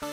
Tell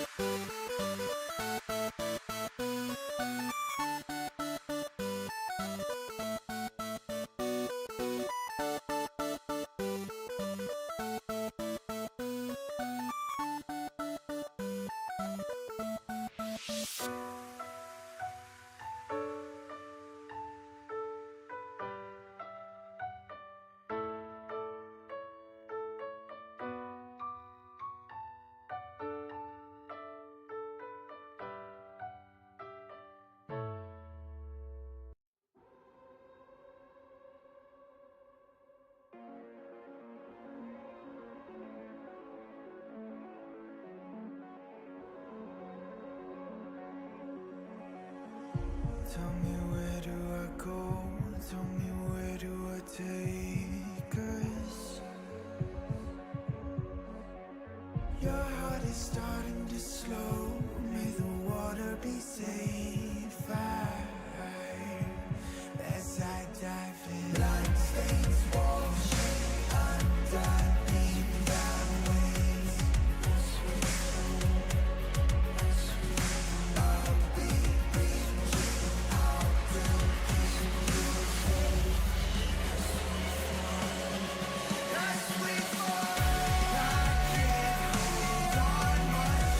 me where do I go, tell me where do I take us. Your heart is starting to slow, may the water be safe. As I dive in, bloodstains wash under deep down waves. I'll be reaching out to kiss your face. As we fall, I can't hold on much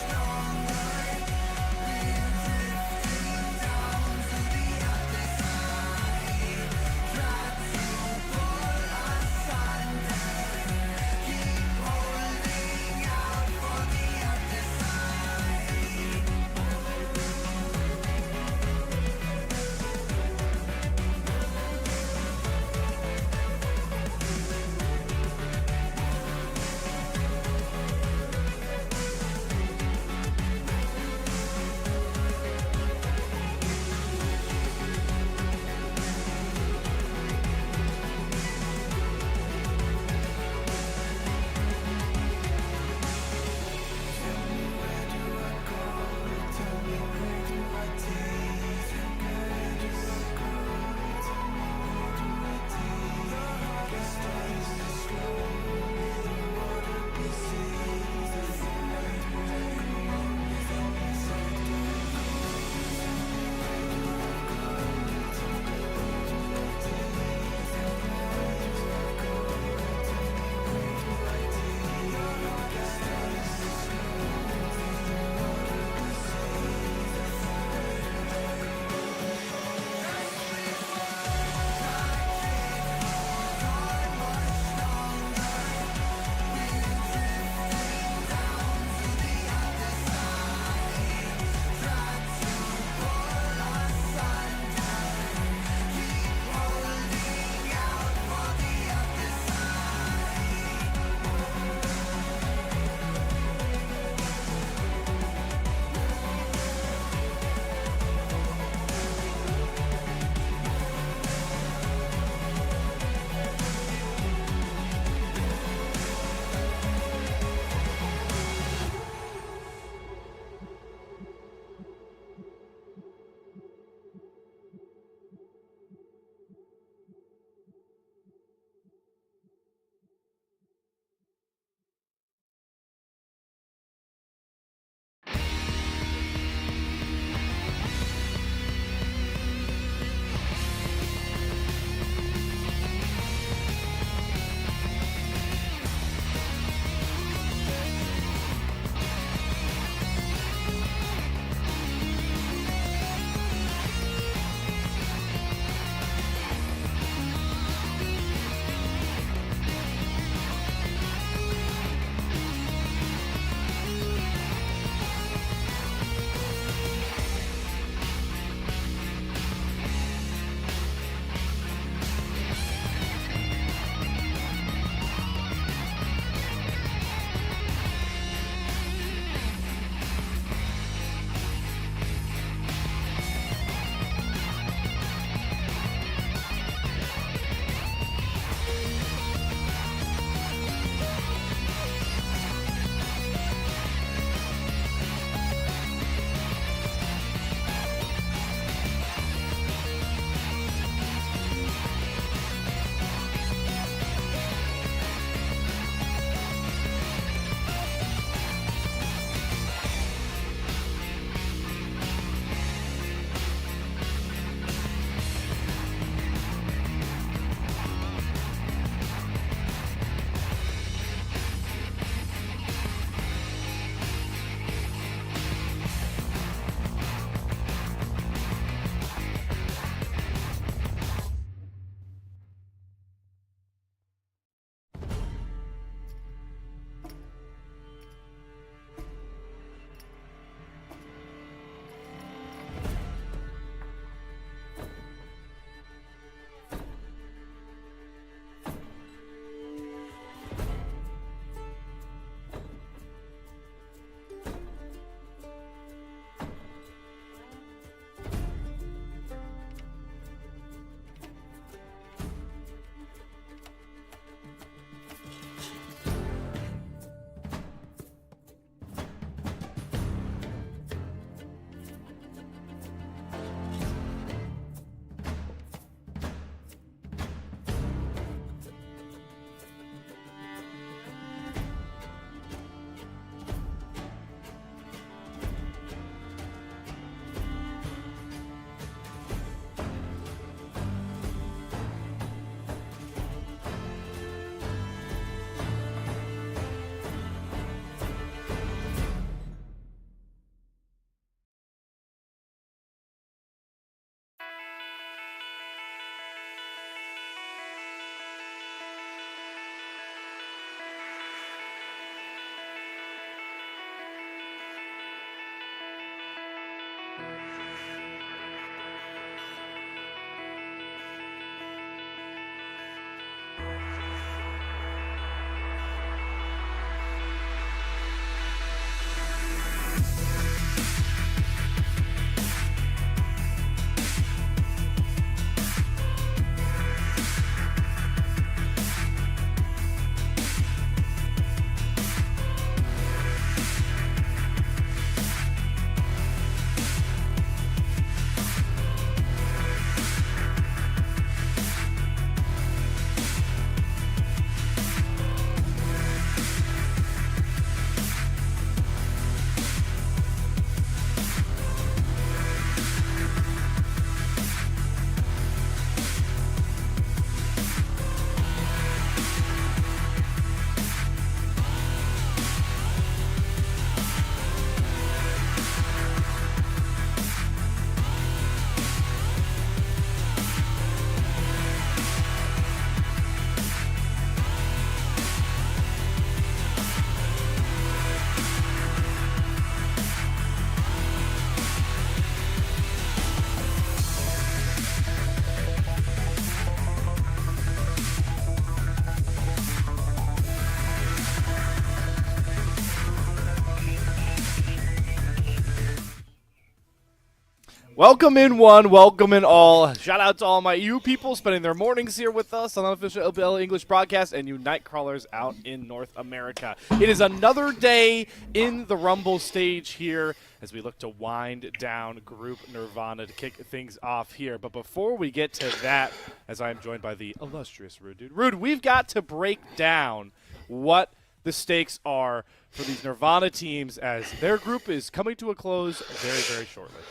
Welcome in one, welcome in all. Shout out to all my EU people spending their mornings here with us on the official LPL English broadcast and you Nightcrawlers out in North America. It is another day in the Rumble stage here as we look to wind down Group Nirvana to kick things off here. But before we get to that, as I am joined by the illustrious Rude Dude. Rude, we've got to break down what the stakes are for these Nirvana teams as their group is coming to a close very, very shortly.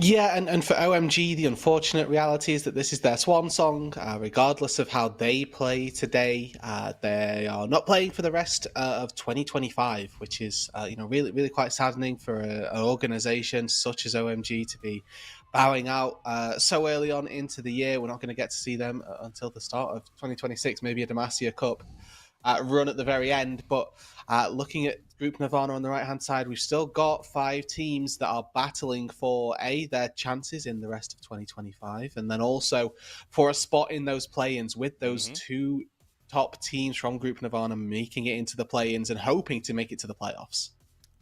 Yeah, and for OMG, the unfortunate reality is that this is their swan song. Regardless of how they play today, they are not playing for the rest of 2025, which is really, really quite saddening for an organization such as OMG to be bowing out so early on into the year. We're not going to get to see them until the start of 2026, maybe a Demacia Cup run at the very end. But looking at Group Nirvana on the right-hand side, we've still got 5 teams that are battling for their chances in the rest of 2025, and then also for a spot in those play-ins with those 2 top teams from Group Nirvana making it into the play-ins and hoping to make it to the playoffs.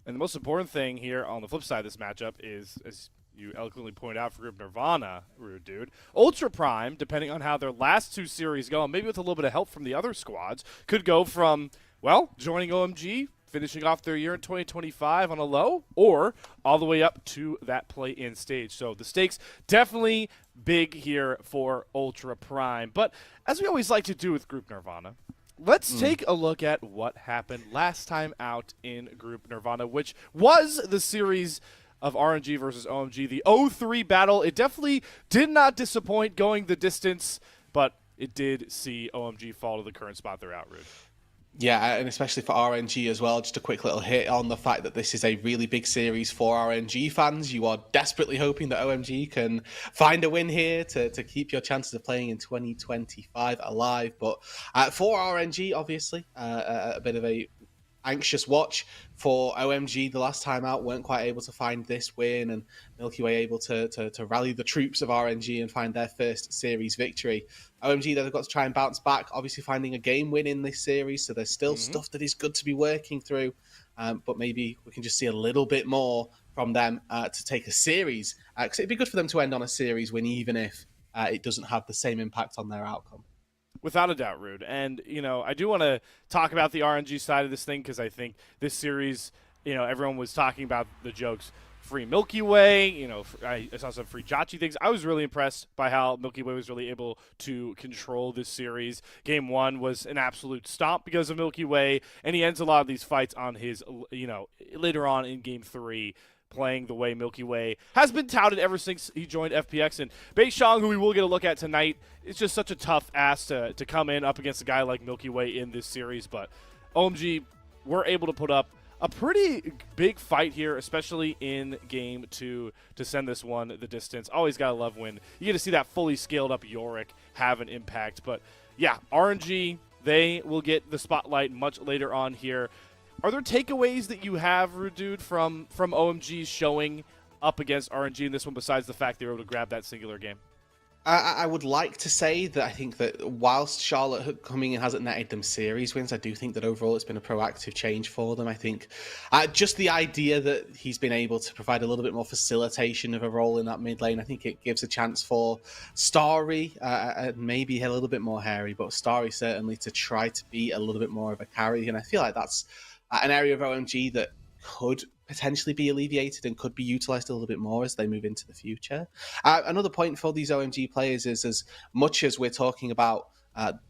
And the most important thing here on the flip side of this matchup is, as you eloquently pointed out for Group Nirvana, Rude Dude, Ultra Prime, depending on how their last 2 series go, and maybe with a little bit of help from the other squads, could go from, well, joining OMG, finishing off their year in 2025 on a low, or all the way up to that play-in stage. So the stakes definitely big here for Ultra Prime. But as we always like to do with Group Nirvana, let's take a look at what happened last time out in Group Nirvana, which was the series of RNG versus OMG, the 0-3 battle. It definitely did not disappoint going the distance, but it did see OMG fall to the current spot they're out, Rude. Yeah, and especially for RNG as well, just a quick little hit on the fact that this is a really big series for RNG fans. You are desperately hoping that OMG can find a win here to keep your chances of playing in 2025 alive. But for RNG, obviously, a bit of a anxious watch for OMG. The last time out weren't quite able to find this win, and Milky Way able to rally the troops of RNG and find their first series victory. OMG, they've got to try and bounce back, obviously finding a game win in this series, so there's still stuff that is good to be working through, but maybe we can just see a little bit more from them to take a series, because it'd be good for them to end on a series win, even if it doesn't have the same impact on their outcome. Without a doubt, Rude. And, I do want to talk about the RNG side of this thing because I think this series, everyone was talking about the jokes. Free Milky Way, I saw some free Jachi things. I was really impressed by how Milky Way was really able to control this series. Game 1 was an absolute stomp because of Milky Way, and he ends a lot of these fights on his, later on in Game 3, playing the way Milky Way has been touted ever since he joined FPX. And Beishang, who we will get a look at tonight, it's just such a tough ass to come in up against a guy like Milky Way in this series. But OMG were able to put up a pretty big fight here, especially in Game 2 to send this one the distance. Always got to love when you get to see that fully scaled up Yorick have an impact. But yeah, RNG, they will get the spotlight much later on here. Are there takeaways that you have, Rude Dude, from OMG showing up against RNG in this one besides the fact they were able to grab that singular game? I would like to say that I think that whilst Charlotte coming in hasn't netted them series wins, I do think that overall it's been a proactive change for them. I think just the idea that he's been able to provide a little bit more facilitation of a role in that mid lane, I think it gives a chance for Starry, and maybe a little bit more Harry, but Starry certainly to try to be a little bit more of a carry. And I feel like that's an area of OMG that could potentially be alleviated and could be utilized a little bit more as they move into the future. Another point for these OMG players is, as much as we're talking about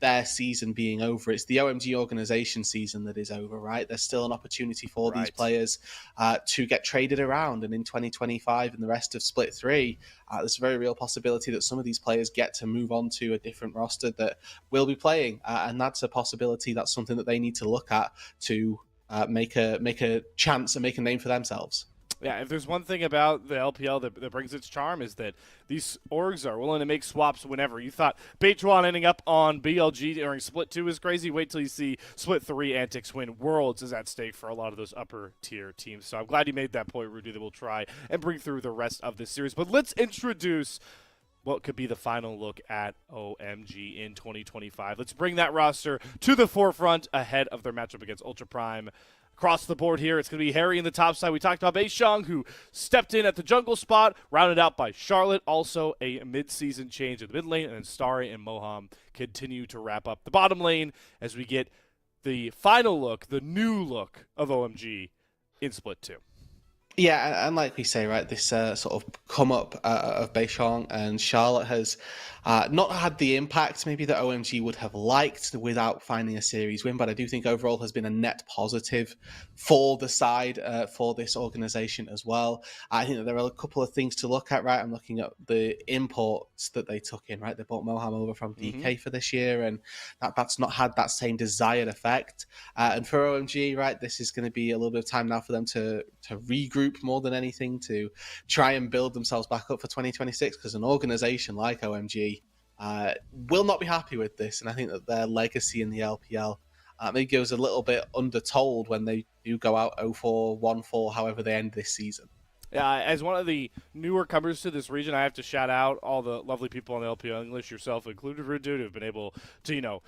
their season being over, it's the OMG organization season that is over, right? There's still an opportunity for these players to get traded around, and in 2025 and the rest of Split 3, there's a very real possibility that some of these players get to move on to a different roster that will be playing, and that's a possibility. That's something that they need to look at to make a chance and make a name for themselves. Yeah, if there's one thing about the LPL that brings its charm is that these orgs are willing to make swaps whenever. You thought Beitron ending up on BLG during Split 2 is crazy. Wait till you see Split 3 Antics win. Worlds is at stake for a lot of those upper-tier teams. So I'm glad you made that point, Rudy, that we'll try and bring through the rest of this series. But let's introduce what could be the final look at OMG in 2025. Let's bring that roster to the forefront ahead of their matchup against Ultra Prime. Across the board here, it's going to be Harry in the top side. We talked about Beishang, who stepped in at the jungle spot, rounded out by Charlotte. Also a mid-season change in the mid lane, and then Starry and Moham continue to wrap up the bottom lane as we get the final look, the new look of OMG in Split 2. Yeah, and like we say, right, this sort of come up of Beishang and Charlotte has not had the impact maybe that OMG would have liked without finding a series win, but I do think overall has been a net positive for the side, for this organization as well. I think that there are a couple of things to look at, right? I'm looking at the imports that they took in, right? They brought Moham over from DK for this year, and that's not had that same desired effect. And for OMG, right, this is going to be a little bit of time now for them to regroup more than anything, to try and build themselves back up for 2026, because an organization like OMG will not be happy with this, and I think that their legacy in the LPL maybe goes a little bit undertold when they do go out 0-4, 1-4, however they end this season. Yeah, as one of the newer comers to this region, I have to shout out all the lovely people on the LPL English, yourself included, Rudu, who've been able to,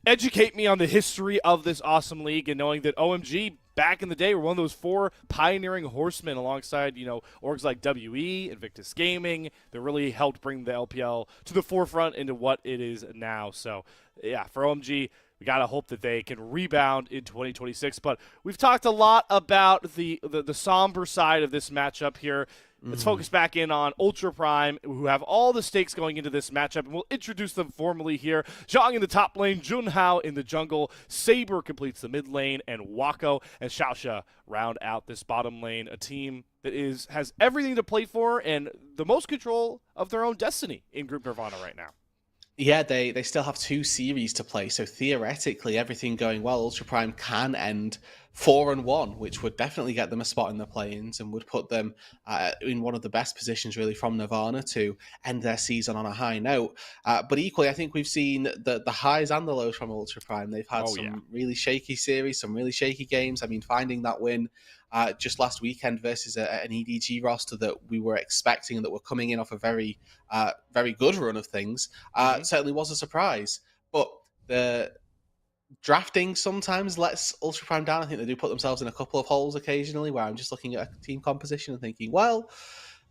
educate me on the history of this awesome league, and knowing that OMG back in the day were one of those 4 pioneering horsemen alongside, orgs like WE, Invictus Gaming, that really helped bring the LPL to the forefront into what it is now. So, yeah, for OMG, we got to hope that they can rebound in 2026. But we've talked a lot about the somber side of this matchup here. Let's focus back in on Ultra Prime, who have all the stakes going into this matchup, and we'll introduce them formally here. Zhang in the top lane, Junhao in the jungle, Saber completes the mid lane, and Wako and Xiaoxia round out this bottom lane, a team that has everything to play for and the most control of their own destiny in Group Nirvana right now. Yeah, they still have 2 series to play, so theoretically, everything going well, Ultra Prime can end 4-1, which would definitely get them a spot in the play-ins and would put them in one of the best positions, really, from Nirvana to end their season on a high note. But equally, I think we've seen the highs and the lows from Ultra Prime. They've had really shaky series, some really shaky games. I mean, finding that win just last weekend versus an EDG roster that we were expecting and that were coming in off a very good run of things certainly was a surprise. But the drafting sometimes lets Ultra Prime down. I think they do put themselves in a couple of holes occasionally where I'm just looking at a team composition and thinking, well,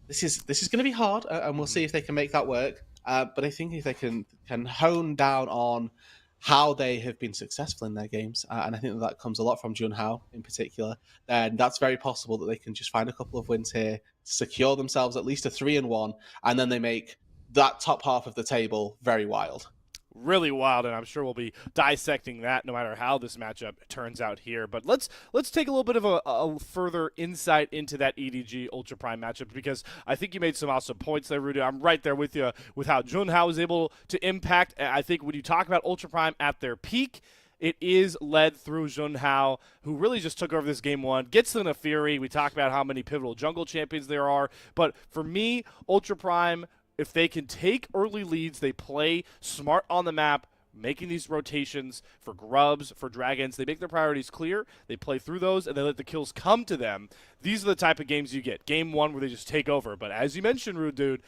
this is going to be hard, and we'll see if they can make that work. But I think if they can hone down on how they have been successful in their games, and I think that comes a lot from Junhao in particular, then that's very possible that they can just find a couple of wins here, secure themselves at least a 3-1, and then they make that top half of the table very wild. Really wild, and I'm sure we'll be dissecting that no matter how this matchup turns out here. But let's take a little bit of a further insight into that EDG Ultra Prime matchup, because I think you made some awesome points there, Rudy. I'm right there with you with how Junhao was able to impact. I think when you talk about Ultra Prime at their peak, it is led through Junhao, who really just took over this game 1, gets in a fury. We talk about how many pivotal jungle champions there are, but for me, Ultra Prime, if they can take early leads, they play smart on the map, making these rotations for grubs, for dragons. They make their priorities clear, they play through those, and they let the kills come to them. These are the type of games you get. Game 1 where they just take over. But as you mentioned, Rude Dude,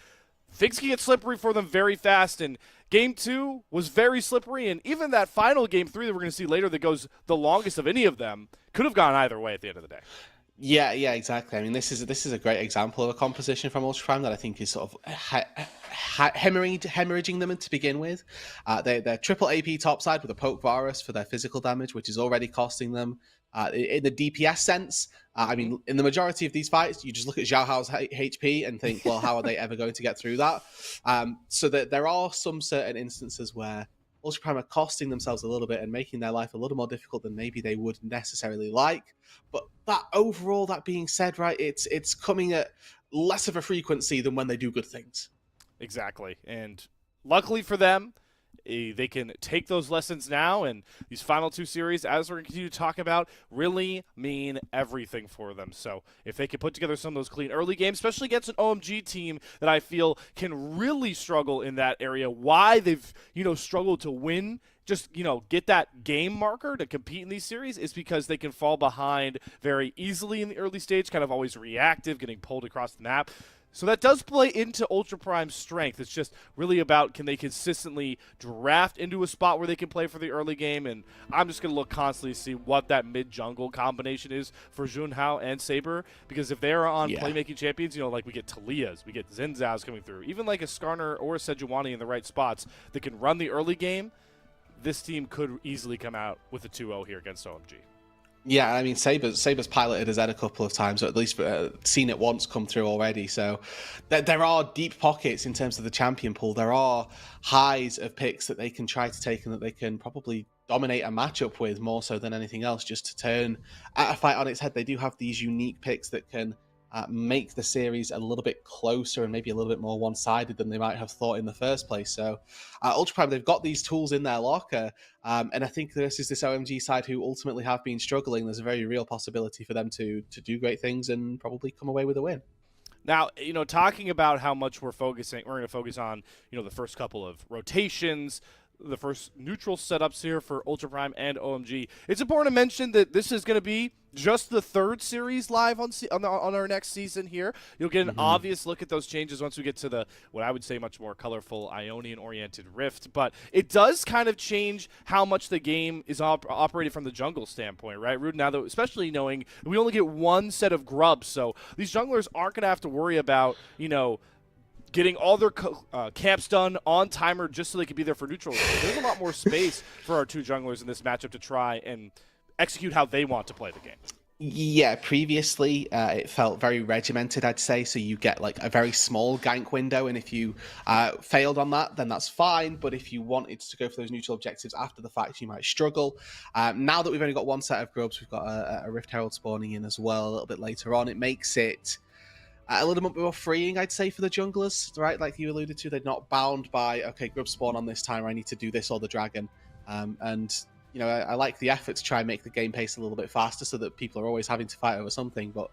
things can get slippery for them very fast. And Game 2 was very slippery, and even that final Game 3 that we're going to see later that goes the longest of any of them could have gone either way at the end of the day. Yeah, exactly. I mean, this is a great example of a composition from Ultra Prime that I think is sort of hemorrhaging them to begin with. They're triple AP topside with a poke virus for their physical damage, which is already costing them. In the DPS sense, I mean, in the majority of these fights, you just look at Xiao Hao's HP and think, well, how are they ever going to get through that? So that there are some certain instances where Ultra Prime are costing themselves a little bit and making their life a little more difficult than maybe they would necessarily like. But that overall, that being said, right, it's coming at less of a frequency than when they do good things. Exactly. And luckily for them, they can take those lessons now, and these final 2 series, as we're going to continue to talk about, really mean everything for them. So if they can put together some of those clean early games, especially against an OMG team that I feel can really struggle in that area, why they've, struggled to win, just, get that game marker to compete in these series is because they can fall behind very easily in the early stage, kind of always reactive, getting pulled across the map. So that does play into Ultra Prime's strength. It's just really about, can they consistently draft into a spot where they can play for the early game, and I'm just going to look constantly to see what that mid-jungle combination is for Junhao and Saber, because if they're on playmaking champions, like we get Talia's, we get Zinzao's coming through, even like a Skarner or a Sejuani in the right spots that can run the early game, this team could easily come out with a 2-0 here against OMG. Yeah, I mean, Saber's piloted his head a couple of times, or at least seen it once come through already. So there are deep pockets in terms of the champion pool. There are highs of picks that they can try to take and that they can probably dominate a matchup with more so than anything else, just to turn a fight on its head. They do have these unique picks that can make the series a little bit closer and maybe a little bit more one-sided than they might have thought in the first place. So Ultra Prime, they've got these tools in their locker, and I think this OMG side who ultimately have been struggling. There's a very real possibility for them to do great things and probably come away with a win. Now, talking about how much we're going to focus on, the first couple of rotations, the first neutral setups here for Ultra Prime and OMG. It's important to mention that this is going to be just the 3rd series live on our next season here. You'll get an obvious look at those changes once we get to the, what I would say, much more colorful Ionian-oriented Rift. But it does kind of change how much the game is operated from the jungle standpoint, right, Rude? Now, though, especially knowing we only get one set of grubs, so these junglers aren't going to have to worry about, getting all their camps done on timer just so they can be there for neutral. There's a lot more space for our 2 junglers in this matchup to try and execute how they want to play the game. Yeah, previously it felt very regimented, I'd say. So you get like a very small gank window, and if you failed on that, then that's fine. But if you wanted to go for those neutral objectives after the fact, you might struggle. Now that we've only got one set of grubs, we've got a Rift Herald spawning in as well a little bit later on. It makes it a little bit more freeing, I'd say, for the junglers, right? Like you alluded to, they're not bound by, okay, grub spawn on this time, or I need to do this or the dragon. And, I like the effort to try and make the game pace a little bit faster so that people are always having to fight over something. But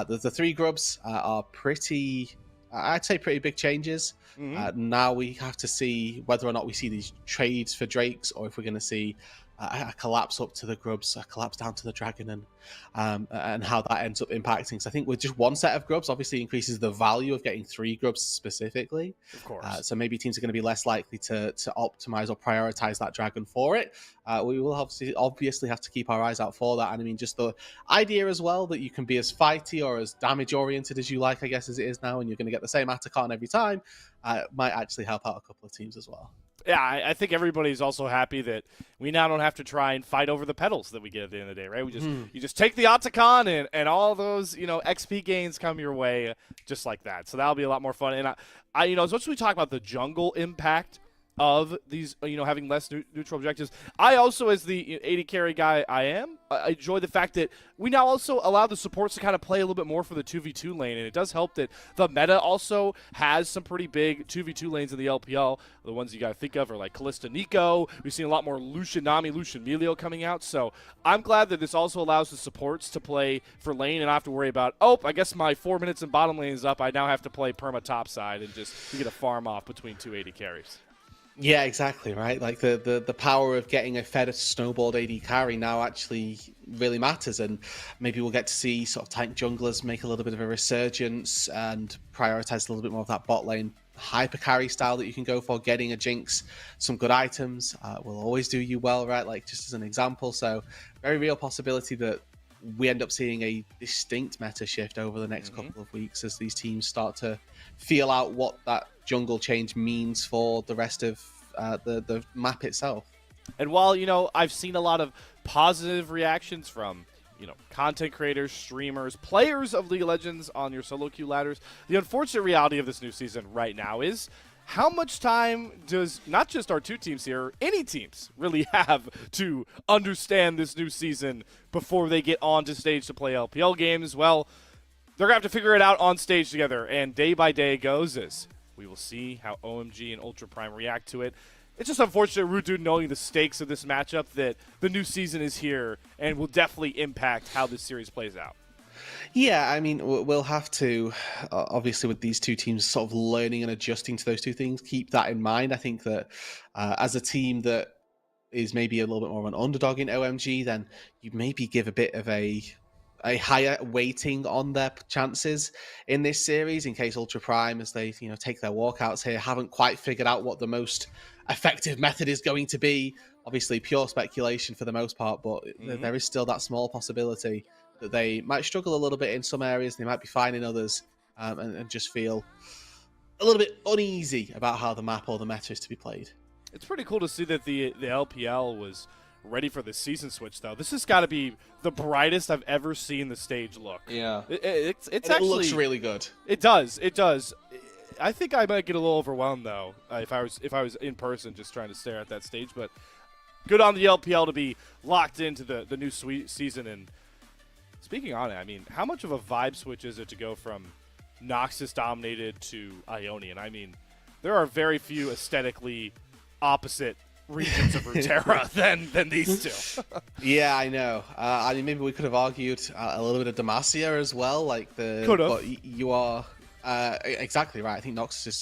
the 3 grubs are pretty, I'd say, pretty big changes. Now we have to see whether or not we see these trades for Drakes, or if we're going to see a collapse up to the grubs, a collapse down to the dragon, and how that ends up impacting. So I think with just one set of grubs, obviously increases the value of getting 3 grubs specifically. Of course. So maybe teams are going to be less likely to optimize or prioritize that dragon for it. We will obviously have to keep our eyes out for that. And I mean, just the idea as well that you can be as fighty or as damage oriented as you like, I guess, as it is now, and you're going to get the same Atacon every time, might actually help out a couple of teams as well. Yeah, I think everybody's also happy that we now don't have to try and fight over the petals that we get at the end of the day, right? You just take the Otacon and all those, XP gains come your way just like that. So that'll be a lot more fun. And I as much as we talk about the jungle impact of these, having less neutral objectives, I also, as the 80 carry guy I enjoy the fact that we now also allow the supports to kind of play a little bit more for the 2v2 lane, and it does help that the meta also has some pretty big 2v2 lanes in the LPL. The ones you got to think of are like Kalista Nico. We've seen a lot more Lucian Nami, Lucian Melio coming out, so I'm glad that this also allows the supports to play for lane and not have to worry about, I guess my 4 minutes in bottom lane is up, I now have to play perma top side and just get a farm off between 280 carries. Yeah, exactly, right? Like the power of getting a fed snowballed AD carry now actually really matters, and maybe we'll get to see sort of tank junglers make a little bit of a resurgence and prioritize a little bit more of that bot lane hyper carry style that you can go for. Getting a Jinx, some good items will always do you well, right? Like just as an example. So very real possibility that we end up seeing a distinct meta shift over the next couple of weeks as these teams start to feel out what that jungle change means for the rest of the map itself. And while, you know, I've seen a lot of positive reactions from, you know, content creators, streamers, players of League of Legends on your solo queue ladders, the unfortunate reality of this new season right now is how much time does not just our two teams here, any teams really have to understand this new season before they get onto stage to play LPL games? Well, they're going to have to figure it out on stage together, and day by day goes as we will see how OMG and Ultra Prime react to it. It's just unfortunate, Rude Dude, knowing the stakes of this matchup, that the new season is here and will definitely impact how this series plays out. Yeah, I mean, we'll have to, obviously, with these two teams sort of learning and adjusting to those two things, keep that in mind. I think that as a team that is maybe a little bit more of an underdog in OMG, then you maybe give a bit of a higher weighting on their chances in this series in case Ultra Prime, as they take their walkouts here, haven't quite figured out what the most effective method is going to be. Obviously, pure speculation for the most part, but there is still that small possibility that they might struggle a little bit in some areas. They might be fine in others, and just feel a little bit uneasy about how the map or the meta is to be played. It's pretty cool to see that the LPL was ready for the season switch, though. This has got to be the brightest I've ever seen the stage look. Yeah, it's actually, it looks really good. It does. It does. I think I might get a little overwhelmed though if I was in person just trying to stare at that stage. But good on the LPL to be locked into the new season. And speaking on it, I mean, how much of a vibe switch is it to go from Noxus dominated to Ionian? I mean, there are very few aesthetically opposite regions of Runeterra than these two. Yeah, I know. I mean, maybe we could have argued a little bit of Demacia as well. Like but you are exactly right. I think Noxus is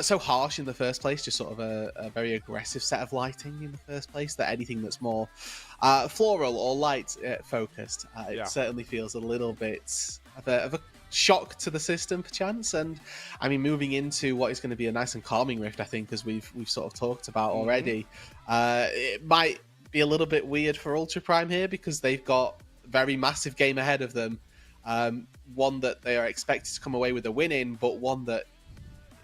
so harsh in the first place. Just sort of a very aggressive set of lighting in the first place. That anything that's more floral or light focused, it certainly feels a little bit of a shock to the system, perchance. And I mean, moving into what is going to be a nice and calming rift, I think, as we've sort of talked about already, it might be a little bit weird for Ultra Prime here because they've got a very massive game ahead of them. One that they are expected to come away with a win in, but one that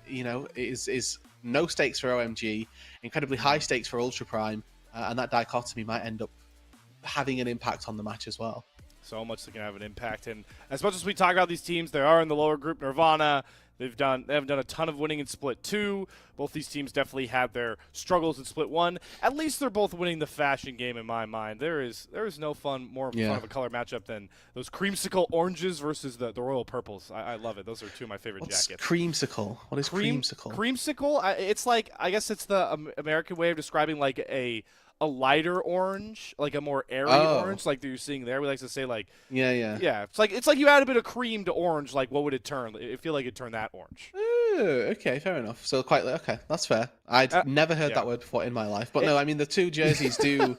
is no stakes for OMG, incredibly high stakes for Ultra Prime, and that dichotomy might end up having an impact on the match as well. So much that can have an impact. And as much as we talk about these teams, they are in the lower group. Nirvana, they haven't done a ton of winning in Split 2. Both these teams definitely have their struggles in Split 1. At least they're both winning the fashion game in my mind. There is no fun of a color matchup than those creamsicle oranges versus the royal purples. I love it. Those are two of my favorite jackets. Creamsicle? What is creamsicle? Creamsicle? It's like, I guess it's the American way of describing like a lighter orange, like a more airy orange, like that you're seeing there. We like to say like yeah. It's like you add a bit of cream to orange. Like what would it turn? I feel like it turned that orange. Okay, fair enough. So quite okay, that's fair. I'd never heard that word before in my life, but no, I mean the two jerseys do.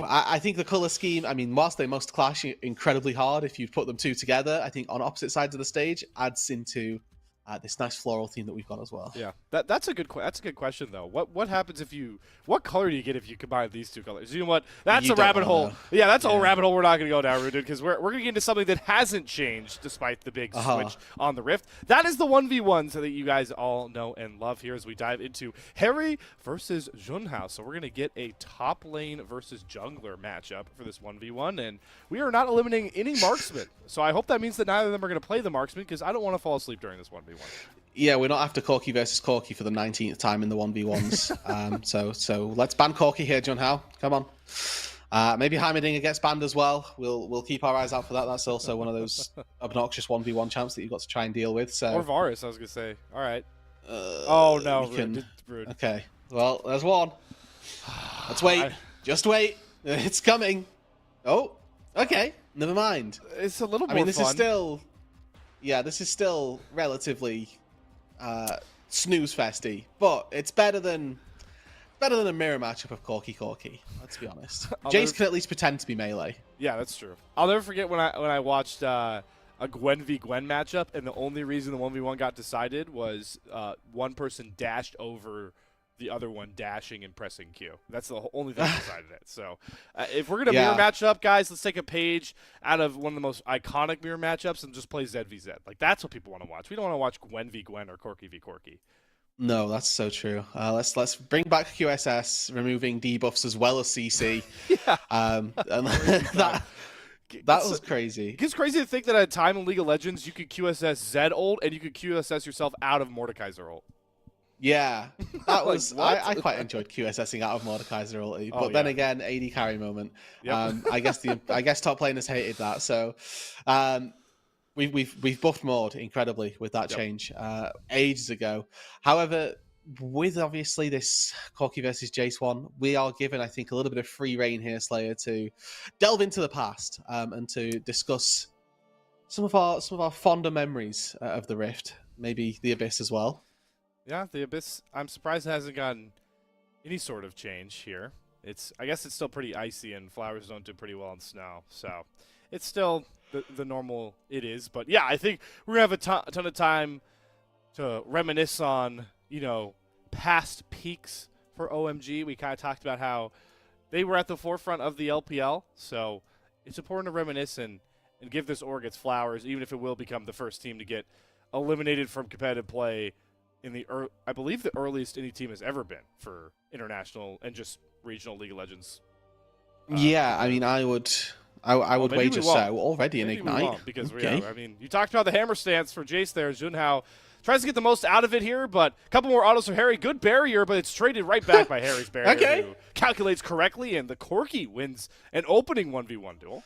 I think the color scheme, I mean, whilst they must clash incredibly hard, if you put them two together, I think on opposite sides of the stage adds into this nice floral theme that we've got as well. Yeah, that's a good question though. What happens if what color do you get if you combine these two colors? You know what? That's a rabbit hole. Yeah, that's a whole rabbit hole we're not going to go down, Rude, because we're going to get into something that hasn't changed despite the big switch on the Rift. That is the 1v1 that you guys all know and love here as we dive into Harry versus Junhao. So we're going to get a top lane versus jungler matchup for this 1v1, and we are not eliminating any marksmen. So I hope that means that neither of them are going to play the marksman because I don't want to fall asleep during this 1v1. Yeah, we're not after Corki versus Corki for the 19th time in the 1v1s. So let's ban Corki here, Junhao. Come on. Maybe Heimerdinger gets banned as well. We'll keep our eyes out for that. That's also one of those obnoxious 1v1 champs that you've got to try and deal with. So or Varus, I was going to say. All right. Oh, no. Rude. Okay. Well, there's one. Let's wait. Just wait. It's coming. Oh, okay. Never mind. It's a little more this is still relatively snooze festy, but it's better than a mirror matchup of Corki. Let's be honest. Jace can at least pretend to be melee. Yeah, that's true. I'll never forget when I watched a Gwen v Gwen matchup, and the only reason the 1v1 got decided was one person dashed over the other one dashing and pressing Q. That's the only thing that decided it. So if we're going to mirror matchup, guys, let's take a page out of one of the most iconic mirror matchups and just play Zed v Zed. Like, that's what people want to watch. We don't want to watch Gwen v Gwen or Corky v Corky. No, that's so true. Let's bring back QSS, removing debuffs as well as CC. Yeah. And that was crazy. It's crazy to think that at a time in League of Legends, you could QSS Zed ult and you could QSS yourself out of Mordekaiser ult. Yeah, that was. Like, I quite enjoyed QSSing out of Mordekaiser ulti, but then again, AD carry moment. Yep. I guess top laners hated that. So, we've buffed Mord incredibly with that change ages ago. However, with obviously this Corki versus Jace one, we are given, I think, a little bit of free reign here, Slayer, to delve into the past and to discuss some of our fonder memories of the Rift, maybe the Abyss as well. Yeah, the Abyss, I'm surprised it hasn't gotten any sort of change here. I guess it's still pretty icy, and flowers don't do pretty well in snow. So it's still the normal it is. But, yeah, I think we're going to have a ton of time to reminisce on, past peaks for OMG. We kind of talked about how they were at the forefront of the LPL. So it's important to reminisce and give this org its flowers, even if it will become the first team to get eliminated from competitive play in I believe the earliest any team has ever been for international and just regional League of Legends. I mean, I would wager so already in Ignite. Because you talked about the hammer stance for Jace there. Junhao tries to get the most out of it here, but a couple more autos for Harry. Good barrier, but it's traded right back by Harry's barrier, who calculates correctly, and the Corki wins an opening 1v1 duel.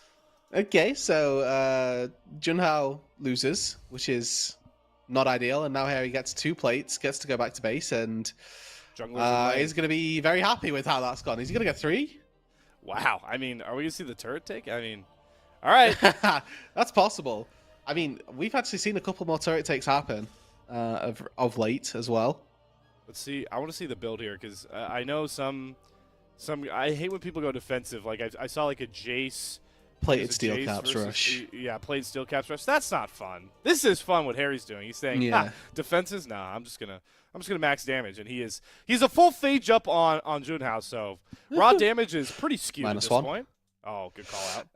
Okay, so Junhao loses, which is not ideal, and now Harry gets 2 plates, gets to go back to base, and he's going to be very happy with how that's gone. Is he going to get 3? Wow. I mean, are we going to see the turret take? I mean, all right. That's possible. I mean, we've actually seen a couple more turret takes happen of late as well. Let's see. I want to see the build here, because I know some. I hate when people go defensive. Like, I saw like a Jace. Plated steel caps rush. Yeah, plated steel caps rush. That's not fun. This is fun what Harry's doing. He's saying, defenses? Nah, I'm just gonna max damage. And he's a full phage up on Junhao, so raw damage is pretty skewed at this point. Oh, good call out.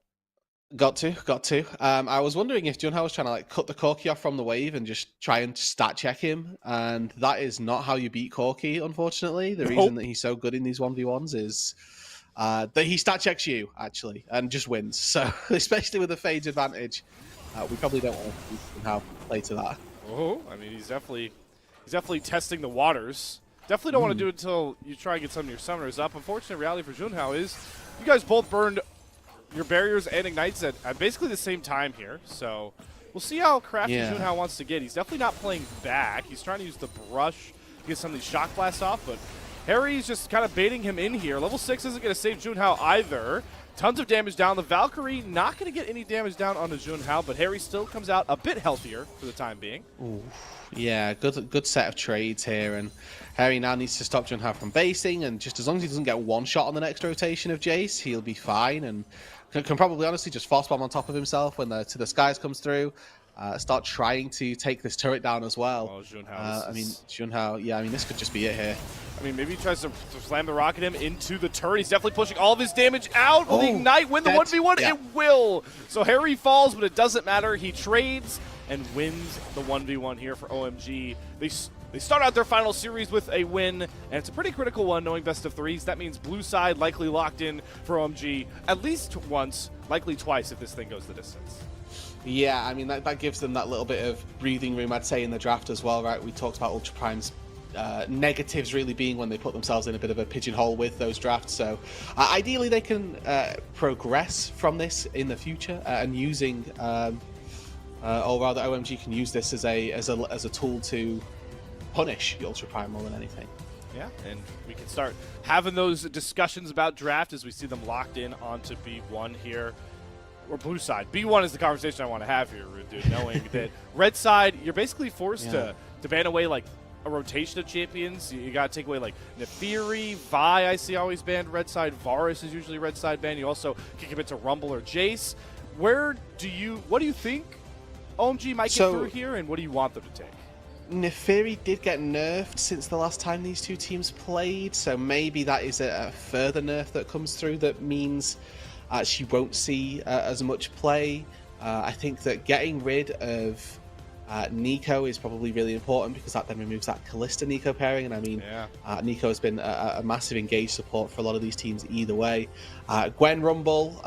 Got to. I was wondering if Junhao was trying to cut the Corki off from the wave and just try and stat check him, and that is not how you beat Corki, unfortunately. The reason that he's so good in these 1v1s is that he stat checks you, actually, and just wins. So, especially with the phage advantage, we probably don't want to Junhao play to that. Oh, I mean, he's definitely testing the waters. Definitely don't want to do it until you try and get some of your summoners up. Unfortunate reality for Junhao is you guys both burned your barriers and ignites at basically the same time here. So we'll see how crafty Junhao wants to get. He's definitely not playing back. He's trying to use the brush to get some of these shock blasts off, but Harry's just kind of baiting him in here. Level 6 isn't going to save Junhao either. Tons of damage down. The Valkyrie not going to get any damage down onto Junhao, but Harry still comes out a bit healthier for the time being. Ooh. Yeah, good set of trades here, and Harry now needs to stop Junhao from basing, and just as long as he doesn't get one shot on the next rotation of Jace, he'll be fine, and can probably honestly just force bomb on top of himself when the To the Skies comes through. Start trying to take this turret down as well. Oh, Junhao. Junhao, this could just be it here. I mean, maybe he tries to slam the rocket him into the turret. He's definitely pushing all of his damage out. Will the Ignite win the 1v1? Yeah. It will. So Harry falls, but it doesn't matter. He trades and wins the 1v1 here for OMG. They start out their final series with a win, and it's a pretty critical one, knowing best of 3s. That means blue side likely locked in for OMG at least once, likely twice if this thing goes the distance. Yeah, I mean, that gives them that little bit of breathing room, I'd say, in the draft as well, right? We talked about Ultra Prime's negatives really being when they put themselves in a bit of a pigeonhole with those drafts. So ideally they can progress from this in the future and using, or rather OMG can use this as a tool to punish the Ultra Prime more than anything. Yeah, and we can start having those discussions about draft as we see them locked in onto B1 here. Or blue side. B1 is the conversation I want to have here, Rude Dude, knowing that red side, you're basically forced to ban away like a rotation of champions. You got to take away like Nefiri, Vi, I see always banned red side. Varus is usually red side banned. You also can commit to Rumble or Jace. What do you think OMG might get through here, and what do you want them to take? Neferi did get nerfed since the last time these two teams played, so maybe that is a further nerf that comes through that means she won't see as much play. I think that getting rid of Nico is probably really important because that then removes that Kalista-Nico pairing, and I mean, Nico has been a massive engaged support for a lot of these teams either way. Gwen Rumble,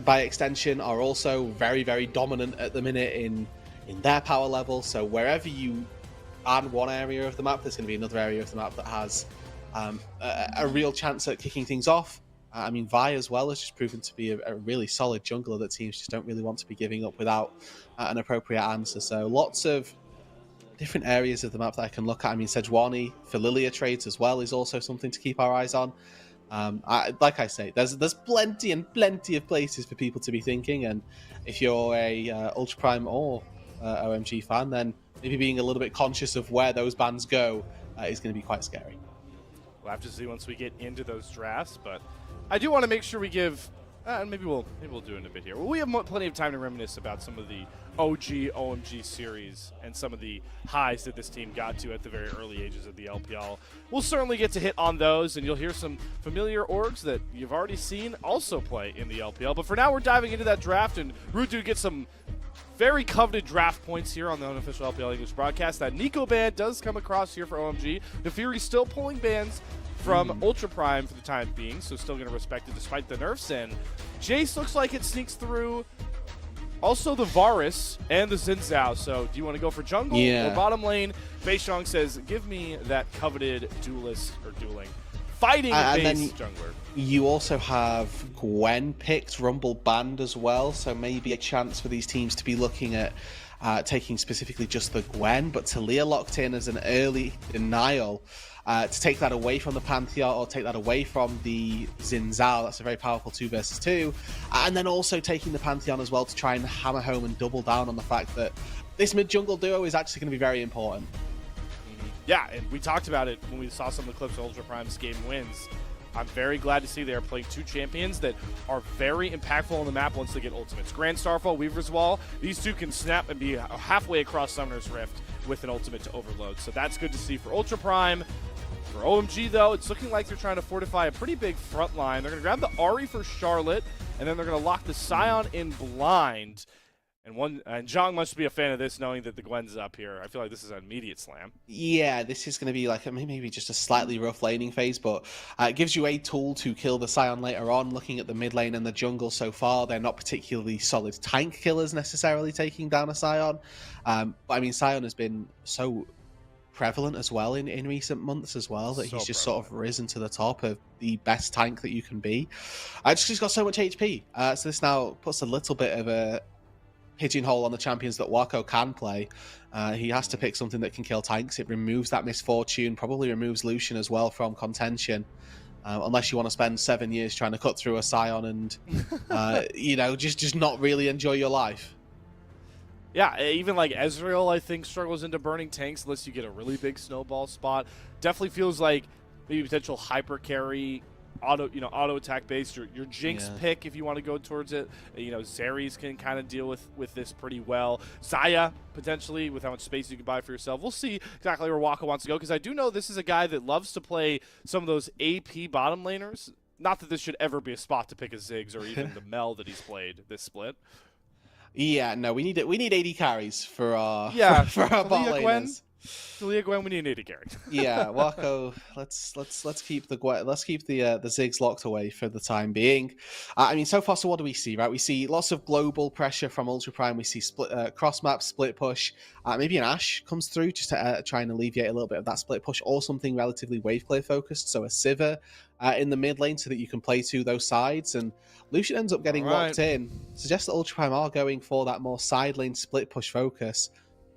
by extension, are also very, very dominant at the minute in their power level, so wherever you add one area of the map, there's going to be another area of the map that has a real chance at kicking things off. I mean, Vi as well has just proven to be a really solid jungler that teams just don't really want to be giving up without an appropriate answer. So lots of different areas of the map that I can look at. I mean, Sejuani for Lilia trades as well is also something to keep our eyes on. Like I say, there's plenty and plenty of places for people to be thinking, and if you're a Ultra Prime or OMG fan, then maybe being a little bit conscious of where those bans go is going to be quite scary. We'll have to see once we get into those drafts, but I do want to make sure we give, maybe we'll do it in a bit here. Well, we have plenty of time to reminisce about some of the OG OMG series and some of the highs that this team got to at the very early ages of the LPL. We'll certainly get to hit on those, and you'll hear some familiar orgs that you've already seen also play in the LPL. But for now, we're diving into that draft, and Rudu gets some very coveted draft points here on the unofficial LPL English broadcast. That Nico ban does come across here for OMG. The Fury's still pulling bans from Ultra Prime for the time being, so still going to respect it despite the nerfs. And Jace looks like it sneaks through. Also the Varus and the Xin Zhao. So do you want to go for jungle or bottom lane? Beishong says, give me that coveted duelist or dueling. Fighting base jungler. You also have Gwen picked, Rumble banned as well, so maybe a chance for these teams to be looking at taking specifically just the Gwen, but Talia locked in as an early denial to take that away from the Pantheon or take that away from the Xin Zhao. That's a very powerful 2 versus 2. And then also taking the Pantheon as well to try and hammer home and double down on the fact that this mid-jungle duo is actually going to be very important. Yeah, and we talked about it when we saw some of the clips of Ultra Prime's game wins. I'm very glad to see they are playing 2 champions that are very impactful on the map once they get ultimates. Grand Starfall, Weaver's Wall, these two can snap and be halfway across Summoner's Rift with an ultimate to overload. So that's good to see for Ultra Prime. For OMG, though, it's looking like they're trying to fortify a pretty big front line. They're going to grab the Ahri for Charlotte, and then they're going to lock the Sion in blind. And Zhang must be a fan of this, knowing that the Gwen's up here. I feel like this is an immediate slam. Yeah, this is going to be like maybe just a slightly rough laning phase, but it gives you a tool to kill the Sion later on. Looking at the mid lane and the jungle so far, they're not particularly solid tank killers necessarily taking down a Sion. But I mean, Sion has been so prevalent as well in recent months as well, that he's just sort of risen to the top of the best tank that you can be. He's got so much HP. So this now puts a little bit of a pigeonhole on the champions that Wako can play. He has to pick something that can kill tanks. It removes that misfortune, probably removes Lucian as well from contention. Unless you want to spend 7 years trying to cut through a Sion and, just not really enjoy your life. Yeah, even like Ezreal, I think, struggles into burning tanks unless you get a really big snowball spot. Definitely feels like maybe potential hyper carry, auto attack based. Your Jinx pick if you want to go towards it. Xerxes can kind of deal with this pretty well. Xayah potentially with how much space you can buy for yourself. We'll see exactly where Waka wants to go, because I do know this is a guy that loves to play some of those AP bottom laners. Not that this should ever be a spot to pick a Ziggs or even the Mel that he's played this split. Yeah, no, we need 80 carries for our for our bot laners. Talia Gwen, we need an 80 carry. Yeah, Wako, let's keep the Ziggs locked away for the time being. I mean, so far, so what do we see? Right, we see lots of global pressure from Ultra Prime. We see split cross map, split push. Maybe an Ashe comes through just to try and alleviate a little bit of that split push, or something relatively wave clear focused. So a Sivir in the mid lane so that you can play to those sides, and Lucian ends up getting locked in. Suggests that Ultra Prime are going for that more side lane split push focus.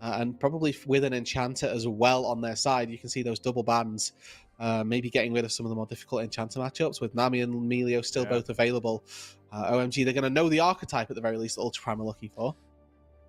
And probably with an Enchanter as well on their side. You can see those double bans, maybe getting rid of some of the more difficult Enchanter matchups with Nami and Emilio still both available. OMG, they're going to know the archetype at the very least that Ultra Prime are looking for.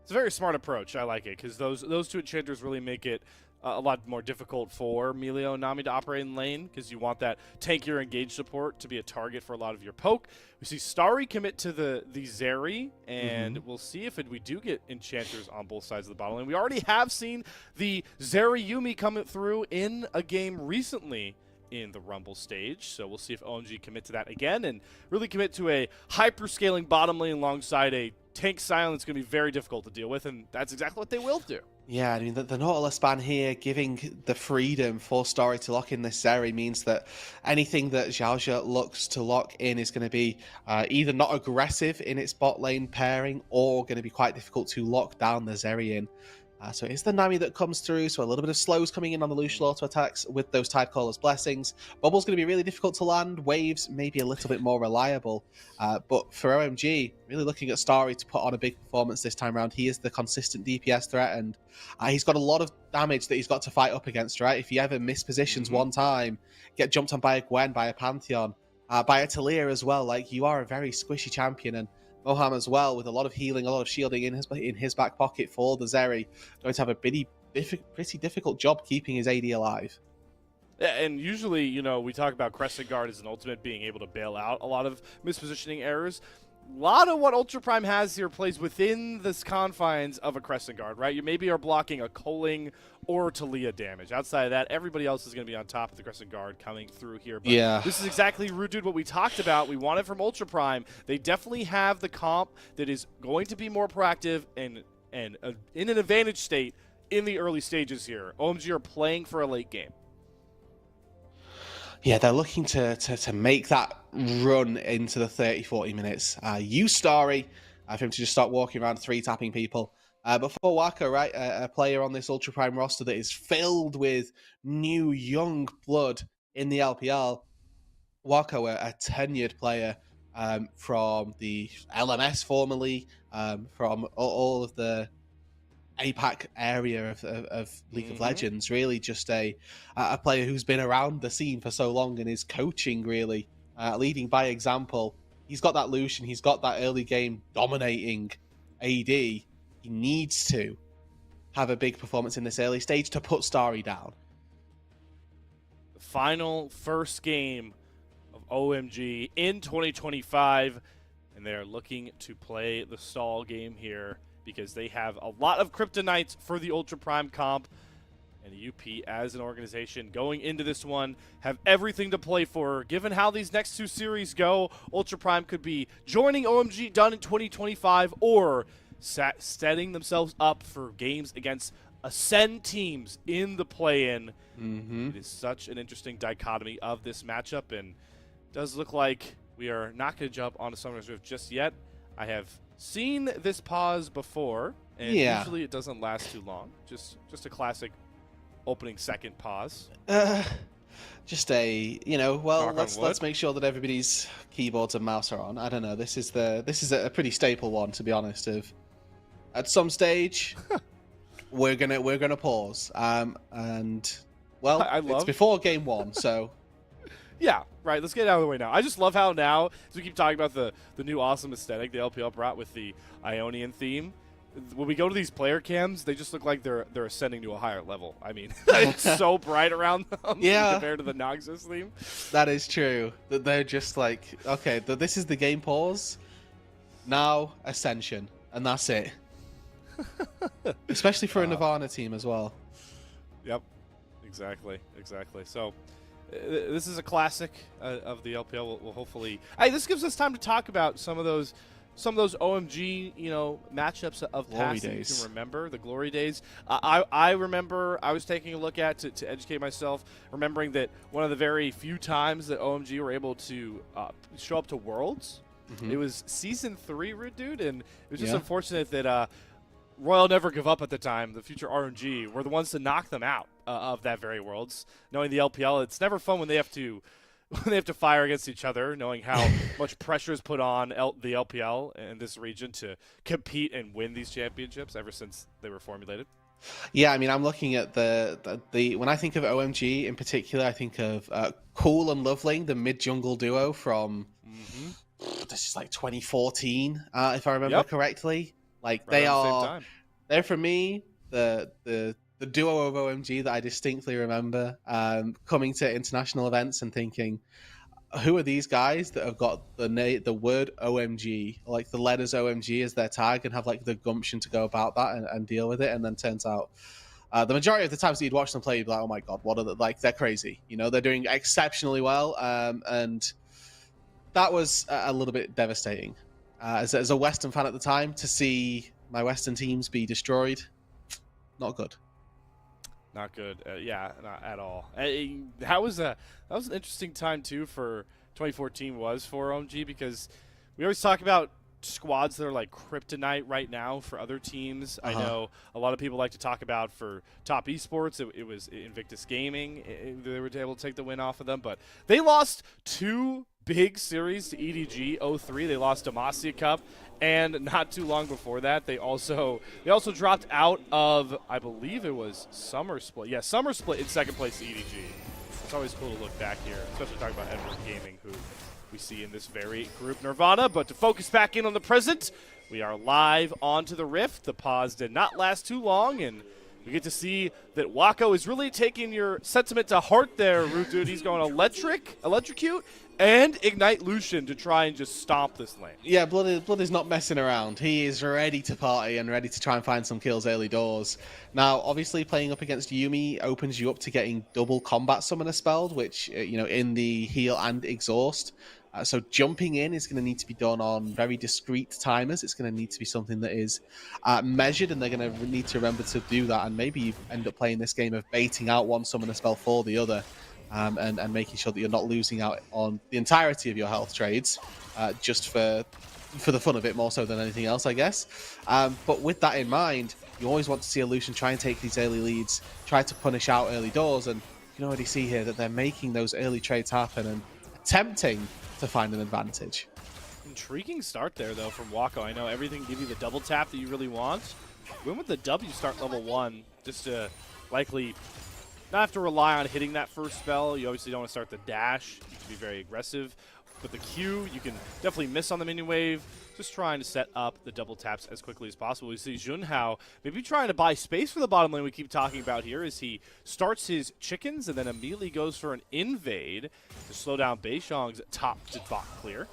It's a very smart approach. I like it, because those two Enchanters really make it a lot more difficult for Melio and Nami to operate in lane because you want that tankier engage support to be a target for a lot of your poke. We see Starry commit to the Zeri, and we'll see if we do get enchanters on both sides of the bottom lane. We already have seen the Zeri Yumi coming through in a game recently in the Rumble stage, so we'll see if OMG commit to that again and really commit to a hyper-scaling bottom lane alongside a tank silence. Going to be very difficult to deal with, and that's exactly what they will do. Yeah, I mean, the Nautilus ban here, giving the freedom for Story to lock in this Zeri, means that anything that Xiaoxia looks to lock in is going to be either not aggressive in its bot lane pairing or going to be quite difficult to lock down the Zeri in. So it's the Nami that comes through, so a little bit of slows coming in on the Lucian auto attacks with those Tidecaller's Blessings. Bubble's going to be really difficult to land, Waves maybe a little bit more reliable. But for OMG, really looking at Starry to put on a big performance this time around. He is the consistent DPS threat, and he's got a lot of damage that he's got to fight up against, right? If he ever mispositions one time, get jumped on by a Gwen, by a Pantheon, by a Talia as well, like, you are a very squishy champion, and Moham as well, with a lot of healing, a lot of shielding in his back pocket for the Zeri, going to have a pretty difficult job keeping his AD alive. Yeah, and usually, you know, we talk about Crescent Guard as an ultimate being able to bail out a lot of mispositioning errors. A lot of what Ultra Prime has here plays within the confines of a Crescent Guard, right? You maybe are blocking a Culling or Talia damage. Outside of that, everybody else is going to be on top of the Crescent Guard coming through here. But yeah, this is exactly, Rude Dude, what we talked about. We wanted from Ultra Prime. They definitely have the comp that is going to be more proactive and in an advantage state in the early stages here. OMG are playing for a late game. Yeah, they're looking to make that run into the 30-40 minutes. Use Starry for him to just start walking around tapping people. But for Waka, right, a player on this Ultra Prime roster that is filled with new, young blood in the LPL. Waka, a tenured player from the LMS formerly, from all of the APAC area of League of Legends, really just a player who's been around the scene for so long and is coaching, really, leading by example. He's got that Lucian, he's got that early game dominating AD. He needs to have a big performance in this early stage to put Starry down. The final first game of OMG in 2025, and they're looking to play the stall game here, because they have a lot of kryptonites for the Ultra Prime comp, and the UP as an organization going into this one have everything to play for. Given how these next two series go, Ultra Prime could be joining OMG done in 2025 or setting themselves up for games against Ascend teams in the play-in. It is such an interesting dichotomy of this matchup, and it does look like we are not going to jump onto Summoner's Rift just yet. I have seen this pause before, and usually it doesn't last too long. Just a classic opening second pause. Just a, you know, well, let's make sure that everybody's keyboards and mouse are on. I don't know. This is a pretty staple one, to be honest. Of at some stage, we're gonna pause. And well, it's before game one, so. Yeah, right. Let's get it out of the way now. I just love how now, as we keep talking about the new awesome aesthetic the LPL brought with the Ionian theme, when we go to these player cams, they just look like they're ascending to a higher level. I mean, it's so bright around them compared to the Noxus theme. That is true. That they're just like, okay, this is the game pause. Now Ascension, and that's it. Especially for a Nirvana team as well. Yep, exactly. So. This is a classic of the LPL. We'll hopefully. Hey, this gives us time to talk about some of those OMG, you know, matchups of past that you can remember, the glory days. I remember I was taking a look at to educate myself, remembering that one of the very few times that OMG were able to show up to Worlds, it was Season 3, Rude Dude, and it was just unfortunate that Royal Never Give Up at the time, the future RNG, were the ones to knock them out of that very Worlds. Knowing the LPL, it's never fun when they have to fire against each other, knowing how much pressure is put on the LPL in this region to compete and win these championships ever since they were formulated. Yeah, I mean, I'm looking at the when I think of OMG in particular, I think of Cool and Loveling, the mid-jungle duo from this is like 2014, if I remember correctly. Like they're for me the the duo of OMG that I distinctly remember coming to international events and thinking, who are these guys that have got the word OMG, like the letters OMG as their tag, and have like the gumption to go about that and deal with it? And then turns out the majority of the times that you'd watch them play, you'd be like, oh my god, what are they? Like, they're crazy. You know, they're doing exceptionally well, and that was a little bit devastating as a Western fan at the time to see my Western teams be destroyed. Not good. Not good. Yeah, not at all. That was an interesting time too for 2014 was for OMG, because we always talk about squads that are like kryptonite right now for other teams. I know a lot of people like to talk about for top esports. It was Invictus Gaming. They were able to take the win off of them, but they lost 2 big series to EDG 03. They lost Demacia Cup, and not too long before that, they also dropped out of, I believe it was Summer Split. Yeah, Summer Split in second place to EDG. It's always cool to look back here, especially talking about Edward Gaming, who we see in this very group Nirvana. But to focus back in on the present, we are live onto the Rift. The pause did not last too long, and we get to see that Wako is really taking your sentiment to heart there, Root Dude. He's going electrocute, and Ignite Lucian to try and just stomp this lane. Yeah, Blood is not messing around. He is ready to party and ready to try and find some kills early doors. Now, obviously, playing up against Yuumi opens you up to getting double combat summoner spelled, which, you know, in the heal and exhaust. So jumping in is going to need to be done on very discrete timers. It's going to need to be something that is measured, and they're going to need to remember to do that, and maybe you end up playing this game of baiting out one summoner spell for the other, and making sure that you're not losing out on the entirety of your health trades, just for the fun of it more so than anything else, I guess. But with that in mind, you always want to see a Lucian try and take these early leads, try to punish out early doors, and you can already see here that they're making those early trades happen and attempting to find an advantage. Intriguing start there, though, from Wako. I know everything give you the double tap that you really want. Win with the W start level 1, just to likely not have to rely on hitting that first spell. You obviously don't want to start the dash. You can be very aggressive. But the Q, you can definitely miss on the minion wave. Just trying to set up the double taps as quickly as possible. We see Junhao maybe trying to buy space for the bottom lane we keep talking about here as he starts his chickens and then immediately goes for an invade to slow down Beishong's top to bot clear.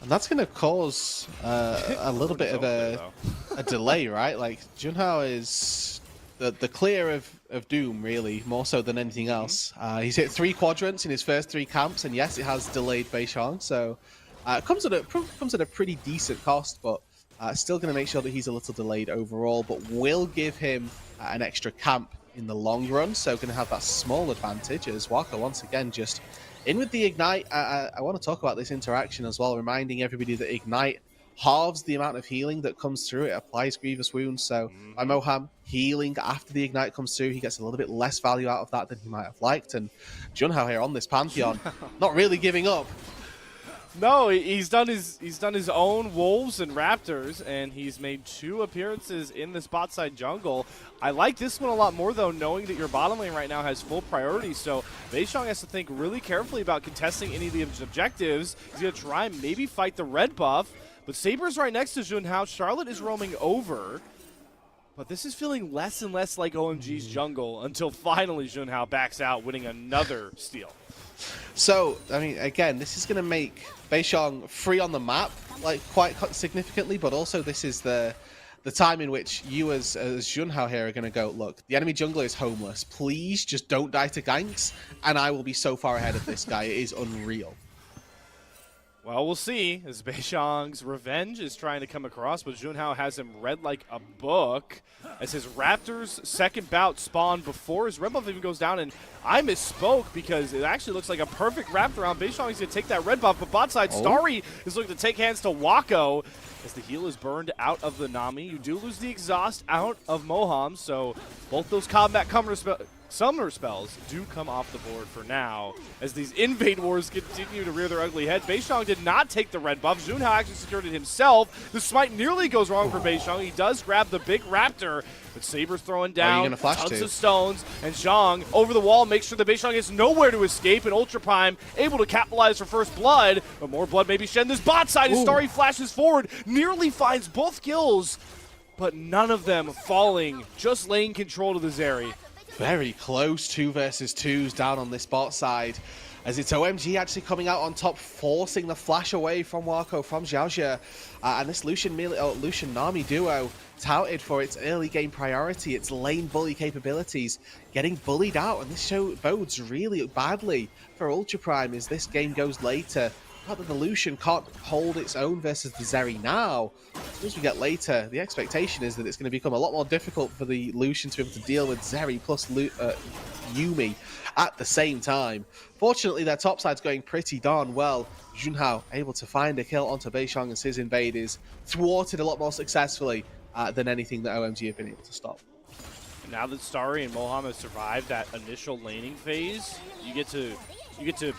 And that's going to cause a little bit of a delay, right? Like, Junhao is the clear of Doom, really, more so than anything else. He's hit 3 quadrants in his first 3 camps, and yes, it has delayed Beishong, so it comes at a pretty decent cost, but still going to make sure that he's a little delayed overall, but will give him an extra camp in the long run, so going to have that small advantage as Wako once again just in with the Ignite. I want to talk about this interaction as well, reminding everybody that Ignite halves the amount of healing that comes through. It applies grievous wounds, so by Moham healing after the Ignite comes through, he gets a little bit less value out of that than he might have liked. And Junhao here on this Pantheon, not really giving up. No, he's done his own Wolves and Raptors, and he's made 2 appearances in this bot side jungle. I like this one a lot more, though, knowing that your bottom lane right now has full priority, so Beishong has to think really carefully about contesting any of the objectives. He's going to try and maybe fight the red buff, but Saber's right next to Junhao. Charlotte is roaming over, but this is feeling less and less like OMG's jungle until finally Junhao backs out, winning another steal. So, I mean, again, this is going to make Beishong free on the map, like, quite significantly, but also this is the time in which you as Junhao here are going to go, look, the enemy jungler is homeless. Please just don't die to ganks, and I will be so far ahead of this guy. It is unreal. Well, we'll see, as Beishong's revenge is trying to come across, but Junhao has him read like a book, as his Raptors' second bout spawned before his red buff even goes down, and I misspoke because it actually looks like a perfect Raptor on Beishong. He's going to take that red buff, but bot side, Starry is looking to take hands to Wako, as the heal is burned out of the Nami. You do lose the exhaust out of Moham, so both those combat summoner spells do come off the board for now, as these invade wars continue to rear their ugly head. Beishong did not take the red buff. Junhao actually secured it himself. The smite nearly goes wrong for Beishong. He does grab the big Raptor, but Saber's throwing down tons of stones, and Zhang over the wall makes sure that Beishong has nowhere to escape, and Ultra Prime able to capitalize for first blood, but more blood may be shed. This bot side as Starry flashes forward, nearly finds both kills. but none of them falling, just laying control to the Zeri. Very close 2 versus 2s down on this bot side, as it's OMG actually coming out on top, forcing the flash away from Wako, from Xiaoxia, and this Lucian-Nami duo, touted for its early game priority, its lane bully capabilities, getting bullied out, and this bodes really badly for Ultra Prime as this game goes later. Not that the Lucian can't hold its own versus the Zeri now. As we get later, the expectation is that it's going to become a lot more difficult for the Lucian to be able to deal with Zeri plus Yuumi at the same time. Fortunately, their top side's going pretty darn well. Junhao able to find a kill onto Beishong as his invaders, thwarted a lot more successfully than anything that OMG have been able to stop. And now that Starry and Moham have survived that initial laning phase, you get to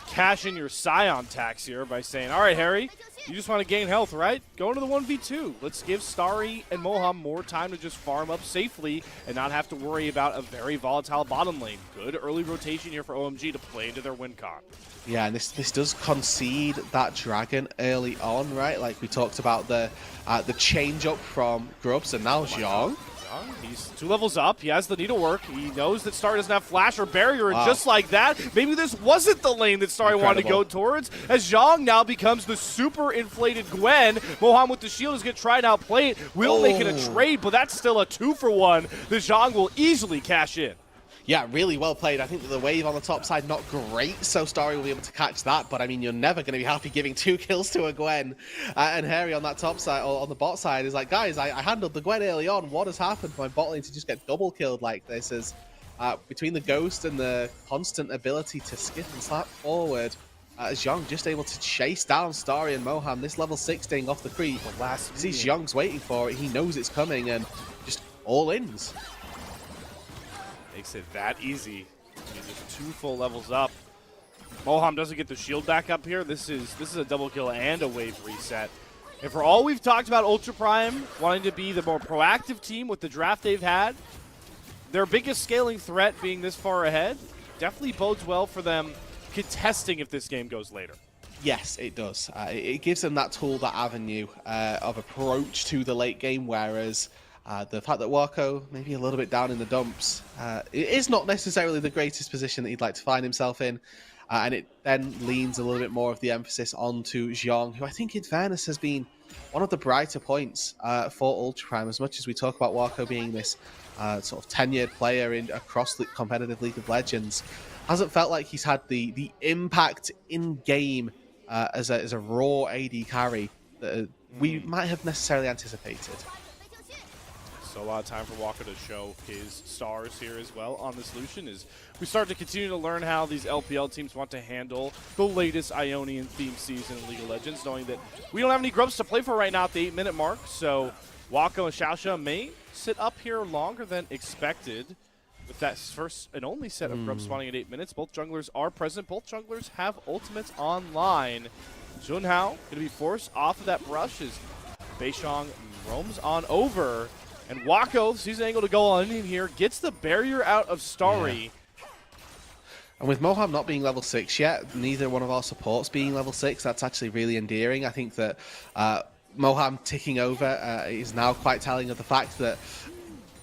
cash in your Scion tax here by saying, all right, Harry, you just want to gain health, right? Go into the 1v2. Let's give Starry and Moham more time to just farm up safely and not have to worry about a very volatile bottom lane. Good early rotation here for OMG to play into their win con. Yeah, and this does concede that dragon early on, right? Like we talked about the change up from Grubs and now Xiong. He's 2 levels up. He has the needlework. He knows that Starry doesn't have flash or barrier, and just like that, maybe this wasn't the lane that Starry wanted to go towards, as Xiong now becomes the super inflated Gwen. Moham with the shield is going to try and outplay it. Will make it a trade, but that's still a 2-for-1. The Xiong will easily cash in. Yeah, really well played. I think that the wave on the top side, not great, so Starry will be able to catch that, but I mean, you're never going to be happy giving 2 kills to a Gwen. And Harry on that top side, or on the bot side, is like, guys, I handled the Gwen early on. What has happened for my bot lane to just get double killed like this? As between the Ghost and the constant ability to skip and slap forward, Xiong just able to chase down Starry and Moham. This level 16 off the creep. Sees Xiong's waiting for it. He knows it's coming and just all ins. Makes it that easy. He's just 2 full levels up. Moham doesn't get the shield back up here. This is a double kill and a wave reset. And for all we've talked about Ultra Prime wanting to be the more proactive team with the draft they've had, their biggest scaling threat being this far ahead definitely bodes well for them contesting if this game goes later. Yes, it does. It gives them that tool, that avenue of approach to the late game, whereas the fact that Wako maybe a little bit down in the dumps, it is not necessarily the greatest position that he'd like to find himself in, and it then leans a little bit more of the emphasis onto Xiong, who I think in fairness has been one of the brighter points for Ultra Prime. As much as we talk about Wako being this sort of tenured player across the competitive League of Legends, hasn't felt like he's had the impact in game as a raw AD carry that we might have necessarily anticipated. So a lot of time for Walker to show his stars here as well on this Lucian as we start to continue to learn how these LPL teams want to handle the latest Ionian themed season in League of Legends, knowing that we don't have any Grubs to play for right now at the 8-minute mark, so Wako and Xiaoxia may sit up here longer than expected with that first and only set of Grubs spawning at 8 minutes. Both junglers are present. Both junglers have ultimates online. Junhao going to be forced off of that brush as Beishong roams on over. And Wako sees an angle to go on in here, gets the barrier out of Starry. Yeah. And with Moham not being level 6 yet, neither one of our supports being level 6, that's actually really endearing. I think that Moham ticking over is now quite telling of the fact that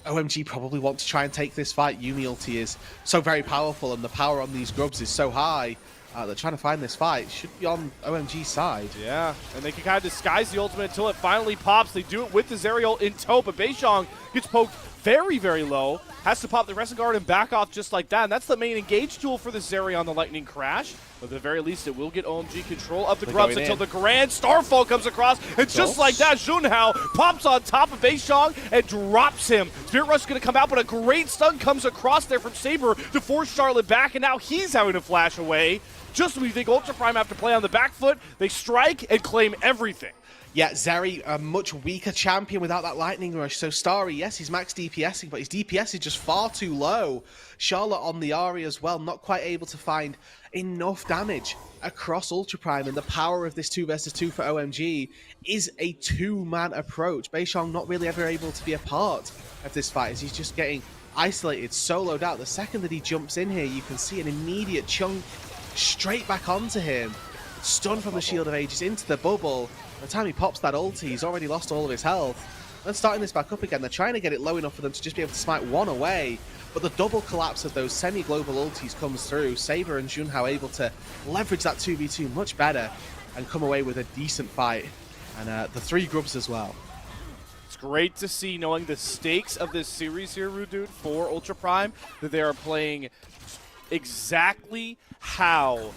OMG probably want to try and take this fight. Yuumi ulti is so very powerful and the power on these Grubs is so high that trying to find this fight should be on OMG's side. Yeah, and they can kind of disguise the ultimate until it finally pops. They do it with the Zerial in tow, but Beishong gets poked very, very low. Has to pop the Crescent Guard and back off just like that. And that's the main engage tool for the Zeri on the Lightning Crash. But at the very least, it will get OMG control of the Grubs until the Grand Starfall comes across. And just like that, Junhao pops on top of Beishong and drops him. Spirit Rush is going to come out, but a great stun comes across there from Saber to force Charlotte back. And now he's having to flash away. Just when you think Ultra Prime have to play on the back foot, they strike and claim everything. Yeah, Zeri, a much weaker champion without that Lightning Rush. So Starry, yes, he's max DPSing, but his DPS is just far too low. Charlotte on the Ahri as well, not quite able to find enough damage across Ultra Prime, and the power of this 2 versus 2 for OMG is a 2-man approach. Beishong not really ever able to be a part of this fight as he's just getting isolated, soloed out. The second that he jumps in here, you can see an immediate chunk straight back onto him. Stun from the Shield of Ages into the bubble. By the time he pops that ulti, he's already lost all of his health. And starting this back up again, they're trying to get it low enough for them to just be able to smite one away. But the double collapse of those semi-global ultis comes through. Saber and Junhao able to leverage that 2v2 much better and come away with a decent fight. And the 3 grubs as well. It's great to see, knowing the stakes of this series here, Rude Dude, for Ultra Prime, that they are playing exactly how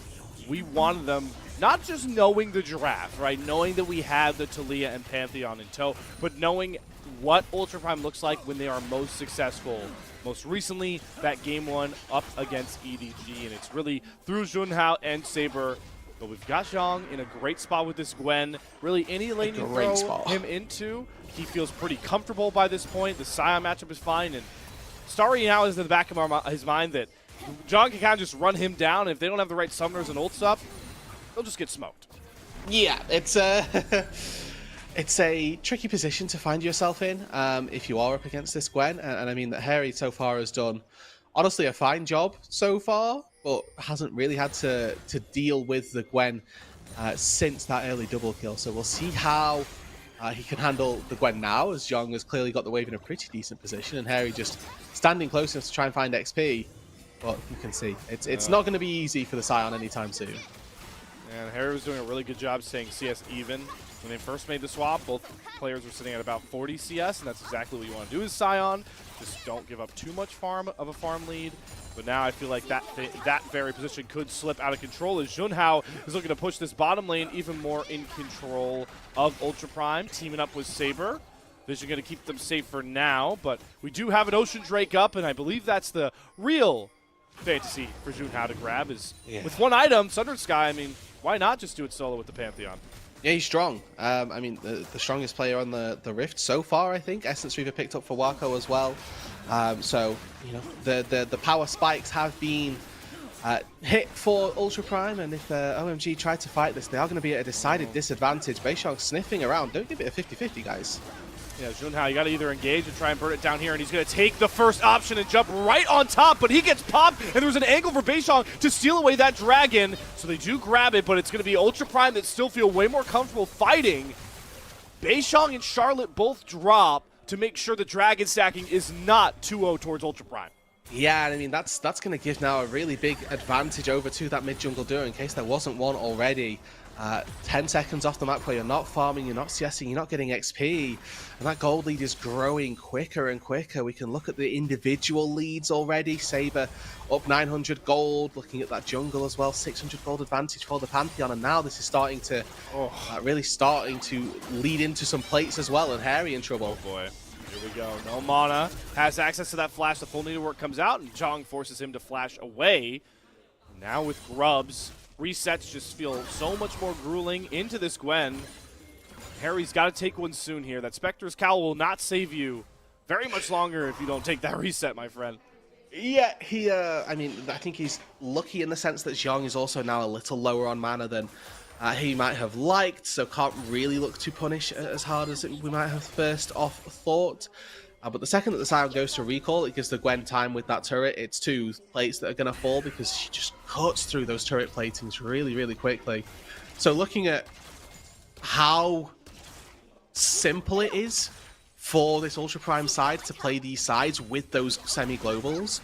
we wanted them. Not just knowing the draft, right? Knowing that we have the Taliyah and Pantheon in tow, but knowing what Ultra Prime looks like when they are most successful. Most recently, that game 1 up against EDG, and it's really through Junhao and Saber. But we've got Zhang in a great spot with this Gwen. Really, any lane you throw him into, he feels pretty comfortable by this point. The Sion matchup is fine, and Starry now is in the back of his mind that Zhang can kind of just run him down. If they don't have the right summoners and ults up, they'll just get smoked. Yeah, it's it's a tricky position to find yourself in if you are up against this Gwen. And I mean that Harry so far has done, honestly, a fine job so far, but hasn't really had to deal with the Gwen since that early double kill. So we'll see how he can handle the Gwen now, as Zhang has clearly got the wave in a pretty decent position, and Harry just standing close enough to try and find XP. But you can see, it's not going to be easy for the Sion anytime soon. And Harry was doing a really good job staying CS even. When they first made the swap, both players were sitting at about 40 CS, and that's exactly what you want to do as Sion. Just don't give up too much farm lead. But now I feel like that very position could slip out of control as Junhao is looking to push this bottom lane even more in control of Ultra Prime, teaming up with Saber. Vision going to keep them safe for now, but we do have an Ocean Drake up, and I believe that's the real fantasy for Junhao to grab is with one item, Sundered Sky. I mean, why not just do it solo with the Pantheon? Yeah, he's strong. I mean, the strongest player on the Rift so far, I think. Essence Reaver picked up for Wako as well. So, you know, the power spikes have been hit for Ultra Prime, and if OMG try to fight this, they are going to be at a decided disadvantage. Beishong sniffing around. Don't give it a 50-50, guys. Yeah, Junhao, you got to either engage or try and burn it down here, and he's going to take the first option and jump right on top, but he gets popped, and there's an angle for Beishong to steal away that dragon, so they do grab it, but it's going to be Ultra Prime that still feel way more comfortable fighting. Beishong and Charlotte both drop to make sure the dragon stacking is not 2-0 towards Ultra Prime. Yeah, I mean, that's going to give now a really big advantage over to that mid-jungle duo in case there wasn't one already. 10 seconds off the map where you're not farming, you're not CSing, you're not getting XP, and that gold lead is growing quicker and quicker. We can look at the individual leads already. Saber up 900 gold, looking at that jungle as well, 600 gold advantage for the Pantheon, and now this is starting to really starting to lead into some plates as well, and Harry in trouble. Oh boy. Here we go. No mana. Has access to that flash. The full needlework comes out, and Zhang forces him to flash away. Now with grubs, resets just feel so much more grueling into this Gwen. Harry's got to take one soon here. That Spectre's Cowl will not save you very much longer if you don't take that reset, my friend. Yeah, he, I mean, I think he's lucky in the sense that Zhang is also now a little lower on mana than he might have liked, so can't really look to punish as hard as we might have first off thought. But the second that the Sion goes to recall, it gives the Gwen time with that turret. It's 2 plates that are going to fall because she just cuts through those turret platings really, really quickly. So looking at how simple it is for this Ultra Prime side to play these sides with those semi-globals,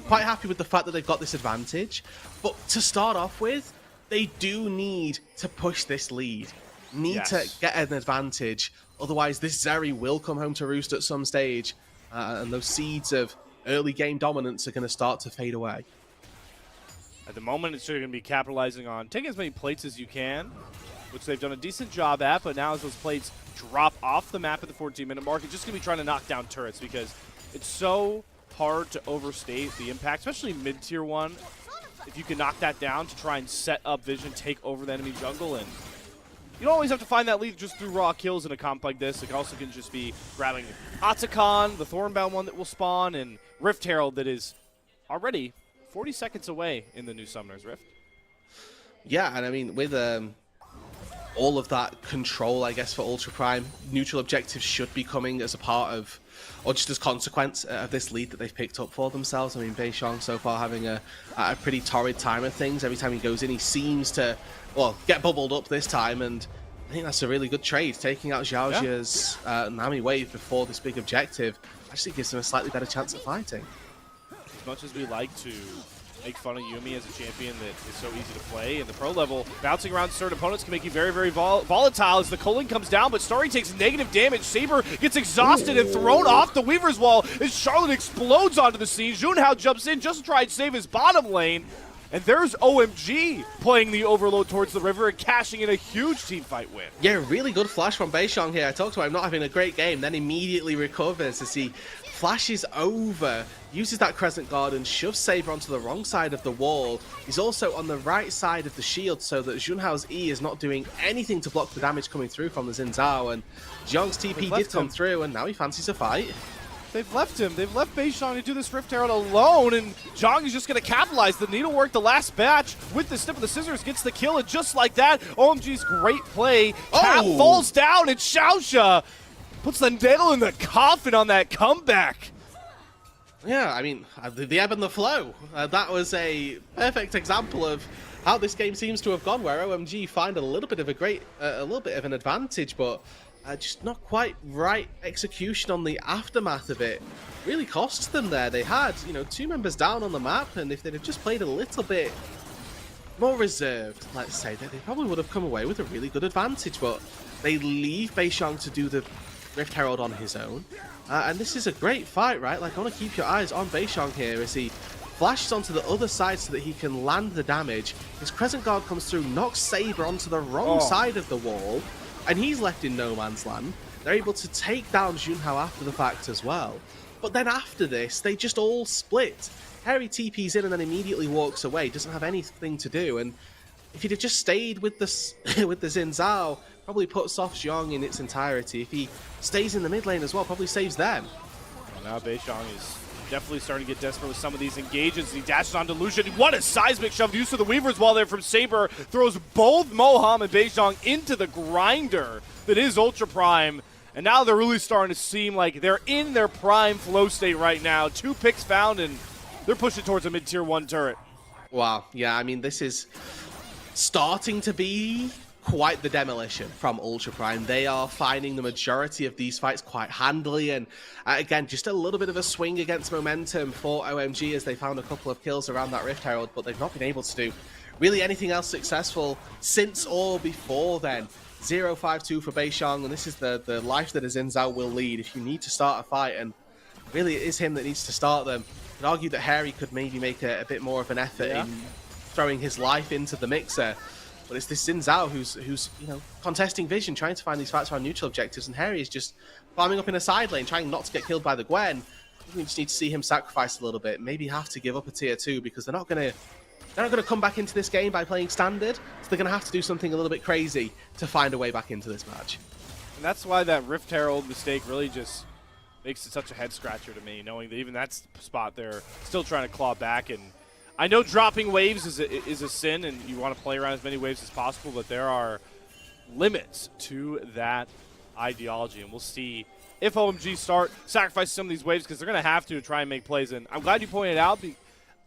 quite happy with the fact that they've got this advantage. But to start off with, they do need to push this lead, need to get an advantage. Otherwise, this Zeri will come home to roost at some stage, and those seeds of early game dominance are going to start to fade away. At the moment, it's going to be capitalizing on taking as many plates as you can, which they've done a decent job at, but now as those plates drop off the map at the 14-minute mark, it's just going to be trying to knock down turrets because it's so hard to overstate the impact, especially mid-tier 1. If you can knock that down to try and set up Vision, take over the enemy jungle, and you don't always have to find that lead just through raw kills in a comp like this. It also can just be grabbing Atakan, the Thornbound one that will spawn, and Rift Herald that is already 40 seconds away in the new Summoner's Rift. Yeah, and I mean, with all of that control, I guess, for Ultra Prime, neutral objectives should be coming as a part of, or just as consequence of this lead that they've picked up for themselves. I mean, Beishong so far having a pretty torrid time of things. Every time he goes in, he seems to, well, get bubbled up this time, and I think that's a really good trade. Taking out Xiaoxia's Nami wave before this big objective actually gives them a slightly better chance at fighting. As much as we like to make fun of Yuumi as a champion that is so easy to play, in the pro level, bouncing around certain opponents can make you very, very volatile as the Culling comes down, but Starry takes negative damage. Saber gets exhausted and thrown off the Weaver's Wall as Charlotte explodes onto the scene. Junhao jumps in just to try and save his bottom lane. And there's OMG playing the overload towards the river and cashing in a huge teamfight win. Yeah, really good flash from Beishong here. I talked about him not having a great game, then immediately recovers as he flashes over, uses that Crescent Guard and shoves Saber onto the wrong side of the wall. He's also on the right side of the shield so that Junhao's E is not doing anything to block the damage coming through from the Xin Zhao. And Zhong's TP did come through, and now he fancies a fight. They've left him. They've left Beishong to do this Rift Herald alone, and Zhang is just going to capitalize. The needlework, the last batch, with the snip of the scissors, gets the kill, and just like that, OMG's great play. Cap falls down, and Xiaoxia puts the nail in the coffin on that comeback. Yeah, I mean, the ebb and the flow. That was a perfect example of how this game seems to have gone, where OMG find a little bit of an advantage, but just not quite right execution on the aftermath of it really costs them there. They had, you know, 2 members down on the map, and if they'd have just played a little bit more reserved, let's say, they probably would have come away with a really good advantage, but they leave Beishong to do the Rift Herald on his own. And this is a great fight, right? Like, I want to keep your eyes on Beishong here as he flashes onto the other side so that he can land the damage. His Crescent Guard comes through, knocks Saber onto the wrong side of the wall, and he's left in no man's land. They're able to take down Junhao after the fact as well. But then after this, they just all split. Harry TP's in and then immediately walks away, doesn't have anything to do. And if he'd have just stayed with the with the Xin Zhao, probably puts off Zhong in its entirety. If he stays in the mid lane as well, probably saves them. Well, now Beishong is definitely starting to get desperate with some of these engages. He dashes onto Lucian. What a seismic shove. Use of the Weaver's Wall there from Saber. Throws both Moham and Beishong into the grinder that is Ultra Prime. And now they're really starting to seem like they're in their prime flow state right now. 2 picks found, and they're pushing towards a mid-tier 1 turret. Wow. Yeah, I mean, this is starting to be quite the demolition from Ultra Prime. They are finding the majority of these fights quite handily, and again, just a little bit of a swing against momentum for OMG as they found a couple of kills around that Rift Herald, but they've not been able to do really anything else successful since or before then. 0-5-2 for Beishong, and this is the life that a Xin Zhao will lead if you need to start a fight, and really it is him that needs to start them. I'd argue that Harry could maybe make a bit more of an effort in throwing his life into the mixer. But it's this Xin Zhao who's you know, contesting vision, trying to find these fights around neutral objectives, and Harry is just farming up in a side lane, trying not to get killed by the Gwen. We just need to see him sacrifice a little bit, maybe have to give up a tier 2 because they're not gonna come back into this game by playing standard, so they're gonna have to do something a little bit crazy to find a way back into this match. And that's why that Rift Herald mistake really just makes it such a head scratcher to me, knowing that even that spot they're still trying to claw back. And I know dropping waves is a sin, and you want to play around as many waves as possible, but there are limits to that ideology, and we'll see if OMG start sacrificing some of these waves, because they're going to have to try and make plays. And I'm glad you pointed out,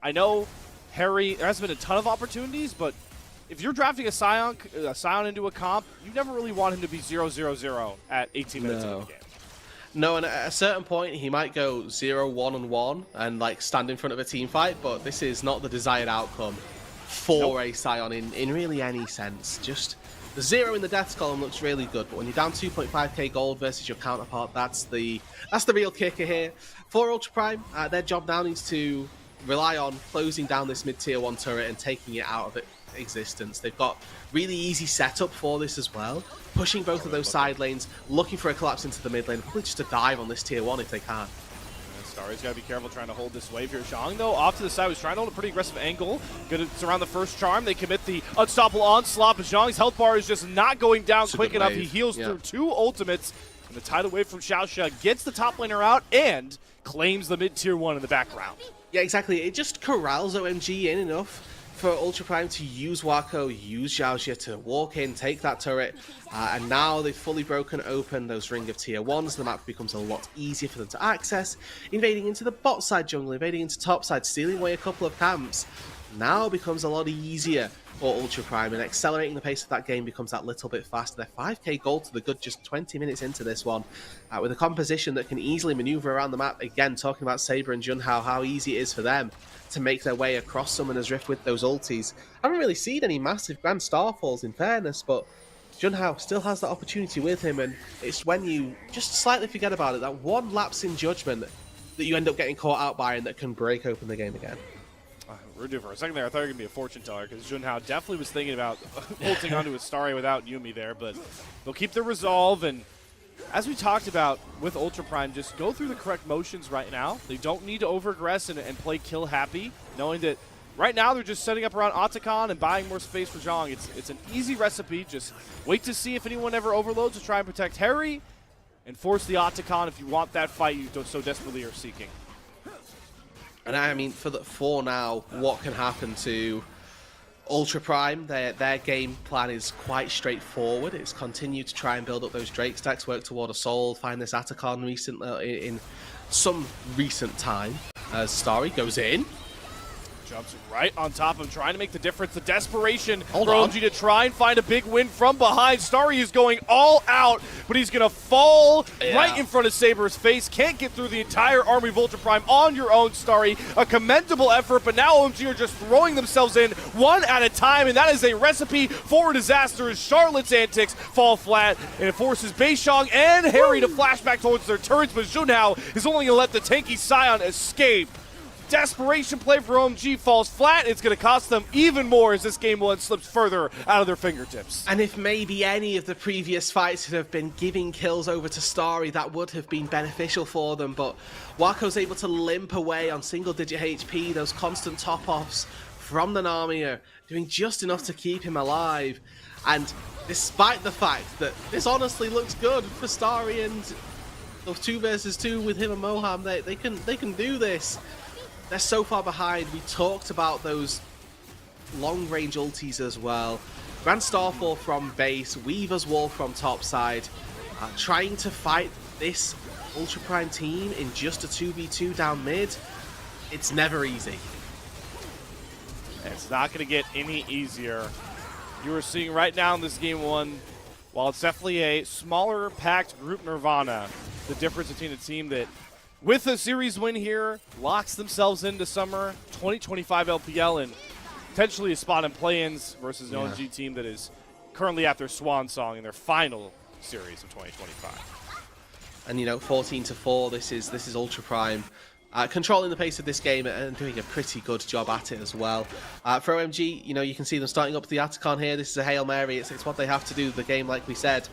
I know Harry, there hasn't been a ton of opportunities, but if you're drafting a Scion into a comp, you never really want him to be 0-0-0 at 18 minutes into the game. No, and at a certain point, he might go 0-1-1 and like stand in front of a team fight, but this is not the desired outcome for a Scion in really any sense. Just the 0 in the deaths column looks really good, but when you're down 2.5k gold versus your counterpart, that's the real kicker here. For Ultra Prime, their job now needs to rely on closing down this mid-tier 1 turret and taking it out of existence. They've got really easy setup for this as well, pushing both of those side lanes, looking for a collapse into the mid lane, probably just a dive on this tier 1 if they can. Starry's got to be careful trying to hold this wave here. Zhang, though, off to the side, was trying to hold a pretty aggressive angle. Going to surround the first charm. They commit the unstoppable onslaught, but Zhang's health bar is just not going down quick enough. He heals through 2 ultimates, and the tidal wave from Xiaoxia gets the top laner out and claims the mid-tier 1 in the background. Yeah, exactly. It just corrals OMG in enough for Ultra Prime to use Wako, use Xiaoxia to walk in, take that turret, and now they've fully broken open those ring of tier 1s. The map becomes a lot easier for them to access, invading into the bot side jungle, invading into top side, stealing away a couple of camps. now becomes a lot easier for Ultra Prime, and accelerating the pace of that game becomes that little bit faster. They're 5k gold to the good just 20 minutes into this one, with a composition that can easily maneuver around the map. Again, talking about Saber and Junhao, how easy it is for them to make their way across Summoner's Rift with those ultis. I haven't really seen any massive grand starfalls in fairness, but Junhao still has that opportunity with him, and it's when you just slightly forget about it, that one lapse in judgment that you end up getting caught out by and that can break open the game again. Rude, for a second there, I thought you were going to be a fortune teller, because Junhao definitely was thinking about ulting onto his Starry without Yuumi there, but they'll keep their resolve, and as we talked about with Ultra Prime, just go through the correct motions right now. They don't need to over-aggress and play kill happy, knowing that right now they're just setting up around Otacon and buying more space for Zhang. It's an easy recipe. Just wait to see if anyone ever overloads to try and protect Harry, and force the Otacon if you want that fight you so desperately are seeking. And I mean, for now, what can happen to Ultra Prime? Their game plan is quite straightforward. It's continue to try and build up those Drake stacks, work toward a soul, find this Atacon in some recent time. As Starry goes in. Jumps right on top of him, trying to make the difference. The desperation Hold for on. OMG to try and find a big win from behind. Starry is going all out, but he's going to fall right in front of Saber's face. Can't get through the entire army of Ultra Prime on your own, Starry. A commendable effort, but now OMG are just throwing themselves in one at a time, and that is a recipe for disaster as Charlotte's antics fall flat, and it forces Beishang and Harry to flash back towards their turrets, but Junhao is only going to let the tanky Scion escape. Desperation play for OMG falls flat. It's going to cost them even more as this game one slips further out of their fingertips. And if maybe any of the previous fights had have been giving kills over to Starry, that would have been beneficial for them. But Wako's able to limp away on single-digit HP. Those constant top-offs from the Nami are doing just enough to keep him alive. And despite the fact that this honestly looks good for Starry and the 2 versus 2 with him and Moham, they can do this. They're so far behind. We talked about those long-range ultis as well. Grand Starfall from base, Weaver's Wall from topside. Trying to fight this Ultra Prime team in just a 2v2 down mid, it's never easy. It's not going to get any easier. You are seeing right now in this game one, while it's definitely a smaller packed group Nirvana, the difference between a team that with a series win here, locks themselves into summer 2025 LPL and potentially a spot in play-ins versus an OMG team that is currently at their swan song in their final series of 2025. And you know, 14-4. This is Ultra Prime controlling the pace of this game and doing a pretty good job at it as well. For OMG, you know, you can see them starting up the Atacon here. This is a Hail Mary. It's what they have to do. The game, like we said,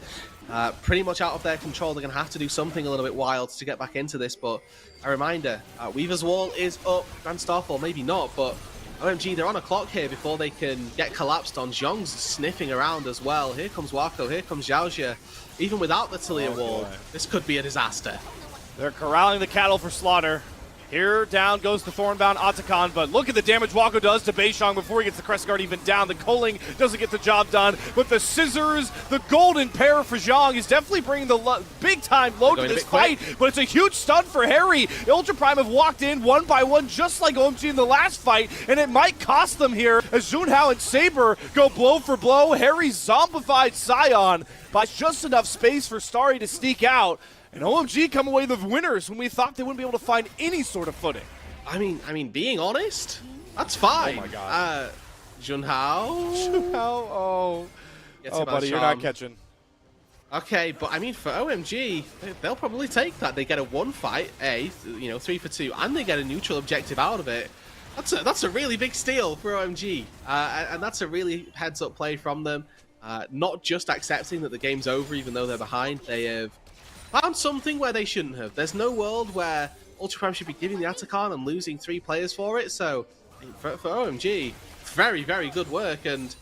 pretty much out of their control. They're going to have to do something a little bit wild to get back into this, but a reminder, Weaver's Wall is up. Grand Starfall, maybe not, but OMG, they're on a clock here before they can get collapsed on. Zhong's sniffing around as well. Here comes Wako, here comes Xiaojia. Even without the Talia Wall, this could be a disaster. They're corralling the cattle for slaughter. Here, down goes the Thornbound Otacon, but look at the damage Wako does to Beishang before he gets the Crest Guard even down. The Coling doesn't get the job done, but the Scissors, the golden pair for Zhang is definitely bringing the big-time load to this fight, but it's a huge stun for Harry. Ultra Prime have walked in one by one, just like OMG in the last fight, and it might cost them here as Junhao and Saber go blow for blow. Harry zombified Scion buys just enough space for Starry to sneak out. And OMG come away the winners when we thought they wouldn't be able to find any sort of footing. I mean, being honest, that's fine. Oh my god. Junhao, oh, buddy, you're not catching. Okay, but I mean, for OMG, they'll probably take that. They get a 1 fight, 3 for 2, and they get a neutral objective out of it. That's a really big steal for OMG, and that's a really heads-up play from them. Not just accepting that the game's over, even though they're behind. They have found something where they shouldn't have. There's no world where Ultra Prime should be giving the Atacon and losing 3 players for it. So for OMG, very, very good work. And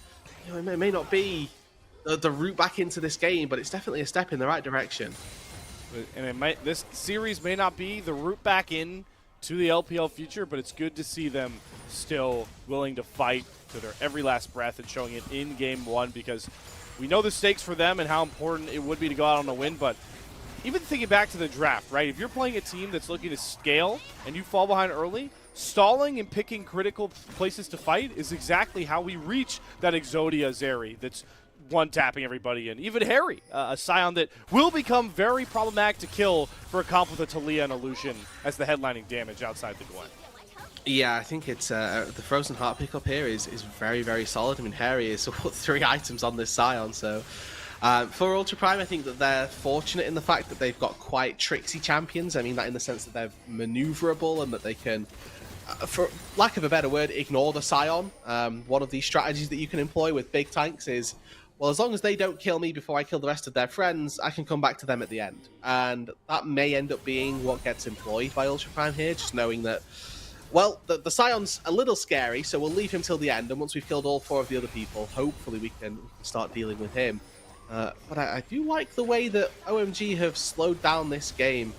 you know, it may not be the route back into this game, but it's definitely a step in the right direction. And this series may not be the route back in to the LPL future, but it's good to see them still willing to fight to their every last breath and showing it in game one, because we know the stakes for them and how important it would be to go out on a win. But even thinking back to the draft, right? If you're playing a team that's looking to scale and you fall behind early, stalling and picking critical places to fight is exactly how we reach that Exodia Zeri that's one-tapping everybody in. Even Harry, a Scion that will become very problematic to kill for a comp with a Talia and Illusion as the headlining damage outside the Gwen. Yeah, I think it's the Frozen Heart pickup here is very, very solid. I mean, Harry is 3 items on this Scion, so for Ultra Prime, I think that they're fortunate in the fact that they've got quite tricksy champions. I mean that in the sense that they're maneuverable and that they can, for lack of a better word, ignore the Scion. One of these strategies that you can employ with big tanks is, well, as long as they don't kill me before I kill the rest of their friends, I can come back to them at the end. And that may end up being what gets employed by Ultra Prime here, just knowing that, well, the Scion's a little scary, so we'll leave him till the end, and once we've killed all 4 of the other people, hopefully we can start dealing with him. But I do like the way that OMG have slowed down this game.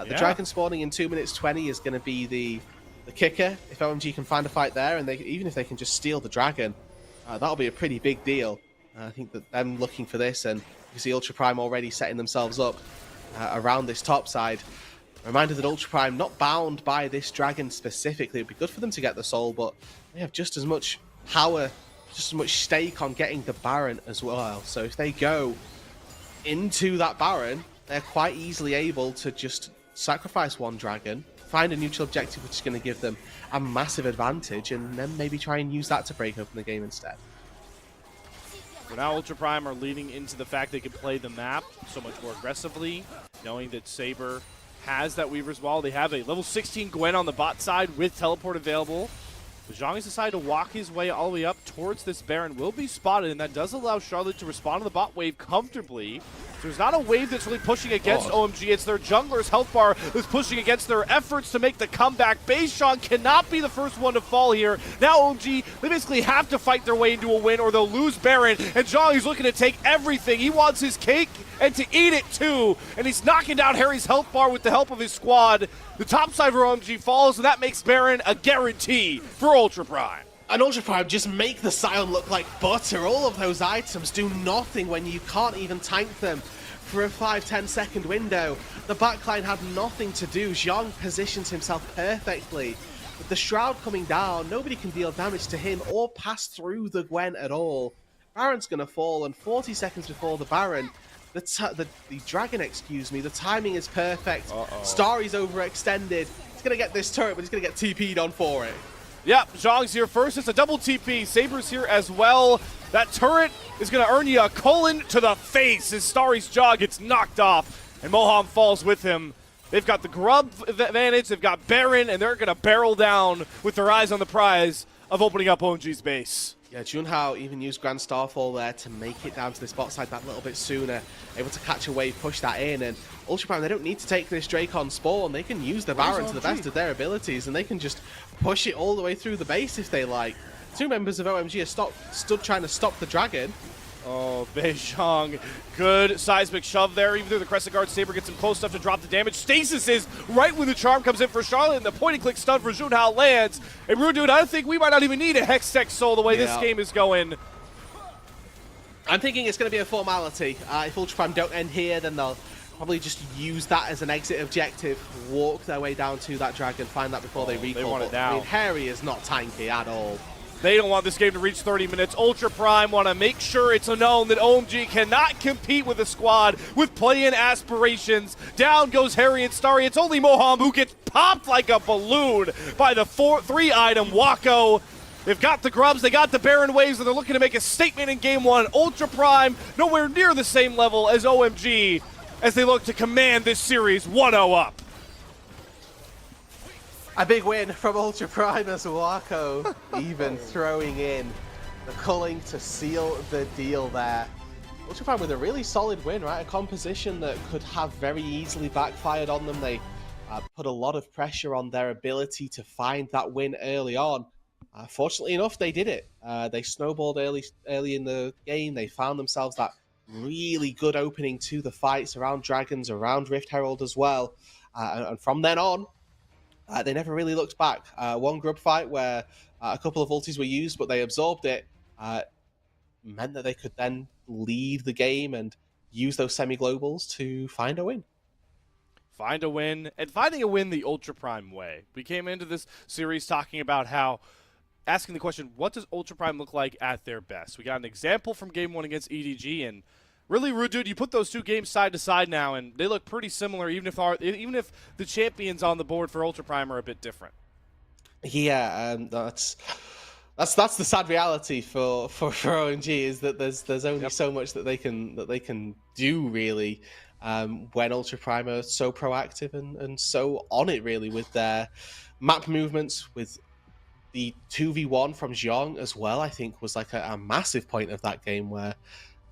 The Dragon spawning in 2 minutes 20 is going to be the kicker. If OMG can find a fight there, and even if they can just steal the Dragon, that'll be a pretty big deal. I think that them looking for this, and you see Ultra Prime already setting themselves up around this top side. A reminder that Ultra Prime not bound by this Dragon specifically. It'd be good for them to get the soul, but they have just as much power, just as much stake on getting the Baron as well. So if they go into that Baron, they're quite easily able to just sacrifice 1 Dragon, find a neutral objective which is going to give them a massive advantage, and then maybe try and use that to break open the game instead. For now, Ultra Prime are leaning into the fact they can play the map so much more aggressively, knowing that Saber has that Weaver's Wall. They have a level 16 Gwen on the bot side with teleport available. But Zhang has decided to walk his way all the way up towards this Baron. Will be spotted, and that does allow Charlotte to respond to the bot wave comfortably. So there's not a wave that's really pushing against OMG. It's their jungler's health bar that's pushing against their efforts to make the comeback. Beishang cannot be the first one to fall here. Now OMG, they basically have to fight their way into a win or they'll lose Baron. And Zhang is looking to take everything. He wants his cake and to eat it too. And he's knocking down Harry's health bar with the help of his squad. The top side for OMG falls, and that makes Baron a guarantee for Ultra Prime. And Ultra Prime just make the Scion look like butter. All of those items do nothing when you can't even tank them for a 5-10 second window. The backline had nothing to do. Zhang positions himself perfectly. With the Shroud coming down, nobody can deal damage to him or pass through the Gwen at all. Baron's going to fall, and 40 seconds before the Baron, the Dragon, excuse me, the timing is perfect. Starry's overextended. He's going to get this turret, but he's going to get TP'd on for it. Yep, Zhang's here first. It's a double TP. Saber's here as well. That turret is going to earn you a colon to the face as Starry's jaw gets knocked off, and Moham falls with him. They've got the grub advantage, they've got Baron, and they're going to barrel down with their eyes on the prize of opening up OMG's base. Yeah, Junhao even used Grand Starfall there to make it down to this bot side that little bit sooner, able to catch a wave, push that in, and Ultra Prime, they don't need to take this Drake on spawn. They can use the Baron to the best of their abilities, and they can just push it all the way through the base if they like. 2 members of OMG are stood trying to stop the Dragon. Oh, Beishang, good seismic shove there. Even though the Crescent Guard Saber gets him close enough to drop the damage. Stasis is right when the charm comes in for Charlotte, and the point-and-click stun for Junhao lands. And Rune, dude, I think we might not even need a Hextech Soul the way this game is going. I'm thinking it's going to be a formality. If Ultra Prime don't end here, then they'll probably just use that as an exit objective, walk their way down to that Dragon, find that before they recall. They want it now. I mean, Harry is not tanky at all. They don't want this game to reach 30 minutes. Ultra Prime want to make sure it's known that OMG cannot compete with a squad with play-in aspirations. Down goes Harry and Starry. It's only Moham who gets popped like a balloon by the 3-item Wako. They've got the grubs, they got the Baron waves, and they're looking to make a statement in game 1. Ultra Prime nowhere near the same level as OMG as they look to command this series 1-0 up. A big win from Ultra Prime as Wako even throwing in the culling to seal the deal there. Ultra Prime with a really solid win, right? A composition that could have very easily backfired on them. They put a lot of pressure on their ability to find that win early on. Fortunately enough, they did it. They snowballed early in the game. They found themselves that really good opening to the fights around Dragons, around Rift Herald as well. And from then on, they never really looked back. One grub fight where a couple of ultis were used, but they absorbed it, meant that they could then lead the game and use those semi-globals to find a win. find a win, and finding a win the Ultra Prime way. We came into this series talking about how, asking the question, what does Ultra Prime look like at their best? We got an example from Game 1 against EDG, and really, Rude Dude, you put those two games side to side now, and they look pretty similar, even if the champions on the board for Ultra Prime are a bit different. Yeah, that's the sad reality for OMG, is that there's only so much that they can do really when Ultra Prime are so proactive and so on it really with their map movements, with the 2v1 from Zhong as well. I think was like a massive point of that game where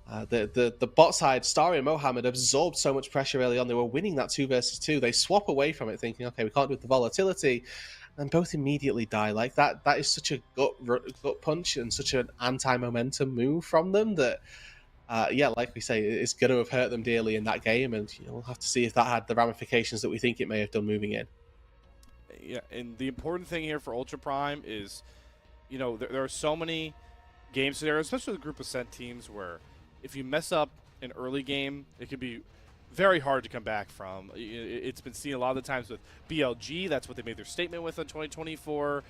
the bot side, Starry and Mohammed, absorbed so much pressure early on. They were winning that 2 versus 2. They swap away from it thinking, okay, we can't do it with the volatility, and both immediately die. Like that is such a gut punch and such an anti-momentum move from them that like we say, it's going to have hurt them dearly in that game, and we'll have to see if that had the ramifications that we think it may have done moving in. Yeah, and the important thing here for Ultra Prime is, there are so many game scenarios, especially with group ascent teams, where if you mess up an early game, it could be very hard to come back from. It's been seen a lot of the times with BLG. That's what they made their statement with in 2024.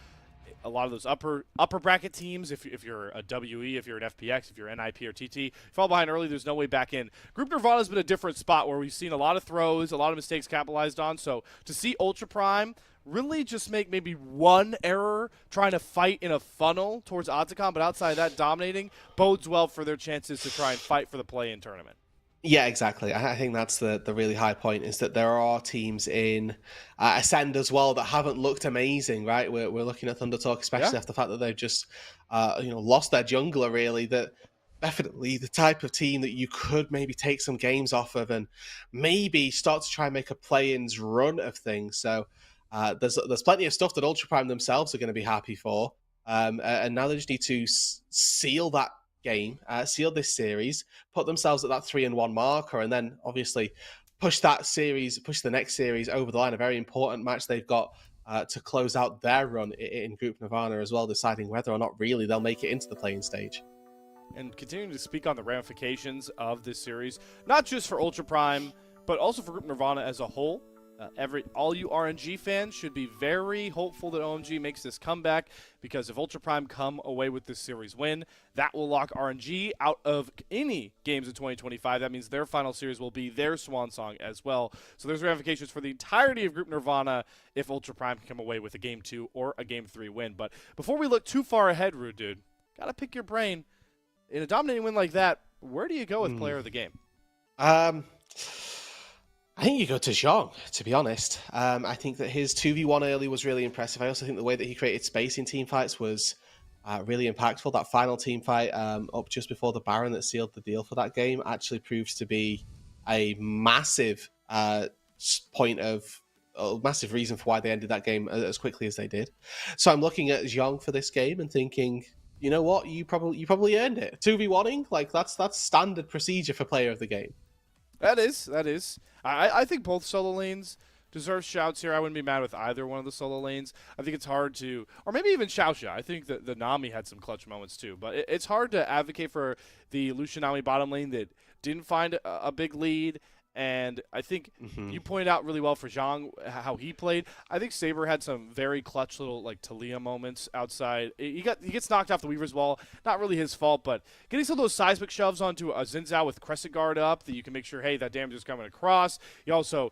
A lot of those upper bracket teams, if you're a WE, if you're an FPX, if you're NIP or TT, you fall behind early, there's no way back in. Group Nirvana has been a different spot where we've seen a lot of throws, a lot of mistakes capitalized on. So to see Ultra Prime really just make maybe one error trying to fight in a funnel towards Otacon, but outside of that, dominating, bodes well for their chances to try and fight for the play-in tournament. Yeah, exactly. I think that's the really high point, is that there are teams in Ascend as well that haven't looked amazing, right? We're looking at Thunder Talk, especially after the fact that they've just lost their jungler, really. That definitely the type of team that you could maybe take some games off of and maybe start to try and make a play-ins run of things. So there's plenty of stuff that Ultra Prime themselves are going to be happy for, and now they just need to seal that game, seal this series, put themselves at that 3-1 marker, and then obviously push the next series over the line. A very important match they've got to close out their run in Group Nirvana as well, deciding whether or not really they'll make it into the playing stage. And continuing to speak on the ramifications of this series, not just for Ultra Prime, but also for Group Nirvana as a whole. All you RNG fans should be very hopeful that OMG makes this comeback, because if Ultra Prime come away with this series win, that will lock RNG out of any games in 2025. That means their final series will be their swan song as well. So there's ramifications for the entirety of Group Nirvana if Ultra Prime can come away with a Game 2 or a Game 3 win. But before we look too far ahead, Rude Dude, gotta pick your brain. In a dominating win like that, where do you go with player of the game? I think you go to Zhong, to be honest. I think that his 2v1 early was really impressive. I also think the way that he created space in team fights was really impactful. That final team fight up just before the Baron that sealed the deal for that game actually proves to be a massive massive reason for why they ended that game as quickly as they did. So I'm looking at Zhong for this game and thinking, you know what, you probably earned it. 2v1ing, like that's standard procedure for player of the game. That is. I think both solo lanes deserve shouts here. I wouldn't be mad with either one of the solo lanes. I think it's hard to, or maybe even Xiaoxia. I think that the Nami had some clutch moments too. But it's hard to advocate for the Lucian Nami bottom lane that didn't find a big lead. And I think you pointed out really well for Zhang how he played. I think Saber had some very clutch little like Talia moments outside. He gets knocked off the Weaver's wall. Not really his fault, but getting some of those seismic shoves onto a Xin Zhao with Crescent Guard up that you can make sure, hey, that damage is coming across. He also,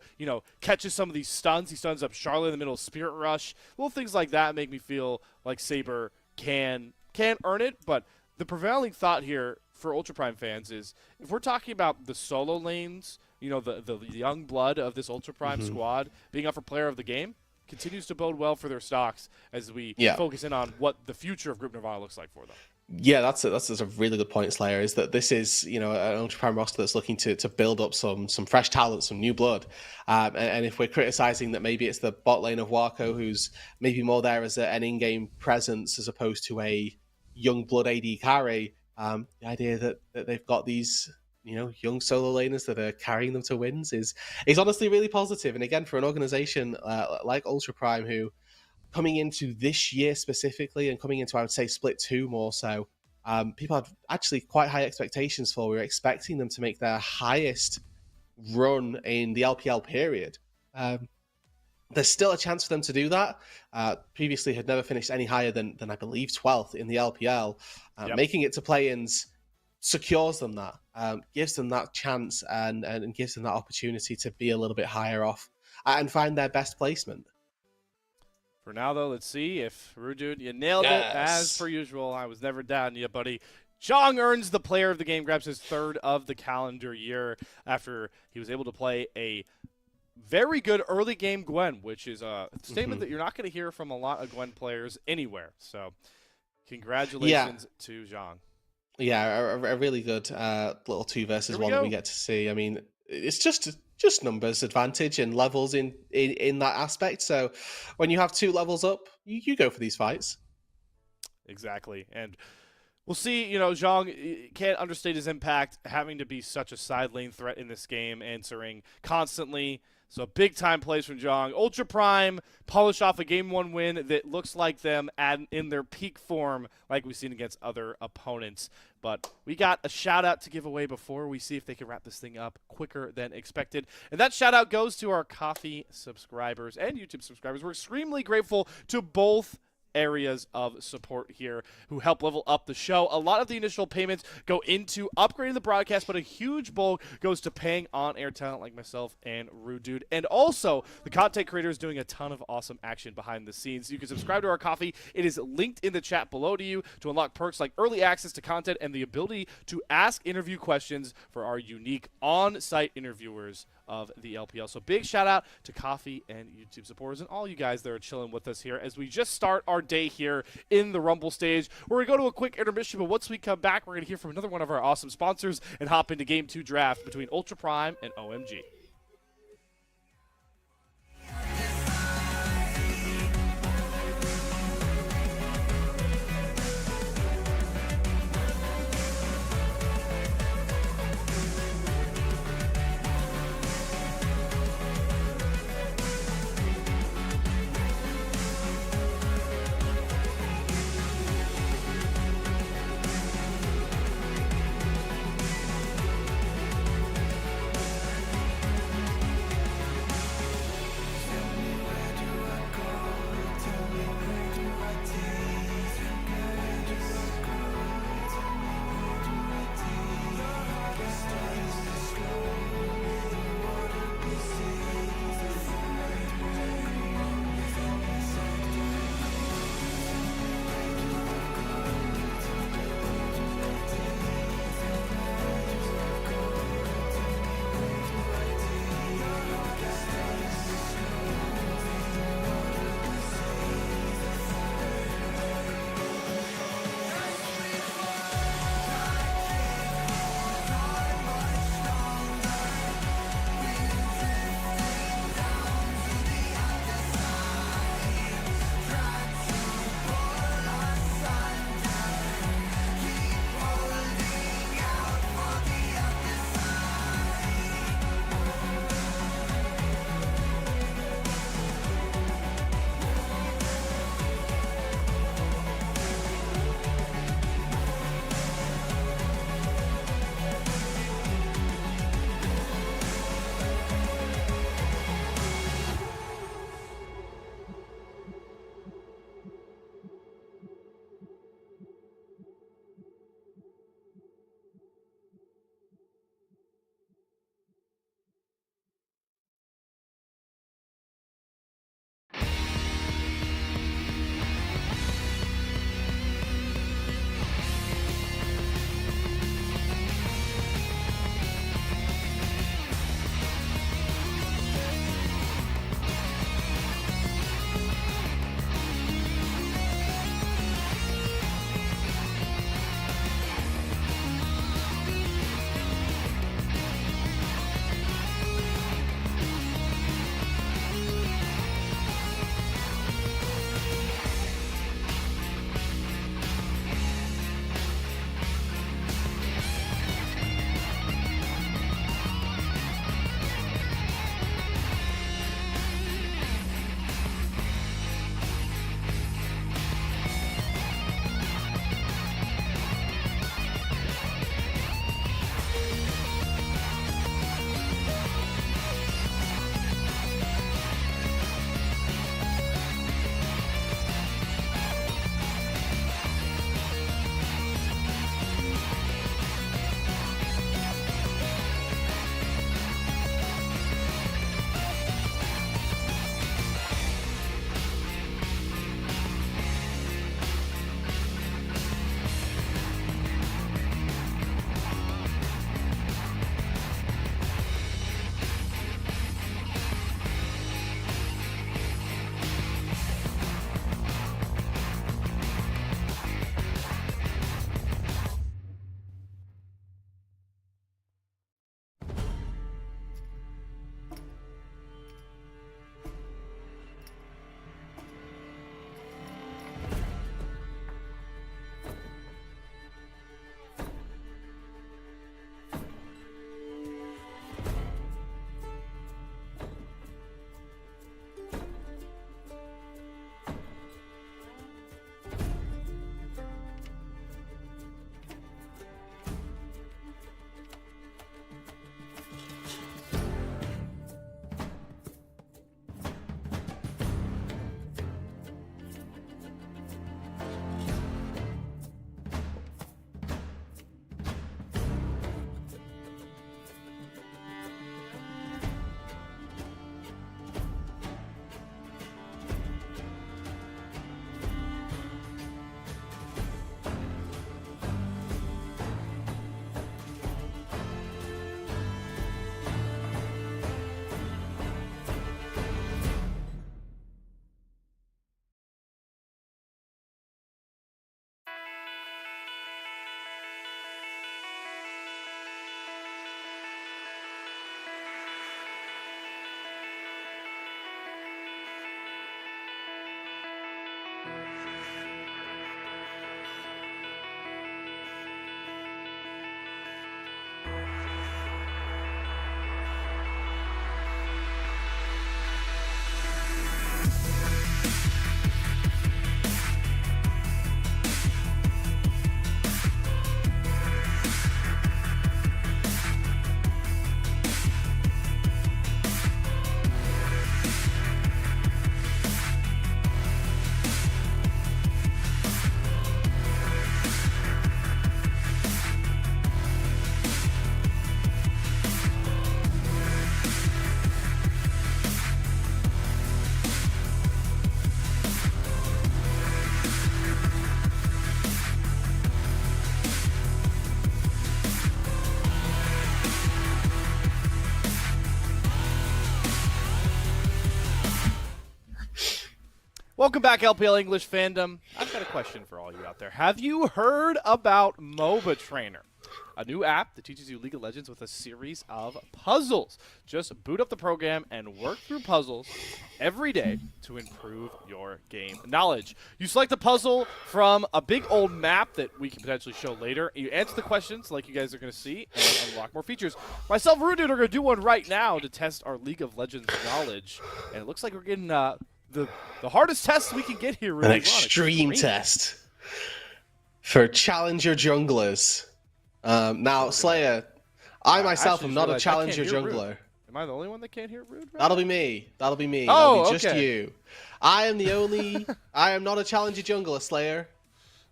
catches some of these stuns. He stuns up Charlotte in the middle of Spirit Rush. Little things like that make me feel like Saber can earn it. But the prevailing thought here for Ultra Prime fans is, if we're talking about the solo lanes, the young blood of this Ultra Prime squad being up for player of the game continues to bode well for their stocks as we focus in on what the future of Group Nirvana looks like for them. Yeah, that's a really good point, Slayer, is that this is, an Ultra Prime roster that's looking to build up some fresh talent, some new blood. And if we're criticizing that maybe it's the bot lane of Wako who's maybe more there as an in-game presence as opposed to a young blood AD carry, the idea that they've got these young solo laners that are carrying them to wins is honestly really positive. And again, for an organization like Ultra Prime, who coming into this year specifically and coming into, I would say, Split 2 more so, people had actually quite high expectations for. We were expecting them to make their highest run in the LPL period. There's still a chance for them to do that. Previously had never finished any higher than I believe 12th in the LPL. Making it to play-ins secures them that, gives them that chance and gives them that opportunity to be a little bit higher off and find their best placement. For now, though, let's see if Rudude, you nailed it as per usual. I was never doubting you, buddy. Zhang earns the player of the game, grabs his 3rd of the calendar year after he was able to play a very good early game Gwen, which is a statement that you're not going to hear from a lot of Gwen players anywhere. So congratulations to Zhang. Yeah, a really good little 2 versus 1 that we get to see. I mean, it's just numbers advantage and levels in that aspect. So when you have 2 levels up, you go for these fights. Exactly. And we'll see, Zhang can't understate his impact, having to be such a side lane threat in this game, answering constantly. So big-time plays from Zhang. Ultra Prime polish off a Game 1 win that looks like them in their peak form like we've seen against other opponents. But we got a shout-out to give away before we see if they can wrap this thing up quicker than expected. And that shout-out goes to our Coffee subscribers and YouTube subscribers. We're extremely grateful to both areas of support here who help level up the show. A lot of the initial payments go into upgrading the broadcast, but a huge bulk goes to paying on-air talent like myself and Rudude. And also, the content creators doing a ton of awesome action behind the scenes. You can subscribe to our Coffee. It is linked in the chat below to you to unlock perks like early access to content and the ability to ask interview questions for our unique on-site interviewers of the LPL. So big shout out to Coffee and YouTube supporters and all you guys that are chilling with us here as we just start our day here in the Rumble stage. We're going to go to a quick intermission, but once we come back, we're going to hear from another one of our awesome sponsors and hop into Game 2 draft between Ultra Prime and OMG. Welcome back, LPL English fandom. I've got a question for all you out there. Have you heard about MOBA Trainer? A new app that teaches you League of Legends with a series of puzzles. Just boot up the program and work through puzzles every day to improve your game knowledge. You select a puzzle from a big old map that we can potentially show later. You answer the questions like you guys are going to see and unlock more features. Myself and Rude are going to do one right now to test our League of Legends knowledge. And it looks like we're getting the hardest test we can get here. Rude. An extreme test for challenger junglers. Now, Slayer, I myself am not a challenger jungler. Am I the only one that can't hear Rude? Right? That'll be me. That'll be me. Oh, That'll be just okay. you. I am the only. I am not a challenger jungler, Slayer.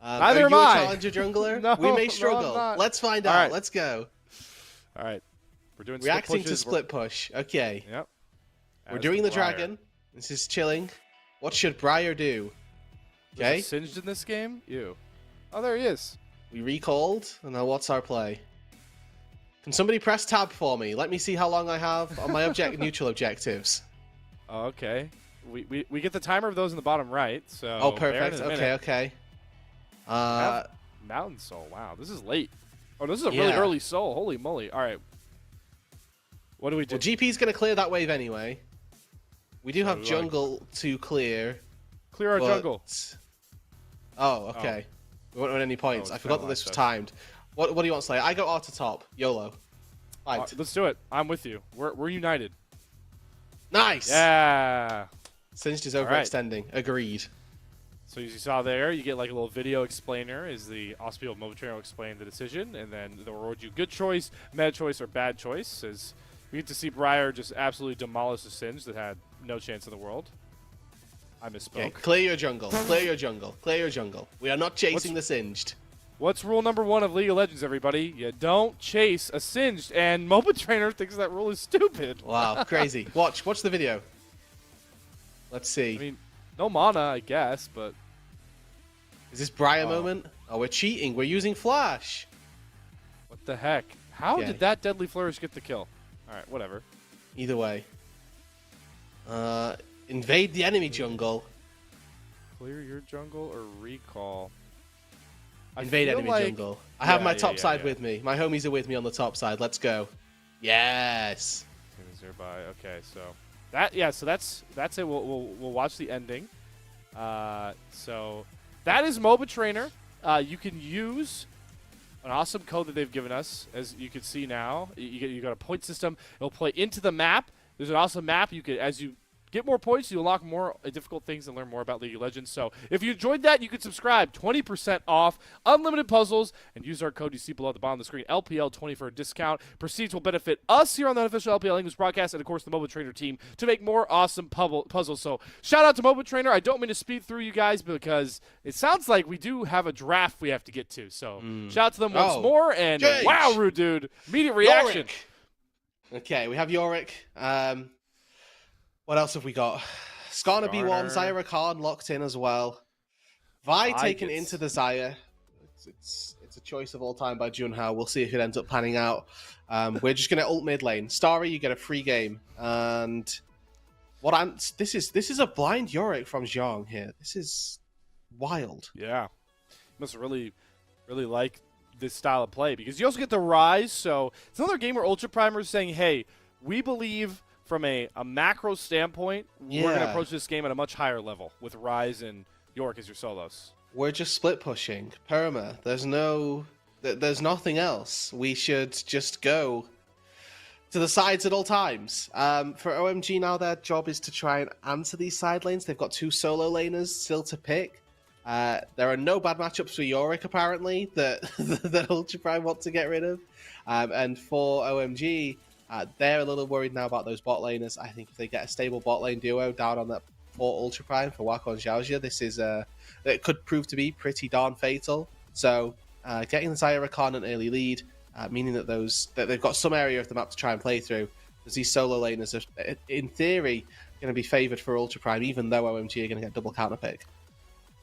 Neither are am you I. a challenger jungler? No, we may no, struggle. I'm not. Let's find All out. right. Let's go. All right. We're doing Reacting split to pushes. split push. Okay. Yep. We're As doing the Briar. dragon. This is chilling. What should Briar do? Okay. Was it singed in this game? Ew. Oh, there he is. We recalled. And now what's our play? Can somebody press tab for me? Let me see how long I have on my neutral objectives. Oh, okay. We get the timer of those in the bottom right. So. Oh, bear in perfect. a Okay, minute. okay. Have Mountain Soul. Wow, this is late. Oh, this is a really Yeah. early soul. Holy moly. All right. What do we do? Well, GP's going to clear that wave anyway. We do So have do I. jungle to clear. Clear our but- jungle. Oh, okay. We won't win any points. Oh, I it's forgot kinda that this was like timed. What do you want, Slayer? I go R to top. YOLO. Fight. Let's do it. I'm with you. We're united. Nice! Yeah. Singed is right. overextending. Agreed. So as you saw there, you get like a little video explainer as the Auspiel MOBA Trainer will explain the decision, and then they'll reward you good choice, meta choice, or bad choice. As we get to see Briar just absolutely demolish the Singe that had no chance in the world. I misspoke. Okay, clear your jungle. Clear your jungle. Clear your jungle. We are not chasing the Singed. What's rule number 1 of League of Legends, everybody? You don't chase a Singed, and MOBA Trainer thinks that rule is stupid. Wow, crazy. Watch the video. Let's see. I mean, no mana, I guess, but Is this Briar moment? Oh, we're cheating. We're using Flash. what the heck? How Okay. did that Deadly Flourish get the kill? All right, whatever. Either way. Invade the enemy jungle. Clear your jungle or recall? I Invade feel enemy like- jungle. I have my Yeah, top yeah, side yeah. with me. My homies are with me on the top side. Let's go. Yes. Is nearby. Okay, so that's it. We'll watch the ending. So that is MOBA Trainer. You can use an awesome code that they've given us, as you can see now. You got a point system. It'll play into the map. There's an awesome map. You could, as you get more points, you unlock more difficult things and learn more about League of Legends. So if you enjoyed that, you can subscribe. 20% off, unlimited puzzles, and use our code you see below at the bottom of the screen, LPL20 for a discount. Proceeds will benefit us here on the unofficial LPL English broadcast and, of course, the MOBA Trainer team to make more awesome puzzles. So shout out to MOBA Trainer. I don't mean to speed through you guys because it sounds like we do have a draft we have to get to. So shout out to them once Oh. more. And Jage. wow, Rude Dude. Immediate reaction. Yorick. Okay, we have Yorick. What else have we got? Skarner B1, Skarner. Zyra Khan locked in as well. Vi Vi taken gets- into the Zyra. It's a choice of all time by Junhao. We'll see if it ends up panning out. We're just gonna ult mid lane. Starry, you get a free game. And this is a blind Yorick from Zhang here. This is wild. Yeah. Must really like this style of play because you also get the Rise. So it's another game where Ultra Primer is saying, hey, we believe from a macro standpoint, we're going to Yeah. approach this game at a much higher level with Rise and York as your solos. We're just split pushing. Perma. There's nothing else. We should just go to the sides at all times. For OMG now, their job is to try and answer these side lanes. They've got 2 solo laners still to pick. There are no bad matchups for Yorick, apparently, that Ultra Prime want to get rid of. And for OMG, they're a little worried now about those bot laners. I think if they get a stable bot lane duo down on that 4 Ultra Prime for Wako and Xiaojia, this is it could prove to be pretty darn fatal. So getting the Zyra Khan an early lead, meaning that they've got some area of the map to try and play through, because these solo laners are, in theory, going to be favoured for Ultra Prime, even though OMG are going to get double counter pick.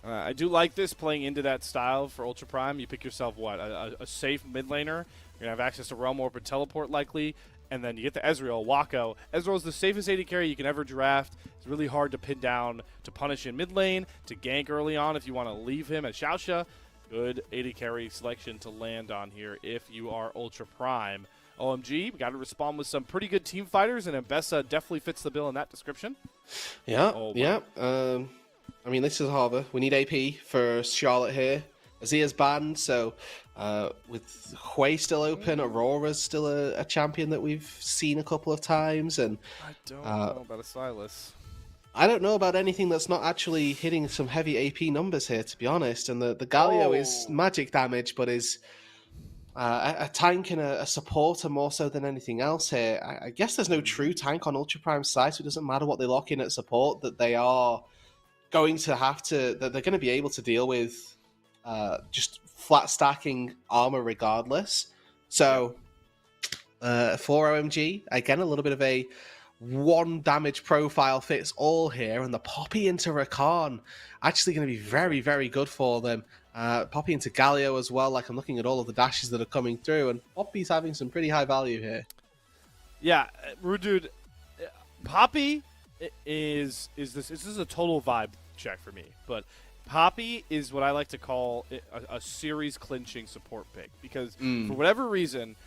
I do like this playing into that style for Ultra Prime. You pick yourself, a safe mid laner. You're going to have access to Realm Orb or Teleport likely. And then you get the Ezreal, Wako. Ezreal's the safest AD carry you can ever draft. It's really hard to pin down, to punish in mid lane, to gank early on if you want to leave him at Xiaoxia. Good AD carry selection to land on here if you are Ultra Prime. OMG, we got to respond with some pretty good team fighters, and Mbessa definitely fits the bill in that description. Yeah, Oh, yeah. I mean, this is Harbour. We need AP for Charlotte here. Azia's banned, so with Hui still open, Aurora's still a champion that we've seen a couple of times, and I don't know about a Silas. I don't know about anything that's not actually hitting some heavy AP numbers here, to be honest. And the Galio is magic damage, but is a tank and a supporter more so than anything else here. I guess there's no true tank on Ultra Prime's side, so it doesn't matter what they lock in at support, that they are going to have to, that they're going to be able to deal with just flat stacking armor regardless. So for OMG, again, a little bit of a one damage profile fits all here, and the Poppy into Rakan actually going to be very, very good for them. Poppy into Galio as well. Like, I'm looking at all of the dashes that are coming through, and Poppy's having some pretty high value here. Yeah, Rude Dude, Poppy is this. This is a total vibe check for me, but Poppy is what I like to call a series clinching support pick, because for whatever reason,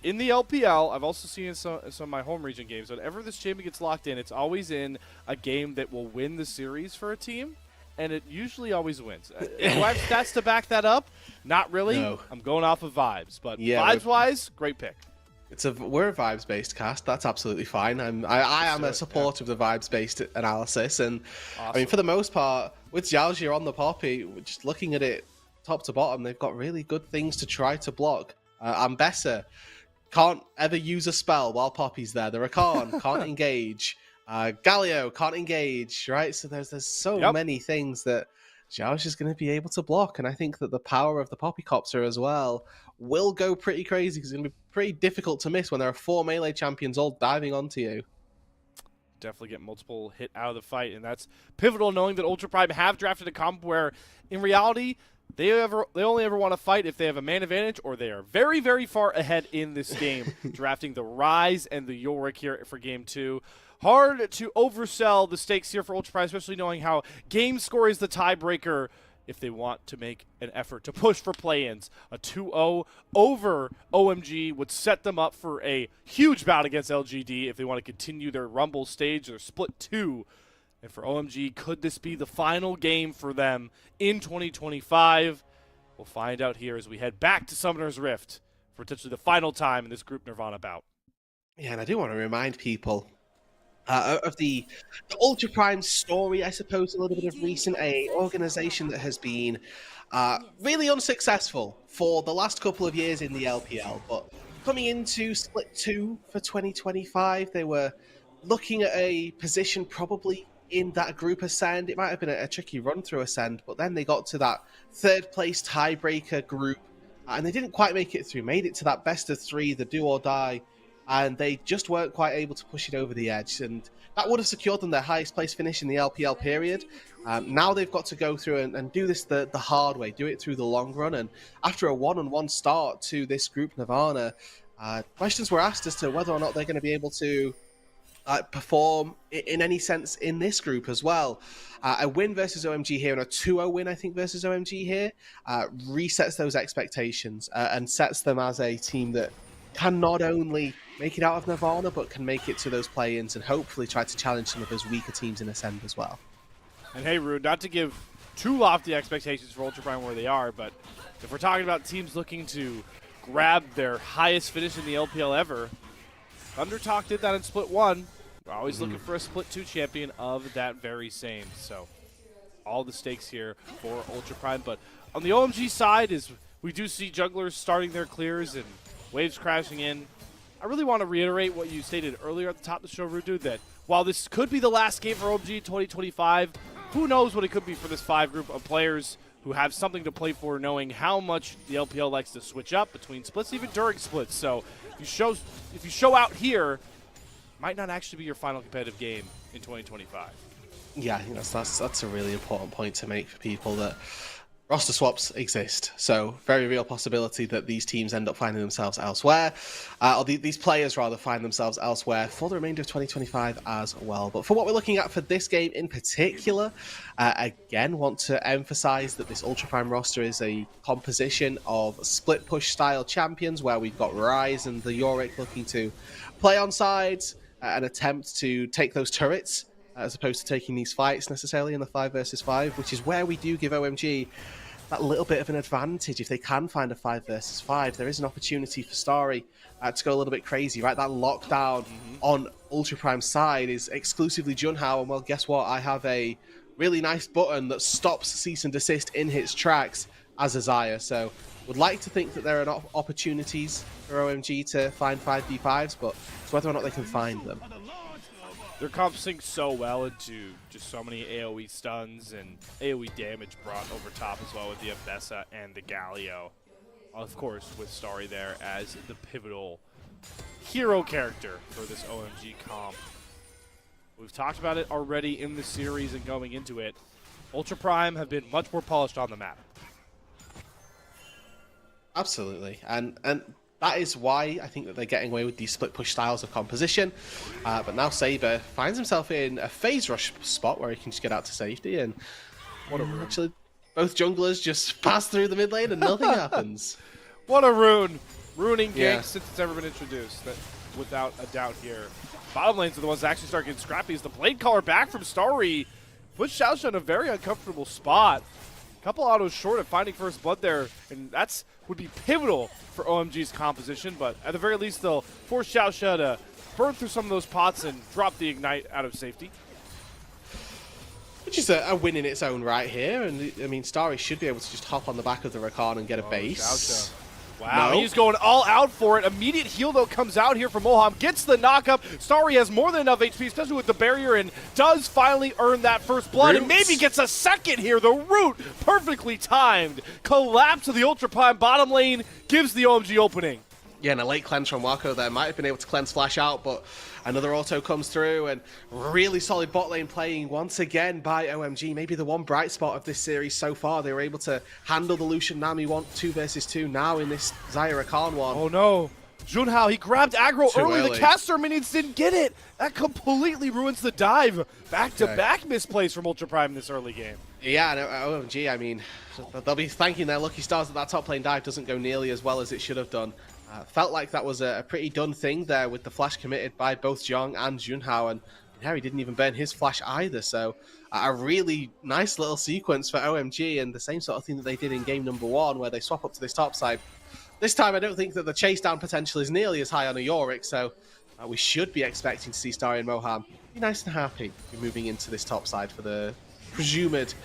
in the LPL, I've also seen in some of my home region games, whenever this champion gets locked in, it's always in a game that will win the series for a team, and it usually always wins. Do I have stats to back that up? Not really. No. I'm going off of vibes, but Yeah, vibes-wise, great pick. We're a vibes-based cast. That's absolutely fine. I am a supporter of the vibes-based analysis, and Awesome. I mean, for the most part, with Xiaoxia on the Poppy, just looking at it top to bottom, they've got really good things to try to block. Ambessa can't ever use a spell while Poppy's there. The Rakan can't engage. Galio can't engage. Right, so there's so many things that Xiaoxia's going to be able to block, and I think that the power of the Poppycopter as well will go pretty crazy, because it's going to be pretty difficult to miss when there are 4 melee champions all diving onto you. Definitely get multiple hit out of the fight, and that's pivotal, knowing that Ultra Prime have drafted a comp where, in reality, they only ever want to fight if they have a man advantage or they are very, very far ahead in this game. Drafting the Ryze and the Yorick here for Game 2. Hard to oversell the stakes here for Ultra Prime, especially knowing how game score is the tiebreaker if they want to make an effort to push for play-ins. A 2-0 over OMG would set them up for a huge bout against LGD if they want to continue their Rumble stage, their Split 2. And for OMG, could this be the final game for them in 2025? We'll find out here as we head back to Summoner's Rift for potentially the final time in this Group Nirvana bout. Yeah, and I do want to remind people of the Ultra Prime story, I suppose, a little bit of recent, a organization that has been really unsuccessful for the last couple of years in the LPL, but coming into Split 2 for 2025, they were looking at a position probably in that group Ascend. It might have been a tricky run through Ascend, but then they got to that 3rd place tiebreaker group, and they didn't quite make it through, made it to that best of 3, the do or die, and they just weren't quite able to push it over the edge, and that would have secured them their highest place finish in the LPL period. Now they've got to go through and do this the hard way, do it through the long run, and after a 1-on-1 start to this group Nirvana, questions were asked as to whether or not they're going to be able to perform in any sense in this group as well. A win versus OMG here and a 2-0 win, I think, versus OMG here resets those expectations and sets them as a team that can not only make it out of Nirvana, but can make it to those play-ins and hopefully try to challenge some of those weaker teams in Ascend as well. And hey, Rude, not to give too lofty expectations for Ultra Prime where they are, but if we're talking about teams looking to grab their highest finish in the LPL ever, Thundertalk did that in Split 1. We're always looking for a Split 2 champion of that very same. So all the stakes here for Ultra Prime. But on the OMG side is we do see jugglers starting their clears and waves crashing in. I really want to reiterate what you stated earlier at the top of the show, Rudu, that while this could be the last game for OMG 2025, who knows what it could be for this 5 group of players who have something to play for, knowing how much the LPL likes to switch up between splits, even during splits. So if you show out here, might not actually be your final competitive game in 2025. Yeah, I think that's a really important point to make for people, that roster swaps exist, so very real possibility that these teams end up finding themselves elsewhere, or these players rather find themselves elsewhere for the remainder of 2025 as well. But for what we're looking at for this game in particular, again, want to emphasize that this Ultra Prime roster is a composition of split push style champions, where we've got Ryze and the Yorick looking to play on sides and attempt to take those turrets, as opposed to taking these fights necessarily in the 5 versus 5, which is where we do give OMG that little bit of an advantage. If they can find a 5 versus 5, there is an opportunity for Starry to go a little bit crazy, right? That lockdown on Ultra Prime's side is exclusively Junhao, and well, guess what? I have a really nice button that stops cease and desist in his tracks as a Xayah, so would like to think that there are opportunities for OMG to find 5v5s, but it's whether or not they can find them. They're encompassing so well into just so many AoE stuns and AoE damage brought over top as well with the Abessa and the Galio. Of course, with Starry there as the pivotal hero character for this OMG comp. We've talked about it already in the series and going into it. Ultra Prime have been much more polished on the map. Absolutely, and that is why I think that they're getting away with these split push styles of composition. But now Saber finds himself in a phase rush spot where he can just get out to safety, and actually both junglers just pass through the mid lane and nothing happens. What a rune! Ruining gank Yeah. since it's ever been introduced, that, without a doubt here. Bottom lanes are the ones that actually start getting scrappy as the blade caller back from Starry puts Xiaoxia in a very uncomfortable spot. Couple autos short of finding first blood there, and that's would be pivotal for OMG's composition, but at the very least they'll force Xiaoxia to burn through some of those pots and drop the ignite out of safety. Which is a win in its own right here, and I mean Starry should be able to just hop on the back of the Rakan and get a base. Xiaoxia. Wow, No. he's going all out for it. Immediate heal, though, comes out here from Moham. Gets the knock-up. Starry has more than enough HP, especially with the barrier, and does finally earn that first blood. And maybe gets a second here. The root, perfectly timed. Collapse of the Ultra Prime bottom lane gives the OMG opening. Yeah, and a late cleanse from Wako there. Might have been able to cleanse Flash out, but another auto comes through, and really solid bot lane playing once again by OMG. Maybe the one bright spot of this series so far. They were able to handle the Lucian Nami 2 versus 2 now in this Xayah Rakan one. Oh no. Junhao, he grabbed aggro Too early. The early. caster minions didn't get it. That completely ruins the dive. Back-to-back misplays from Ultra Prime in this early game. Yeah, and OMG, I mean, they'll be thanking their lucky stars that top lane dive doesn't go nearly as well as it should have done. Felt like that was a pretty done thing there with the flash committed by both Zhong and Junhao, and Harry didn't even burn his flash either, so a really nice little sequence for OMG, and the same sort of thing that they did in game number 1 where they swap up to this top side. This time I don't think that the chase down potential is nearly as high on a Yorick, so we should be expecting to see Starry and Moham be nice and happy moving into this top side for the presumed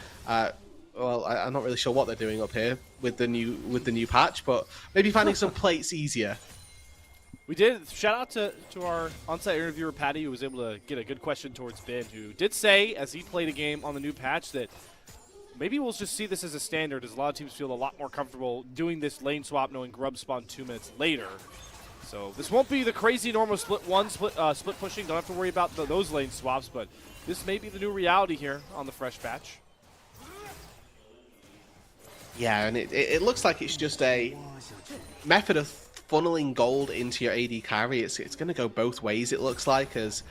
well, I'm not really sure what they're doing up here with the new patch, but maybe finding some plates easier. We did. Shout out to our on-site interviewer, Patty, who was able to get a good question towards Ben, who did say, as he played a game on the new patch, that maybe we'll just see this as a standard, as a lot of teams feel a lot more comfortable doing this lane swap, knowing Grub spawned 2 minutes later. So this won't be the crazy normal split pushing. Don't have to worry about those lane swaps, but this may be the new reality here on the fresh patch. Yeah, and it looks like it's just a method of funneling gold into your AD carry. It's going to go both ways, it looks like, as,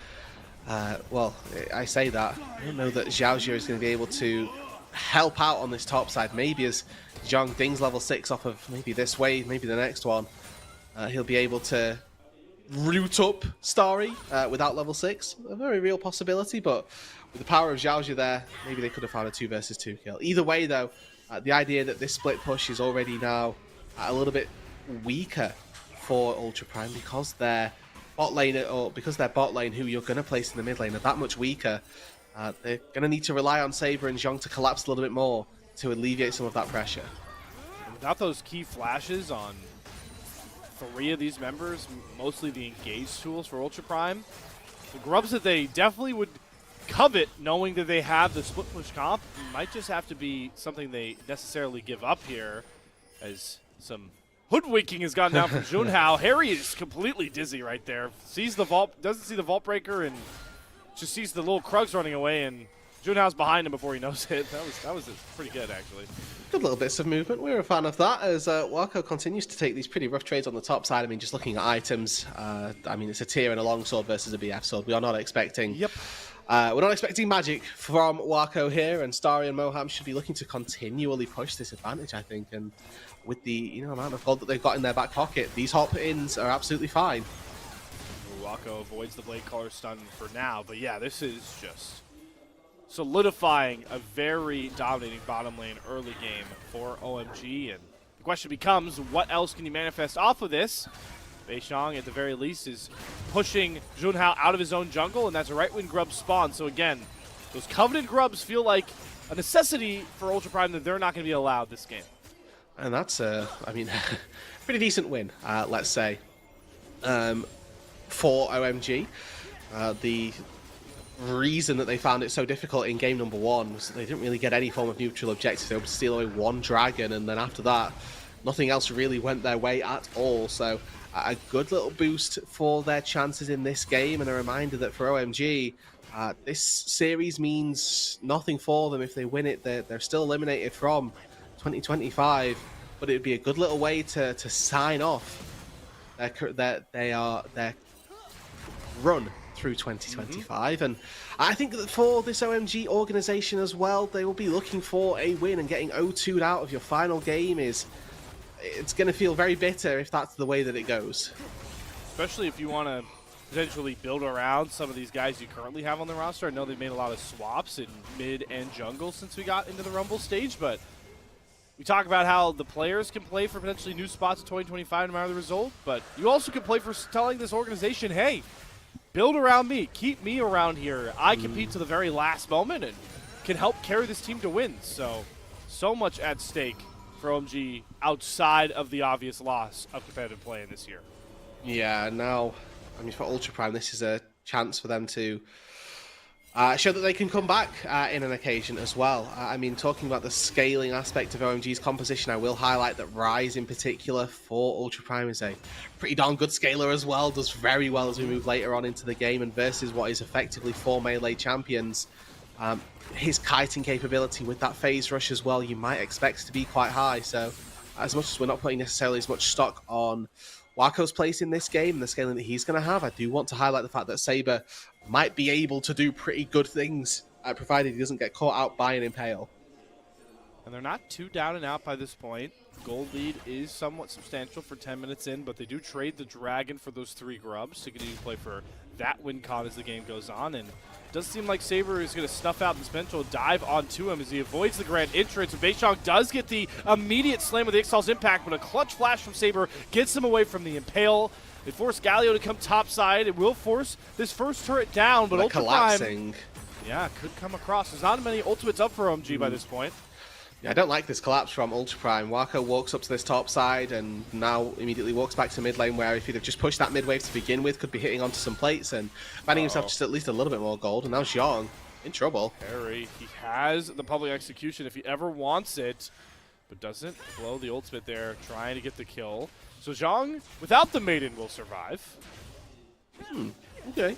well, I say that. I don't know that Xiaoxia is going to be able to help out on this top side. Maybe as Zhong dings level 6 off of maybe this wave, maybe the next one, he'll be able to root up Starry without level 6. A very real possibility, but with the power of Xiaoxia there, maybe they could have found a 2 versus 2 kill. Either way, though, the idea that this split push is already now a little bit weaker for Ultra Prime because their bot lane, who you're going to place in the mid lane, are that much weaker. They're going to need to rely on Saber and Zhong to collapse a little bit more to alleviate some of that pressure. Without those key flashes on 3 of these members, mostly the engage tools for Ultra Prime, the grubs that they definitely would covet, knowing that they have the split push comp, might just have to be something they necessarily give up here, as some hoodwinking has gone down from Junhao. Harry is completely dizzy right there. Sees the vault, doesn't see the vault breaker, and just sees the little Krugs running away, and Junhao's behind him before he knows it. That was pretty good, actually. Good little bits of movement. We're a fan of that as Wako continues to take these pretty rough trades on the top side. I mean, just looking at items, I mean, it's a tier and a longsword versus a BF sword. We are not expecting... Yep. We're not expecting magic from Wako here, and Starry and Moham should be looking to continually push this advantage, I think. And with the amount of gold that they've got in their back pocket, these hop-ins are absolutely fine. Wako avoids the Blade Caller stun for now, but yeah, this is just solidifying a very dominating bottom lane early game for OMG. And the question becomes, what else can you manifest off of this? Beishang, at the very least, is pushing Junhao out of his own jungle, and that's right when grubs spawn. So again, those coveted grubs feel like a necessity for Ultra Prime that they're not going to be allowed this game. And that's, I mean, pretty decent win, let's say, for OMG. The reason that they found it so difficult in game number 1 was that they didn't really get any form of neutral objective. They were able to steal away one dragon, and then after that, nothing else really went their way at all. So a good little boost for their chances in this game, and a reminder that for OMG, this series means nothing for them. If they win it, they're still eliminated from 2025, but it would be a good little way to sign off their run through 2025. And I think that for this OMG organization as well, they will be looking for a win, and getting 0-2'd out of your final game it's going to feel very bitter if that's the way that it goes. Especially if you want to potentially build around some of these guys you currently have on the roster. I know they've made a lot of swaps in mid and jungle since we got into the Rumble stage, but we talk about how the players can play for potentially new spots in 2025 no matter the result, but you also can play for telling this organization, hey, build around me, keep me around here. I compete to the very last moment and can help carry this team to wins. So much at stake for OMG outside of the obvious loss of competitive play in this year. Yeah, now, I mean, for Ultra Prime, this is a chance for them to show that they can come back in an occasion as well. I mean, talking about the scaling aspect of OMG's composition, I will highlight that Ryze in particular for Ultra Prime is a pretty darn good scaler as well, does very well as we move later on into the game, and versus what is effectively 4 melee champions. His kiting capability with that phase rush as well, you might expect to be quite high. So as much as we're not putting necessarily as much stock on Wako's place in this game and the scaling that he's going to have, I do want to highlight the fact that Saber might be able to do pretty good things, provided he doesn't get caught out by an Impale. And they're not too down and out by this point. Gold lead is somewhat substantial for 10 minutes in, but they do trade the Dragon for those 3 grubs to continue to play for that win con as the game goes on. And it does seem like Saber is going to snuff out this potential dive onto him as he avoids the grand entrance. And Beishang does get the immediate slam with the Ixtal's impact, but a clutch flash from Saber gets him away from the Impale. They force Galio to come topside. It will force this first turret down, but Ultra collapsing. Prime, yeah, could come across. There's not many ultimates up for OMG by this point. Yeah, I don't like this collapse from Ultra Prime. Wako walks up to this top side and now immediately walks back to mid lane, where if he'd have just pushed that mid wave to begin with, could be hitting onto some plates and finding himself just at least a little bit more gold. And now Zhong in trouble. Harry, he has the public execution if he ever wants it, but doesn't blow the ultimate there, trying to get the kill. So Zhong, without the Maiden, will survive. Okay.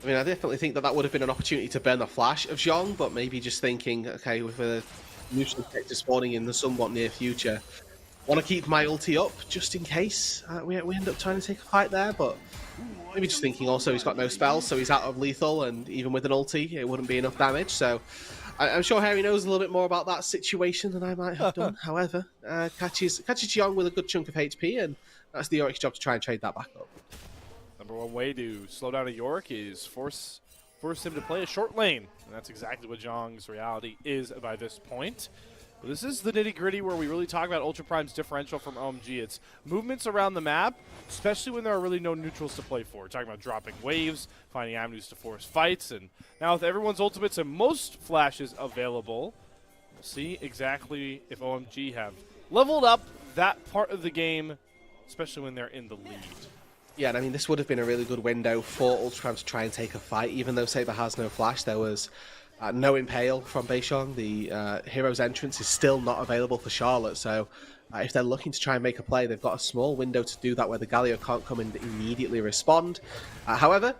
I mean, I definitely think that would have been an opportunity to burn the flash of Zhong, but maybe just thinking, okay, with a neutral sector spawning in the somewhat near future, want to keep my ulti up just in case we end up trying to take a fight there, but maybe just thinking also he's got no spells, so he's out of lethal, and even with an ulti, it wouldn't be enough damage. So I'm sure Harry knows a little bit more about that situation than I might have done. However, catches Zhong with a good chunk of HP, and that's the Yorik's job to try and trade that back up. Number one way to slow down a Yorick is force him to play a short lane, and that's exactly what Zhong's reality is by this point. But this is the nitty-gritty where we really talk about Ultra Prime's differential from OMG. It's movements around the map, especially when there are really no neutrals to play for. We're talking about dropping waves, finding avenues to force fights, and now with everyone's ultimates and most flashes available, we'll see exactly if OMG have leveled up that part of the game, especially when they're in the lead. Yeah, and I mean, this would have been a really good window for Ultra Prime to try and take a fight. Even though Saber has no flash, there was No Impale from Beishong. The hero's entrance is still not available for Charlotte, so if they're looking to try and make a play, they've got a small window to do that where the Galio can't come and immediately respond. However,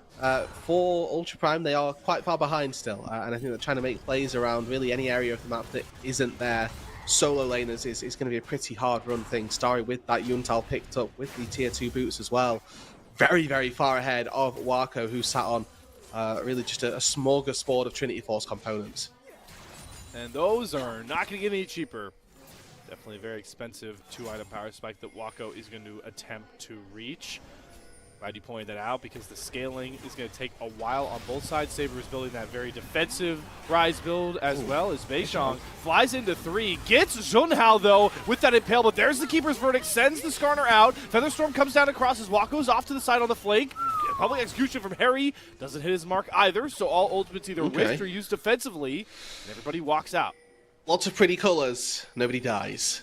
for Ultra Prime, they are quite far behind still, and I think they're trying to make plays around really any area of the map that isn't their solo laners is going to be a pretty hard run thing. Starry with that Yuntal picked up with the tier 2 boots as well. Very, very far ahead of Wako, who sat on really just a smorgasbord of Trinity Force components. And those are not going to get any cheaper. Definitely a very expensive 2-item power spike that Wako is going to attempt to reach. Glad you pointed that out because the scaling is going to take a while on both sides. Saber is building that very defensive Rise build as well as Beishong flies into 3. Gets Junhao though with that impale, but there's the Keeper's Verdict, sends the Skarner out. Featherstorm comes down across as Wako's off to the side on the flank. Public execution from Harry doesn't hit his mark either, so all ultimates either rift or used defensively, and everybody walks out. Lots of pretty colours, nobody dies.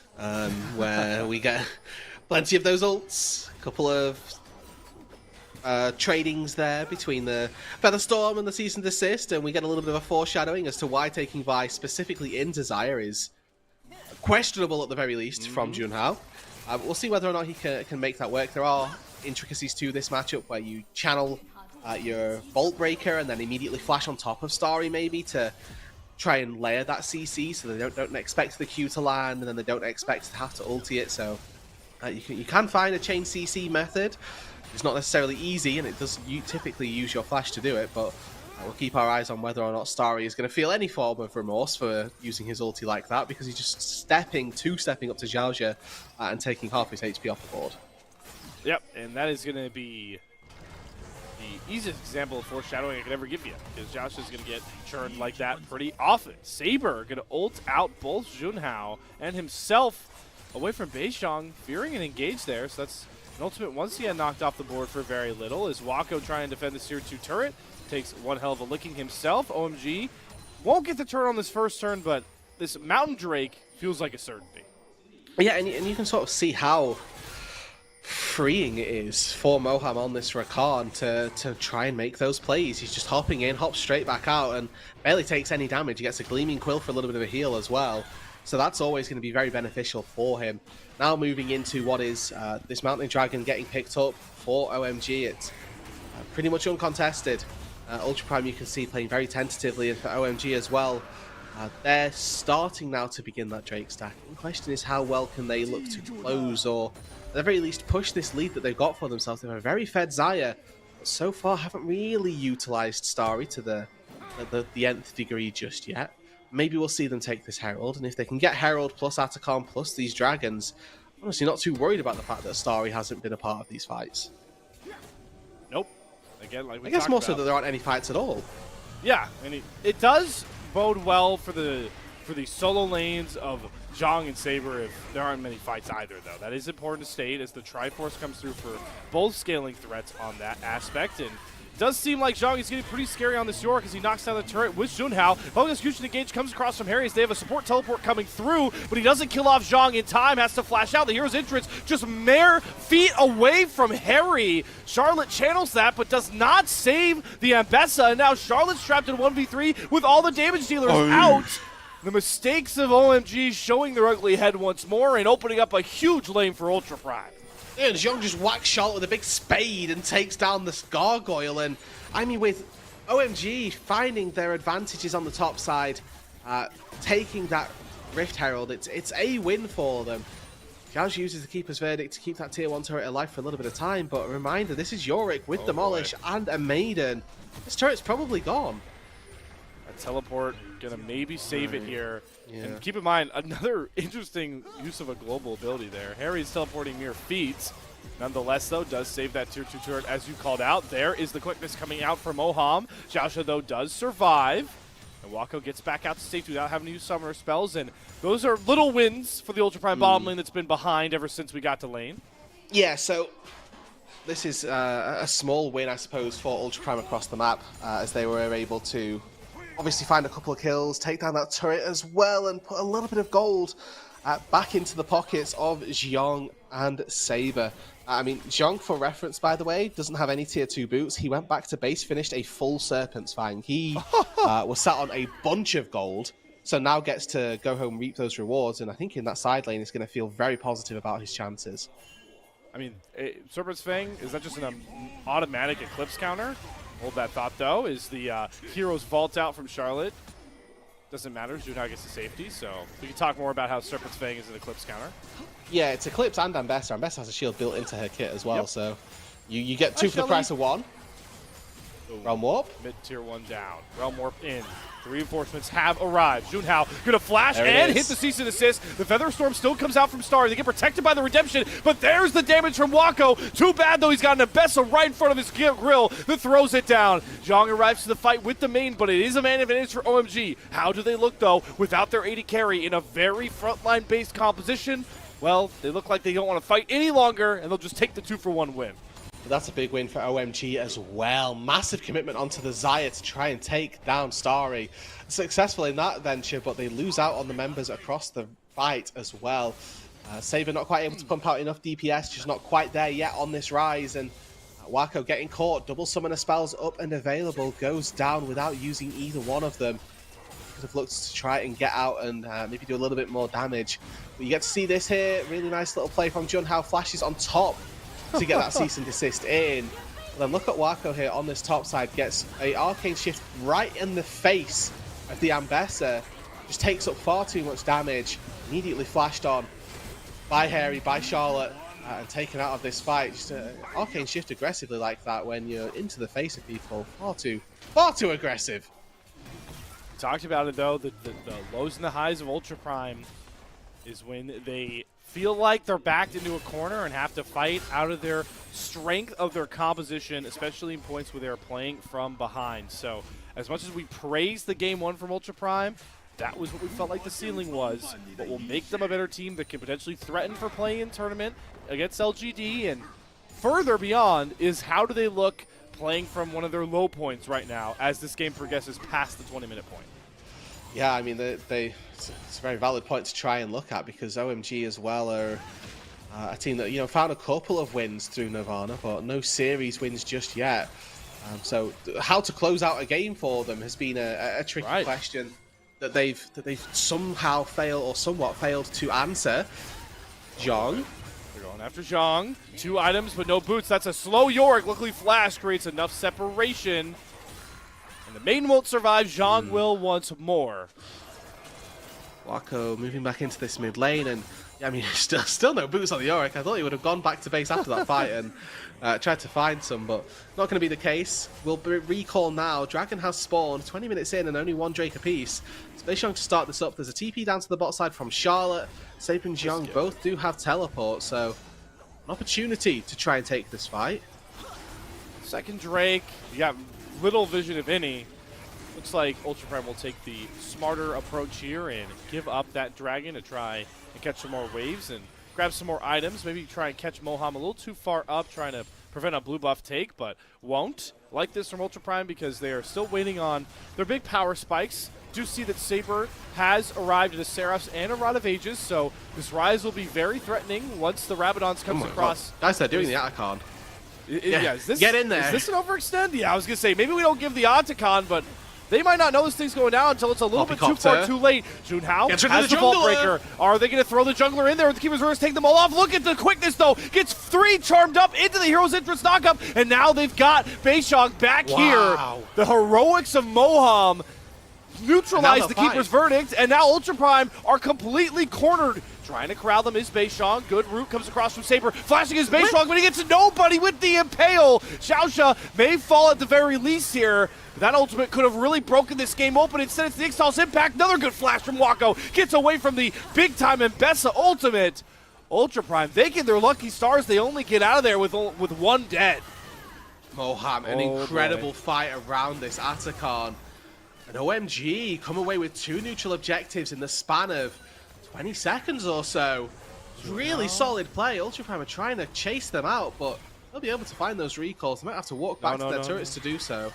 Where we get plenty of those ults, a couple of tradings there between the Featherstorm and the Cease and Desist, and we get a little bit of a foreshadowing as to why taking Vi specifically in Desire is questionable at the very least from Junhao. We'll see whether or not he can make that work. There are intricacies to this matchup where you channel your Bolt Breaker and then immediately flash on top of Starry maybe to try and layer that CC so they don't expect the Q to land and then they don't expect to have to ulti it. So you can find a chain CC method. It's not necessarily easy and it does typically use your flash to do it, but we'll keep our eyes on whether or not Starry is going to feel any form of remorse for using his ulti like that, because he's just two-stepping up to Zhaozhe and taking half his HP off the board. Yep, and that is going to be the easiest example of foreshadowing I could ever give you, because Josh is going to get churned like that pretty often. Saber going to ult out both Junhao and himself away from Beishong, fearing an engage there, so that's an ultimate once again knocked off the board for very little. As Wako trying to defend the tier 2 turret, takes one hell of a licking himself. OMG won't get the turn on this first turn, but this Mountain Drake feels like a certainty. Yeah, and you can sort of see how freeing it is for Moham on this Rakan to try and make those plays. He's just hopping in, hops straight back out, and barely takes any damage. He gets a Gleaming Quill for a little bit of a heal as well. So that's always going to be very beneficial for him. Now moving into what is this Mountain Dragon getting picked up for OMG. It's pretty much uncontested. Ultra Prime you can see playing very tentatively, and for OMG as well. They're starting now to begin that Drake stack. The question is how well can they look to close or at the very least push this lead that they've got for themselves. They have a very fed Xayah, but so far haven't really utilised Starry to the nth degree just yet. Maybe we'll see them take this Herald, and if they can get Herald plus Atacon plus these Dragons, I'm honestly not too worried about the fact that Starry hasn't been a part of these fights. Nope. Again, like we I guess talked more about. so that there aren't any fights at all. Yeah, and it does bode well for the solo lanes of Zhang and Saber if there aren't many fights either, though. That is important to state as the Triforce comes through for both scaling threats on that aspect. And it does seem like Zhang is getting pretty scary on this York as he knocks down the turret with Junhao. Public execution engage comes across from Harry as they have a support teleport coming through, but he doesn't kill off Zhang in time, has to flash out. The hero's entrance just mere feet away from Harry. Charlotte channels that, but does not save the Ambessa, and now Charlotte's trapped in 1v3 with all the damage dealers out. The mistakes of OMG showing their ugly head once more and opening up a huge lane for Ultra Prime. Yeah, Zhang just whacks Charlotte with a big spade and takes down this gargoyle. And I mean, with OMG finding their advantages on the top side, taking that Rift Herald, it's a win for them. Zhao uses the Keeper's Verdict to keep that tier 1 turret alive for a little bit of time. But a reminder, this is Yorick with Demolish and a Maiden. This turret's probably gone. A teleport gonna maybe save it here. Yeah. And keep in mind, another interesting use of a global ability there. Harry's teleporting mere feet. Nonetheless, though, does save that tier 2 turret as you called out. There is the quickness coming out from Moham. Zhaozhe, though, does survive. And Wako gets back out to safety without having to use summoner spells. And those are little wins for the Ultra Prime bottom lane that's been behind ever since we got to lane. Yeah, so this is a small win, I suppose, for Ultra Prime across the map, as they were able to obviously find a couple of kills, take down that turret as well, and put a little bit of gold back into the pockets of Xiong and Saber. I mean, Xiong, for reference, by the way, doesn't have any tier 2 boots. He went back to base, finished a full Serpent's Fang. He was sat on a bunch of gold, so now gets to go home and reap those rewards. And I think in that side lane, he's going to feel very positive about his chances. I mean, Serpent's Fang, is that just an automatic Eclipse counter? Hold that thought, though. Is the Hero's Vault out from Charlotte? Doesn't matter. Junhao gets the safety, so we can talk more about how Serpent's Fang is an Eclipse counter. Yeah, it's Eclipse and Ambessa. Ambessa has a shield built into her kit as well, Yep. so you get two for the price of one. Ooh. Realm Warp. Mid-tier 1 down. Realm Warp in. The reinforcements have arrived. Junhao gonna flash There it and is. hit the cease and desist. The Featherstorm still comes out from Star. They get protected by the Redemption, but there's the damage from Wako. Too bad, though, he's got an Ambessa right in front of his grill that throws it down. Zhang arrives to the fight with the main, but it is a man advantage for OMG. How do they look, though, without their AD carry in a very frontline-based composition? Well, they look like they don't want to fight any longer, and they'll just take the 2-for-1 win. But that's a big win for OMG as well. Massive commitment onto the Xayah to try and take down Starry. Successful in that venture, but they lose out on the members across the fight as well. Saber not quite able to pump out enough DPS, just not quite there yet on this rise. And Wako getting caught, double summoner spells up and available, goes down without using either one of them. Could have looked to try and get out and maybe do a little bit more damage. But you get to see this here, really nice little play from Junhao, flashes on top to get that cease and desist in. But then look at Wako here on this top side, gets a arcane shift right in the face of the Ambessa, just takes up far too much damage, immediately flashed on by Harry, by Charlotte, and taken out of this fight. Just arcane shift aggressively like that when you're into the face of people, far too aggressive. Talked about it, though, the lows and the highs of Ultra Prime is when they feel like they're backed into a corner and have to fight out of their strength of their composition, especially in points where they're playing from behind. So as much as we praise the game one from Ultra Prime, that was what we felt like the ceiling was, but will make them a better team that can potentially threaten for playing in tournament against LGD. And further beyond is how do they look playing from one of their low points right now as this game progresses past the 20-minute point. Yeah, I mean, it's a very valid point to try and look at, because OMG as well are a team that, you know, found a couple of wins through Nirvana, but no series wins just yet. So how to close out a game for them has been a tricky question that they've somehow failed or somewhat failed to answer. Zhang. They're going after Zhang. 2 items, but no boots. That's a slow Yorick. Luckily, Flash creates enough separation. And the main won't survive. Zhang will once more. Wako moving back into this mid lane, and I mean, still no boots on the Yorick. I thought he would have gone back to base after that fight and tried to find some, but not going to be the case. We'll recall now. Dragon has spawned 20 minutes in and only 1 Drake apiece. Spaceshong to start this up. There's a TP down to the bot side from Charlotte. Saber and Xiong both do have teleport, so an opportunity to try and take this fight. Second Drake. You got little vision, if any. Looks like Ultra Prime will take the smarter approach here and give up that dragon to try and catch some more waves and grab some more items. Maybe try and catch Moham a little too far up, trying to prevent a blue buff take, but won't. Like this from Ultra Prime because they are still waiting on their big power spikes. Do see that Saber has arrived at a Seraphs and a Rod of Ages, so this rise will be very threatening once the Rabadons comes across. Guys, they're doing the Atacon. Yeah, is this, get in there. Is this an overextend? Yeah, I was going to say, maybe we don't give the Atacon, but they might not know this thing's going down until it's a little bit too far too late. Junhao has the Vault Breaker. Are they going to throw the jungler in there with the Keeper's Reverse, take them all off? Look at the quickness, though. Gets 3 charmed up into the Hero's Entrance knockup, and now they've got Beishong back here. The heroics of Moham neutralize the Keeper's Verdict, and now Ultra Prime are completely cornered. Trying to corral them is Beishong. Good route comes across from Saber. Flashing his Beishong, but he gets nobody with the Impale. Xiaosha may fall at the very least here. That ultimate could have really broken this game open. Instead, it's the Ixtal's Impact. Another good flash from Wako. Gets away from the big-time Ambessa ultimate. Ultra Prime, they get their lucky stars. They only get out of there with 1 dead. Moham, an incredible fight around this Atacon. And OMG come away with 2 neutral objectives in the span of 20 seconds or so. Really solid play. Ultra Prime are trying to chase them out, but they'll be able to find those recalls. They might have to walk back to their turrets to do so.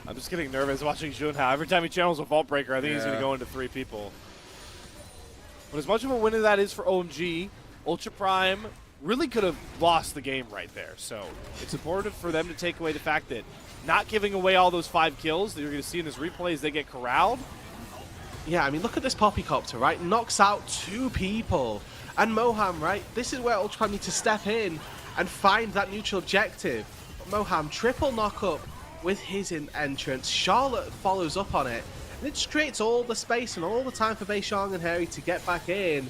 I'm just getting nervous watching Junhao. Every time he channels a Vault Breaker, I think he's going to go into 3 people. But as much of a win as that is for OMG, Ultra Prime really could have lost the game right there. So it's important for them to take away the fact that not giving away all those 5 kills that you're going to see in this replay as they get corralled. Yeah, I mean, look at this Poppycopter, right? Knocks out 2 people. And Moham, right? This is where Ultra Prime need to step in and find that neutral objective. But Moham, triple knock-up with his entrance. Charlotte follows up on it. And it just creates all the space and all the time for Beishang and Harry to get back in.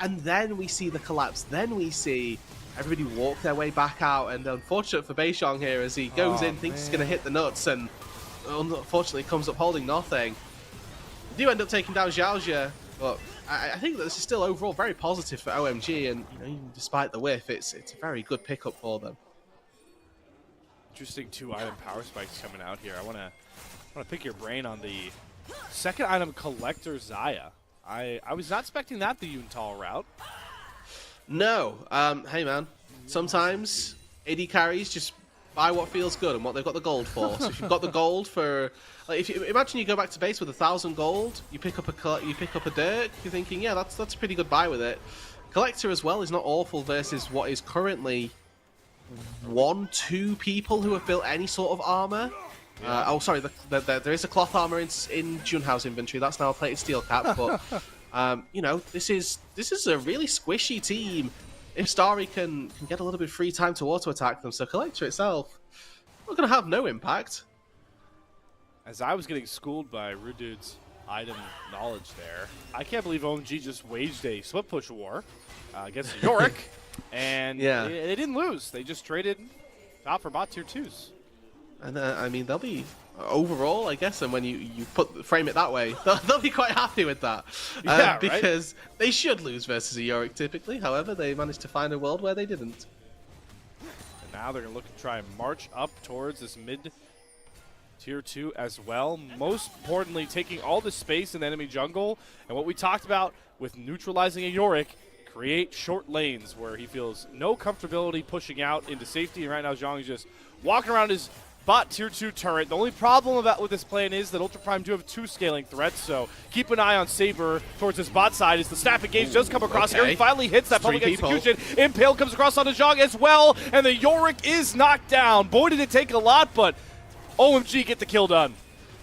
And then we see the collapse. Then we see everybody walk their way back out. And unfortunate for Beishang here as he goes in, thinks he's going to hit the nuts, and unfortunately comes up holding nothing. They do end up taking down Xiaojia, but I think that this is still overall very positive for OMG. And you know, even despite the whiff, it's a very good pickup for them. Interesting 2-item power spikes coming out here. I want to pick your brain on the second item, Collector Xayah. I was not expecting that the Yuntal route. No. Hey, man. Sometimes AD carries just buy what feels good and what they've got the gold for. So if you've got the gold for... Like, if you imagine you go back to base with 1,000 gold, you pick up a Dirk, you're thinking, yeah, that's a pretty good buy with it. Collector as well is not awful versus what is currently 1-2 people who have built any sort of armor. Yeah. Oh, sorry, there is a cloth armor in Junhao's inventory. That's now a plated steel cap. But you know, this is a really squishy team. If Starry can get a little bit of free time to auto attack them, so Collector itself not going to have no impact. As I was getting schooled by Rude Dude's item knowledge there, I can't believe OMG just waged a split push war against Yorick, and yeah, they didn't lose. They just traded top for bot tier 2s. And I mean, they'll be overall, I guess, and when you frame it that way, they'll be quite happy with that. Yeah, because they should lose versus a Yorick typically. However, they managed to find a world where they didn't. And now they're going to look to try and march up towards this mid tier 2 as well. Most importantly, taking all the space in the enemy jungle, and what we talked about with neutralizing a Yorick, create short lanes where he feels no comfortability pushing out into safety. And right now, Zhang is just walking around his bot tier 2 turret. The only problem with this plan is that Ultra Prime do have 2 scaling threats, so keep an eye on Saber towards his bot side as the snap engage does come across here. He finally hits that public execution. Impale comes across onto Zhang as well, and the Yorick is knocked down. Boy, did it take a lot, but OMG get the kill done.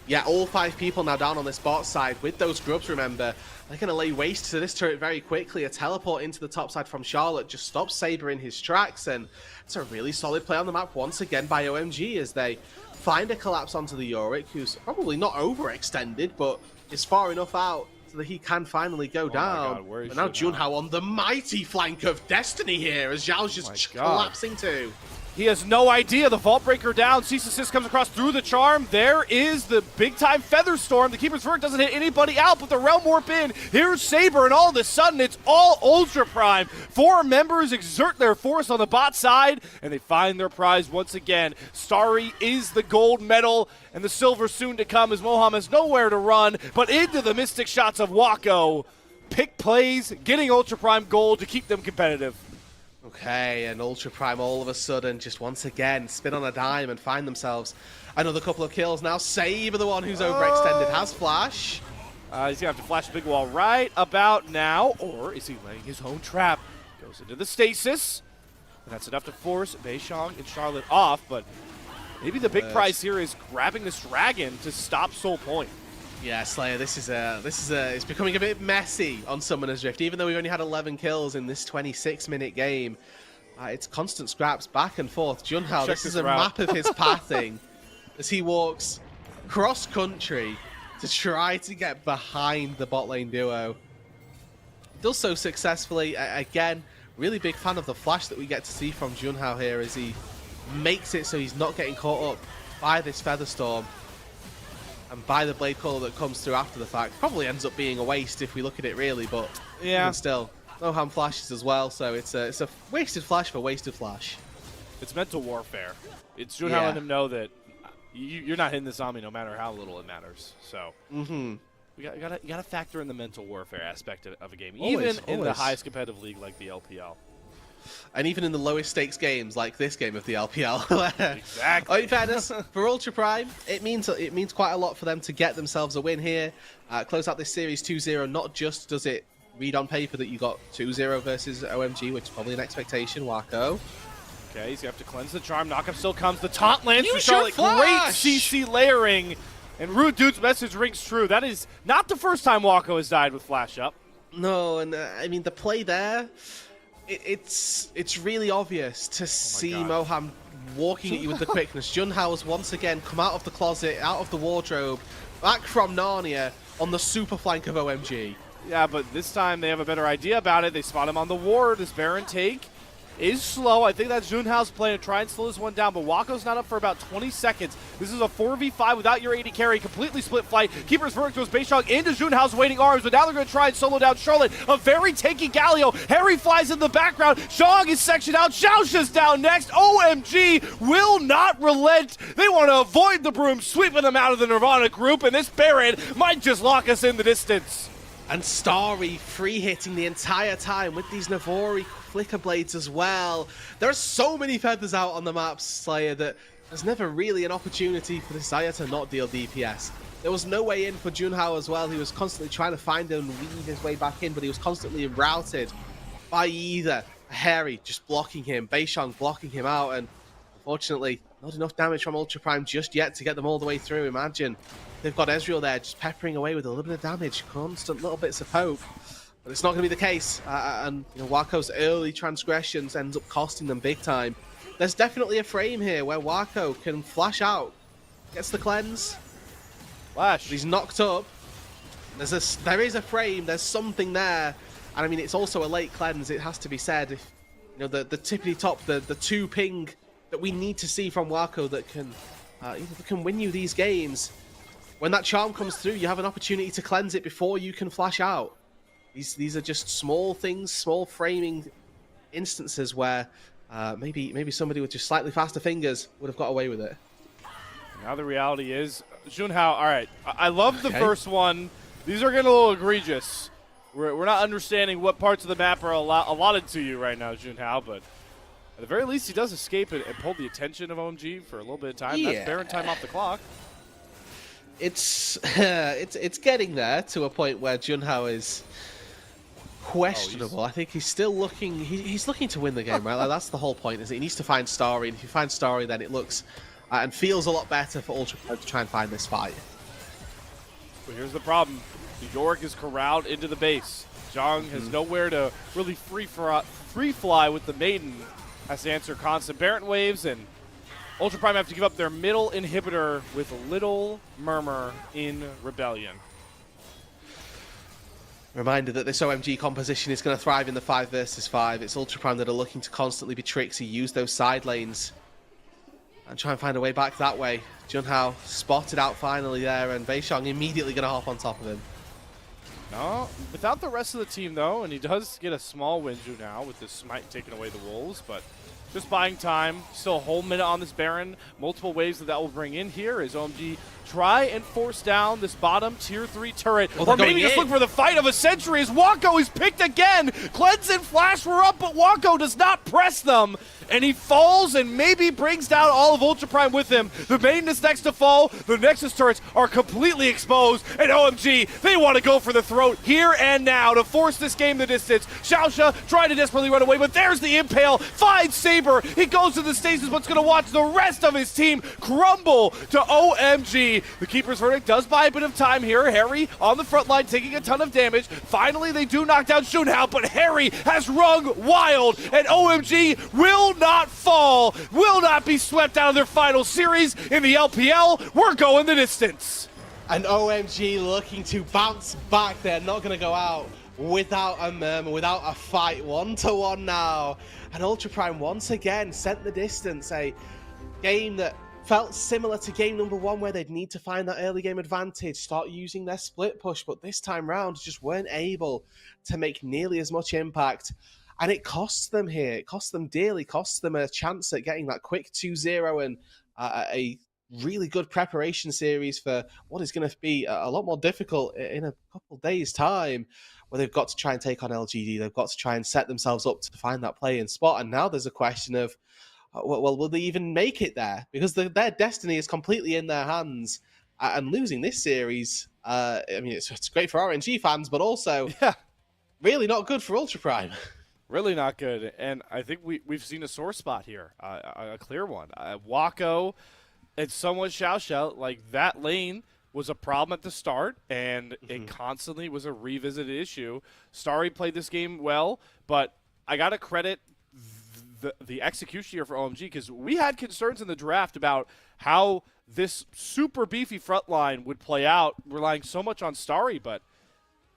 Yeah, all 5 people now down on this bot side with those grubs, remember. They're going to lay waste to this turret very quickly. A teleport into the top side from Charlotte just stops Saber in his tracks, and it's a really solid play on the map once again by OMG as they find a collapse onto the Yorick, who's probably not overextended, but is far enough out so that he can finally go down. But now Junhao on the mighty flank of Destiny here as Zhao's just collapsing too. He has no idea. The Vault Breaker down. Cease Assist comes across through the Charm. There is the big-time Feather Storm. The Keeper's Verdict doesn't hit anybody out, but the Realm Warp in. Here's Saber, and all of a sudden, it's all Ultra Prime. 4 members exert their force on the bot side, and they find their prize once again. Starry is the gold medal, and the silver soon to come as Moham has nowhere to run, but into the Mystic Shots of Wako. Pick plays, getting Ultra Prime gold to keep them competitive. Okay, and Ultra Prime all of a sudden just once again spin on a dime and find themselves another couple of kills. Now Saber, the one who's overextended, has flash. He's going to have to flash a big wall right about now, or is he laying his own trap? Goes into the stasis, and that's enough to force Beishang and Charlotte off, but maybe the big prize here is grabbing this dragon to stop Soul Point. Yeah, Slayer, it's becoming a bit messy on Summoner's Rift. Even though we've only had 11 kills in this 26-minute game, it's constant scraps back and forth. Junhao, this is a map of his pathing as he walks cross-country to try to get behind the bot lane duo. Does so successfully. Again, really big fan of the flash that we get to see from Junhao here as he makes it so he's not getting caught up by this Feather Storm. And by the Blade Caller that comes through after the fact. Probably ends up being a waste if we look at it really, but yeah, even still, Moham flashes as well, so it's a wasted flash for wasted flash. It's mental warfare. It's Junhao letting him know that you're not hitting this on me no matter how little it matters. So you gotta factor in the mental warfare aspect of a game, even in the highest competitive league like the LPL. And even in the lowest stakes games like this game of the LPL. Exactly. In fairness, for Ultra Prime, it means quite a lot for them to get themselves a win here. Close out this series 2-0. Not just does it read on paper that you got 2-0 versus OMG, which is probably an expectation. Wako. Okay, he's going to have to cleanse the charm. Knockup still comes. The taunt lands for Use your Charlotte. Great flash! CC layering. And Rude Dude's message rings true. That is not the first time Wako has died with flash up. No, and I mean, the play there, it's really obvious to see God. Moham walking at you with the quickness. Junhao's once again come out of the closet, out of the wardrobe, back from Narnia on the super flank of OMG. Yeah, but this time they have a better idea about it. They spot him on the ward. This Baron take is slow. I think that's Junhao's plan to try and slow this one down, but Wako's not up for about 20 seconds. This is a 4v5 without your AD carry, completely split fight. Keeper's verdict goes Beishong into Junhao's waiting arms, but now they're going to try and solo down Charlotte. A very tanky Galio. Harry flies in the background. Zhang is sectioned out. Xiaosha's down next. OMG will not relent. They want to avoid the broom, sweeping them out of the Nirvana group, and this Baron might just lock us in the distance. And Starry free hitting the entire time with these Navori flicker blades as well. There are so many feathers out on the map, Slayer, that there's never really an opportunity for the Xayah to not deal DPS. There was no way in for Junhao as well. He was constantly trying to find and weave his way back in, but he was constantly routed by either Harry just blocking him, Beishong blocking him out, and unfortunately, not enough damage from Ultra Prime just yet to get them all the way through. Imagine they've got Ezreal there just peppering away with a little bit of damage, constant little bits of poke. But it's not going to be the case, and you know, Wako's early transgressions ends up costing them big time. There's definitely a frame here where Wako can flash out, gets the cleanse, Flash. he's knocked up. There is a frame, there's something there, and I mean it's also a late cleanse. It has to be said. If you know the tippity top, the 2 ping that we need to see from Wako that can win you these games. When that charm comes through, you have an opportunity to cleanse it before you can flash out. These are just small things, small framing instances where maybe somebody with just slightly faster fingers would have got away with it. Now the reality is, Junhao, all right, I love the first one. These are getting a little egregious. We're not understanding what parts of the map are allotted to you right now, Junhao, but at the very least, he does escape and pull the attention of OMG for a little bit of time. Yeah. That's Baron time off the clock. It's getting there to a point where Junhao is questionable. I think he's still looking. He's looking to win the game, right? Like, that's the whole point. Is that he needs to find Starry, and if you find Starry, then it looks and feels a lot better for Ultra Pro to try and find this fight. But here's the problem: the Yorick is corralled into the base. Zhang has nowhere to really free fly with the Maiden. Has to answer constant Baron waves, and Ultra Prime have to give up their middle inhibitor with Little Murmur in Rebellion. Reminder that this OMG composition is going to thrive in the 5 versus 5. It's Ultra Prime that are looking to constantly be tricksy, use those side lanes, and try and find a way back that way. Junhao spotted out finally there, and Beishong immediately going to hop on top of him. No, without the rest of the team though, and he does get a small win now with this smite taking away the wolves, but just buying time. Still a whole minute on this Baron. Multiple waves that will bring in here as OMG try and force down this bottom tier 3 turret. Or maybe just look for the fight of a century as Wako is picked again. Cleanse and Flash were up, but Wako does not press them. And he falls and maybe brings down all of Ultra Prime with him. The Maiden is next to fall. The Nexus turrets are completely exposed. And OMG, they want to go for the throat here and now to force this game the distance. Xiaosha trying to desperately run away, but there's the Impale. Finds Saber. He goes to the stasis, but's going to watch the rest of his team crumble to OMG. The Keeper's verdict does buy a bit of time here. Harry on the front line taking a ton of damage. Finally, they do knock down Junhao, but Harry has rung wild, and OMG will not fall, will not be swept out of their final series in the LPL. We're going the distance. And OMG looking to bounce back. They're not going to go out without a murmur, without a fight. 1-1 now. And Ultra Prime once again sent the distance. A game that felt similar to game number 1, where they'd need to find that early game advantage, start using their split push, but this time round just weren't able to make nearly as much impact. And it costs them here. It costs them dearly, costs them a chance at getting that quick 2-0 and a really good preparation series for what is going to be a lot more difficult in a couple of days' time, where they've got to try and take on LGD. They've got to try and set themselves up to find that play-in spot. And now there's a question of, well, will they even make it there? Because their destiny is completely in their hands. And losing this series, I mean, it's great for RNG fans, but also really not good for Ultra Prime. Really not good. And I think we've seen a sore spot here, a clear one. Wako and somewhat Xiao, like that lane was a problem at the start, and it constantly was a revisited issue. Starry played this game well, but I got to credit the execution here for OMG, because we had concerns in the draft about how this super beefy front line would play out, relying so much on Starry, but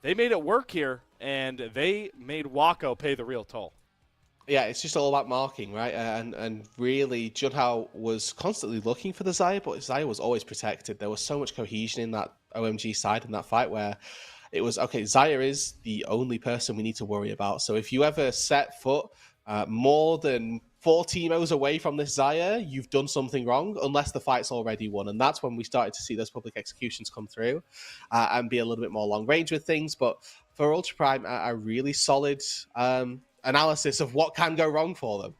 they made it work here, and they made Wako pay the real toll. Yeah, it's just all about marking, right? And really, Junhao was constantly looking for the Xayah, but Xayah was always protected. There was so much cohesion in that OMG side in that fight where it was, okay, Xayah is the only person we need to worry about. So if you ever set foot more than 4 teamos away from this Xayah, you've done something wrong, unless the fight's already won. And that's when we started to see those public executions come through and be a little bit more long range with things. But for Ultra Prime, a really solid analysis of what can go wrong for them.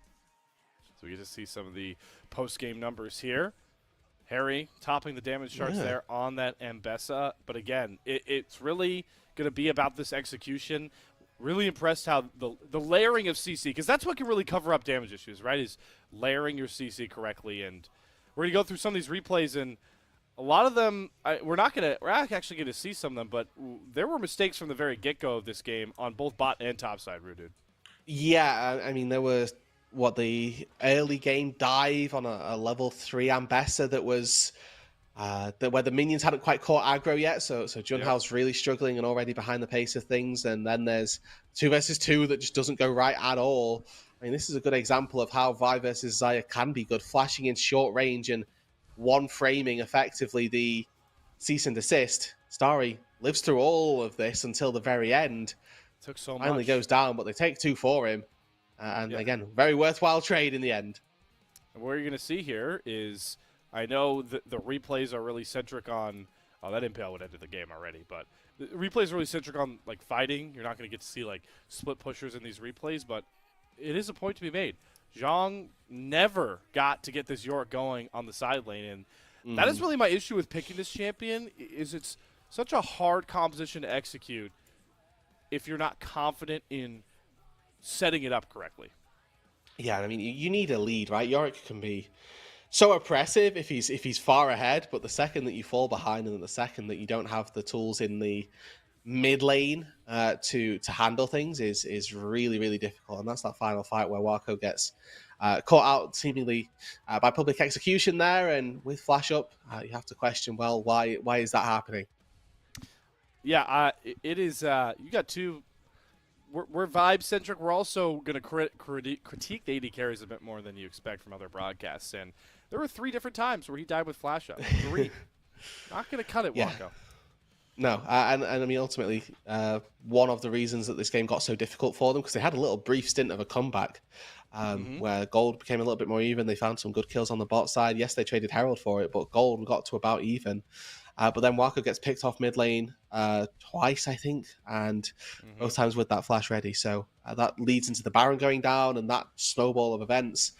So we get to see some of the post-game numbers here. Harry topping the damage charts there on that Mbessa. But again, it's really going to be about this execution. Really impressed how the layering of CC, because that's what can really cover up damage issues, right, is layering your CC correctly. And we're going to go through some of these replays, and a lot of them, we're not actually going to see some of them, but there were mistakes from the very get-go of this game on both bot and top side, Rude. Yeah, I mean, there was, the early game dive on a level 3 Ambessa that was where the minions hadn't quite caught aggro yet, so Junhao's really struggling and already behind the pace of things, and then there's 2 versus 2 that just doesn't go right at all. I mean, this is a good example of how Vi versus Xayah can be good, flashing in short range and one framing effectively the cease and desist. Starry lives through all of this until the very end. Took so Finally much. goes down, but they take 2 for him. Again, very worthwhile trade in the end. And what you're going to see here is, I know the replays are really centric on, that MPL would enter the game already, but the replays are really centric on like fighting. You're not going to get to see like split pushers in these replays, but it is a point to be made. Zhang never got to get this Yorick going on the side lane, and that is really my issue with picking this champion, is it's such a hard composition to execute if you're not confident in setting it up correctly. Yeah, I mean, you need a lead, right? Yorick can be so oppressive if he's far ahead, but the second that you fall behind and the second that you don't have the tools in the mid lane to handle things is really, really difficult. And that's that final fight where Wako gets caught out seemingly by public execution there, and with flash up, you have to question, well, why is that happening? Yeah, it is. You got 2. We're vibe centric. We're also going to critique the AD carries a bit more than you expect from other broadcasts. And there were 3 different times where he died with flash up. 3. Not going to cut it, Wako. No, and I mean, ultimately, one of the reasons that this game got so difficult for them, because they had a little brief stint of a comeback where gold became a little bit more even. They found some good kills on the bot side. Yes, they traded Herald for it, but gold got to about even. But then Wako gets picked off mid lane twice, I think, and both times with that flash ready. So that leads into the Baron going down, and that snowball of events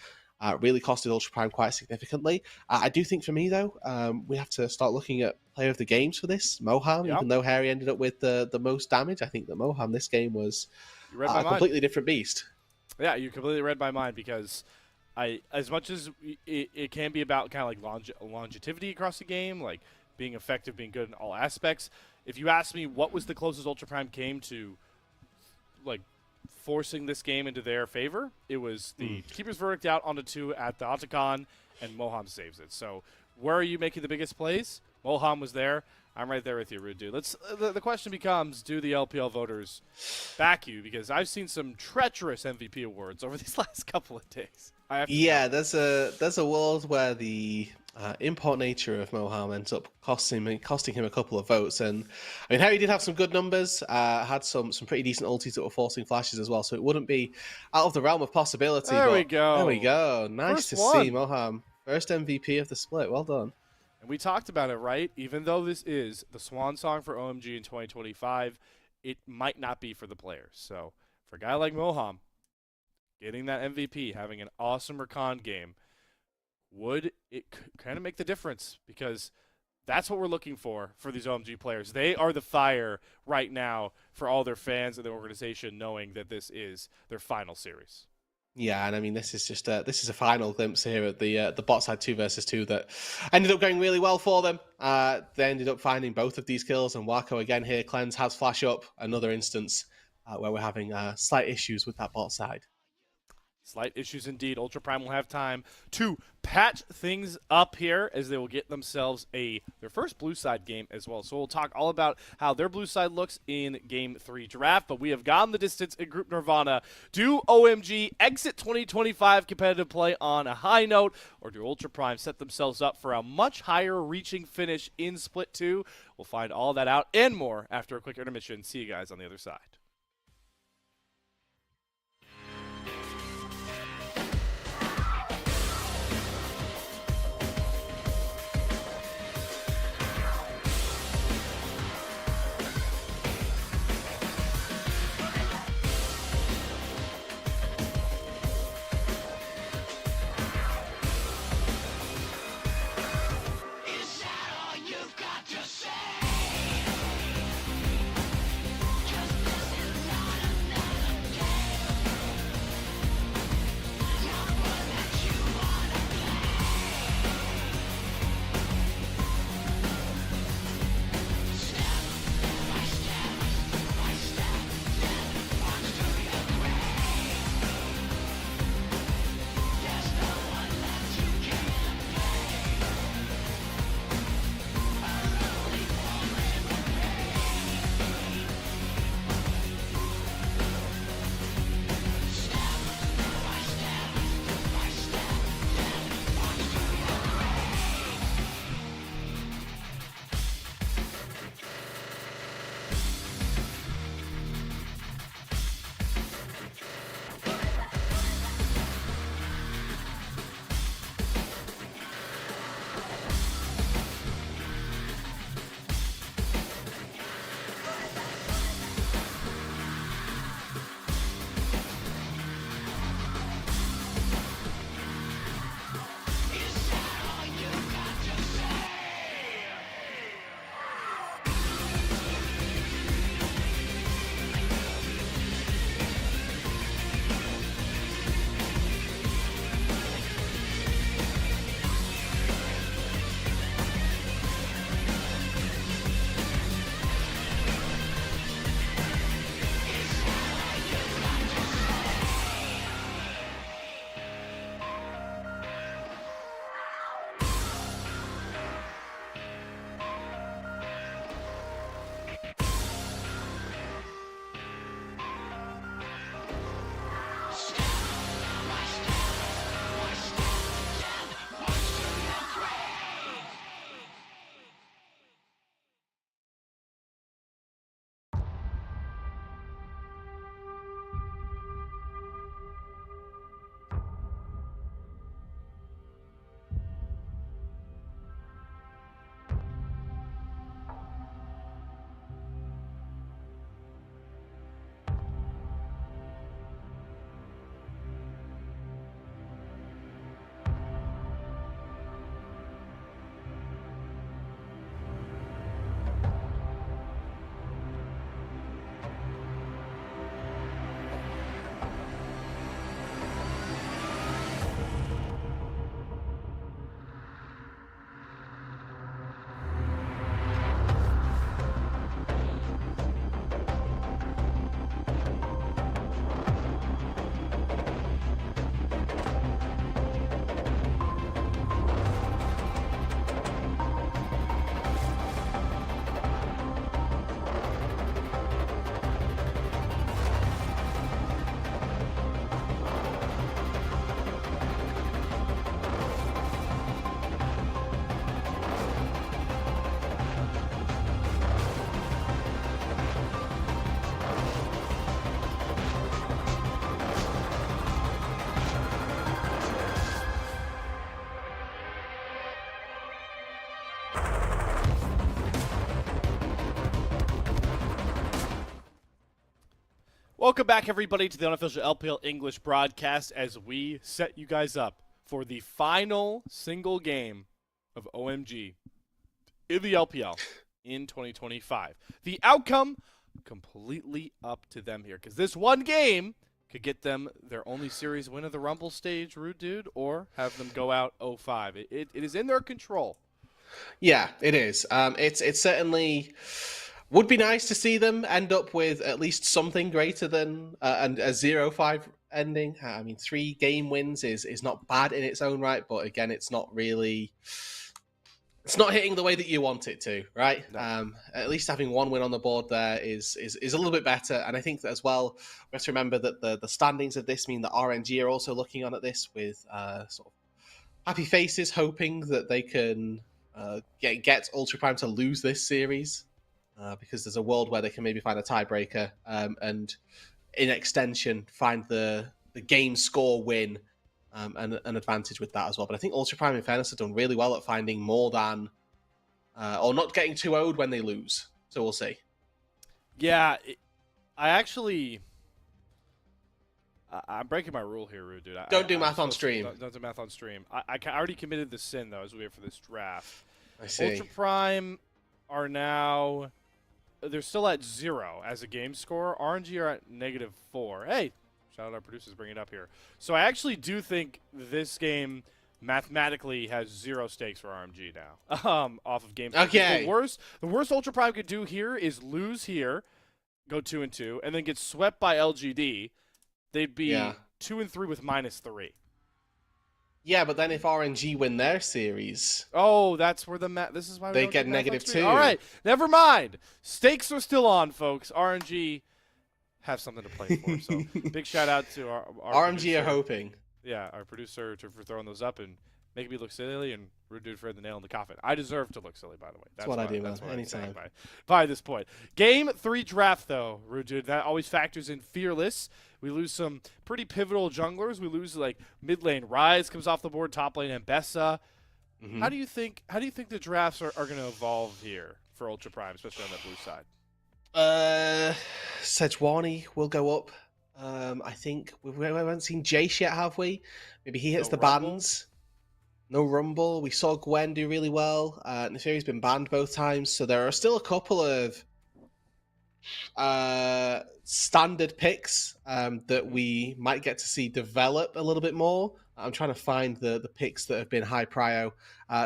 really costed Ultra Prime quite significantly. I do think for me, though, we have to start looking at player of the games for this. Moham, even though Harry ended up with the most damage, I think that Moham this game was a completely different beast. Yeah, you completely read my mind, because as much as it can be about kind of like longevity across the game, like being effective, being good in all aspects. If you ask me what was the closest Ultra Prime came to like forcing this game into their favor, it was the Keeper's Verdict out onto 2 at the Otacon, and Moham saves it. So where are you making the biggest plays? Moham was there. I'm right there with you, Rude Dude. The question becomes, do the LPL voters back you? Because I've seen some treacherous MVP awards over these last couple of days. There's a world where the import nature of Moham ends up costing him a couple of votes. And I mean, Harry did have some good numbers, had some pretty decent ultis that were forcing flashes as well, so it wouldn't be out of the realm of possibility. There we go. Nice to see Moham. First MVP of the split. Well done. And we talked about it, right? Even though this is the swan song for OMG in 2025, it might not be for the players. So for a guy like Moham, getting that MVP, having an awesome Rakan game, would it kind of make the difference? Because That's what we're looking for these OMG players. They are the fire right now for all their fans and their organization, knowing that this is their final series. Yeah, and I mean this is just a final glimpse here at the bot side 2 versus 2 that ended up going really well for them. They ended up finding both of these kills, and Wako again here. Cleanse has flash up. Another instance where we're having slight issues with that bot side. Slight issues indeed. Ultra Prime will have time to patch things up here as they will get themselves their first blue side game as well. So we'll talk all about how their blue side looks in Game 3 draft, but we have gone the distance in Group Nirvana. Do OMG exit 2025 competitive play on a high note, or do Ultra Prime set themselves up for a much higher reaching finish in Split 2? We'll find all that out and more after a quick intermission. See you guys on the other side. Welcome back, everybody, to the unofficial LPL English broadcast as we set you guys up for the final single game of OMG in the LPL in 2025. The outcome, completely up to them here, because this one game could get them their only series win of the Rumble stage, Rude Dude, or have them go out 0-5. It is in their control. Yeah, it is. It's certainly would be nice to see them end up with at least something greater than a 0-5 ending. I mean, 3 game wins is not bad in its own right, but again, it's not really. It's not hitting the way that you want it to, right? No. At least having 1 win on the board there is a little bit better. And I think that as well, we have to remember that the standings of this mean that RNG are also looking on at this with sort of happy faces, hoping that they can get Ultra Prime to lose this series, because there's a world where they can maybe find a tiebreaker and, in extension, find the game score win. And an advantage with that as well. But I think Ultra Prime, in fairness, have done really well at finding more than, or not getting too owed when they lose. So we'll see. Yeah, I'm breaking my rule here, Rude Dude. Don't do math on stream. Don't do math on stream. I already committed the sin, though, as we wait for this draft. I see. Ultra Prime are now... They're still at 0 as a game score. RNG are at -4. Hey! Shout out our producers bringing it up here. So I actually do think this game mathematically has 0 stakes for RMG now. Off of game. Okay. The worst Ultra Prime could do here is lose here, go 2-2, and then get swept by LGD. They'd be 2-3 with -3. Yeah, but then if RNG win their series, that's where this is why they get -2. All right, never mind. Stakes are still on, folks. RNG have something to play for. So big shout out to our RMG producer. are hoping. Yeah, our producer for throwing those up and making me look silly, and Rude Dude for the nail in the coffin. I deserve to look silly, by the way. That's what I do, man. Anytime. By this point. Game 3 draft, though, Rude Dude. That always factors in Fearless. We lose some pretty pivotal junglers. We lose, like, mid lane Rise comes off the board, top lane Ambessa. Mm-hmm. How do you think the drafts are going to evolve here for Ultra Prime, especially on that blue side? Sejuani will go up. I think we haven't seen Jace yet, have we? Maybe he hits the Rumble? bans. No Rumble. We saw Gwen do really well. Neferi's been banned both times, so there are still a couple of standard picks that we might get to see develop a little bit more. I'm trying to find the picks that have been high prio.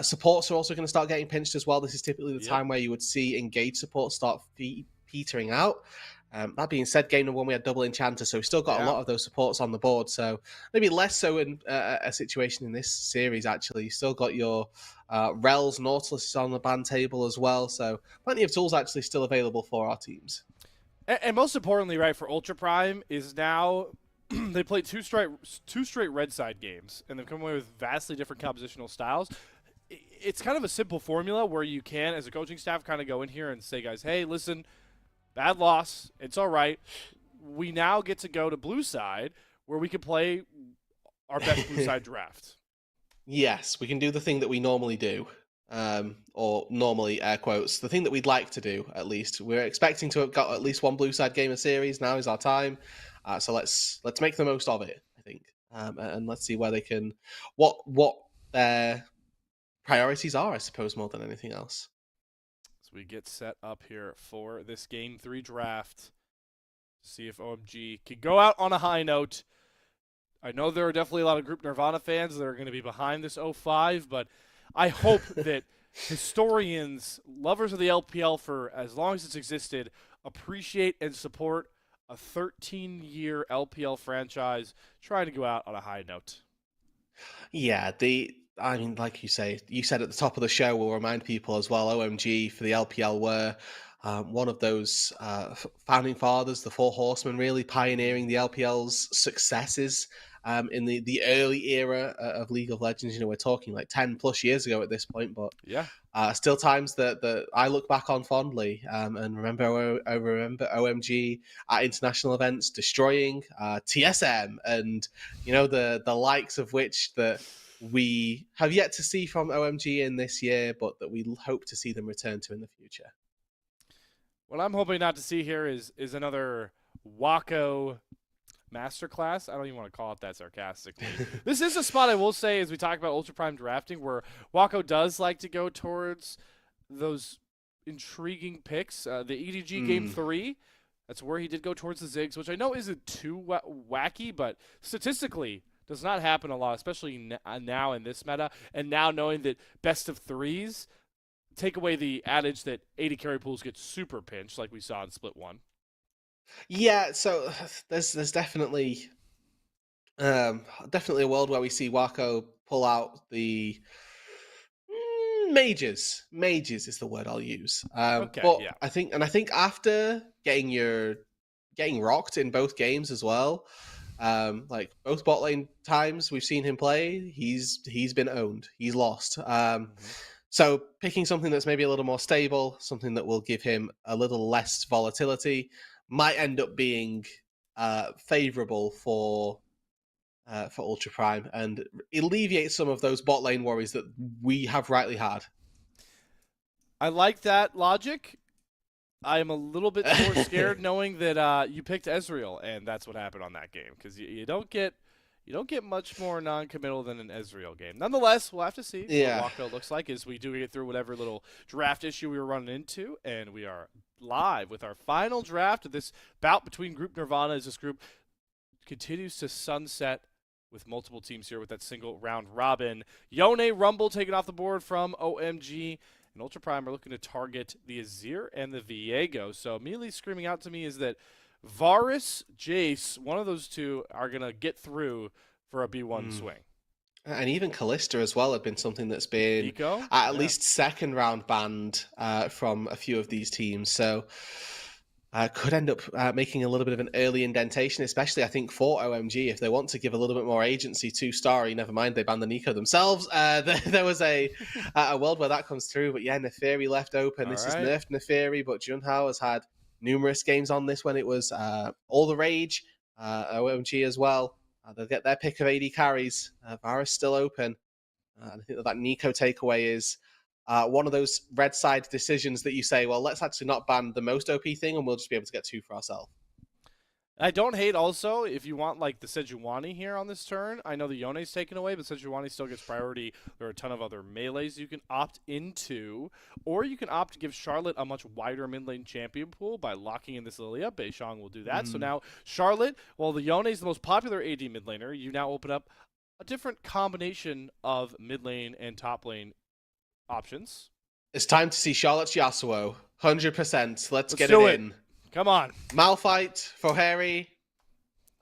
Supports are also going to start getting pinched as well. This is typically the time where you would see engaged support start petering out. That being said, game number 1 we had double enchanter, so we still got a lot of those supports on the board. So maybe less so in a situation in this series. Actually, you still got your Rels, Nautilus on the ban table as well. So plenty of tools actually still available for our teams. And most importantly, right, for Ultra Prime is now they played two straight red side games, and they've come away with vastly different compositional styles. It's kind of a simple formula where you can, as a coaching staff, kind of go in here and say, guys, hey, listen. Bad loss. It's all right. We now get to go to blue side where we can play our best blue side draft. Yes, we can do the thing that we normally do. Or normally, air quotes, the thing that we'd like to do, at least. We're expecting to have got at least 1 blue side game a series. Now is our time. So let's make the most of it, I think. And let's see where they can... What their priorities are, I suppose, more than anything else. We get set up here for this Game 3 draft. See if OMG can go out on a high note. I know there are definitely a lot of Group Nirvana fans that are going to be behind this 0-5, but I hope that historians, lovers of the LPL for as long as it's existed, appreciate and support a 13-year LPL franchise trying to go out on a high note. Yeah, I mean, like you said at the top of the show, we'll remind people as well, OMG for the LPL were one of those founding fathers, the 4 horsemen, really pioneering the LPL's successes in the early era of League of Legends. You know, we're talking like 10 plus years ago at this point, but still times that I look back on fondly and remember OMG at international events destroying TSM and, you know, the likes of which that we have yet to see from OMG in this year, but that we hope to see them return to in the future. What I'm hoping not to see here is another Wako masterclass. I don't even want to call it that sarcastically. This is a spot I will say, as we talk about Ultra Prime drafting, where Wako does like to go towards those intriguing picks. The EDG game 3, that's where he did go towards the Ziggs, which I know isn't too wacky, but statistically does not happen a lot, especially now in this meta. And now knowing that best of 3s take away the adage that AD carry pools get super pinched, like we saw in Split 1. Yeah, so there's definitely definitely a world where we see Wako pull out the mages. Mages is the word I'll use. Okay, but yeah. I think after getting rocked in both games as well, like both bot lane times we've seen him play, he's been owned. He's lost. So picking something that's maybe a little more stable, something that will give him a little less volatility, might end up being favorable for Ultra Prime and alleviate some of those bot lane worries that we have rightly had. I like that logic. I am a little bit more scared knowing that you picked Ezreal, and that's what happened on that game, because you don't get much more non-committal than an Ezreal game. Nonetheless, we'll have to see what Wako looks like as we do get through whatever little draft issue we were running into, and we are live with our final draft of this bout between Group Nirvana as this group continues to sunset with multiple teams here with that single round robin. Yone Rumble taken off the board from OMG. And Ultra Prime are looking to target the Azir and the Viego. So immediately screaming out to me is that Varus, Jace, one of those two are going to get through for a B1 swing. And even Callista as well had been something that's been Nico? at least second round banned from a few of these teams. So could end up making a little bit of an early indentation, especially I think for OMG, if they want to give a little bit more agency to Starry. Never mind, they banned the Nico themselves. There was a world where that comes through, but yeah, Neferi left open. This is nerfed Neferi, but Junhao has had numerous games on this when it was all the rage. OMG as well. They'll get their pick of AD carries. Varus still open. And I think that Nico takeaway is one of those red side decisions that you say, well, let's actually not ban the most OP thing and we'll just be able to get 2 for ourselves. I don't hate also if you want like the Sejuani here on this turn. I know the Yone's taken away, but Sejuani still gets priority. There are a ton of other melees you can opt into, or you can opt to give Charlotte a much wider mid lane champion pool by locking in this Lilia. Beishang will do that. So now Charlotte, while the Yone is the most popular AD mid laner, you now open up a different combination of mid lane and top lane options. It's time to see Charlotte's Yasuo. 100%. Let's get do it it. in. Come on. Malphite for Harry.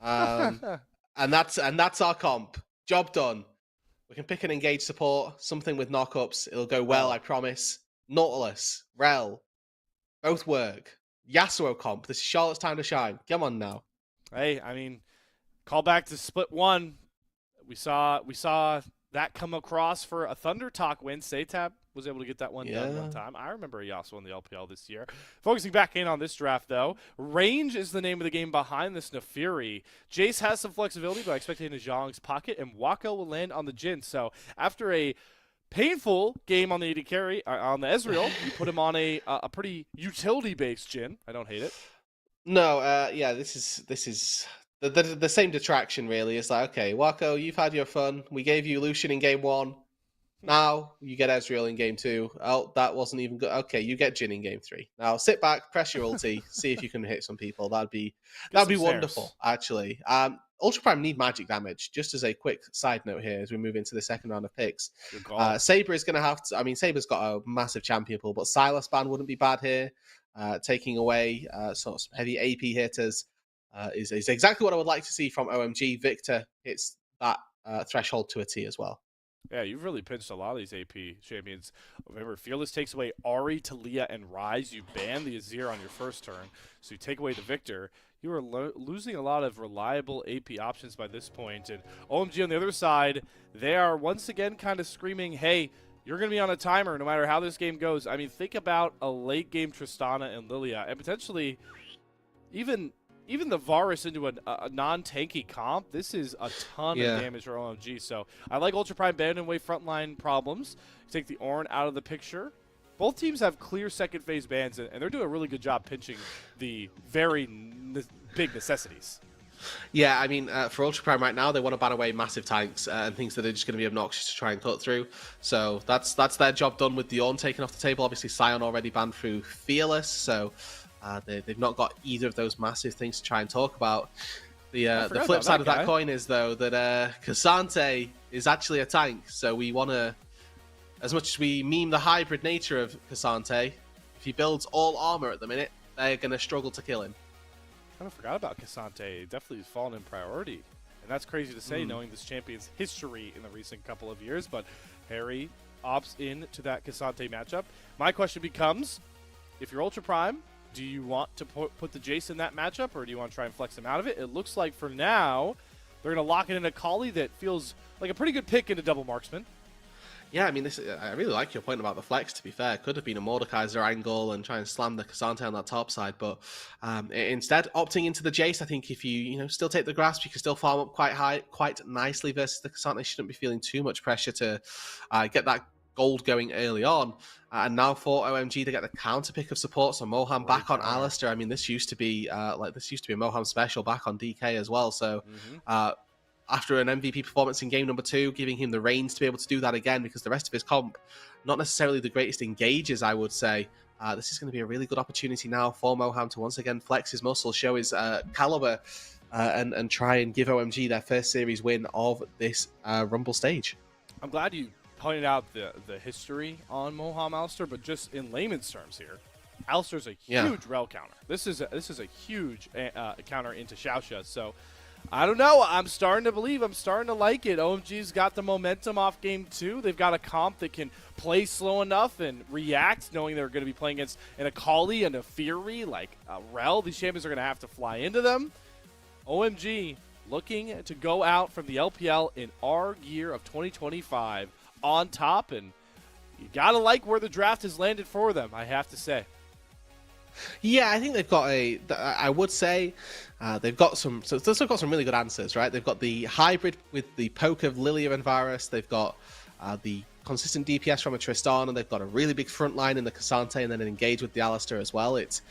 And that's our comp. Job done. We can pick an engaged support, something with knockups. It'll go well, I promise. Nautilus, Rel, both work. Yasuo comp. This is Charlotte's time to shine. Come on now. Hey, I mean, call back to Split 1. We saw that come across for a Thunder Talk win. Satab was able to get that one done one time. I remember Yasuo in the LPL this year. Focusing back in on this draft, though, range is the name of the game behind this Neferi. Jace has some flexibility, but I expect him in Zhang's pocket, and Wako will land on the Jhin. So after a painful game on the AD carry, on the Ezreal, you put him on a pretty utility-based Jhin. I don't hate it. No, yeah, this is the same detraction, really. It's like, okay, Wako, you've had your fun. We gave you Lucian in game 1. Now you get Ezreal in game 2. Oh, that wasn't even good. Okay, you get Jhin in game 3. Now sit back, press your ulti, see if you can hit some people. That'd be wonderful, actually. Ultra Prime need magic damage. Just as a quick side note here, as we move into the second round of picks, Saber is going to have to. I mean, Saber's got a massive champion pool, but Silas ban wouldn't be bad here. Taking away sort of some heavy AP hitters is exactly what I would like to see from OMG. Victor hits that threshold to a T as well. Yeah, you've really pinched a lot of these AP champions. Remember, Fearless takes away Ahri, Talia, and Ryze. You ban the Azir on your first turn, so you take away the Victor. You are losing a lot of reliable AP options by this point. And OMG on the other side, they are once again kind of screaming, hey, you're going to be on a timer no matter how this game goes. I mean, think about a late-game Tristana and Lilia, and potentially even the Varus into a non-tanky comp. This is a ton of damage for OMG. So I like Ultra Prime banning away frontline problems. Take the Ornn out of the picture. Both teams have clear second phase bans, and they're doing a really good job pinching the very big necessities. Yeah, I mean, for Ultra Prime right now, they want to ban away massive tanks and things that are just going to be obnoxious to try and cut through. So that's their job done with the Ornn taken off the table. Obviously, Sion already banned through Fearless, so they've not got either of those massive things to try and talk about. The flip side of that coin is, though, that Cassante is actually a tank. So we want to, as much as we meme the hybrid nature of Cassante, if he builds all armor at the minute, they're going to struggle to kill him. I kind of forgot about Cassante. Definitely has fallen in priority. And that's crazy to say, knowing this champion's history in the recent couple of years. But Harry opts in to that Cassante matchup. My question becomes, if you're Ultra Prime, do you want to put the Jace in that matchup, or do you want to try and flex him out of it? It looks like for now, they're going to lock it in a Kali that feels like a pretty good pick into double marksman. Yeah, I mean, I really like your point about the flex, to be fair. Could have been a Mordekaiser angle and try and slam the Cassante on that top side, but instead, opting into the Jace, I think if you still take the grasp, you can still farm up quite nicely versus the Cassante. Shouldn't be feeling too much pressure to get that gold going early on. And now for OMG to get the counter pick of support, so Moham back on Alistair. I mean, this used to be a Moham special back on DK as well, so... after an MVP performance in game number 2, giving him the reins to be able to do that again, because the rest of his comp, not necessarily the greatest engagers, I would say. This is going to be a really good opportunity now for Moham to once again flex his muscle, show his caliber, and try and give OMG their first series win of this Rumble stage. I'm glad you pointed out the history on Moham Alistair, but just in layman's terms here, Alistair's a huge rel counter. This is a huge counter into Xiaoxia, so... I don't know. I'm starting to believe. I'm starting to like it. OMG's got the momentum off game 2. They've got a comp that can play slow enough and react, knowing they're going to be playing against an Akali and a Fury like Rel. These champions are going to have to fly into them. OMG looking to go out from the LPL in our year of 2025 on top, and you got to like where the draft has landed for them, I have to say. Yeah, I think they've got I would say they've got some really good answers, right? They've got the hybrid with the poke of Lilia and Varus. They've got the consistent DPS from a Tristan, and they've got a really big front line in the Cassante, and then an engage with the Alistair as well. It's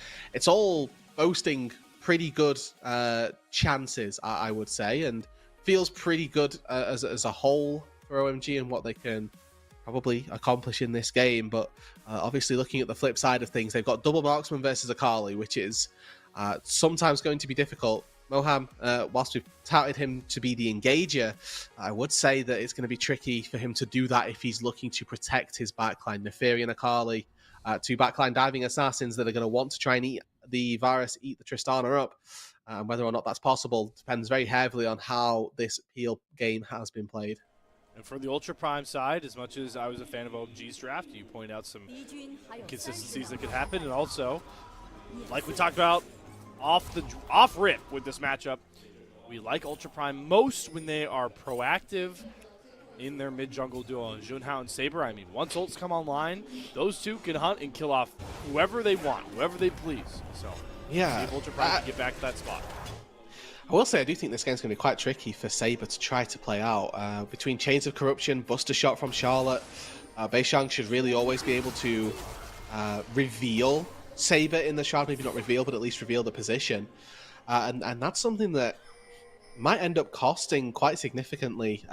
all boasting pretty good chances, I would say, and feels pretty good as a whole for OMG and what they can probably accomplish in this game. But obviously looking at the flip side of things, they've got double marksman versus Akali, which is sometimes going to be difficult. Moham, whilst we've touted him to be the engager, I would say that it's going to be tricky for him to do that if he's looking to protect his backline. Neferi and Akali, two backline diving assassins that are going to want to try and eat the Varus, eat the Tristana up. Whether or not that's possible depends very heavily on how this PL game has been played. And for the Ultra Prime side, as much as I was a fan of OMG's draft, you point out some inconsistencies that could happen. And also, like we talked about off rip with this matchup, we like Ultra Prime most when they are proactive in their mid-jungle duo. And Junhao and Saber, I mean, once ults come online, those two can hunt and kill off whoever they want, whoever they please. So, yeah, see if Ultra Prime can get back to that spot. I will say I do think this game's going to be quite tricky for Saber to try to play out. Between Chains of Corruption, Buster Shot from Charlotte, Beishang should really always be able to reveal Saber in the Shroud. Maybe not reveal, but at least reveal the position. And that's something that might end up costing quite significantly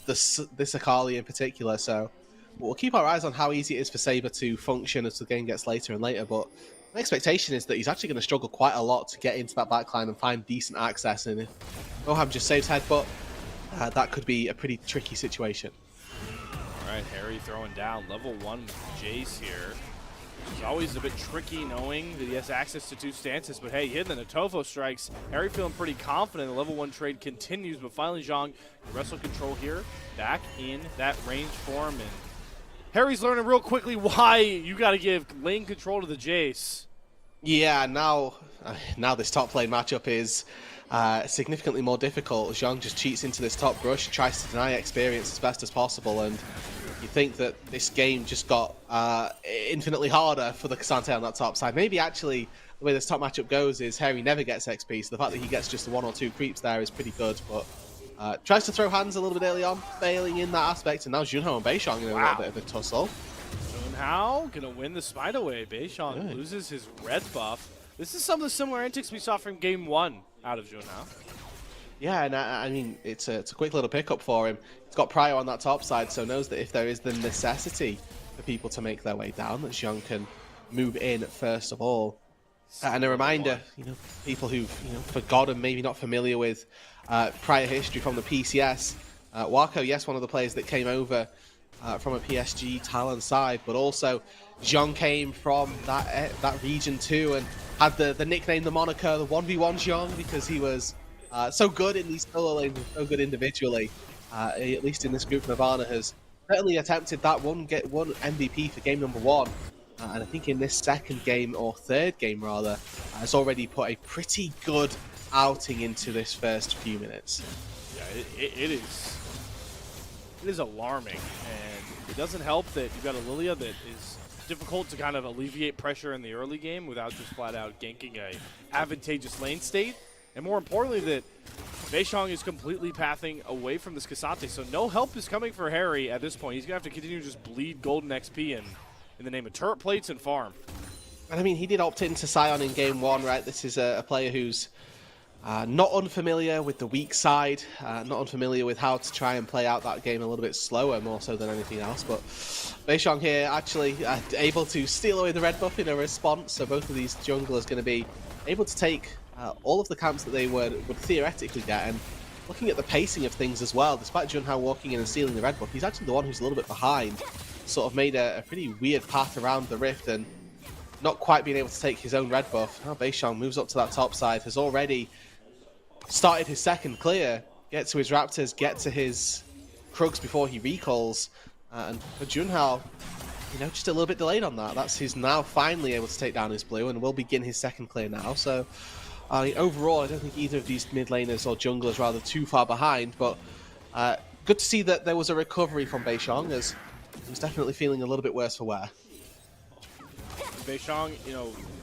this Akali in particular. So we'll keep our eyes on how easy it is for Saber to function as the game gets later and later. But my expectation is that he's actually going to struggle quite a lot to get into that backline and find decent access. And if Moham just saves headbutt, that could be a pretty tricky situation. All right, Harry throwing down level 1 with Jace here. It's always a bit tricky knowing that he has access to 2 stances, but hey, hitting the Natofo strikes. Harry feeling pretty confident. The level 1 trade continues, but finally Zhang can wrestle control here, back in that range form, and Harry's learning real quickly why you got to give lane control to the Jace. Yeah, now this top lane matchup is significantly more difficult. Zhang just cheats into this top brush, tries to deny experience as best as possible, and you think that this game just got infinitely harder for the Cassante on that top side. Maybe actually the way this top matchup goes is Harry never gets XP, so the fact that he gets just the 1 or 2 creeps there is pretty good, but tries to throw hands a little bit early on, failing in that aspect, and now Junhao and Beishang in a little bit of a tussle. Junhao gonna win the Smite away. Beishang loses his red buff. This is some of the similar antics we saw from game 1 out of Junhao. Yeah, and I mean, it's a quick little pickup for him. He's got Pryor on that top side, so knows that if there is the necessity for people to make their way down, that Xiong can move in first of all. And a reminder, people who've forgotten, maybe not familiar with prior history from the PCS. Wako, yes, one of the players that came over from a PSG Talon side, but also Xiong came from that region too, and had the nickname, the moniker, the 1v1 Xiong, because he was so good in these solo lanes, and so good individually. At least in this group, Nirvana has certainly attempted that one MVP for game number 1. And I think in this second game, or third game rather, has already put a pretty good outing into this first few minutes. Yeah, it is alarming, and it doesn't help that you've got a Lilia that is difficult to kind of alleviate pressure in the early game without just flat out ganking a advantageous lane state. And more importantly, that Beishong is completely pathing away from this Cassante, so no help is coming for Harry at this point. He's going to have to continue to just bleed golden XP in the name of turret plates and farm. And I mean, he did opt into Sion in game 1, right? This is a player who's not unfamiliar with the weak side, not unfamiliar with how to try and play out that game a little bit slower, more so than anything else. But Beishong here actually able to steal away the red buff in a response, so both of these junglers going to be able to take all of the camps that they would theoretically get. And looking at the pacing of things as well, despite Junhao walking in and stealing the red buff, he's actually the one who's a little bit behind. Sort of made a pretty weird path around the rift and not quite being able to take his own red buff. Now Beishong moves up to that top side, has already started his second clear, get to his Raptors, get to his Krugs before he recalls. And for Junhao, just a little bit delayed on that. He's now finally able to take down his blue and will begin his second clear now. So overall, I don't think either of these mid laners or junglers rather too far behind, but good to see that there was a recovery from Beishong, as he was definitely feeling a little bit worse for wear. Beishong,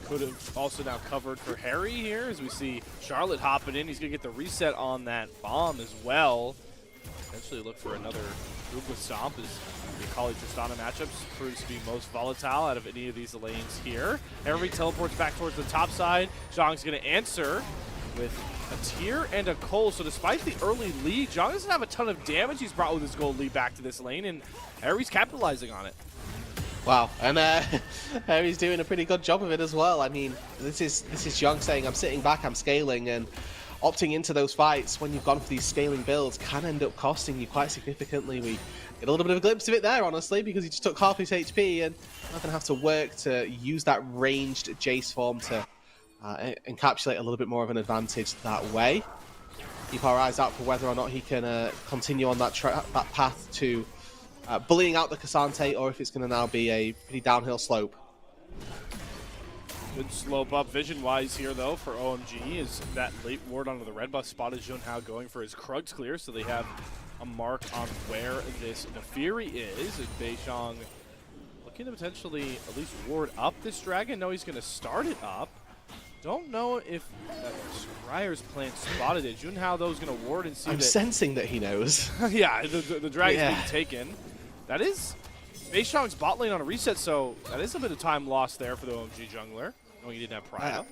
could have also now covered for Harry here, as we see Charlotte hopping in. He's going to get the reset on that bomb as well. Eventually look for another Ruthless Stomp, as the Akali Tristana matchups proves to be most volatile out of any of these lanes here. Harry teleports back towards the top side. Zhang's going to answer with a tier and a Cole. So despite the early lead, Zhang doesn't have a ton of damage he's brought with his gold lead back to this lane, and Harry's capitalizing on it. Wow, and Harry's doing a pretty good job of it as well. I mean, this is Zhang saying, I'm sitting back, I'm scaling, and opting into those fights when you've gone for these scaling builds can end up costing you quite significantly. We get a little bit of a glimpse of it there, honestly, because he just took half his HP, and not going to have to work to use that ranged Jace form to encapsulate a little bit more of an advantage that way. Keep our eyes out for whether or not he can continue on that path to bullying out the Cassante, or if it's going to now be a pretty downhill slope. Good slope up vision-wise here, though, for OMG, is that late ward onto the red buff spotted Junhao going for his Krugs clear, so they have a mark on where this Nefiri is, and Beishong looking to potentially at least ward up this dragon. No, he's going to start it up. Don't know if Scryer's plan spotted it. Junhao, though, is going to ward and see I'm sensing that he knows. Yeah, the dragon's being taken. That is Beishong's bot lane on a reset, so that is a bit of time lost there for the OMG jungler, knowing he didn't have Pride.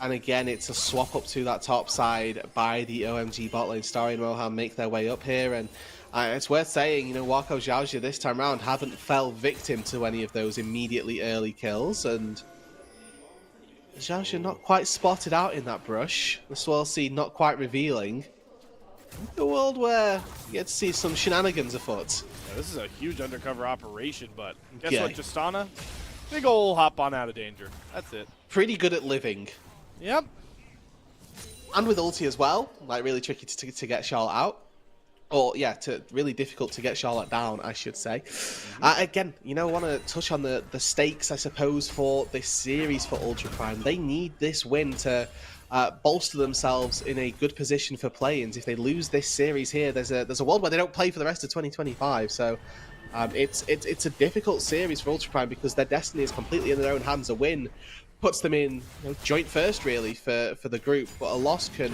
And again, it's a swap up to that top side by the OMG bot lane. Starry and Rohan make their way up here, and it's worth saying, Wako Xiaoxia this time around haven't fell victim to any of those immediately early kills, and Xiaoxia not quite spotted out in that brush. The Swirl Seed not quite revealing. A world where you get to see some shenanigans afoot. Yeah, this is a huge undercover operation, but guess what, Justana? Big ol' hop on out of danger. That's it. Pretty good at living. Yep. And with ulti as well, like really tricky to get Charlotte out. Or, yeah, really difficult to get Charlotte down, I should say. Again, I want to touch on the stakes, I suppose, for this series for Ultra Prime. They need this win to bolster themselves in a good position for play-ins. If they lose this series here, there's a world where they don't play for the rest of 2025. So it's a difficult series for Ultra Prime because their destiny is completely in their own hands. A win puts them in joint first, really, for the group, but a loss can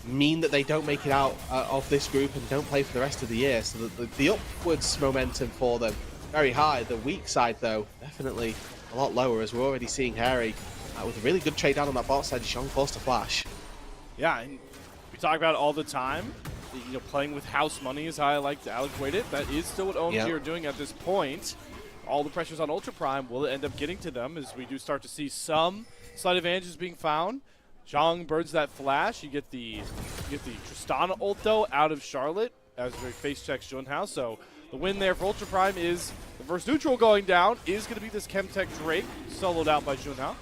mean that they don't make it out of this group and don't play for the rest of the year. So the upwards momentum for them very high. The weak side, though, definitely a lot lower, as we're already seeing Harry with a really good trade down on that bot side. Xiong forced to flash. Yeah, and we talk about it all the time. You know, playing with house money is how I like to equate it. That is still what OMG are doing at this point. All the pressures on Ultra Prime will end up getting to them as we do start to see some slight advantages being found. Zhang birds that flash. You get the Tristana ult though out of Charlotte as we face checks Junhao. So the win there for Ultra Prime is the first neutral going down is going to be this Chemtech Drake soloed out by Junhao.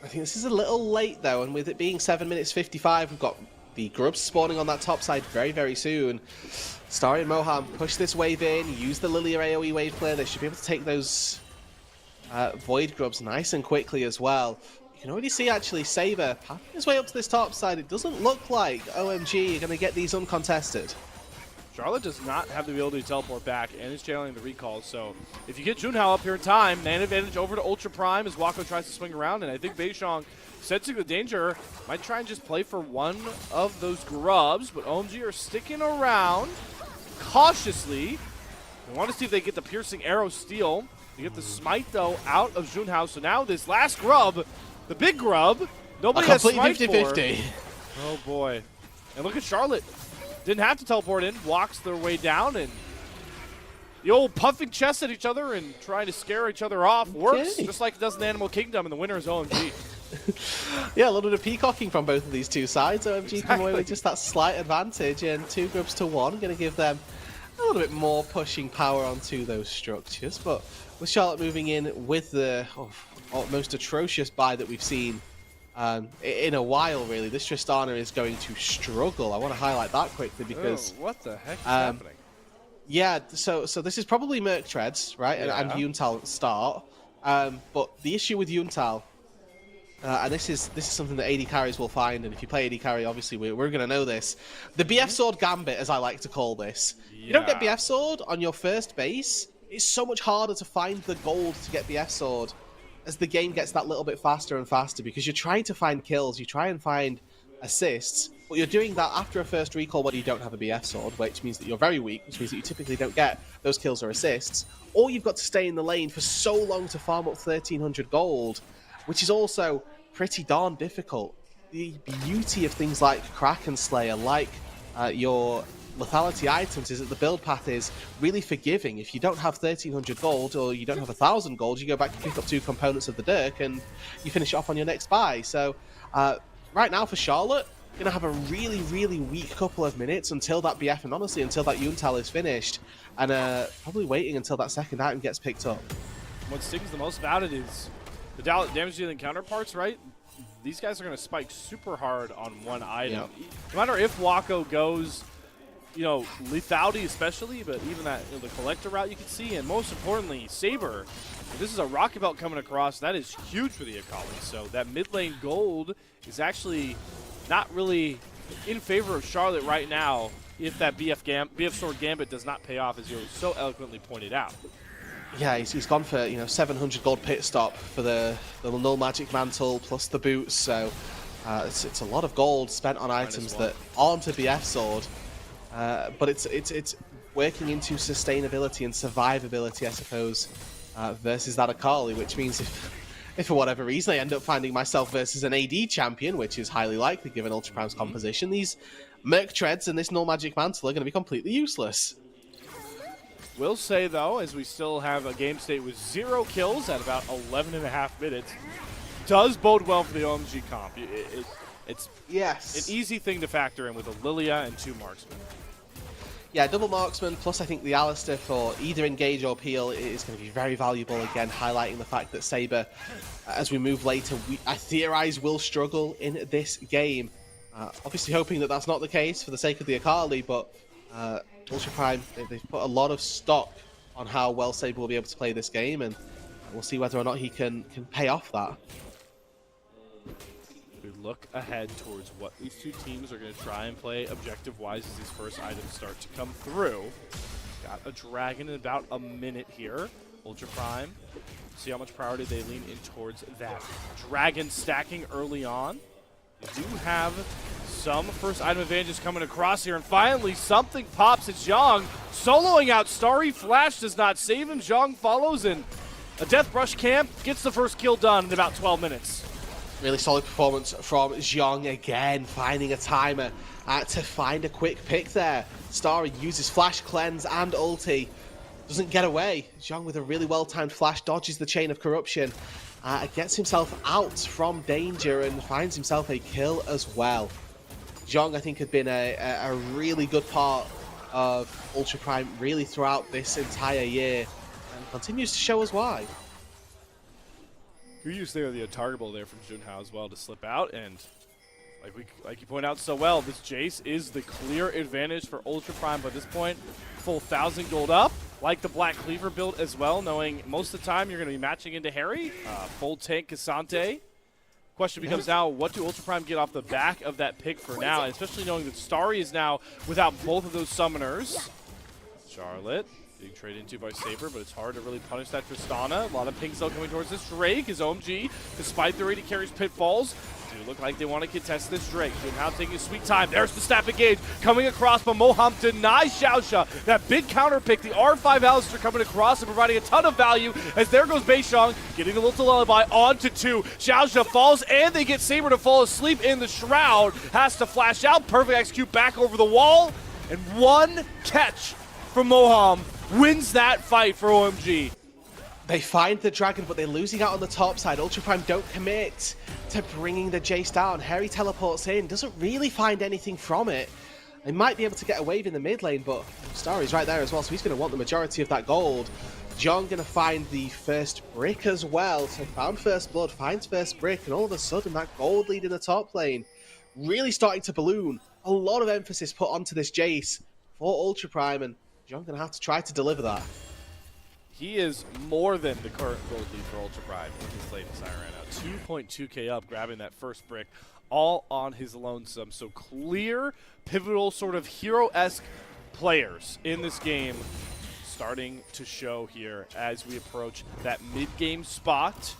I think this is a little late though, and with it being 7 minutes 55, we've got the grubs spawning on that top side very, very soon. Starry and Moham push this wave in, use the Lilia AoE wave clear. They should be able to take those Void grubs nice and quickly as well. You can already see actually Saber pathing his way up to this top side. It doesn't look like OMG are going to get these uncontested. Charlotte does not have the ability to teleport back and is channeling the recalls. So if you get Junhao up here in time, man advantage over to Ultra Prime as Wako tries to swing around. And I think Beishong, sensing the danger, might try and just play for one of those grubs. But OMG are sticking around cautiously. We want to see if they get the piercing arrow steal. You get the smite, though, out of Junhao. So now this last grub, the big grub, nobody has smite 50-50. for. Oh, boy. And look at Charlotte. Didn't have to teleport in, walks their way down, and the old puffing chests at each other and trying to scare each other off works, just like it does in Animal Kingdom, and the winner is OMG. Yeah, a little bit of peacocking from both of these two sides. OMG come away with just that slight advantage, and 2 grubs to 1, going to give them a little bit more pushing power onto those structures. But with Charlotte moving in with the most atrocious buy that we've seen in a while, really, this Tristana is going to struggle. I want to highlight that quickly because... what the heck is happening? Yeah, so this is probably Merc Treads, right? Yeah. And Yuntal at the start. But the issue with Yuntal, and this is something that AD carries will find, and if you play AD carry, obviously we're going to know this. The BF Sword Gambit, as I like to call this. Yeah. You don't get BF Sword on your first base. It's so much harder to find the gold to get BF Sword as the game gets that little bit faster and faster, because you're trying to find kills, you try and find assists, but you're doing that after a first recall when you don't have a BF Sword, which means that you're very weak, which means that you typically don't get those kills or assists, or you've got to stay in the lane for so long to farm up 1300 gold, which is also pretty darn difficult. The beauty of things like Kraken Slayer, like your lethality items, is that the build path is really forgiving. If you don't have 1300 gold or you don't have 1000 gold, you go back and pick up 2 components of the Dirk and you finish off on your next buy. So right now for Charlotte, going to have a really, really weak couple of minutes until that BF, and honestly until that Yuntal is finished, and probably waiting until that second item gets picked up. What stings the most about it is the damage dealing counterparts, right? These guys are going to spike super hard on one item. Yeah. No matter if Wako goes, you know, lethality especially, but even that, you know, the collector route you can see, and most importantly, Saber. If this is a rocket belt coming across, that is huge for the Akali. So that mid lane gold is actually not really in favor of Charlotte right now if that BF Sword Gambit does not pay off, as you so eloquently pointed out. Yeah, he's gone for 700 gold pit stop for the null magic mantle plus the boots. So it's a lot of gold spent on items that aren't a BF sword, but it's working into sustainability and survivability, I suppose, versus that Akali, which means if for whatever reason I end up finding myself versus an AD champion, which is highly likely given Ultra Prime's composition, these Merc Treads and this null magic mantle are going to be completely useless. Will say, though, as we still have a game state with 0 kills at about 11.5 minutes, does bode well for the OMG comp. It's an easy thing to factor in with a Lilia and 2 marksmen. Yeah, double marksman, plus I think the Alistair for either engage or peel is going to be very valuable, again, highlighting the fact that Saber, as we move later, I theorize will struggle in this game. Obviously hoping that that's not the case for the sake of the Akali, but Ultra Prime, they've put a lot of stock on how well Saber will be able to play this game, and we'll see whether or not he can pay off that. We look ahead towards what these two teams are going to try and play objective-wise as these first items start to come through. Got a dragon in about a minute here. Ultra Prime, see how much priority they lean in towards that dragon stacking early on. They do have some first item advantages coming across here, and finally something pops. It's Zhang soloing out Starry. Flash does not save him. Zhang follows, and a Death Brush camp gets the first kill done in about 12 minutes. Really solid performance from Zhong again, finding a timer to find a quick pick there. Starry uses flash, cleanse, and ulti. Doesn't get away. Zhong with a really well-timed flash dodges the chain of corruption. Gets himself out from danger and finds himself a kill as well. Zhong, I think, had been a really good part of Ultra Prime really throughout this entire year and continues to show us why. Good use there of the targetable there from Junhao as well to slip out, and like you point out so well, this Jace is the clear advantage for Ultra Prime by this point. Full 1,000 gold up, like the Black Cleaver build as well, knowing most of the time you're going to be matching into Harry. Full tank Cassante. Question becomes now, what do Ultra Prime get off the back of that pick for now, and especially knowing that Starry is now without both of those summoners. Charlotte being traded into by Saber, but it's hard to really punish that Tristana. A lot of pink still coming towards this Drake as OMG, despite the rate he carries pitfalls, do look like they want to contest this Drake. Junhao taking his sweet time. There's the snap engage coming across, but Moham denies Xiaosha. That big counter pick, the R5 Alistair coming across and providing a ton of value as there goes Beishang, getting a little lullaby on to 2. Xiaosha falls, and they get Saber to fall asleep in the Shroud. Has to flash out. Perfect execute back over the wall, and one catch from Moham wins that fight for OMG. They find the dragon, but they're losing out on the top side. Ultra Prime don't commit to bringing the Jace down. Harry teleports in, doesn't really find anything from it. They might be able to get a wave in the mid lane, but Starry's right there as well, so he's going to want the majority of that gold. John going to find the first brick as well. So found first blood, finds first brick, and all of a sudden that gold lead in the top lane really starting to balloon. A lot of emphasis put onto this Jace for Ultra Prime, and John going to have to try to deliver that. He is more than the current gold lead for Ultra Prime in his latest IRN. 2.2k up, grabbing that first brick, all on his lonesome. So clear, pivotal, sort of hero-esque players in this game starting to show here as we approach that mid-game spot.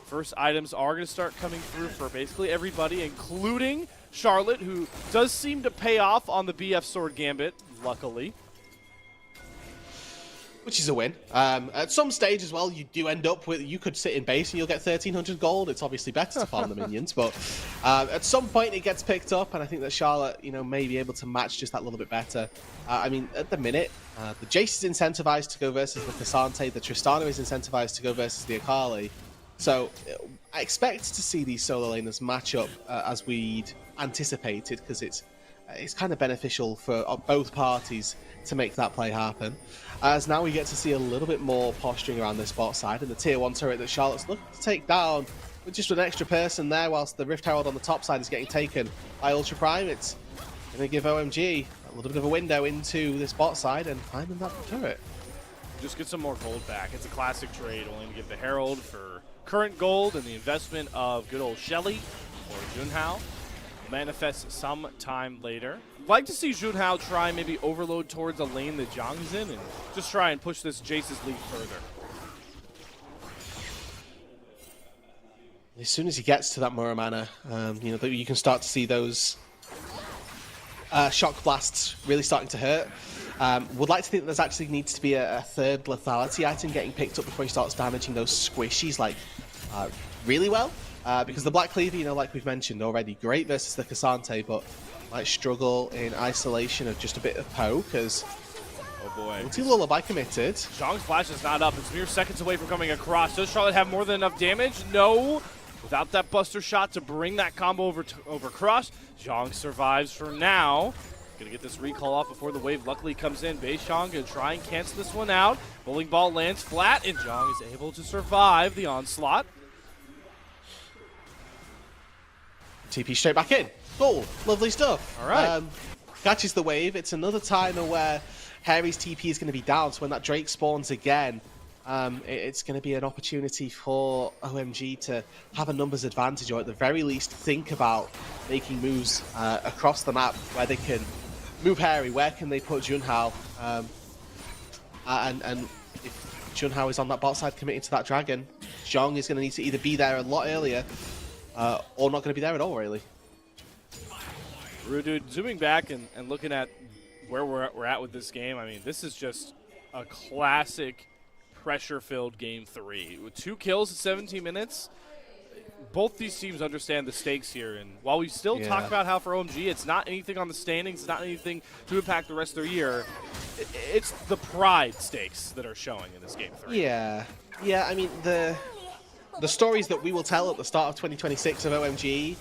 First items are going to start coming through for basically everybody, including Charlotte, who does seem to pay off on the BF Sword Gambit, luckily. Which is a win. At some stage as well, you do end up with, you could sit in base and you'll get 1,300 gold. It's obviously better to farm the minions, but at some point it gets picked up, and I think that Charlotte, may be able to match just that little bit better. I mean, at the minute, the Jace is incentivized to go versus the Cassante, the Tristana is incentivized to go versus the Akali. So I expect to see these solo laners match up as we'd anticipated, because it's kind of beneficial for both parties to make that play happen. As now we get to see a little bit more posturing around this bot side, and the tier 1 turret that Charlotte's looking to take down with just an extra person there, whilst the Rift Herald on the top side is getting taken by Ultra Prime. It's going to give OMG a little bit of a window into this bot side and find them that turret. Just get some more gold back. It's a classic trade, only to get the Herald for current gold and the investment of good old Shelly or Junhao. Manifest some time later. I'd like to see Junhao try maybe overload towards a lane that Zhang's in and just try and push this Jace's lead further. As soon as he gets to that Muramana, you can start to see those shock blasts really starting to hurt. Would like to think that there's actually needs to be a third lethality item getting picked up before he starts damaging those squishies really well. Because the Black Cleaver, like we've mentioned already, great versus the Cassante, but might struggle in isolation of just a bit of poke as... Oh boy. Ulti Lullaby committed. Zhang's flash is not up. It's mere seconds away from coming across. Does Charlotte have more than enough damage? No. Without that buster shot to bring that combo over Crush, Zhang survives for now. Gonna get this recall off before the wave luckily comes in. Beishang gonna try and cancel this one out. Bowling ball lands flat, and Zhang is able to survive the onslaught. TP straight back in. Cool. Lovely stuff. All right. Catches the wave. It's another time where Harry's TP is going to be down, so when that Drake spawns again, it's going to be an opportunity for OMG to have a numbers advantage, or at the very least think about making moves across the map where they can move Harry. Where can they put Junhao? And if Junhao is on that bot side committing to that dragon, Zhang is going to need to either be there a lot earlier or not going to be there at all, really. Dude, zooming back and looking at where we're at with this game, I mean, this is just a classic pressure-filled game 3. With 2 kills in 17 minutes, both these teams understand the stakes here, and while we still talk about how for OMG it's not anything on the standings, it's not anything to impact the rest of their year, it's the pride stakes that are showing in this game 3. Yeah, I mean, the stories that we will tell at the start of 2026 of OMG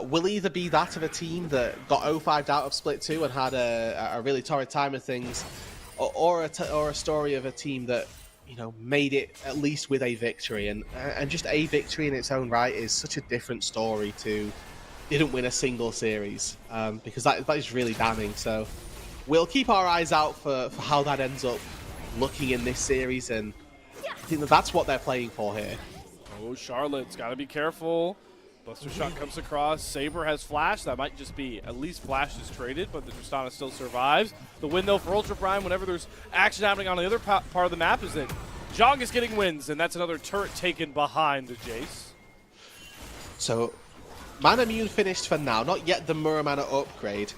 will either be that of a team that got 0-5'd out of Split 2 and had a really torrid time of things, or a story of a team that, you know, made it at least with a victory, and just a victory in its own right is such a different story to didn't win a single series, because that is really damning. So we'll keep our eyes out for how that ends up looking in this series, and I think that's what they're playing for here. Oh, Charlotte's got to be careful. Buster shot comes across. Saber has flash. That might just be, at least flash is traded, but the Tristana still survives. The win, though, for Ultra Prime, whenever there's action happening on the other part of the map, is that Jong is getting wins, and that's another turret taken behind the Jace. So, Mana Immune finished for now. Not yet the Muramana upgrade.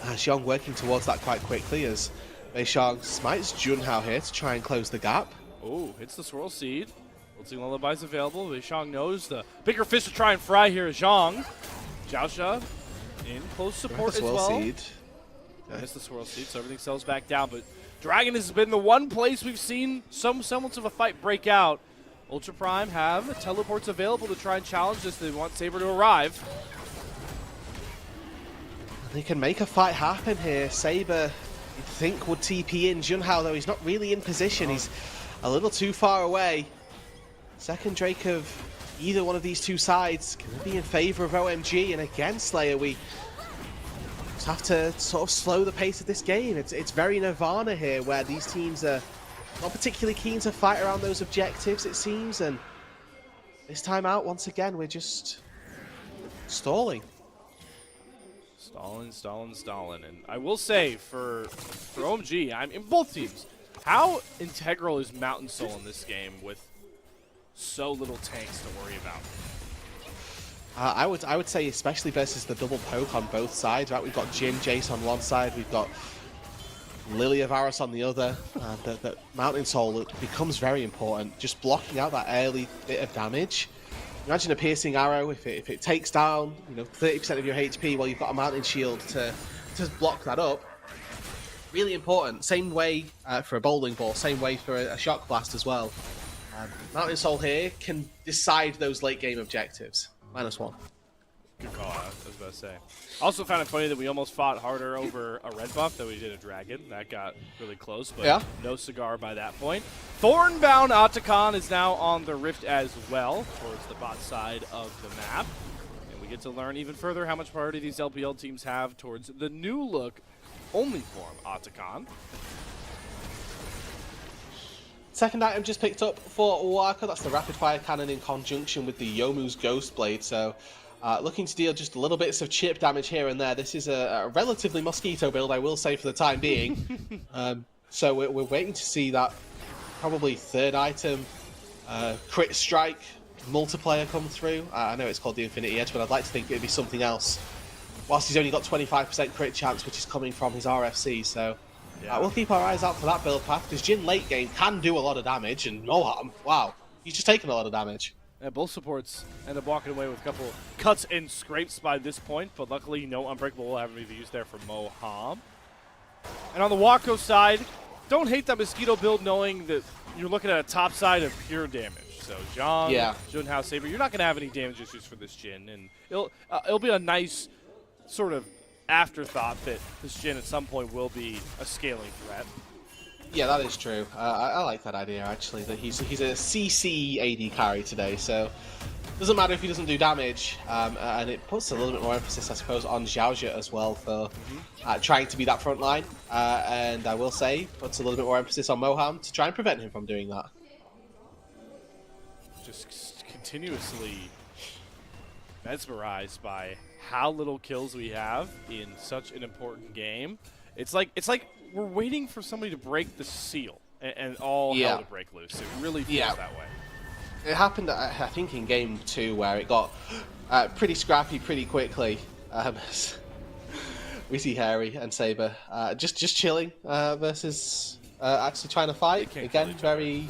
Xiong working towards that quite quickly as Beishang smites Junhao here to try and close the gap. Oh, hits the Swirl Seed. Wilting Lullaby's available. Beishang knows the bigger fish to try and fry here is Zhang. Jiaosha in close support as well. Seed. Missed the Swirl Seed, so everything settles back down. But Dragon has been the one place we've seen some semblance of a fight break out. Ultra Prime have teleports available to try and challenge this. They want Saber to arrive. They can make a fight happen here. Saber, you'd think, would TP in. Junhao, though, he's not really in position. He's a little too far away. Second Drake of either one of these two sides can be in favor of OMG, and again, Slayer, we just have to sort of slow the pace of this game. It's very Nirvana here, where these teams are not particularly keen to fight around those objectives, it seems, and this time out, once again, we're just stalling. Stalling. And I will say, for OMG, I'm in both teams, how integral is Mountain Soul in this game with so little tanks to worry about? I would say especially versus the double poke on both sides, right? We've got Jin Jace on one side, we've got Lilia Varus on the other. That Mountain Soul becomes very important, just blocking out that early bit of damage. Imagine a piercing arrow, if it takes down, you know, 30% of your HP while you've got a mountain shield to block that up. Really important. Same way for a bowling ball, same way for a shock blast as well. Mountain Soul here can decide those late game objectives. -1. Good call out, I was about to say. Also found it funny that we almost fought harder over a red buff than we did a dragon. That got really close, but no cigar by that point. Thornbound Atakan is now on the Rift as well, towards the bot side of the map. And we get to learn even further how much priority these LPL teams have towards the new look only form Atakan. Second item just picked up for Waka. That's the rapid fire cannon in conjunction with the Yomu's Ghost Blade. So looking to deal just a little bits of chip damage here and there. This is a relatively mosquito build, I will say, for the time being. So we're waiting to see that probably third item crit strike multiplayer come through. I know it's called the Infinity Edge, but I'd like to think it'd be something else. Whilst he's only got 25% crit chance, which is coming from his RFC. So we'll keep our eyes out for that build path, because Jin late game can do a lot of damage, and Moham, wow, he's just taking a lot of damage. Yeah, both supports end up walking away with a couple cuts and scrapes by this point, but luckily no Unbreakable will have to be used there for Moham. And on the Wako side, don't hate that mosquito build knowing that you're looking at a top side of pure damage. So Zhang, Junhao, Saber, you're not going to have any damage issues for this Jin, and it'll be a nice sort of afterthought that this Jin at some point will be a scaling threat. Yeah, that is true. I like that idea, actually, that he's a CC AD carry today, so doesn't matter if he doesn't do damage, and it puts a little bit more emphasis, I suppose, on Xiaojia as well for trying to be that front line, and I will say, puts a little bit more emphasis on Moham to try and prevent him from doing that. Just continuously mesmerized by how little kills we have in such an important game. It's like we're waiting for somebody to break the seal and all hell to break loose. It really feels that way. It happened, I think, in game 2 where it got pretty scrappy pretty quickly. We see Harry and Saber just chilling versus actually trying to fight. Again, very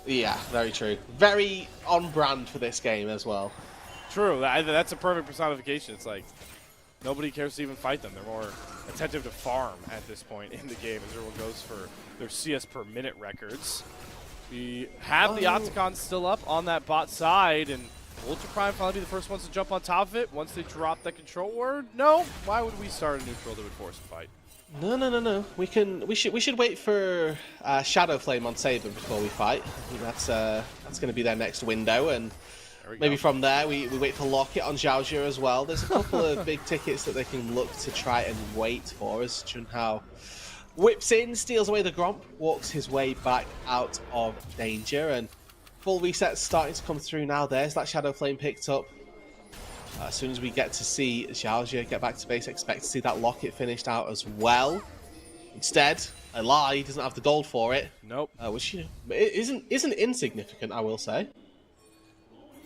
Yeah, very true. Very on brand for this game as well. True. That's a perfect personification. It's like nobody cares to even fight them. They're more attentive to farm at this point in the game as everyone goes for their CS per minute records. We have the Octagon still up on that bot side, and Ultra Prime probably be the first ones to jump on top of it once they drop that control word. No, why would we start a neutral that would force a fight? No. We should wait for Shadow Flame on Saber before we fight. I think that's going to be their next window, and maybe from there we wait for Locket on Xiaojia as well. There's a couple of big tickets that they can look to try and wait for as Junhao whips in, steals away the Gromp, walks his way back out of danger, and full reset's starting to come through now. There's that Shadow Flame picked up. As soon as we get to see Xiaojia get back to base, expect to see that Locket finished out as well. Instead, a lie, he doesn't have the gold for it. Nope. Which isn't insignificant, I will say.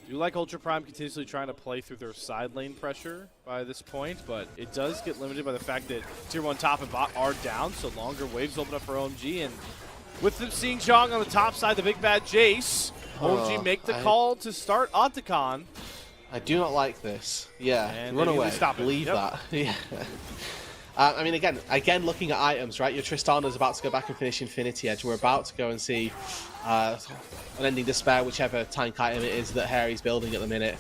I do like Ultra Prime continuously trying to play through their side lane pressure by this point, but it does get limited by the fact that Tier 1 top and bot are down, so longer waves open up for OMG, and with them seeing Zhang on the top side, the big bad Jace, OMG make the call to start Octagon. I do not like this. Yeah, and run away. Stop Leave that. Yeah. I mean, again, looking at items, right? Your Tristana's about to go back and finish Infinity Edge. We're about to go and see Unending Despair, whichever tank item it is that Harry's building at the minute.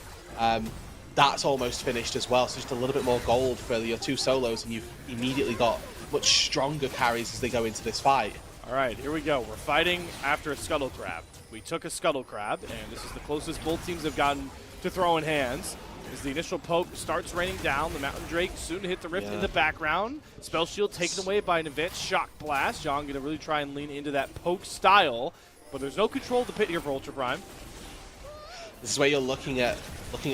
That's almost finished as well, so just a little bit more gold for your two solos, and you've immediately got much stronger carries as they go into this fight. All right, here we go. We're fighting after a Scuttle Crab. We took a Scuttle Crab, and this is the closest both teams have gotten to throwing hands. As the initial poke starts raining down, the Mountain Drake soon to hit the Rift in the background. Spell Shield taken away by an Advanced Shock Blast. Zhang going to really try and lean into that poke style, but there's no control of the pit here for Ultra Prime. This is where you're looking at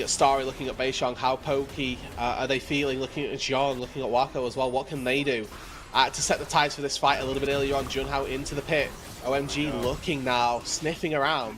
Starry, looking at Beishang, how pokey are they feeling, looking at Zhang, looking at Wako as well. What can they do to set the tides for this fight a little bit earlier on? Junhao into the pit. OMG looking now, sniffing around.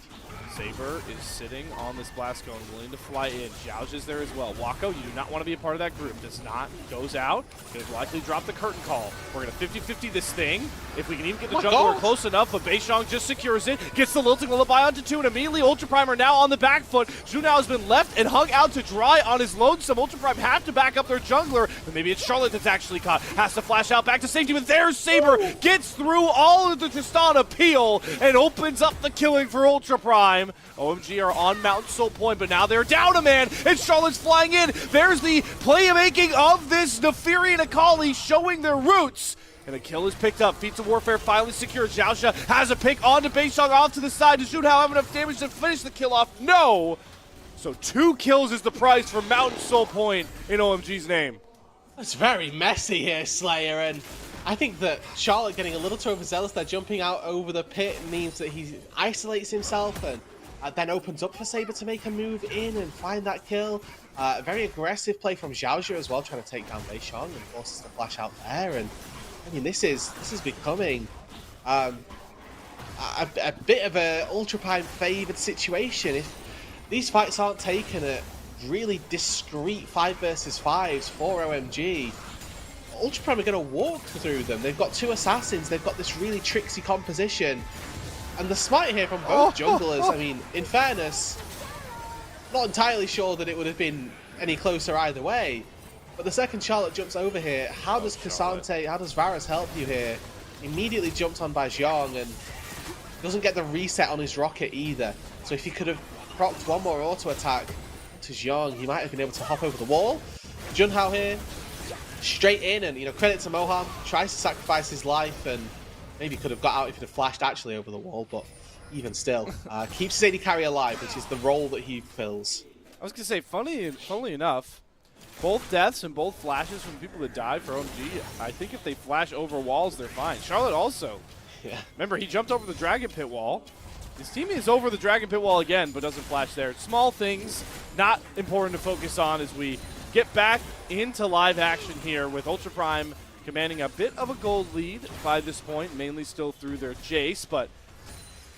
Saber is sitting on this blast cone, willing to fly in. Xiaojia's there as well. Wako, you do not want to be a part of that group. Does not. Goes out. Going to likely drop the curtain call. We're going to 50-50 this thing. If we can even get the jungler close enough, but Beishang just secures it. Gets the lilting lullaby onto 2, and immediately Ultra Prime are now on the back foot. Junhao has been left and hung out to dry on his lonesome. Ultra Prime have to back up their jungler, but maybe it's Charlotte that's actually caught. Has to flash out back to safety, but there's Saber. Gets through all of the Tristana peel and opens up the killing for Ultra Prime. OMG are on Mountain Soul Point, but now they're down a man, and Charlotte's flying in. There's the playmaking of this Neferi and Akali showing their roots. And a kill is picked up. Feats of Warfare finally secured. Xiaojia has a pick onto Beishang off to the side. Does Junhao have enough damage to finish the kill off? No! So 2 kills is the price for Mountain Soul Point in OMG's name. It's very messy here, Slayer, and I think that Charlotte getting a little too overzealous there, jumping out over the pit, means that he isolates himself and then opens up for Saber to make a move in and find that kill. Very aggressive play from Xiaojia as well, trying to take down Beishang and forces the flash out there. And I mean, this is becoming a bit of a Ultra Prime favoured situation. If these fights aren't taken at really discreet 5 versus 5s for OMG, Ultra Prime are going to walk through them. They've got 2 assassins, they've got this really tricksy composition. And the smite here from both junglers, I mean, in fairness, not entirely sure that it would have been any closer either way. But the second Charlotte jumps over here, how does Cassante, how does Varus help you here? Immediately jumped on by Zhang and doesn't get the reset on his rocket either. So if he could have procced one more auto attack to Zhang, he might have been able to hop over the wall. Junhao here, straight in, and credit to Moham, tries to sacrifice his life and maybe could have got out if he'd have flashed actually over the wall, but even still, keeps his AD carry alive, which is the role that he fills. I was going to say, funnily enough, both deaths and both flashes from people that died for OMG, I think if they flash over walls, they're fine. Charlotte also. Yeah. Remember, he jumped over the Dragon Pit wall. His teammate is over the Dragon Pit wall again, but doesn't flash there. Small things, not important to focus on as we get back into live action here with Ultra Prime commanding a bit of a gold lead by this point, mainly still through their Jace, but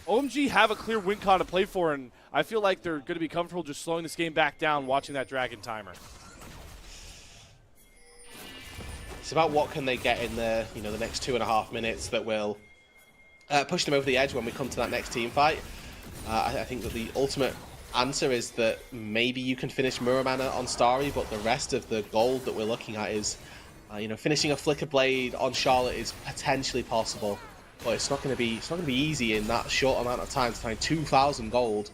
OMG have a clear win con to play for, and I feel like they're going to be comfortable just slowing this game back down, watching that Dragon timer. It's about what can they get in the the next 2.5 minutes that will push them over the edge when we come to that next team fight. I think that the ultimate answer is that maybe you can finish Muramana on Starry, but the rest of the gold that we're looking at is, finishing a Flicker Blade on Charlotte is potentially possible, but it's not going to be easy in that short amount of time to find 2,000 gold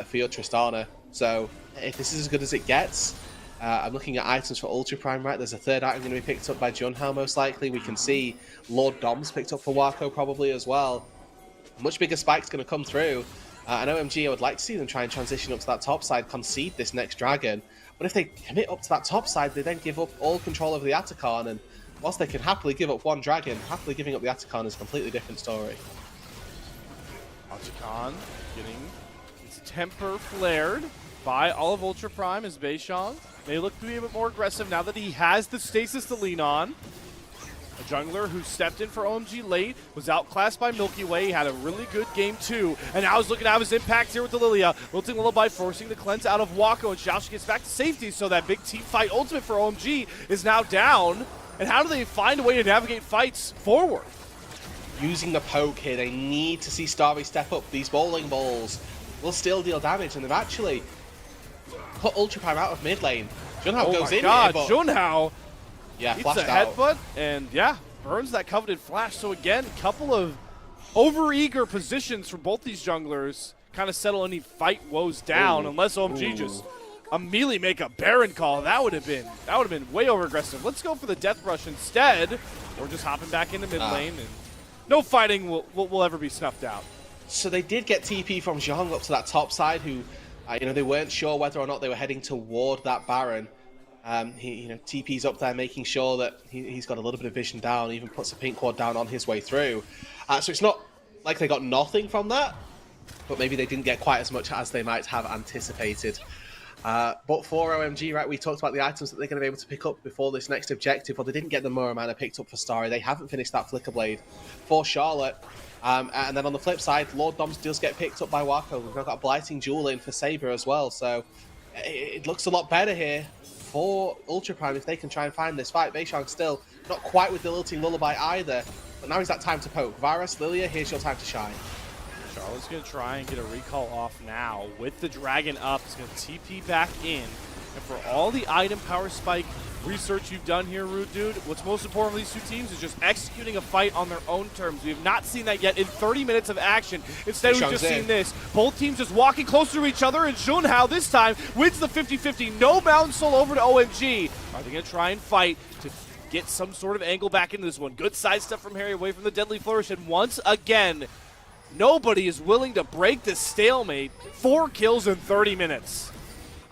for your Tristana. So if this is as good as it gets, I'm looking at items for Ultra Prime, right? There's a third item going to be picked up by Junhao most likely. We can see Lord Dom's picked up for Wako probably as well. Much bigger spike's going to come through. And OMG, I would like to see them try and transition up to that top side, concede this next dragon. But if they commit up to that top side, they then give up all control over the Atacon. And whilst they can happily give up one dragon, happily giving up the Atacon is a completely different story. Atacon getting his temper flared by all of Ultra Prime as Beishang may look to be a bit more aggressive now that he has the stasis to lean on. A jungler who stepped in for OMG late, was outclassed by Milky Way. He had a really good game too, and now he's looking to have his impact here with the Lilia. Wilting Lullaby forcing the cleanse out of Wako, and Xiaoshi gets back to safety, so that big team fight ultimate for OMG is now down. And how do they find a way to navigate fights forward? Using the poke here, they need to see Starry step up. These bowling balls will still deal damage, and they've actually put Ultra Prime out of mid lane. Junhao goes in here, but Junhao yeah, eats flashed a out. headbutt, and yeah, burns that coveted flash. So again, couple of over-eager positions for both these junglers. Kind of settle any fight woes down, unless OMG just immediately make a Baron call. That would have been way over-aggressive. Let's go for the Death Rush instead. We're just hopping back into mid lane, and no fighting will ever be snuffed out. So they did get TP from Zhang up to that top side, who, they weren't sure whether or not they were heading toward that Baron. He, TP's up there, making sure that he's got a little bit of vision down, even puts a pink ward down on his way through. So it's not like they got nothing from that, but maybe they didn't get quite as much as they might have anticipated. But for OMG, right, we talked about the items that they're going to be able to pick up before this next objective. Well, they didn't get the Muramana picked up for Starry. They haven't finished that Flicker Blade for Charlotte. And then on the flip side, Lord Doms does get picked up by Wako. We've now got a Blighting Jewel in for Saber as well. So it looks a lot better here for Ultra Prime if they can try and find this fight. Beishang still not quite with the Lilting Lullaby either. But now is that time to poke. Varus, Lilia, here's your time to shine. Charlotte's going to try and get a recall off now. With the dragon up, it's going to TP back in. And for all the item power spike research you've done here, Rude Dude, what's most important for these two teams is just executing a fight on their own terms. We have not seen that yet in 30 minutes of action. Instead, we've just seen this. Both teams just walking closer to each other, and Junhao this time wins the 50-50. No Mountain Soul over to OMG. Are they going to try and fight to get some sort of angle back into this one? Good side step from Harry away from the Deadly Flourish, and once again, nobody is willing to break this stalemate. 4 kills in 30 minutes.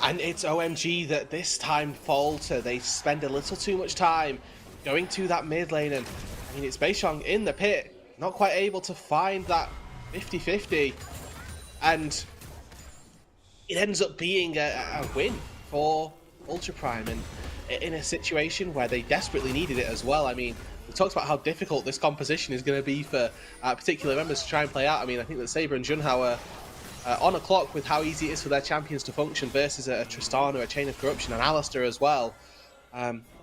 And it's OMG that this time falter. They spend a little too much time going to that mid lane, and it's Beishang in the pit, not quite able to find that 50-50, and it ends up being a win for Ultra Prime, and in a situation where they desperately needed it as well. We talked about how difficult this composition is going to be for particular members to try and play out. I think that Saber and Junhao are on a clock with how easy it is for their champions to function versus a Tristana, a Chain of Corruption, and Alistair as well.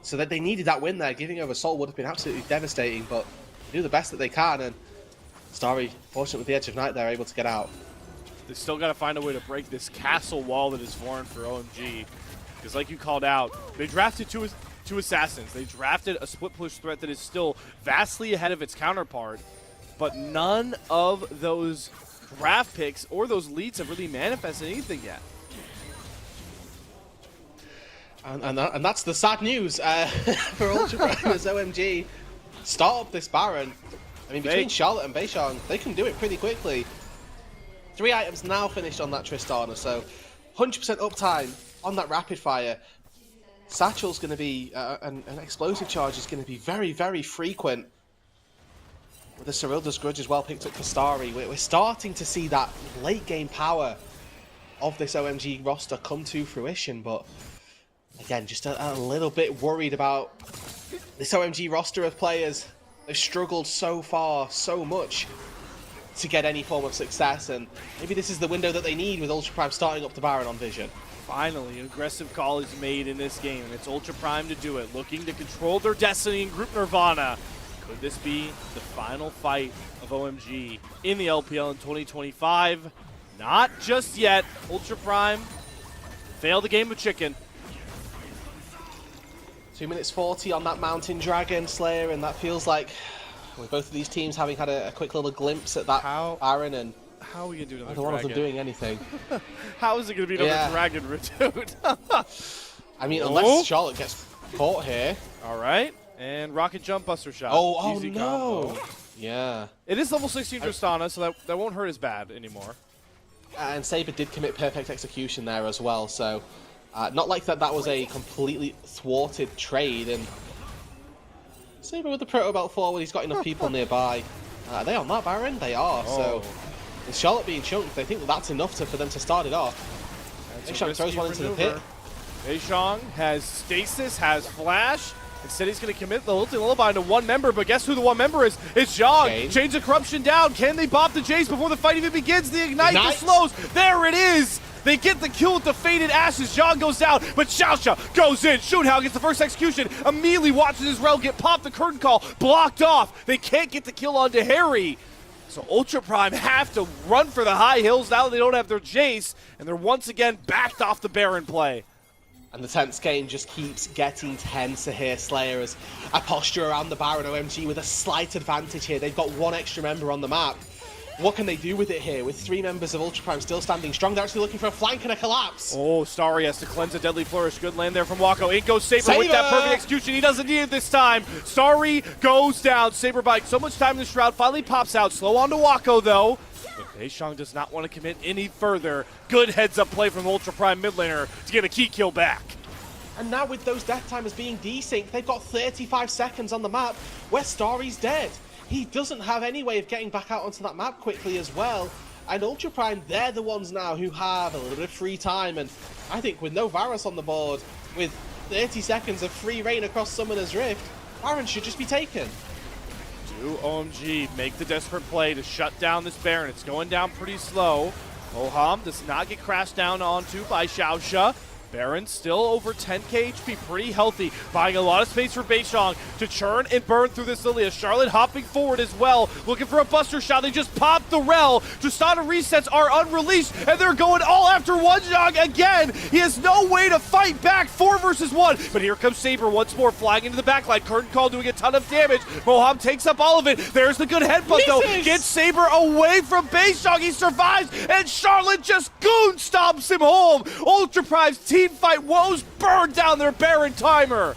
So that they needed that win there. Giving over Soul would have been absolutely devastating, but they do the best that they can, and Starry, fortunate with the Edge of Night, they're able to get out. They still got to find a way to break this castle wall that is formed for OMG. Because like you called out, they drafted two assassins. They drafted a split push threat that is still vastly ahead of its counterpart, but none of those draft picks or those leads have really manifested anything yet. And that's the sad news for Ultra Prime as OMG start up this Baron. Between Charlotte and Beishang, they can do it pretty quickly. 3 items now finished on that Tristana, so 100% uptime on that rapid fire. Satchel's going to be, an explosive charge is going to be very, very frequent. With the Cyrilda's Grudge as well picked up for Starry. We're starting to see that late game power of this OMG roster come to fruition, but again, just a little bit worried about this OMG roster of players. They've struggled so far, so much to get any form of success, and maybe this is the window that they need with Ultra Prime starting up the Baron on Vision. Finally, an aggressive call is made in this game, and it's Ultra Prime to do it, looking to control their destiny in Group Nirvana. Could this be the final fight of OMG in the LPL in 2025? Not just yet. Ultra Prime failed the game of chicken. 2 minutes 40 on that Mountain Dragon Slayer, and that feels like with both of these teams having had a quick little glimpse at that Baron, and how are we going to do another neither one of them dragon? doing anything. How is it going to be another dragon, Redoute? I mean, unless Charlotte gets caught here. All right. And rocket jump buster shot. Oh Easy no. combo. Yeah. It is level 16 Tristana, so that won't hurt as bad anymore. And Saber did commit perfect execution there as well, so not like that was a completely thwarted trade. And Saber with the proto belt forward, he's got enough people nearby. Are they on that Baron? They are. So with Charlotte being chunked, they think that's enough for them to start it off. Beishong throws one into the pit. Beishong has stasis, has flash. Instead, he's going to commit the ulti lullaby to one member, but guess who the one member is? It's Zhang. Chains of Corruption down. Can they bop the Jace before the fight even begins? The Ignite, the slows. There it is. They get the kill with the Faded Ashes. Zhang goes down, but Xiaoxia goes in. Shunhao gets the first execution. Immediately watches his rel get popped. The curtain call blocked off. They can't get the kill onto Harry. So Ultra Prime have to run for the high hills now that they don't have their Jace, and they're once again backed off the Baron play. And the tense game just keeps getting tenser here. Slayer as a posture around the Baron. OMG with a slight advantage here. They've got one extra member on the map. What can they do with it here? With 3 members of Ultra Prime still standing strong, they're actually looking for a flank and a collapse. Oh, Starry has to cleanse a Deadly Flourish. Good land there from Wako. In goes Saber with that perfect execution. He doesn't need it this time. Starry goes down. Saber bikes so much time in the Shroud. Finally pops out. Slow on to Wako, though. But Beishong does not want to commit any further. Good heads-up play from Ultra Prime mid laner to get a key kill back. And now with those death timers being desynced, they've got 35 seconds on the map where Starry's dead. He doesn't have any way of getting back out onto that map quickly as well. And Ultra Prime, they're the ones now who have a little bit of free time. And I think with no Varus on the board, with 30 seconds of free reign across Summoner's Rift, Baron should just be taken. Do OMG make the desperate play to shut down this Baron? It's going down pretty slow. Moham does not get crashed down onto by Xiaoxia. Baron still over 10k HP, pretty healthy, buying a lot of space for Beishong to churn and burn through this Lilia. Charlotte hopping forward as well, looking for a buster shot. They just popped the rel. Tristana resets are unreleased, and they're going all after one Zhang again. He has no way to fight back 4 versus 1, but here comes Saber once more, flying into the backline. Curtain call doing a ton of damage. Moham takes up all of it. There's the good headbutt though. Gets Saber away from Beishong. He survives, and Charlotte just goon stomps him home. Ultra Prime's team fight woes burn down their Baron timer.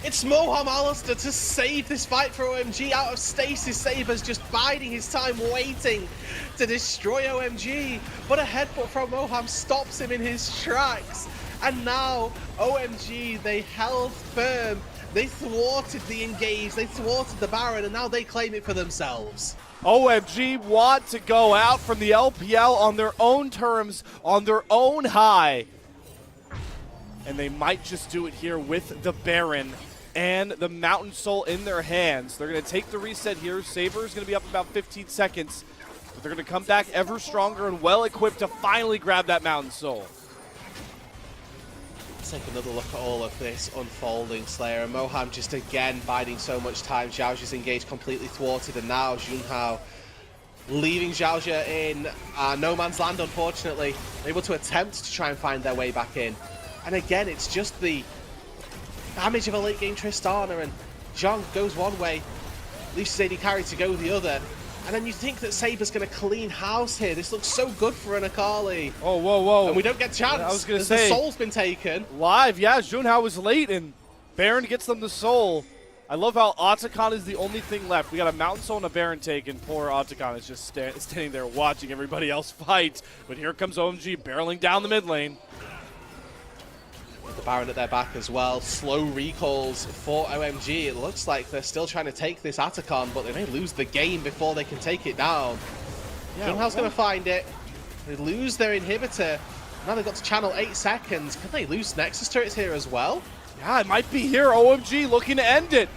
It's Moham Alistair to save this fight for OMG out of stasis. Saber's just biding his time, waiting to destroy OMG. But a headbutt from Moham stops him in his tracks. And now OMG, they held firm. They thwarted the engage, they thwarted the Baron, and now they claim it for themselves. OMG want to go out from the LPL on their own terms, on their own high. And they might just do it here with the Baron and the Mountain Soul in their hands. They're going to take the reset here. Saber is going to be up about 15 seconds. But they're going to come back ever stronger and well-equipped to finally grab that Mountain Soul. Let's take another look at all of this unfolding. Slayer and Moham just again biding so much time. Xiaoxia's engaged completely thwarted, and now Junhao leaving Xiaoxia in no man's land, unfortunately. Able to attempt to try and find their way back in. And again, it's just the damage of a late game Tristana, and Zhang goes one way, leaves his AD carry to go the other. And then you think that Saber's going to clean house here. This looks so good for an Akali. Oh, whoa, whoa. And we don't get a chance. I was going to say. The soul's been taken. Live, yeah, Junhao was late, and Baron gets them the soul. I love how Otacon is the only thing left. We got a Mountain Soul and a Baron taken. Poor Otacon is just standing there watching everybody else fight. But here comes OMG barreling down the mid lane. With the Baron at their back as well. Slow recalls for OMG. It looks like they're still trying to take this Atacon, but they may lose the game before they can take it down. Yeah, Junhao's going to find it. They lose their inhibitor. Now they've got to channel 8 seconds. Can they lose Nexus turrets here as well? Yeah, it might be here. OMG looking to end it.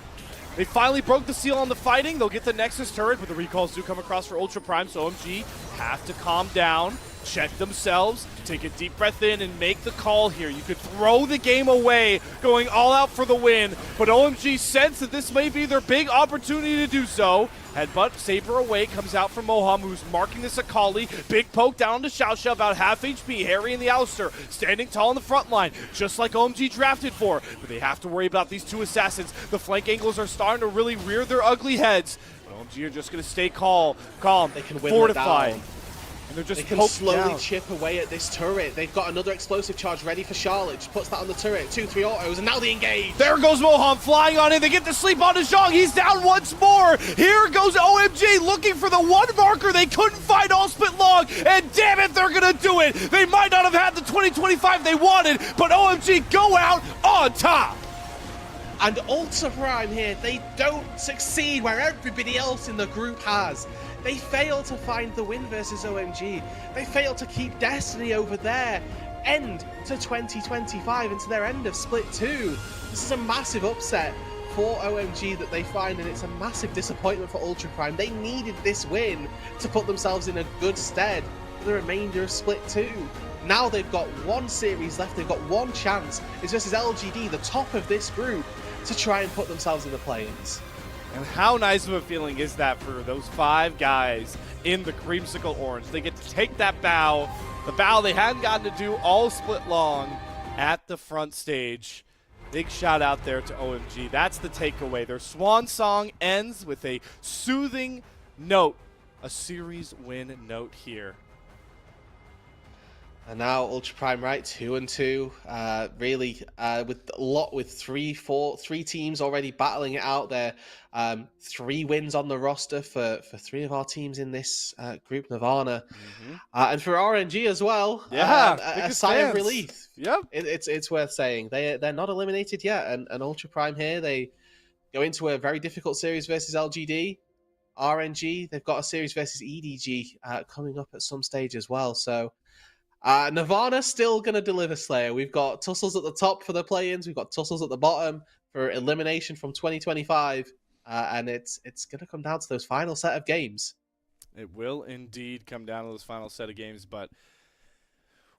They finally broke the seal on the fighting. They'll get the Nexus turret, but the recalls do come across for Ultra Prime, so OMG have to calm down, check themselves, take a deep breath in, and make the call here. You could throw the game away, going all out for the win, but OMG sense that this may be their big opportunity to do so. Headbutt, Saber away, comes out from Moham, who's marking this Akali. Big poke down to Xiaoxia, about half HP. Harry and the Alistair standing tall in the front line, just like OMG drafted for. But they have to worry about these two assassins. The flank angles are starting to really rear their ugly heads. But OMG are just going to stay calm, They can whittle it fortified. down. And they're just They can poking slowly down. chip away at this turret. They've got another explosive charge ready for Charlotte. Just puts that on the turret. 2-3 autos, and now they engage. There goes Moham flying on in. They get to sleep on De Jong. He's down once more. Here goes OMG looking for the one marker they couldn't find all split long. And damn it, they're going to do it. They might not have had the 2025 they wanted, but OMG go out on top. And Ultra Prime here, they don't succeed where everybody else in the group has. They fail to find the win versus OMG. They fail to keep Destiny over their end to 2025 and to their end of Split 2. This is a massive upset for OMG that they find, and it's a massive disappointment for Ultra Prime. They needed this win to put themselves in a good stead for the remainder of Split 2. Now they've got one series left, they've got one chance. It's versus LGD, the top of this group, to try and put themselves in the play-ins. And how nice of a feeling is that for those 5 guys in the creamsicle orange? They get to take that bow, the bow they hadn't gotten to do all split long at the front stage. Big shout out there to OMG. That's the takeaway. Their swan song ends with a soothing note, a series win note here. And now Ultra Prime, right, 2-2. Really, with three teams already battling it out there. 3 wins on the roster for 3 of our teams in this group, Nirvana, and for RNG as well. Yeah, a sigh of fans. relief. Yep. It's worth saying they're not eliminated yet, and Ultra Prime here, they go into a very difficult series versus LGD. RNG, they've got a series versus EDG coming up at some stage as well. So. Nirvana still going to deliver, Slayer. We've got tussles at the top for the play-ins. We've got tussles at the bottom for elimination from 2025. And it's going to come down to those final set of games. It will indeed come down to those final set of games. But,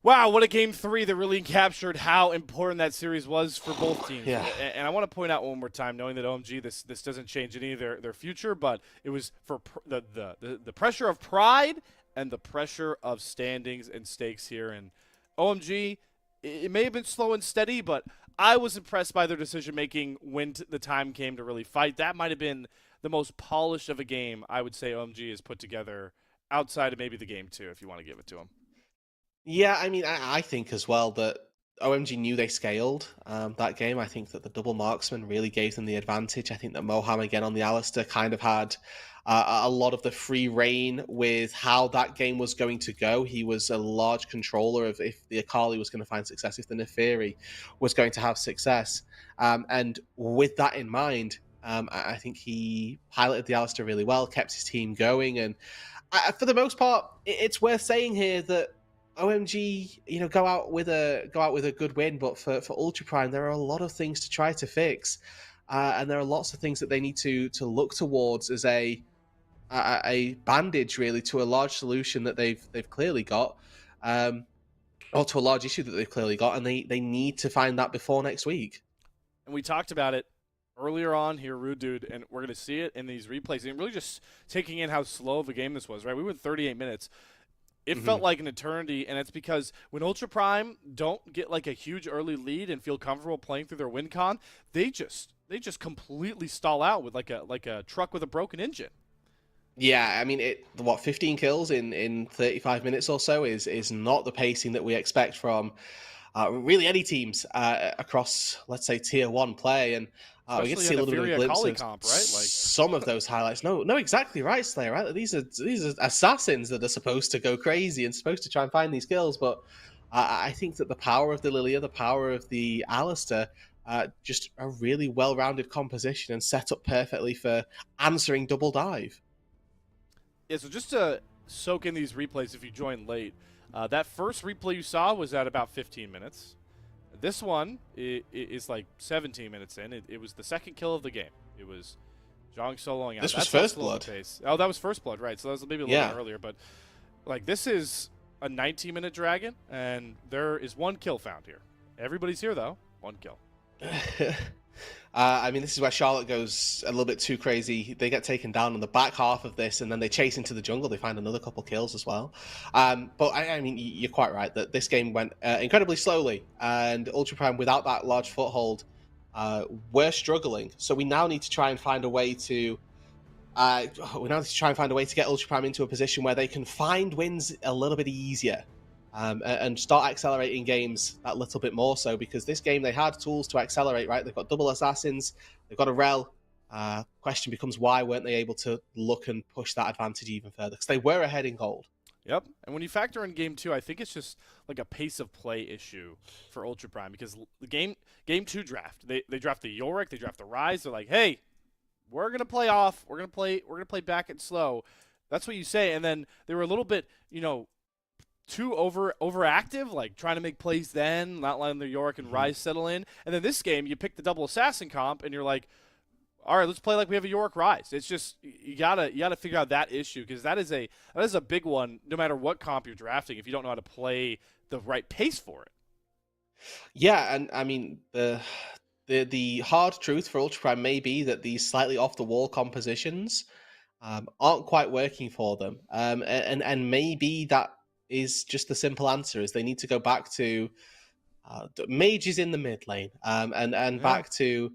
wow, what a Game 3 that really captured how important that series was for both teams. Yeah. And I want to point out one more time, knowing that OMG, this doesn't change any of their future, but it was for the pressure of pride and the pressure of standings and stakes here. And OMG, it may have been slow and steady, but I was impressed by their decision-making when the time came to really fight. That might have been the most polished of a game I would say OMG has put together outside of maybe the Game 2, if you want to give it to them. Yeah, I mean, I think as well that OMG knew they scaled that game. I think that the double marksman really gave them the advantage. I think that Moham, again, on the Alistair kind of had a lot of the free reign with how that game was going to go. He was a large controller of if the Akali was going to find success, if the Neferi was going to have success. And with that in mind, I think he piloted the Alistair really well, kept his team going. And for the most part, it's worth saying here that OMG, go out with a good win, but for Ultra Prime, there are a lot of things to try to fix, and there are lots of things that they need to look towards as a bandage, really, to a large solution that they've clearly got, or to a large issue that they've clearly got, and they need to find that before next week. And we talked about it earlier on here, Rude Dude, and we're going to see it in these replays, and really just taking in how slow of a game this was, right? We went 38 minutes. It felt like an eternity, and it's because when Ultra Prime don't get like a huge early lead and feel comfortable playing through their win con, they just completely stall out with like a truck with a broken engine. Yeah, I mean, 15 kills in 35 minutes or so is not the pacing that we expect from really any teams across, let's say, Tier 1 play. And we get to see a little bit of a glimpse of comp, right? some of those highlights. No, exactly right, Slayer, right? These are assassins that are supposed to go crazy and supposed to try and find these kills. But I think that the power of the Lilia, the power of the Alistair, just a really well-rounded composition and set up perfectly for answering double dive. Yeah, so just to soak in these replays if you joined late, that first replay you saw was at about 15 minutes. This one is like 17 minutes in. It was the second kill of the game. It was Zhang soloing out. This was First Blood. Oh, that was First Blood, right. So that was maybe a little bit earlier. But like, this is a 19-minute dragon, and there is 1 kill found here. Everybody's here, though. 1 kill. I mean, this is where Charlotte goes a little bit too crazy. They get taken down on the back half of this, and then they chase into the jungle. They find another couple kills as well. But I mean, you're quite right that this game went incredibly slowly, and Ultra Prime, without that large foothold, we're struggling. So we now need to try and find a way to. Get Ultra Prime into a position where they can find wins a little bit easier. And start accelerating games that little bit more so, because this game they had tools to accelerate, right? They've got double assassins, they've got a rel. Question becomes, why weren't they able to look and push that advantage even further? Because they were ahead in gold. Yep, and when you factor in game 2, I think it's just like a pace of play issue for Ultra Prime, because the game 2 draft, they draft the Yorick, they draft the Rise. They're like, hey, we're gonna play off, we're gonna play back and slow. That's what you say, and then they were a little bit, too overactive, like trying to make plays then, not letting the Yorick and Rise settle in. And then this game, you pick the double assassin comp, and you're like, all right, let's play like we have a Yorick Rise. It's just you gotta figure out that issue, because that is a big one. No matter what comp you're drafting, if you don't know how to play the right pace for it. Yeah, and I mean the hard truth for Ultra Prime may be that these slightly off the wall compositions aren't quite working for them, and maybe that is just the simple answer, is they need to go back to mages in the mid lane, and back to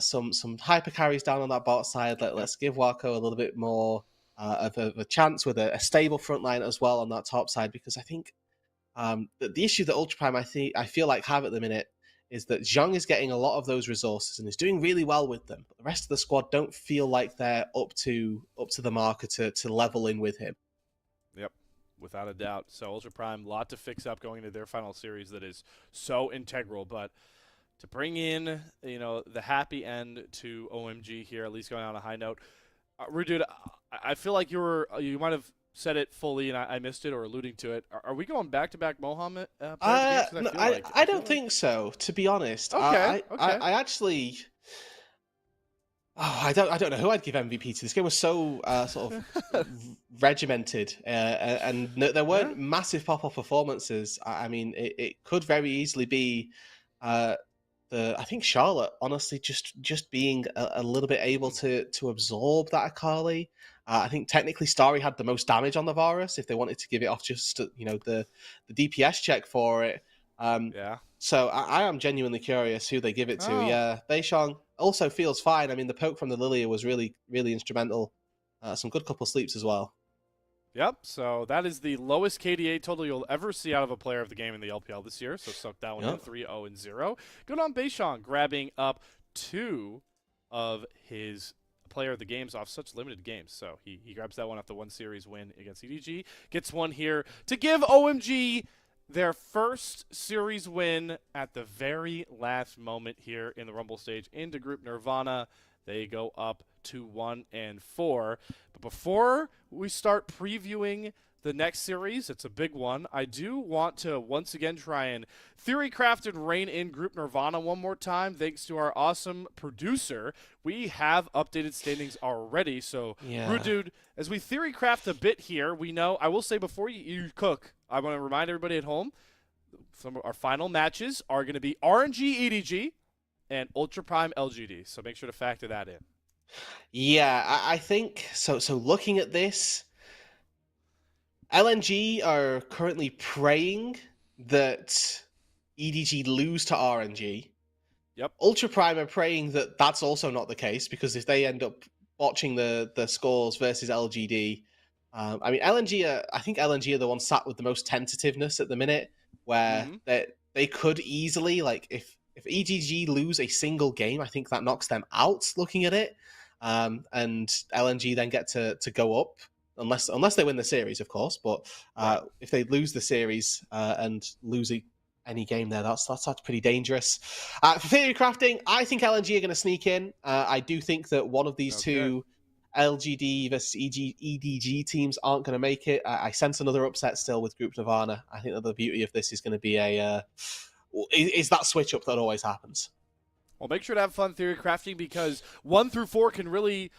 some hyper carries down on that bot side. Let's give Wako a little bit more of a chance with a stable front line as well on that top side, because I think the issue that Ultra Prime I feel like have at the minute is that Zhang is getting a lot of those resources and is doing really well with them, but the rest of the squad don't feel like they're up to the marker to level in with him. Yep. Without a doubt. So Ultra Prime, a lot to fix up going into their final series that is so integral. But to bring in, the happy end to OMG here, at least going on a high note. Rude, I feel like you might have said it fully and I missed it or alluding to it. Are we going back-to-back Mohammed? No, I don't think so, to be honest. Okay. I actually... Oh, I don't know who I'd give MVP to. This game was so sort of regimented, and there weren't massive pop-up performances. I mean, it could very easily be I think Charlotte, honestly, just being a little bit able to absorb that Akali. I think technically Starry had the most damage on the Varus if they wanted to give it off just the DPS check for it. So I am genuinely curious who they give it to. Oh. Yeah, Beishong also feels fine. I mean, the poke from the Lilia was really, really instrumental. Some good couple sleeps as well. Yep, so that is the lowest KDA total you'll ever see out of a player of the game in the LPL this year. So suck that one in, 3-0-0. Good on Beishong, grabbing up 2 of his player of the games off such limited games. So he grabs that one off the 1 series win against EDG. Gets one here to give OMG their first series win at the very last moment here in the Rumble stage into Group Nirvana. They go up to 1-4. But before we start previewing the next series, it's a big one. I do want to once again try and theory craft and rein in Group Nirvana one more time. Thanks to our awesome producer, we have updated standings already. So, Rude Dude, as we theory craft a bit here, we know, I will say before you cook, I want to remind everybody at home, some of our final matches are going to be RNG EDG and Ultra Prime LGD. So make sure to factor that in. Yeah, I think so. So looking at this, LNG are currently praying that EDG lose to RNG. Yep. Ultra Prime are praying that that's also not the case, because if they end up watching the scores versus LGD, I mean, I think LNG are the ones sat with the most tentativeness at the minute, where they could easily, like, if EDG lose a single game, I think that knocks them out looking at it. And LNG then get to go up, unless they win the series, of course. But if they lose the series and lose any game there, that's pretty dangerous. For theory crafting, I think LNG are going to sneak in. I do think that one of these two LGD versus EDG teams aren't going to make it. I sense another upset still with Group Nirvana. I think that the beauty of this is going to be is that switch up that always happens. Well, make sure to have fun theory crafting, because 1 through 4 can really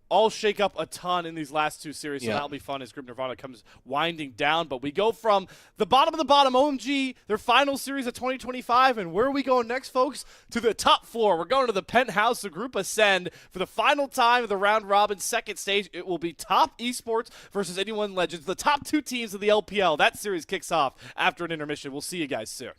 all shake up a ton in these last 2 series, so that'll be fun as Group Nirvana comes winding down. But we go from the bottom of the bottom, OMG, their final series of 2025, and where are we going next, folks? To the top 4. We're going to the penthouse of Group Ascend for the final time of the round-robin second stage. It will be top Esports versus Anyone Legends, the top 2 teams of the LPL. That series kicks off after an intermission. We'll see you guys soon.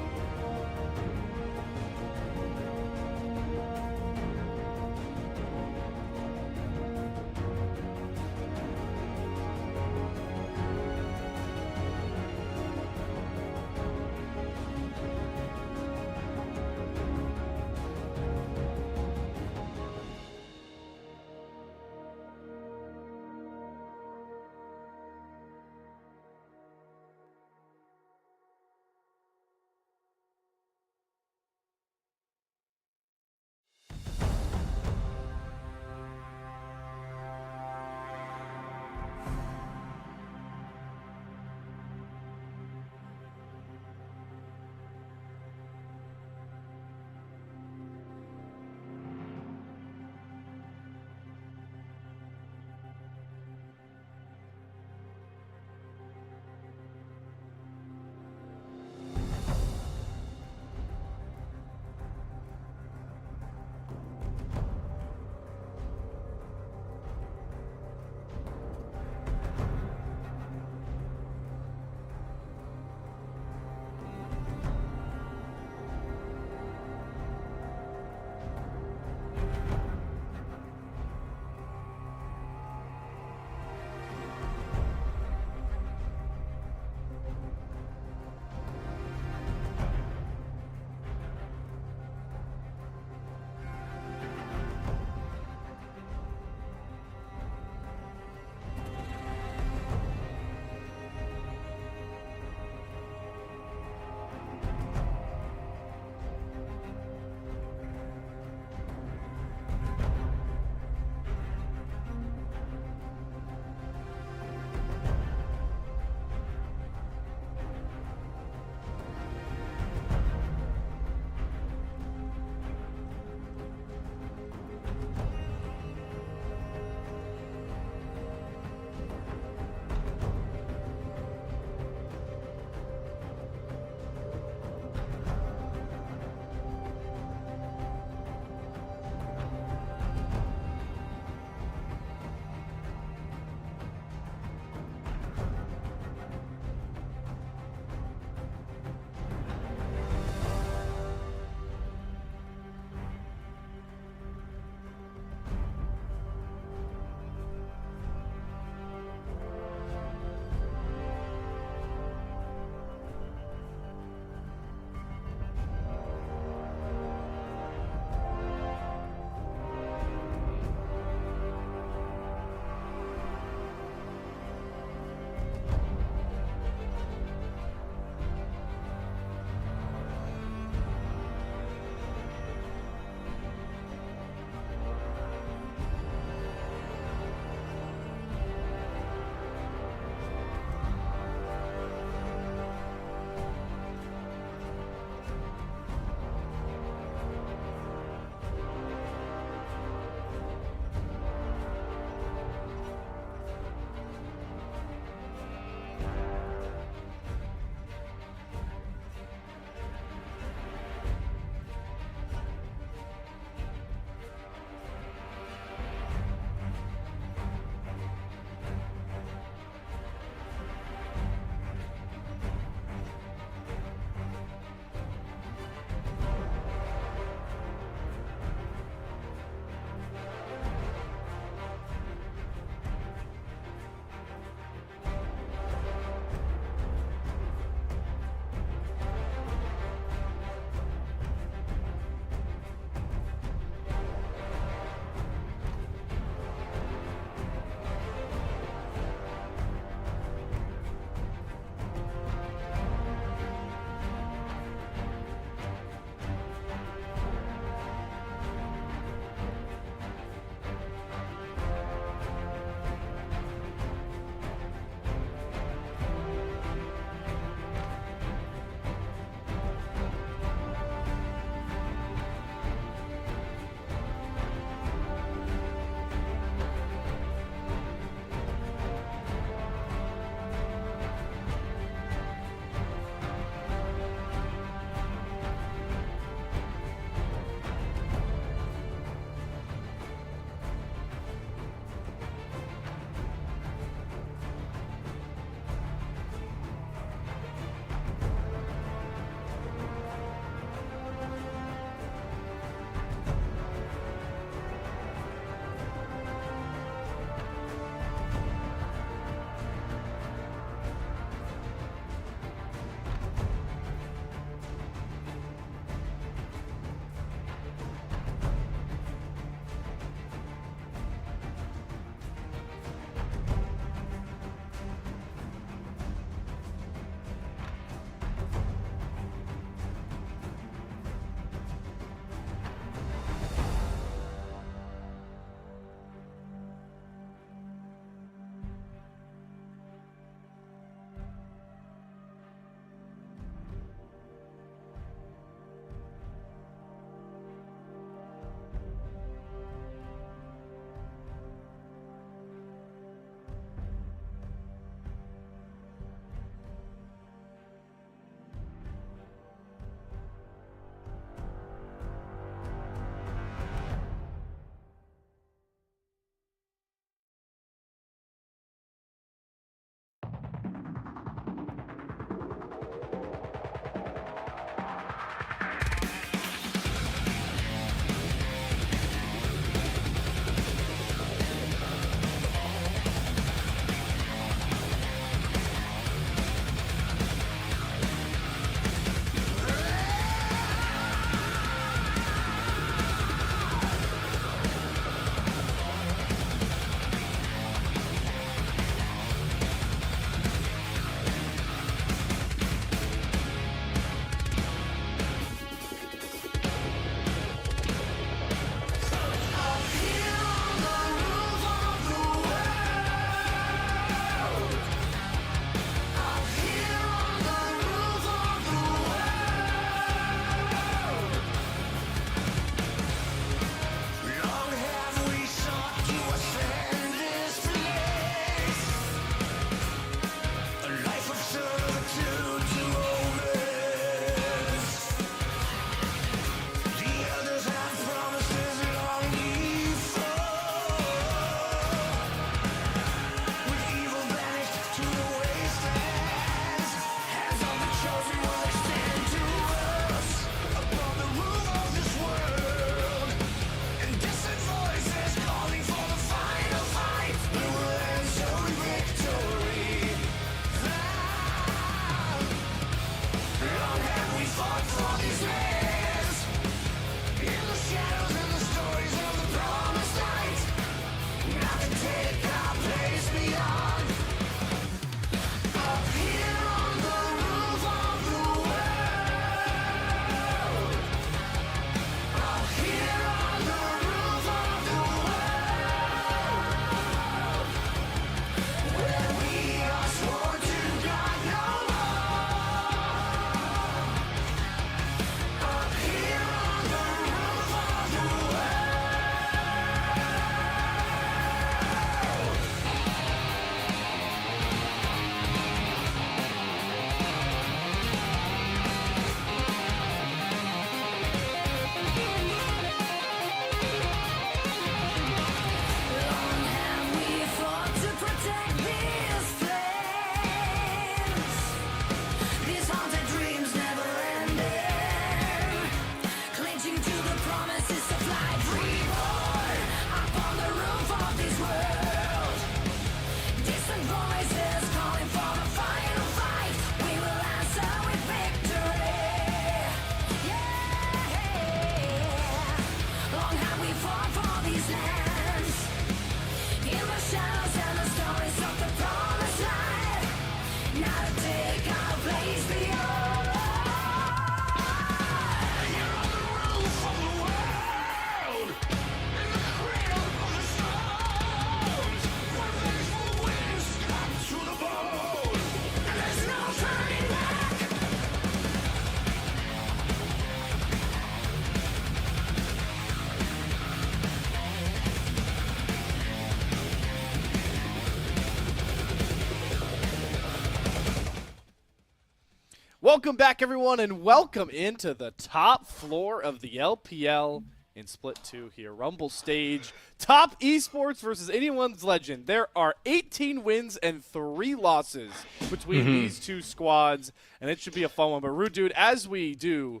Welcome back, everyone, and welcome into the top floor of the LPL in Split 2 here. Rumble stage, top esports versus anyone's legend. There are 18 wins and 3 losses between these two squads, and it should be a fun one. But Rude Dude, as we do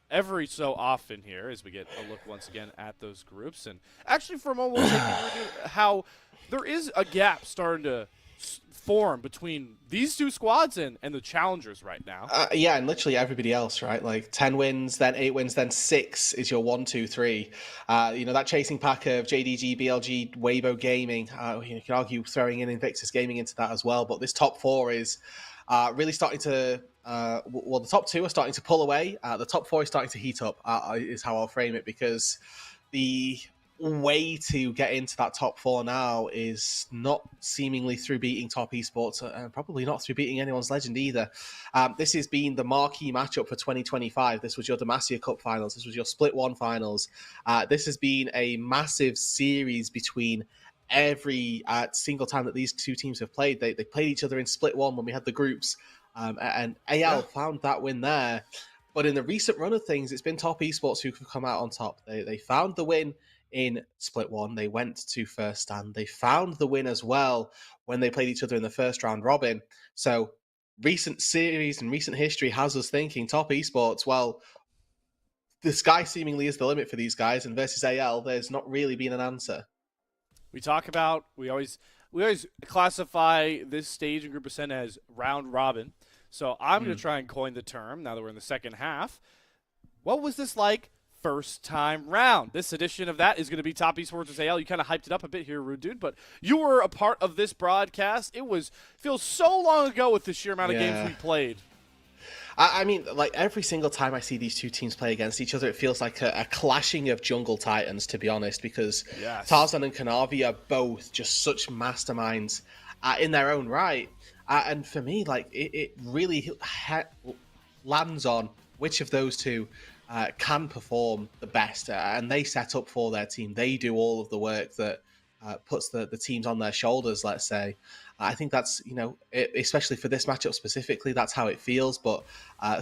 every so often here, as we get a look once again at those groups, and actually for a moment we'll take Rude Dude, how there is a gap starting to form between these two squads and the challengers right now. Yeah, and literally everybody else, right? Like 10 wins, then 8 wins, then 6 is your 1, 2, 3. That chasing pack of JDG, BLG, Weibo Gaming, you can argue throwing in Invictus Gaming into that as well, but this top 4 is really starting to, the top 2 are starting to pull away. The top 4 is starting to heat up, is how I'll frame it, because the way to get into that top 4 now is not seemingly through beating top esports, and probably not through beating anyone's legend either. This has been the marquee matchup for 2025. This was your Demacia Cup finals. This was your Split 1 finals. This has been a massive series between every single time that these two teams have played. They played each other in Split 1 when we had the groups, and AL found that win there. But in the recent run of things, it's been top esports who could come out on top. They found the win in Split 1. They went to first stand. They found the win as well when they played each other in the first round robin. So recent series and recent history has us thinking top esports, well, the sky seemingly is the limit for these guys, and versus AL, there's not really been an answer. We always classify this stage in Group of 10 as round robin. So I'm going to try and coin the term now that we're in the second half. What was this like first time round? This edition of that is going to be Top Esports versus AL. You kind of hyped it up a bit here, Rude Dude, but you were a part of this broadcast. It feels so long ago with the sheer amount of games we played. I mean, like, every single time I see these two teams play against each other, it feels like a clashing of jungle titans, to be honest, because Tarzan and Kanavi are both just such masterminds in their own right. And for me, like, it really lands on which of those two can perform the best, and they set up for their team. They do all of the work that puts the teams on their shoulders, let's say. I think that's, especially for this matchup specifically, that's how it feels. But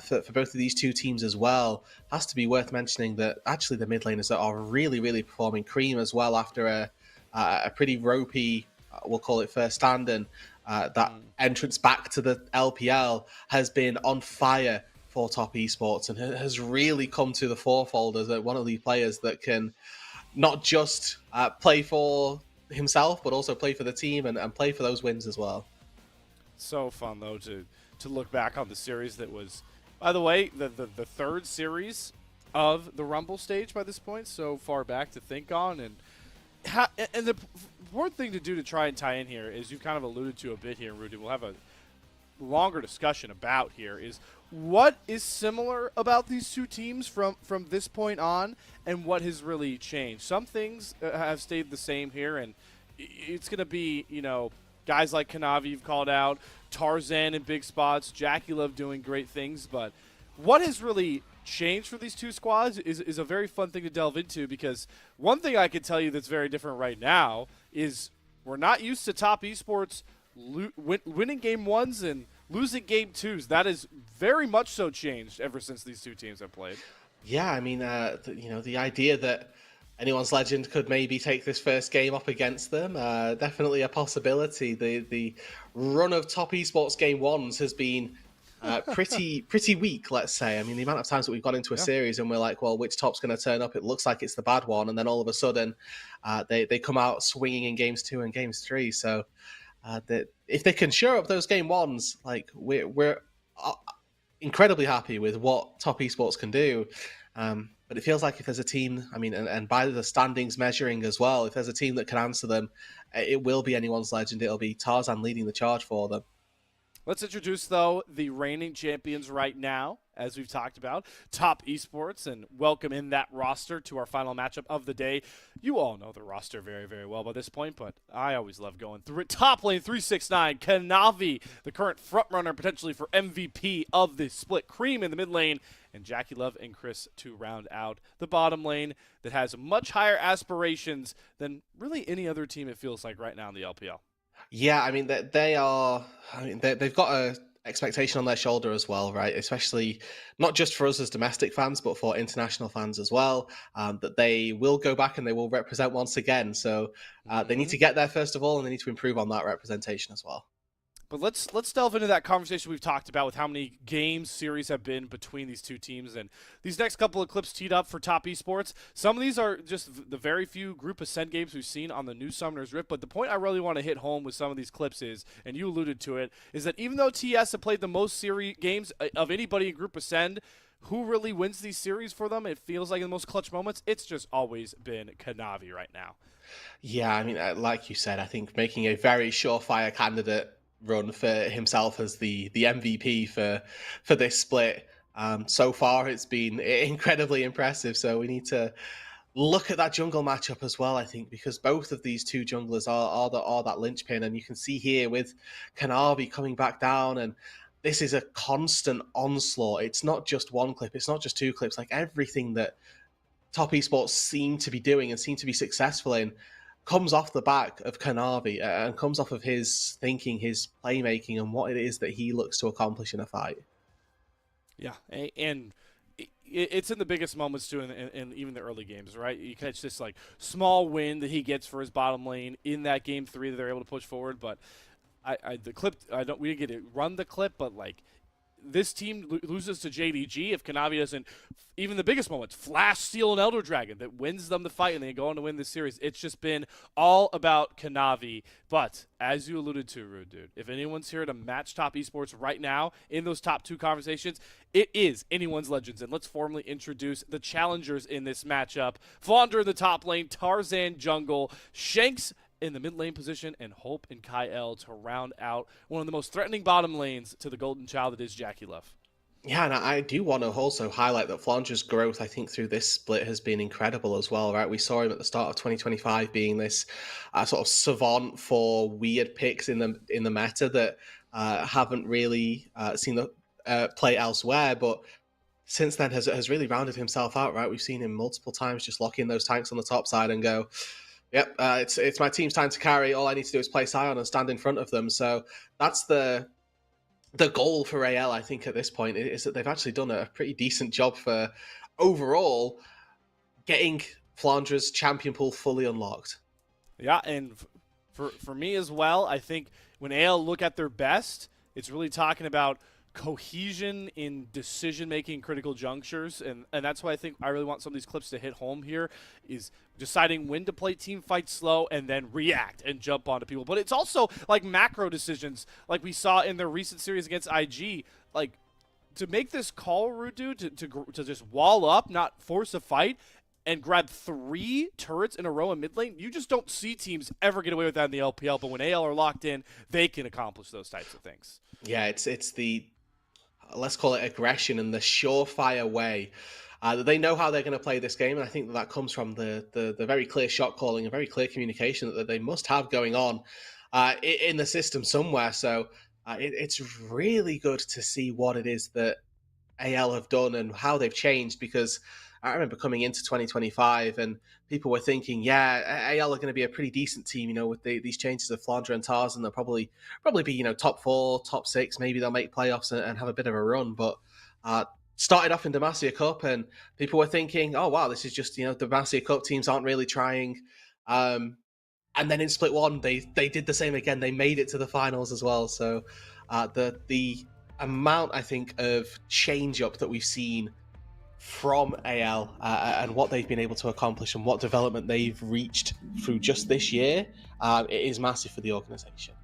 for both of these two teams as well, has to be worth mentioning that actually the mid laners are really, really performing. Cream as well, after a pretty ropey, we'll call it first stand, and that entrance back to the LPL has been on fire for top esports, and has really come to the forefold as one of these players that can not just play for himself, but also play for the team and play for those wins as well. So fun, though, to look back on the series that was, by the way, the third series of the Rumble stage by this point, so far back to think on. And the important thing to do to try and tie in here is, you kind of alluded to a bit here, Rudy, we'll have a longer discussion about here, is what is similar about these two teams from this point on, and what has really changed. Some things have stayed the same here, and it's going to be, guys like Kanavi you've called out, Tarzan in big spots, Jackie Love doing great things, but what has really changed for these two squads is a very fun thing to delve into, because one thing I can tell you that's very different right now is we're not used to top esports winning game 1s and losing game 2s. That is very much so changed ever since these two teams have played. Yeah, I mean, the idea that anyone's legend could maybe take this first game up against them, definitely a possibility. The run of top esports game 1s has been pretty weak, let's say. I mean, the amount of times that we've gone into a series and we're like, well, which top's going to turn up? It looks like it's the bad one, and then all of a sudden they come out swinging in games 2 and games 3. So if they can shore up those game 1s, like, we're incredibly happy with what top esports can do. But it feels like if there's a team, I mean, and by the standings measuring as well, if there's a team that can answer them, it will be anyone's legend. It'll be Tarzan leading the charge for them. Let's introduce, though, the reigning champions right now, as we've talked about, Top Esports, and welcome in that roster to our final matchup of the day. You all know the roster very, very well by this point, but I always love going through it. Top lane, 369, Kanavi, the current frontrunner potentially for MVP of this split. Cream in the mid lane, and Jackie Love and Chris to round out the bottom lane that has much higher aspirations than really any other team, it feels like, right now in the LPL. Yeah, I mean, they've got expectation on their shoulder as well, right? Especially not just for us as domestic fans, but for international fans as well, that they will go back and they will represent once again. So they need to get there first of all, and they need to improve on that representation as well. But let's delve into that conversation we've talked about with how many games series have been between these two teams, and these next couple of clips teed up for Top Esports. Some of these are just the very few Group Ascent games we've seen on the new Summoner's Rift, but the point I really want to hit home with some of these clips is, and you alluded to it, is that even though TES have played the most series games of anybody in Group Ascend, who really wins these series for them? It feels like in the most clutch moments, it's just always been Kanavi right now. Yeah, I mean, like you said, I think making a very surefire candidate run for himself as the MVP for this split. So far, it's been incredibly impressive. So we need to look at that jungle matchup as well, I think, because both of these two junglers are that linchpin. And you can see here with Kanavi coming back down, and this is a constant onslaught. It's not just one clip. It's not just two clips. Like everything that Top Esports seem to be doing and seem to be successful in comes off the back of Kanavi and comes off of his thinking, his playmaking, and what it is that he looks to accomplish in a fight. Yeah, and it's in the biggest moments too, in even the early games, right? You catch this like small win that he gets for his bottom lane in that game 3 that they're able to push forward. But we didn't get to run the clip, but like this team loses to JDG if Kanavi doesn't, even the biggest moments, flash, steal an Elder Dragon that wins them the fight and they go on to win this series. It's just been all about Kanavi. But as you alluded to, Rude Dude, if anyone's here to match Top Esports right now in those top 2 conversations, it is Anyone's Legends. And let's formally introduce the challengers in this matchup. Flounder in the top lane, Tarzan jungle, Shanks in the mid lane position, and Hope and Kyle to round out one of the most threatening bottom lanes to the golden child that is Jackie Love. Yeah, and I do want to also highlight that Flounder's growth, I think, through this split has been incredible as well, right? We saw him at the start of 2025 being this sort of savant for weird picks in the meta that haven't really seen the play elsewhere, but since then has really rounded himself out, right? We've seen him multiple times just lock in those tanks on the top side and go, yep, it's my team's time to carry. All I need to do is play Sion and stand in front of them. So that's the goal for AL, I think, at this point, is that they've actually done a pretty decent job for overall getting Flandra's champion pool fully unlocked. Yeah, and for me as well, I think when AL look at their best, it's really talking about cohesion in decision-making critical junctures, and that's why I think I really want some of these clips to hit home here, is deciding when to play team fight slow and then react and jump onto people. But it's also like macro decisions like we saw in their recent series against IG, like to make this call, Rude Dude, to just wall up, not force a fight, and grab 3 turrets in a row in mid lane. You just don't see teams ever get away with that in the LPL, but when AL are locked in, they can accomplish those types of things. Yeah, it's the, let's call it aggression, and the surefire way that they know how they're going to play this game. And I think that comes from the very clear shot calling and very clear communication that they must have going on in the system somewhere. So it's really good to see what it is that AL have done and how they've changed, because I remember coming into 2025 and people were thinking, yeah, AL are going to be a pretty decent team, with these changes of Flandre and Tarzan. They'll probably be, top 4, top 6. Maybe they'll make playoffs and have a bit of a run. But started off in Demacia Cup, and people were thinking, oh, wow, this is just, the Demacia Cup teams aren't really trying. And then in Split 1, they did the same again. They made it to the finals as well. So the amount, I think, of change up that we've seen from AL and what they've been able to accomplish and what development they've reached through just this year, it is massive for the organization.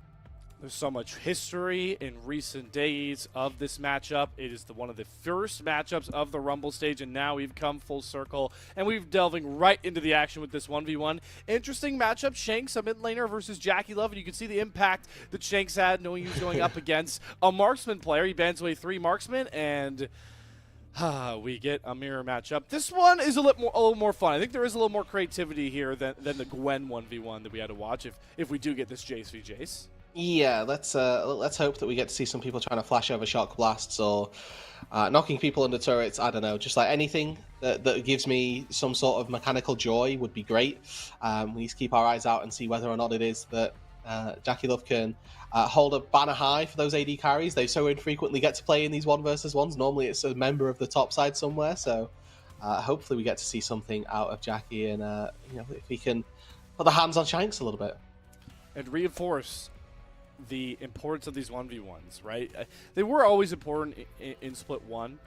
There's so much history in recent days of this matchup. It is one of the first matchups of the Rumble stage, and now we've come full circle, and we're delving right into the action with this 1v1. Interesting matchup, Shanks, a mid laner versus Jackie Love, and you can see the impact that Shanks had knowing he was going up against a marksman player. He bans away 3 marksmen, and we get a mirror matchup. This one is a little more fun. I think there is a little more creativity here than the Gwen 1v1 that we had to watch if we do get this Jace v Jace. Yeah, let's hope that we get to see some people trying to flash over shock blasts or knocking people under turrets. I don't know, just like anything that gives me some sort of mechanical joy would be great. We need to keep our eyes out and see whether or not it is that Jackie Love can hold a banner high for those AD carries. They so infrequently get to play in these 1v1s. Normally it's a member of the top side somewhere, so hopefully we get to see something out of Jackie, and if he can put the hands on Shanks a little bit. And reinforce the importance of these 1v1s, right? They were always important in Split 1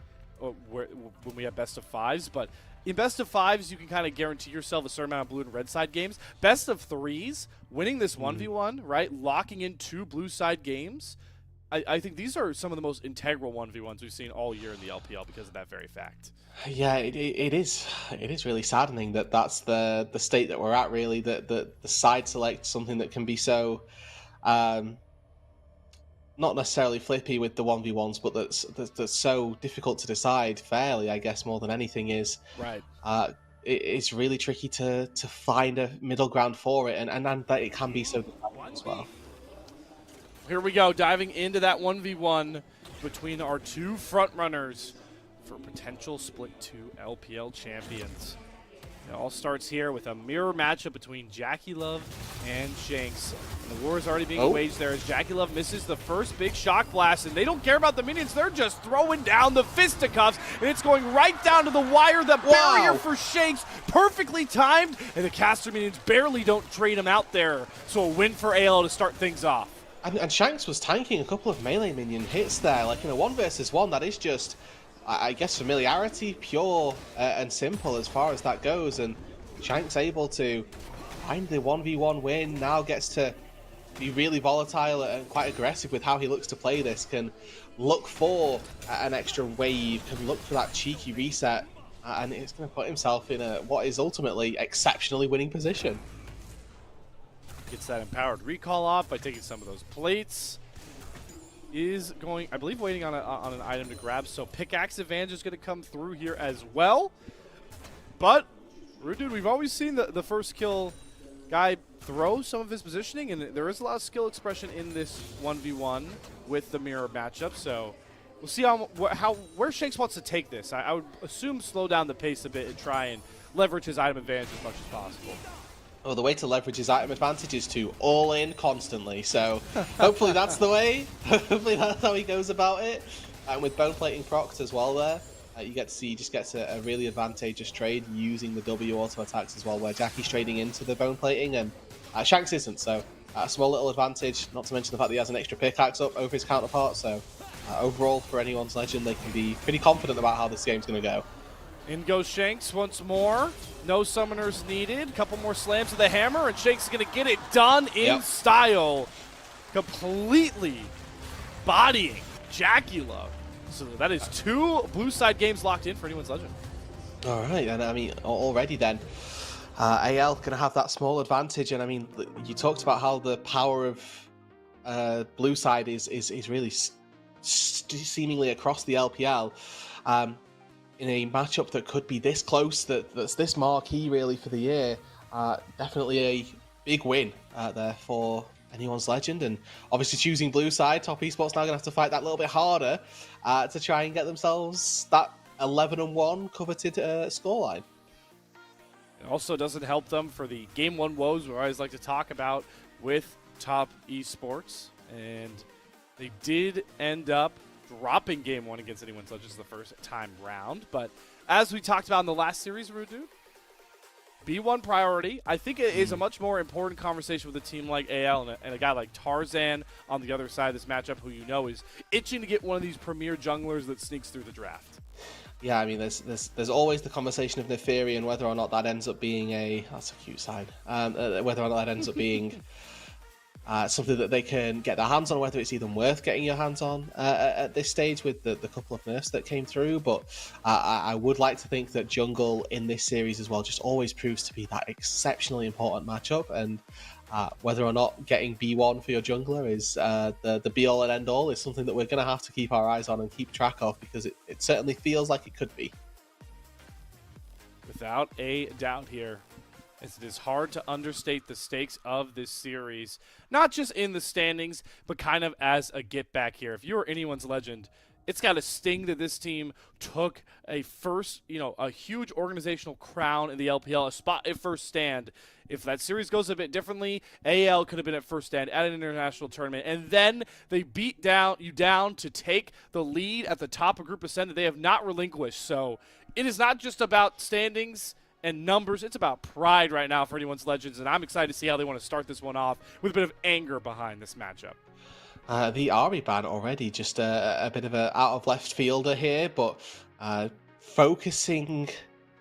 when we had best of 5s, but in best of 5s, you can kind of guarantee yourself a certain amount of blue and red side games. Best of 3s, winning this 1v1, right? Locking in 2 blue side games. I think these are some of the most integral 1v1s we've seen all year in the LPL because of that very fact. Yeah, it is. It is really saddening that that's the state that we're at. Really, that the side select something that can be so, not necessarily flippy with the 1v1s, but that's so difficult to decide fairly. I guess more than anything is right. It's really tricky to find a middle ground for it, and that it can be so as well. Here we go, diving into that 1v1 between our 2 front runners for potential Split 2 LPL champions. It all starts here with a mirror matchup between Jackie Love and Shanks. And the war is already being waged there as Jackie Love misses the first big shock blast, and they don't care about the minions. They're just throwing down the fisticuffs, and it's going right down to the wire. The barrier for Shanks, perfectly timed, and the caster minions barely don't trade him out there. So a win for AL to start things off. And Shanks was tanking a couple of melee minion hits there. Like in a 1v1, that is just, I guess, familiarity, pure and simple as far as that goes. And Shanks able to find the 1v1 win, now gets to be really volatile and quite aggressive with how he looks to play this, can look for an extra wave, can look for that cheeky reset, and it's going to put himself in what is ultimately exceptionally winning position. Gets that empowered recall off by taking some of those plates. Is going, I believe, waiting on an item to grab. So pickaxe advantage is going to come through here as well. But, dude, we've always seen the first kill guy throw some of his positioning, and there is a lot of skill expression in this 1v1 with the mirror matchup. So we'll see where Shanks wants to take this. I would assume slow down the pace a bit and try and leverage his item advantage as much as possible. Well, the way to leverage his item advantage is to all in constantly. So hopefully that's the way. Hopefully that's how he goes about it. And with bone plating procs as well there, you get to see he just gets a really advantageous trade using the W auto attacks as well, where Jackie's trading into the bone plating and Shanks isn't. So a small little advantage, not to mention the fact that he has an extra pickaxe up over his counterpart. So overall, for anyone's legend, they can be pretty confident about how this game's going to go. In goes Shanks once more. No summoners needed. Couple more slams of the hammer, and Shanks is going to get it done in style. Completely bodying Jackie Love. So that is 2 blue side games locked in for anyone's legend. All right, and I mean, already then, AL going to have that small advantage. And I mean, you talked about how the power of blue side is really seemingly across the LPL. In a matchup that could be this close, that's this marquee really for the year, definitely a big win there for anyone's legend. And obviously choosing blue side, Top Esports now going to have to fight that little bit harder to try and get themselves that 11-1 coveted scoreline. It also doesn't help them for the Game 1 woes we always like to talk about with Top Esports. And they did end up dropping Game 1 against anyone's legends the first time round. But as we talked about in the last series, Rudu, B1 priority. I think it is a much more important conversation with a team like AL and a guy like Tarzan on the other side of this matchup, who you know is itching to get one of these premier junglers that sneaks through the draft. Yeah, I mean, there's always the conversation of Neferi and whether or not that ends up being that's a cute sign, whether or not that ends up being something that they can get their hands on, whether it's even worth getting your hands on at this stage with the couple of nerfs that came through. But I would like to think that jungle in this series as well just always proves to be that exceptionally important matchup. And whether or not getting B1 for your jungler is the be-all and end-all is something that we're going to have to keep our eyes on and keep track of, because it certainly feels like it could be. Without a doubt here. As it is hard to understate the stakes of this series, not just in the standings, but kind of as a get back here. If you're anyone's legend, it's got to sting that this team took a a huge organizational crown in the LPL, a spot at first stand. If that series goes a bit differently, AL could have been at first stand at an international tournament, and then they beat you down to take the lead at the top of Group Ascent that they have not relinquished. So it is not just about standings and numbers. It's about pride right now for anyone's Legends, and I'm excited to see how they want to start this one off with a bit of anger behind this matchup. The Ari ban already, just a bit of a out of left fielder here, but focusing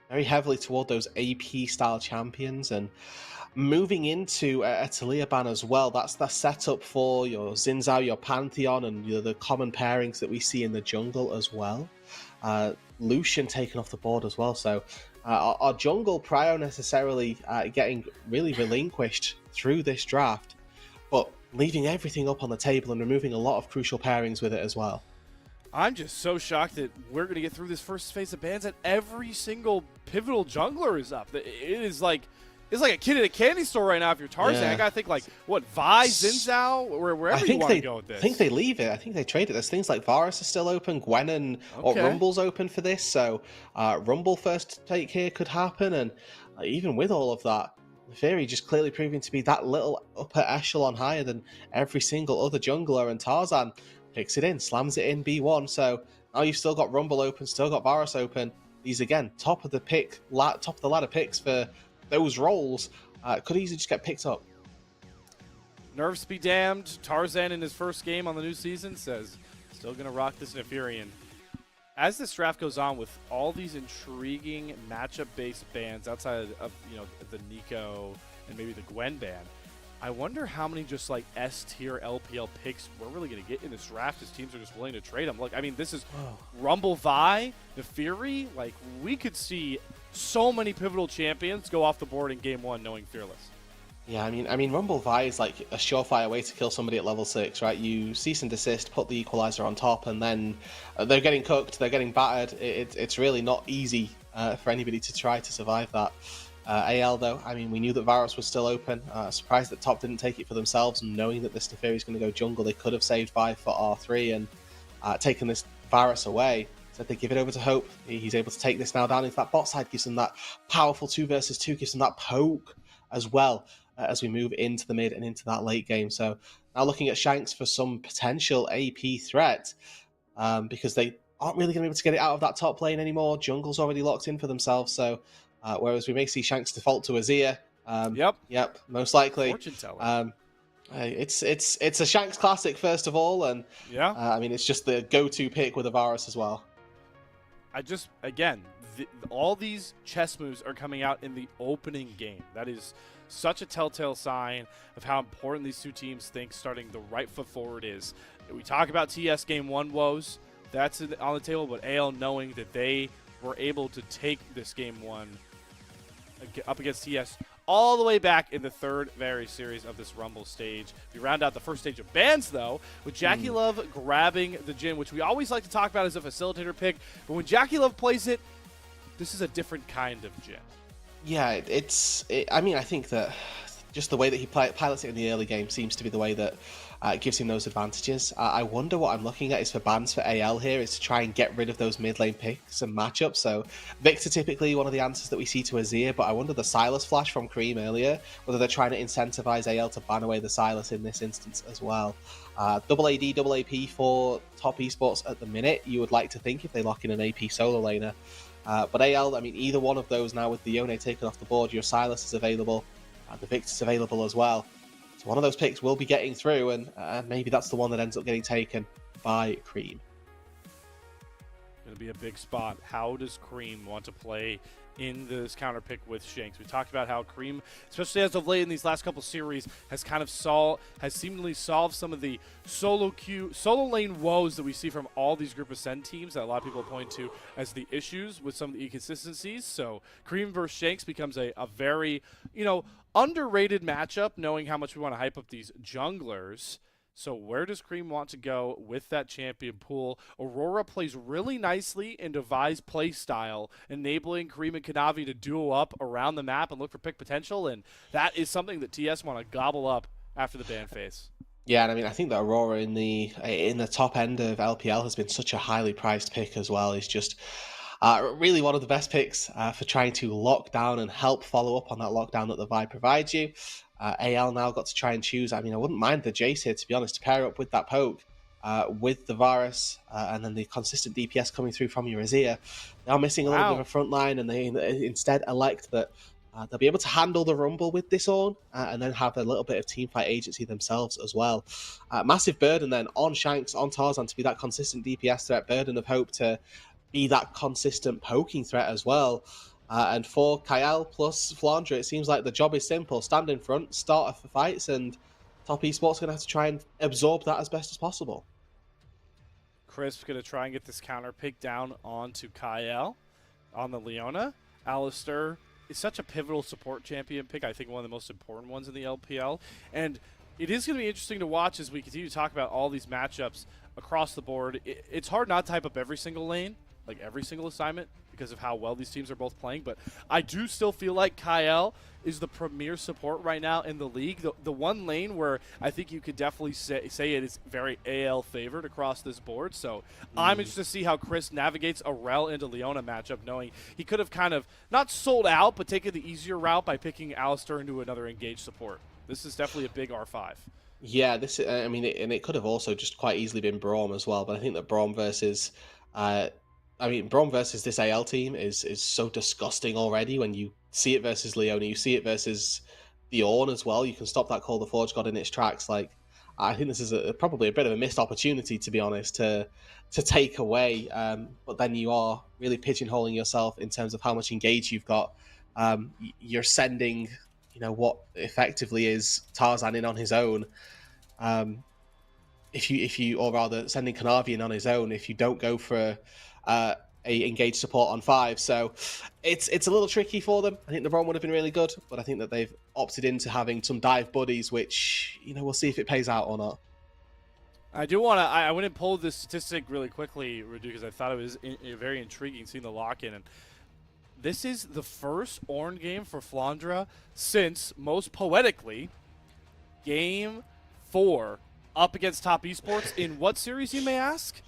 very heavily toward those AP style champions and moving into a Talia ban as well. That's the setup for your Xin Zhao, your Pantheon, and the common pairings that we see in the jungle as well. Lucian taken off the board as well, so our jungle prior necessarily getting really relinquished through this draft, but leaving everything up on the table and removing a lot of crucial pairings with it as well. I'm just so shocked that we're going to get through this first phase of bans and every single pivotal jungler is up. It's like a kid at a candy store right now if you're Tarzan. Yeah. I got to think like, what, Vi, Xin Zhao, wherever you want to go with this. I think they leave it. I think they trade it. There's things like Varus is still open, Gwen and Rumble's open for this, so Rumble first take here could happen, and even with all of that, Theory just clearly proving to be that little upper echelon higher than every single other jungler, and Tarzan picks it in, slams it in B1, so now you've still got Rumble open, still got Varus open. These, again, top of the ladder picks for those roles, could easily just get picked up. Nerves be damned. Tarzan in his first game on the new season says, still going to rock this Neferian. As this draft goes on with all these intriguing matchup-based bans outside of the Nico and maybe the Gwen ban, I wonder how many just like S-tier LPL picks we're really going to get in this draft as teams are just willing to trade them. Look, I mean, this is Rumble Vi, Neferi. Like, we could see so many pivotal champions go off the board in game one knowing Fearless. Yeah, I mean, Rumble Vi is like a surefire way to kill somebody at level 6, right? You cease and desist, put the equalizer on top, and then they're getting cooked, they're getting battered. It's really not easy for anybody to try to survive that. AL, though, I mean, we knew that Varus was still open. Surprised that Top didn't take it for themselves, and knowing that this Neferi is going to go jungle, they could have saved Vi for R3 and taken this Varus away. So they give it over to Hope. He's able to take this now down into that bot side, gives them that powerful 2 versus 2, gives them that poke as well. As we move into the mid and into that late game. So now looking at Shanks for some potential AP threat, because they aren't really going to be able to get it out of that top lane anymore. Jungle's already locked in for themselves, so whereas we may see Shanks default to Azir. Yep, most likely. Fortune telling. It's a Shanks classic first of all, and I mean, it's just the go-to pick with a Varus as well. All these chess moves are coming out in the opening game. That is such a telltale sign of how important these two teams think starting the right foot forward is. We talk about TES Game 1 woes. That's on the table, but AL knowing that they were able to take this Game 1 up against TES all the way back in the third very series of this Rumble stage. We round out the first stage of bans, though, with Jackie Love grabbing the Jhin, which we always like to talk about as a facilitator pick, but when Jackie Love plays it, this is a different kind of Jhin. Yeah, I mean, I think that just the way that he pilots it in the early game seems to be the way that gives him those advantages. I wonder what I'm looking at is for bans for AL here is to try and get rid of those mid lane picks and matchups. So Victor typically one of the answers that we see to Azir, but I wonder the Sylas flash from Cream earlier, whether they're trying to incentivize AL to ban away the Sylas in this instance as well. Double AD, double AP for top esports at the minute, you would like to think if they lock in an AP solo laner. But AL, I mean, either one of those now with the Yone taken off the board, your Sylas is available, the Victor's available as well. So one of those picks will be getting through, and maybe that's the one that ends up getting taken by Cream. Going to be a big spot. How does Cream want to play in this counter pick with Shanks? We talked about how Cream, especially as of late in these last couple series, has kind of seemingly solved some of the solo lane woes that we see from all these Group Ascend teams that a lot of people point to as the issues with some of the inconsistencies. So Cream versus Shanks becomes a very, underrated matchup, knowing how much we want to hype up these junglers. So where does Cream want to go with that champion pool? Aurora plays really nicely into Vi's play style, enabling Cream and Kanavi to duo up around the map and look for pick potential, and that is something that TS want to gobble up after the ban phase. Yeah, and I mean, I think that Aurora in the top end of LPL has been such a highly priced pick as well. Is just really one of the best picks for trying to lock down and help follow up on that lockdown that the Vibe provides you. AL now got to try and choose. I mean, I wouldn't mind the Jace here, to be honest, to pair up with that poke, with the Varus, and then the consistent DPS coming through from your Azir. They are missing a little bit of a front line, and they instead elect that they'll be able to handle the Rumble with this on, and then have a little bit of teamfight agency themselves as well. Massive burden then on Shanks, on Tarzan to be that consistent DPS threat, burden of Hope to be that consistent poking threat as well. And for Kyle plus Flandre, it seems like the job is simple. Stand in front, start for fights, and Top Esports going to have to try and absorb that as best as possible. Crisp going to try and get this counter pick down onto Kyle on the Leona. Alistair is such a pivotal support champion pick. I think one of the most important ones in the LPL. And it is going to be interesting to watch as we continue to talk about all these matchups across the board. It's hard not to hype up every single lane, like every single assignment, because of how well these teams are both playing. But I do still feel like Kyle is the premier support right now in the league. The one lane where I think you could definitely say it is very AL favored across this board. So I'm interested to see how Chris navigates a Rel into Leona matchup, knowing he could have kind of not sold out, but taken the easier route by picking Alistair into another engaged support. This is definitely a big R5. Yeah, I mean, and it could have also just quite easily been Braum as well, but I think that Braum versus this AL team is so disgusting already. When you see it versus Leona, you see it versus the Ornn as well. You can stop that Call the Forge God in its tracks. Like, I think this is probably a bit of a missed opportunity, to be honest, to take away. But then you are really pigeonholing yourself in terms of how much engage you've got. You're sending, what effectively is Tarzan in on his own. Or rather, sending Kanavi in on his own if you don't go for a engaged support on 5. So it's a little tricky for them. I think the Braum would have been really good, but I think that they've opted into having some dive buddies, which, we'll see if it pays out or not. I do want to. I went and pulled this statistic really quickly, Radu, because I thought it was very intriguing seeing the lock-in. And this is the first Ornn game for Flandre since, most poetically, Game 4 up against Top Esports in what series, you may ask?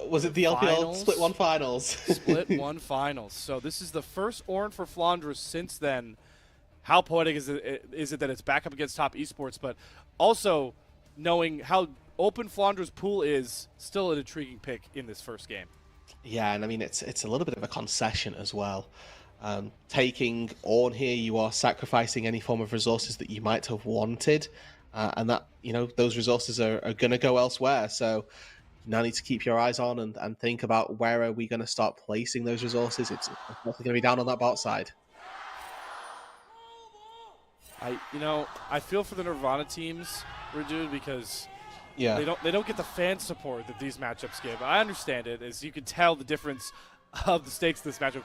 Was it the LPL Split 1 Finals? Split 1 Finals. So this is the first Ornn for Flandre since then. How poetic is it that it's back up against Top Esports, but also knowing how open Flandre's pool is, still an intriguing pick in this first game. Yeah, and I mean, it's a little bit of a concession as well. Taking Ornn here, you are sacrificing any form of resources that you might have wanted, and that, those resources are going to go elsewhere. So you now need to keep your eyes on and think about where are we going to start placing those resources. It's definitely going to be down on that bot side. I feel for the Nirvana teams, Radu, because yeah, they don't get the fan support that these matchups give. I understand it, as you can tell the difference of the stakes of this matchup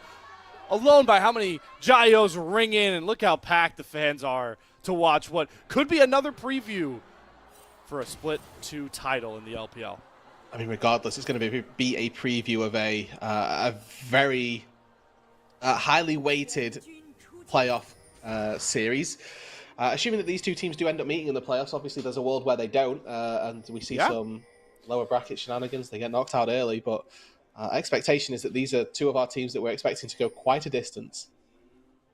alone by how many Jaios ring in, and look how packed the fans are to watch what could be another preview for a Split 2 title in the LPL. I mean, regardless, it's going to be a preview of a very highly weighted playoff series. Assuming that these two teams do end up meeting in the playoffs, obviously there's a world where they don't, and we see some lower bracket shenanigans. They get knocked out early, but expectation is that these are two of our teams that we're expecting to go quite a distance.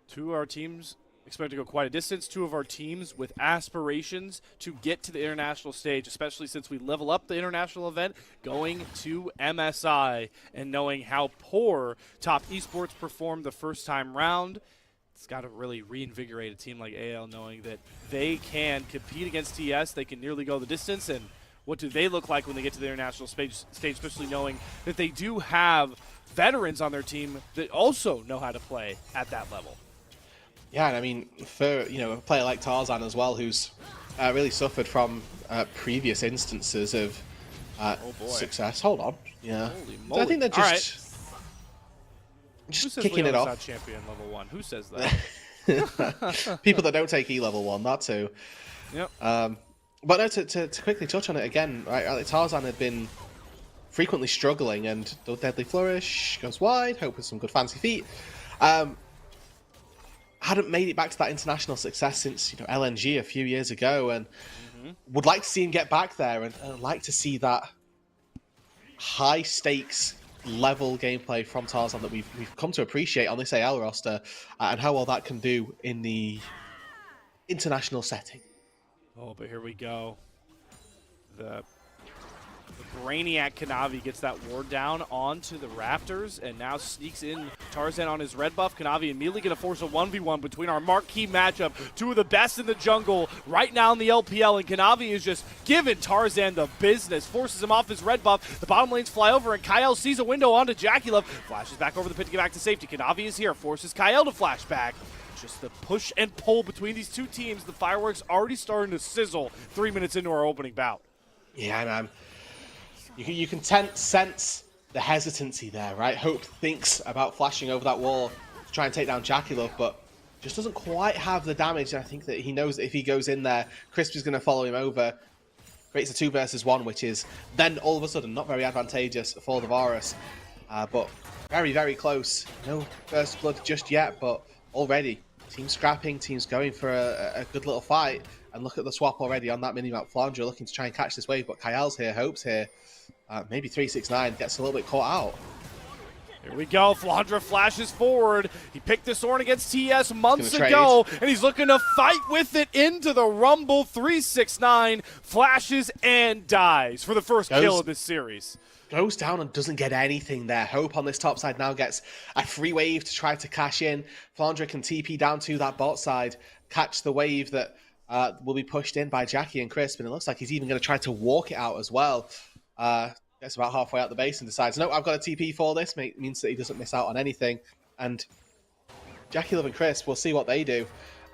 Two of our teams expect to go quite a distance. Two of our teams with aspirations to get to the international stage, especially since we level up the international event, going to MSI, and knowing how poor Top Esports performed the first time round. It's got to really reinvigorate a team like AL, knowing that they can compete against TES. They can nearly go the distance. And what do they look like when they get to the international stage, especially knowing that they do have veterans on their team that also know how to play at that level? Yeah, and I mean, for a player like Tarzan as well, who's really suffered from previous instances of success. Hold on, yeah. Holy moly. I think they're just kicking it off. Champion level 1. Who says that? People that don't take E level 1, that too. Yep. But no, to quickly touch on it again, right? Tarzan had been frequently struggling, and the Deadly Flourish goes wide. Hope with some good fancy feet. Hadn't made it back to that international success since LNG a few years ago, and Would like to see him get back there, and I'd like to see that high stakes level gameplay from Tarzan that we've come to appreciate on this AL roster, and how well that can do in the international setting. Oh, but here we go. The Brainiac Kanavi gets that ward down onto the Raptors and now sneaks in Tarzan on his red buff. Kanavi immediately going to force a 1v1 between our marquee matchup. Two of the best in the jungle right now in the LPL, and Kanavi is just giving Tarzan the business. Forces him off his red buff. The bottom lanes fly over, and Kyle sees a window onto Jackie. Flashes back over the pit to get back to safety. Kanavi is here, forces Kyle to flash back. Just the push and pull between these two teams. The fireworks already starting to sizzle 3 minutes into our opening bout. Yeah, man. You can sense the hesitancy there, right? Hope thinks about flashing over that wall to try and take down Jackie Love, but just doesn't quite have the damage. I think that he knows that if he goes in there, Crisp is going to follow him over. Creates a 2 versus 1, which is then all of a sudden not very advantageous for the Varus. But very, very close. No first blood just yet, but already teams scrapping, teams going for a good little fight. And look at the swap already on that minimap. Flandra looking to try and catch this wave, but Kyle's here, Hope's here. Maybe 369 gets a little bit caught out. Here we go. Flandra flashes forward. He picked this Ornn against TES months ago, and he's looking to fight with it into the Rumble. 369 flashes and dies for the first kill of this series. Goes down and doesn't get anything there. Hope on this top side now gets a free wave to try to cash in. Flandra can TP down to that bot side, catch the wave that will be pushed in by Jackie and Crisp, and it looks like he's even going to try to walk it out as well. Gets about halfway out the base and decides, no, I've got a TP for this. Means that he doesn't miss out on anything. And Jackie Love and Crisp, we'll see what they do.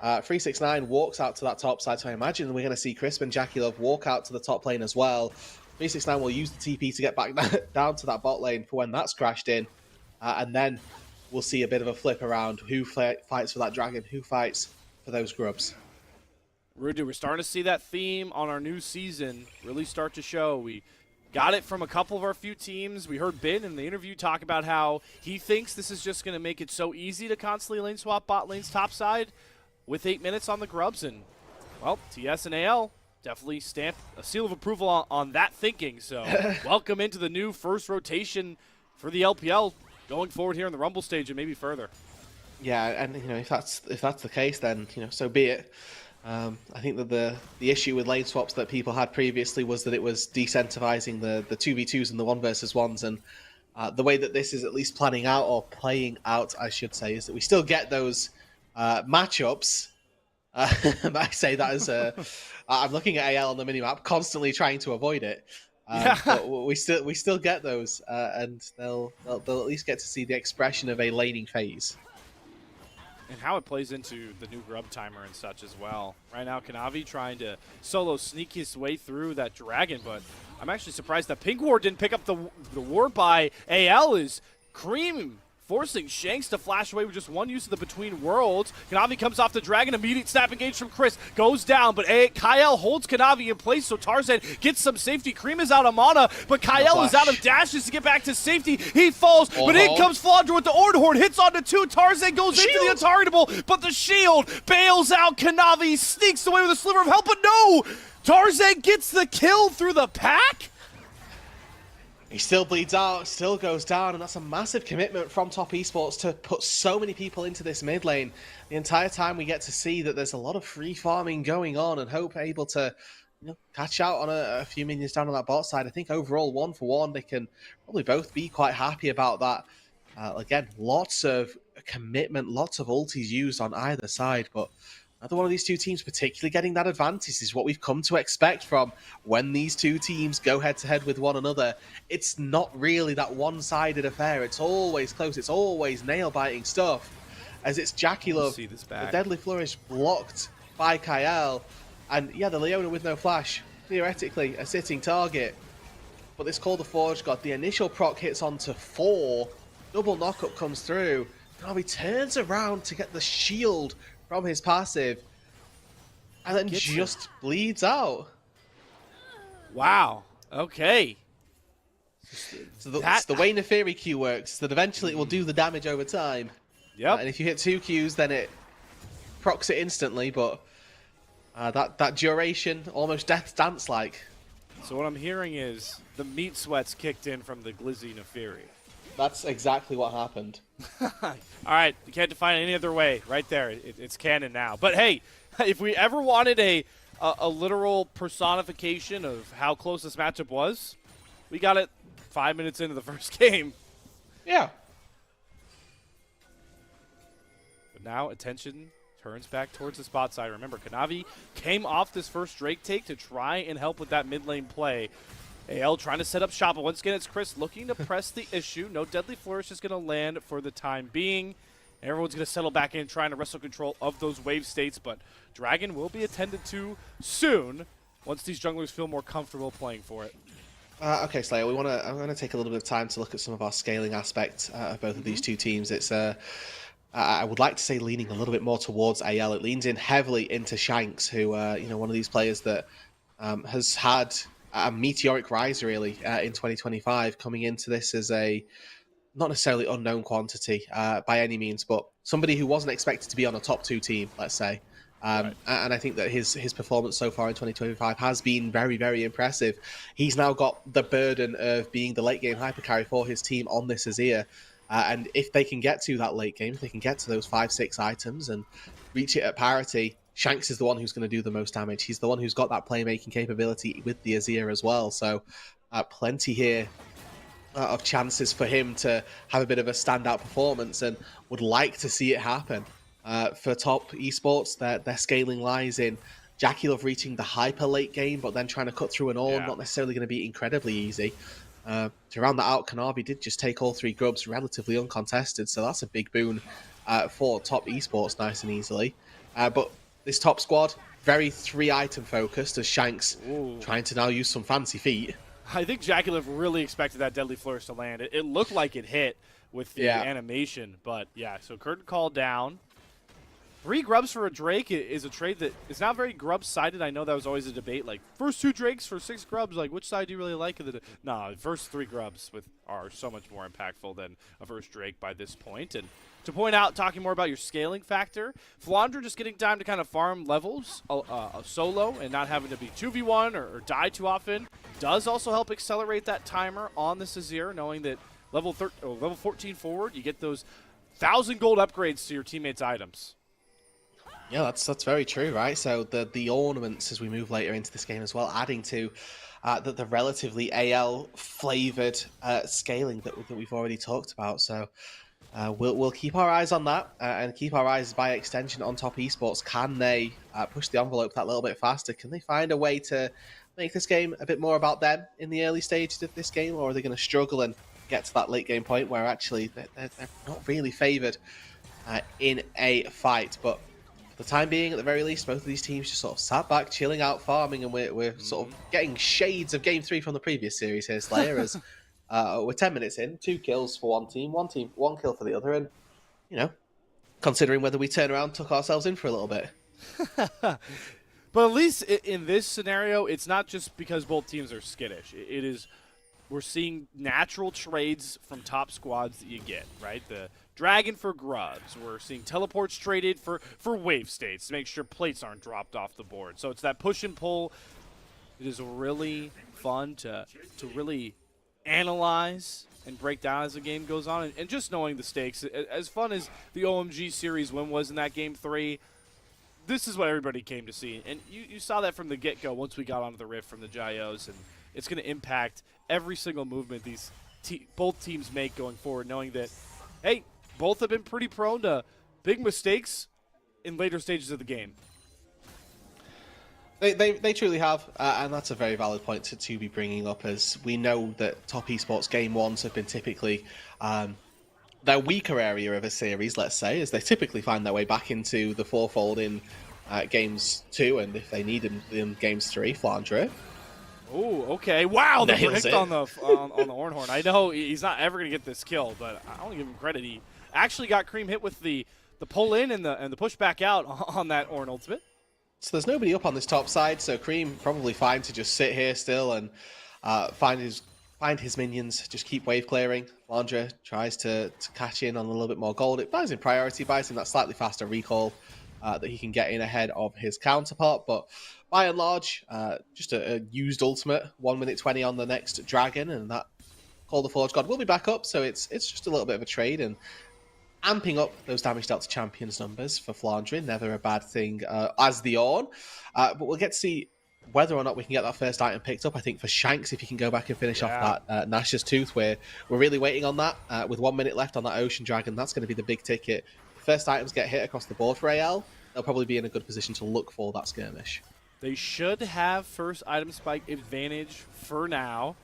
369 walks out to that top side, so I imagine we're going to see Crisp and Jackie Love walk out to the top lane as well. 369 will use the TP to get back down to that bot lane for when that's crashed in. And then we'll see a bit of a flip around. Who fights for that dragon? Who fights for those grubs? Rudy, we're starting to see that theme on our new season really start to show. We got it from a couple of our few teams. We heard Ben in the interview talk about how he thinks this is just going to make it so easy to constantly lane swap bot lanes topside with 8 minutes on the grubs. And, well, TS and AL definitely stamp a seal of approval on that thinking. So welcome into the new first rotation for the LPL going forward here in the Rumble stage and maybe further. Yeah, and if that's the case, then so be it. I think that the issue with lane swaps that people had previously was that it was decentralizing the 2v2s and the 1 versus 1s, and the way that this is at least playing out, I should say, is that we still get those matchups. I say that as I'm looking at AL on the minimap, constantly trying to avoid it. But we still get those, and they'll at least get to see the expression of a laning phase. And how it plays into the new grub timer and such as well. Right now, Kanavi trying to solo sneak his way through that dragon, but I'm actually surprised that Pink Ward didn't pick up the ward by AL. Is Cream forcing Shanks to flash away with just one use of the Between Worlds. Kanavi comes off the dragon, immediate snap engage from Chris, goes down, but Kyle holds Kanavi in place, so Tarzan gets some safety. Cream is out of mana, but Kyle is out of dashes to get back to safety. He falls, but in comes Flandra with the Ornn Horde, hits onto 2, Tarzan goes into the untargetable, but the shield bails out Kanavi, sneaks away with a sliver of help, but no! Tarzan gets the kill through the pack? He still bleeds out, still goes down, and that's a massive commitment from Top Esports to put so many people into this mid lane. The entire time we get to see that there's a lot of free farming going on, and Hope able to catch out on a few minions down on that bot side. I think overall, 1 for 1, they can probably both be quite happy about that. Again, lots of commitment, lots of ultis used on either side, but another one of these two teams particularly getting that advantage is what we've come to expect from when these two teams go head-to-head with one another. It's not really that one-sided affair. It's always close. It's always nail-biting stuff. As it's Jackie Love, the Deadly Flourish blocked by Kyle. And yeah, the Leona with no flash, theoretically a sitting target. But this Call the Forge God, the initial proc hits onto 4. Double knockup comes through. Now he turns around to get the shield from his passive, and then just bleeds out. Wow. Okay. So it's the way Neferi Q works, that eventually it will do the damage over time. Yep. And if you hit 2 Qs, then it procs it instantly, but That duration, almost Death Dance like. So what I'm hearing is the meat sweats kicked in from the Glizzy Neferi. That's exactly what happened. All right, you can't define it any other way. Right there, it's canon now. But hey, if we ever wanted a literal personification of how close this matchup was, we got it 5 minutes into the first game. Yeah. But now attention turns back towards the spot side. Remember, Kanavi came off this first Drake take to try and help with that mid lane play. AL trying to set up shop, but once again it's Chris looking to press the issue. No Deadly Flourish is going to land for the time being. Everyone's going to settle back in, trying to wrestle control of those wave states, but Dragon will be attended to soon once these junglers feel more comfortable playing for it. Okay, Slayer, I'm going to take a little bit of time to look at some of our scaling aspects of both of these two teams. It's I would like to say leaning a little bit more towards AL. It leans in heavily into Shanks, who one of these players that has had a meteoric rise really in 2025, coming into this as a not necessarily unknown quantity by any means, but somebody who wasn't expected to be on a top 2 team, let's say. Right. And I think that his performance so far in 2025 has been very, very impressive. He's now got the burden of being the late game hypercarry for his team on this Azir. And if they can get to that late game, if they can get to those 5-6 items and reach it at parity, Shanks is the one who's going to do the most damage. He's the one who's got that playmaking capability with the Azir as well. So plenty here of chances for him to have a bit of a standout performance, and would like to see it happen. For top esports, their scaling lies in JackeyLove reaching the hyper late game, but then trying to cut through an all, not necessarily going to be incredibly easy. To round that out, Kanavi did just take all 3 grubs relatively uncontested, so that's a big boon for top esports nice and easily. But this top squad, very 3-item focused, as Shanks trying to now use some fancy feet. I think JackeyLove really expected that Deadly Flourish to land. It looked like it hit with the animation, but yeah, so curtain call down. 3 grubs for a Drake is a trade that is not very grub-sided. I know that was always a debate, like, first 2 Drakes for 6 grubs, like, which side do you really like? No, first 3 grubs are so much more impactful than a first Drake by this point. And to point out, talking more about your scaling factor, Flandre just getting time to kind of farm levels solo and not having to be 2v1 or die too often does also help accelerate that timer on this Azir, knowing that level 14 forward, you get those 1,000 gold upgrades to your teammates' items. Yeah, that's very true, right? So the ornaments as we move later into this game as well, adding to the relatively AL flavored scaling that we've already talked about. So we'll keep our eyes on that and keep our eyes by extension on top esports. Can they push the envelope that little bit faster? Can they find a way to make this game a bit more about them in the early stages of this game, or are they going to struggle and get to that late game point where actually they're not really favored in a fight? But for the time being, at the very least, both of these teams just sort of sat back, chilling out, farming, and we're sort of getting shades of Game 3 from the previous series here, Slayer, as we're 10 minutes in, 2 kills for one team, 1 kill for the other, and, considering whether we turn around, took ourselves in for a little bit. But at least in this scenario, it's not just because both teams are skittish. It is, we're seeing natural trades from top squads that you get, right? The Dragon for grubs. We're seeing teleports traded for wave states to make sure plates aren't dropped off the board. So it's that push and pull. It is really fun to really analyze and break down as the game goes on. And just knowing the stakes, as fun as the OMG series win was in that Game 3, this is what everybody came to see. And you saw that from the get-go once we got onto the rift from the Jayos. And it's going to impact every single movement these both teams make going forward, knowing that, hey, both have been pretty prone to big mistakes in later stages of the game. They truly have, and that's a very valid point to be bringing up, as we know that top esports Game 1s have been typically their weaker area of a series, let's say, as they typically find their way back into the fourfold in Games 2, and if they need them in Games 3, Flandre. Oh, okay. Wow, the Nails predict it. on the Ornhorn. I know he's not ever going to get this kill, but I want to give him credit. He actually got Cream hit with the pull in and the push back out on that Ornn ultimate. So there's nobody up on this top side, so Cream probably fine to just sit here still and find his minions, just keep wave clearing. Flandre tries to catch in on a little bit more gold. It buys him priority, buys him that slightly faster recall that he can get in ahead of his counterpart. But by and large, just a used ultimate, 1 minute 20 on the next dragon, and that Call the Forge God will be back up, so it's just a little bit of a trade, and amping up those damage dealt to champions numbers for Flandre, never a bad thing as the Ornn. But we'll get to see whether or not we can get that first item picked up. I think for Shanks, if he can go back and finish off that Nash's Tooth, we're really waiting on that. With 1 minute left on that Ocean Dragon, that's going to be the big ticket. If first items get hit across the board for AL, they'll probably be in a good position to look for that skirmish. They should have first item spike advantage for now.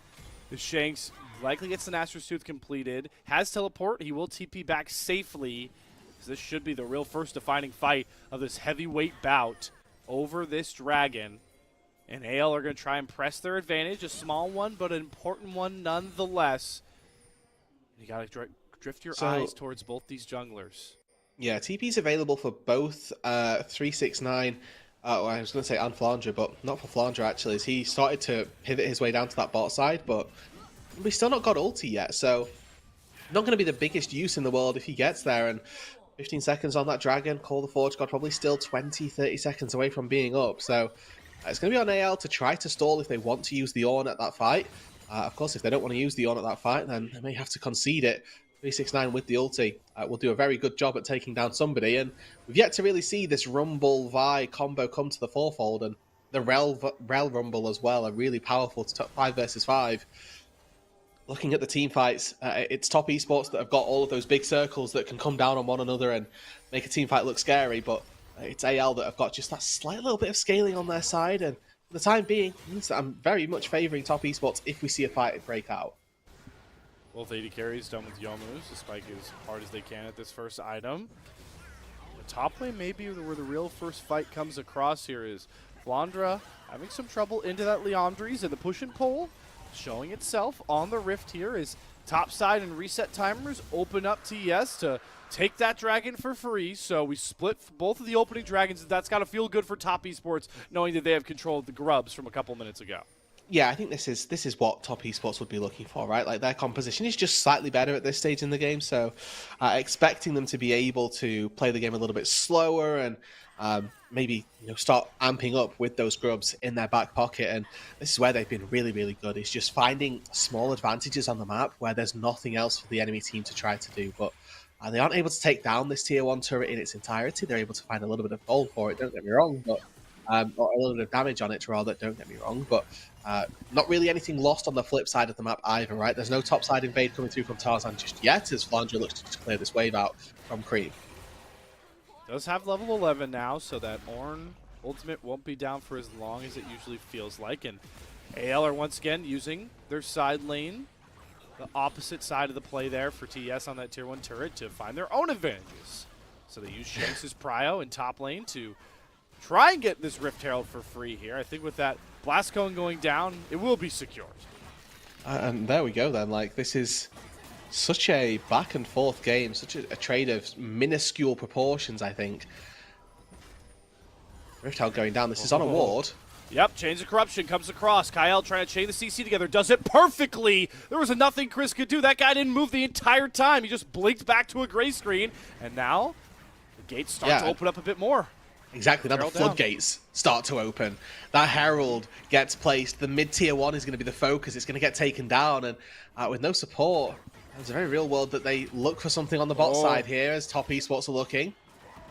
The Shanks likely gets the Nash's Tooth completed, has teleport, he will TP back safely. This should be the real first defining fight of this heavyweight bout over this dragon. And AL are going to try and press their advantage, a small one, but an important one nonetheless. You got to drift your eyes towards both these junglers. Yeah, TP's available for both 369, I was going to say and Flandre, but not for Flandre actually, as he started to pivot his way down to that bot side, but we've still not got ulti yet, so not going to be the biggest use in the world if he gets there. And 15 seconds on that dragon, Call the Forge God probably still 20-30 seconds away from being up, so it's going to be on AL to try to stall if they want to use the Ornn at that fight. Of course, if they don't want to use the Ornn at that fight, then they may have to concede it. 369 with the ulti will do a very good job at taking down somebody, and we've yet to really see this Rumble Vi combo come to the forefold, and the Rel Rumble as well, a really powerful 5 versus 5. Looking at the team fights, it's top esports that have got all of those big circles that can come down on one another and make a team fight look scary, but it's AL that have got just that slight little bit of scaling on their side, and for the time being, I'm very much favouring top esports if we see a fight break out. Both AD carries done with Youmu's. The spike as hard as they can at this first item. The top lane may be where the real first fight comes across here is Flandre having some trouble into that Liandry's, and the push and pull showing itself on the Rift here as topside and reset timers open up TES to take that dragon for free. So we split both of the opening dragons. That's got to feel good for top esports, knowing that they have control of the grubs from a couple minutes ago. Yeah, I think this is what top esports would be looking for, right? Like their composition is just slightly better at this stage in the game, so expecting them to be able to play the game a little bit slower and maybe start amping up with those grubs in their back pocket. And this is where they've been really, really good. Is just finding small advantages on the map where there's nothing else for the enemy team to try to do. But they aren't able to take down this tier 1 turret in its entirety. They're able to find a little bit of gold for it, don't get me wrong, but or a little bit of damage on it rather, don't get me wrong, but not really anything lost on the flip side of the map either, right? There's no topside invade coming through from Tarzan just yet, as Flandre looks to clear this wave out from Cream. Does have level 11 now, so that Ornn ultimate won't be down for as long as it usually feels like. And AL are once again using their side lane, the opposite side of the play there for TES on that tier 1 turret to find their own advantages. So they use Shanks' Prio in top lane to try and get this Rift Herald for free here. I think with that Blast Cone going down, it will be secured. And there we go then. Like, this is such a back and forth game, such a trade of minuscule proportions, I think. Rift Herald going down. This is on a ward. Yep, Chains of Corruption comes across. Kyle trying to chain the CC together. Does it perfectly. There was nothing Chris could do. That guy didn't move the entire time. He just blinked back to a gray screen. And now the gates start to open up a bit more. Exactly, now Herald the floodgates start to open. That Herald gets placed. The mid-tier 1 is going to be the focus. It's going to get taken down. And with no support, it's a very real world that they look for something on the bot side here as top esports are looking.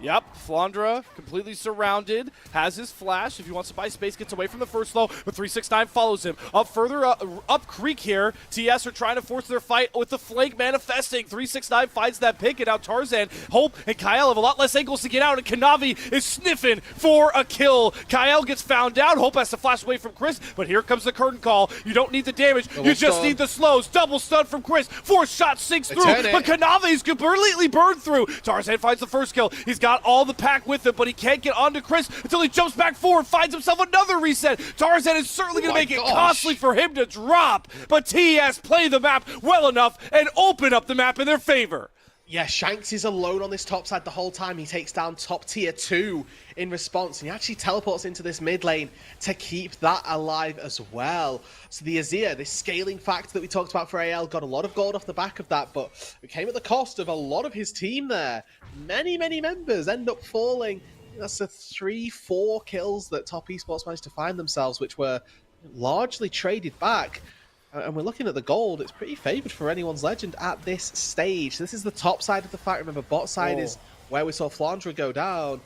Yep, Flandre completely surrounded, has his flash. If he wants to buy space, gets away from the first low, but 369 follows him. Up further, up creek here, TS are trying to force their fight with the flank manifesting. 369 finds that pick, and now Tarzan, Hope, and Kyle have a lot less angles to get out, and Kanavi is sniffing for a kill. Kyle gets found out. Hope has to flash away from Chris, but here comes the curtain call. You don't need the damage, you just need the slows. Double stun from Chris. 4 shots sinks through, but Kanavi is completely burned through. Tarzan finds the first kill. He's got all the pack with him, but he can't get onto Chris until he jumps back forward, finds himself another reset. Tarzan is certainly going to make it costly for him to drop, but TES play the map well enough and open up the map in their favor. Yeah, Shanks is alone on this top side the whole time. He takes down top tier 2 in response, and he actually teleports into this mid lane to keep that alive as well. So the Azir, this scaling factor that we talked about for AL, got a lot of gold off the back of that, but it came at the cost of a lot of his team there. Many members end up falling That's the 3-4 kills that Top Esports managed to find themselves, which were largely traded back. And we're looking at the gold. It's pretty favoured for anyone's legend at this stage. This is the top side of the fight. Remember, bot side is where we saw Flandra go down.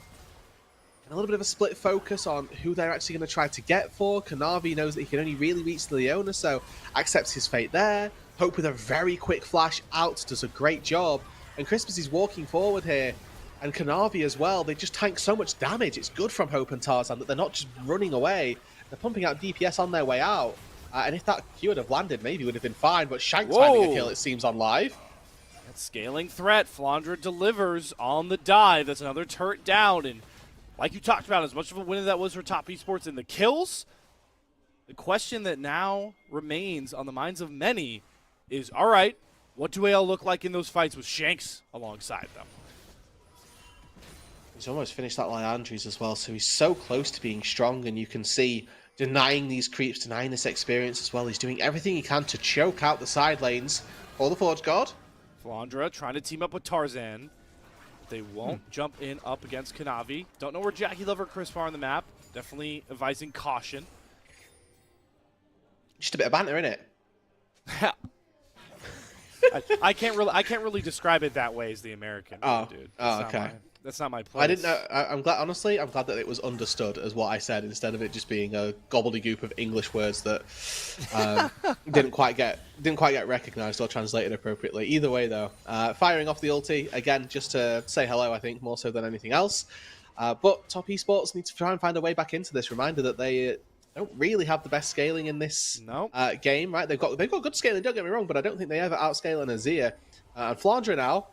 And a little bit of a split focus on who they're actually going to try to get for. Kanavi knows that he can only really reach the Leona, so accepts his fate there. Hope with a very quick flash out does a great job. And Christmas is walking forward here. And Kanavi as well. They just tank so much damage. It's good from Hope and Tarzan that they're not just running away. They're pumping out DPS on their way out. And if that Q would have landed, maybe it would have been fine. But Shanks finding a kill, it seems, on live. That scaling threat. Flandra delivers on the dive. That's another turret down. And like you talked about, as much of a win that was for Top Esports in the kills, the question that now remains on the minds of many is, all right, what do AL look like in those fights with Shanks alongside them? He's almost finished that Liandry's as well, so he's so close to being strong, and you can see denying these creeps, denying this experience as well. He's doing everything he can to choke out the side lanes for the Forge God. Flandra trying to team up with Tarzan. They won't jump in up against Kanavi. Don't know where Jackie Love or Crisp are on the map. Definitely advising caution. Just a bit of banter, innit? I can't really describe it that way as the American. Dude. Okay. That's not my place. I didn't know. I'm glad. Honestly, I'm glad that it was understood as what I said instead of it just being a gobbledygook of English words that didn't quite get recognised or translated appropriately. Either way, though, firing off the ulti again just to say hello. I think more so than anything else. But Top Esports need to try and find a way back into this. Reminder that they don't really have the best scaling in this game. Right? They've got good scaling. Don't get me wrong, but I don't think they ever outscale an Azir. And Flandra now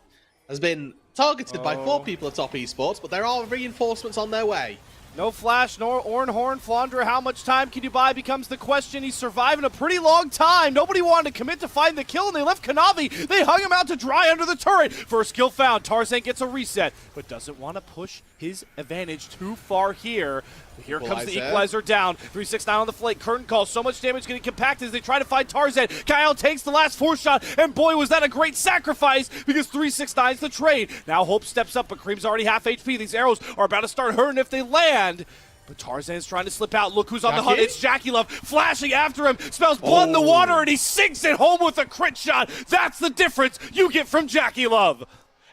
has been targeted by 4 people at Top Esports, but there are reinforcements on their way. No flash, nor Ornhorn. Flandra, how much time can you buy becomes the question. He's surviving a pretty long time. Nobody wanted to commit to find the kill, and they left Kanavi. They hung him out to dry under the turret. First kill found. Tarzan gets a reset, but doesn't want to push his advantage too far here. Here comes the equalizer down. 369 on the flank. Curtain call. So much damage getting compacted as they try to find Tarzan. Kyle takes the last 4 shot, and boy, was that a great sacrifice because 369's the trade. Now Hope steps up, but Cream's already half HP. These arrows are about to start hurting if they land. But Tarzan's trying to slip out. Look who's on the hunt. It's Jackie Love flashing after him. Smells blood in the water, and he sinks it home with a crit shot. That's the difference you get from Jackie Love.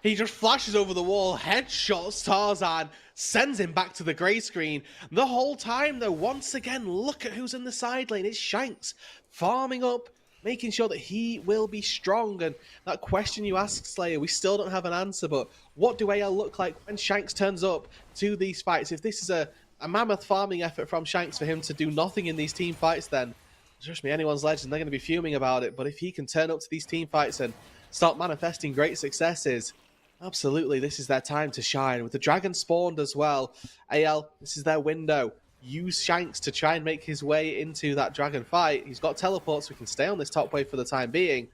He just flashes over the wall, headshots Tarzan, sends him back to the grey screen. The whole time, though, once again, look at who's in the side lane. It's Shanks farming up, making sure that he will be strong. And that question you ask, Slayer, we still don't have an answer, but what do AL look like when Shanks turns up to these fights? If this is a mammoth farming effort from Shanks for him to do nothing in these team fights, then trust me, anyone's legend, they're going to be fuming about it. But if he can turn up to these team fights and start manifesting great successes, absolutely, this is their time to shine. With the dragon spawned as well, AL, this is their window. Use Shanks to try and make his way into that dragon fight. He's got teleports, so we can stay on this top wave for the time being.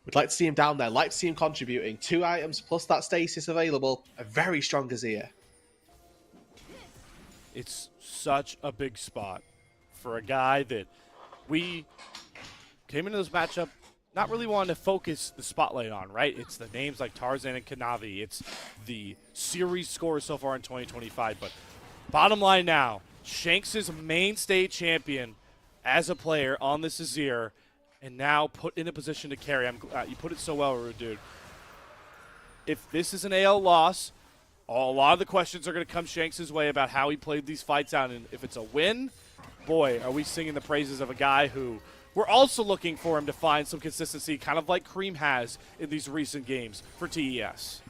We'd like to see him down there, like to see him contributing. 2 items plus that stasis available. A very strong Azir. It's such a big spot for a guy that we came into this matchup not really wanting to focus the spotlight on, right? It's the names like Tarzan and Kanavi. It's the series scores so far in 2025. But bottom line now, Shanks' mainstay champion as a player on this Azir, and now put in a position to carry. You put it so well, Rude, dude. If this is an AL loss, a lot of the questions are going to come Shanks' way about how he played these fights out. And if it's a win, boy, are we singing the praises of a guy who we're also looking for him to find some consistency, kind of like Cream has in these recent games for TES.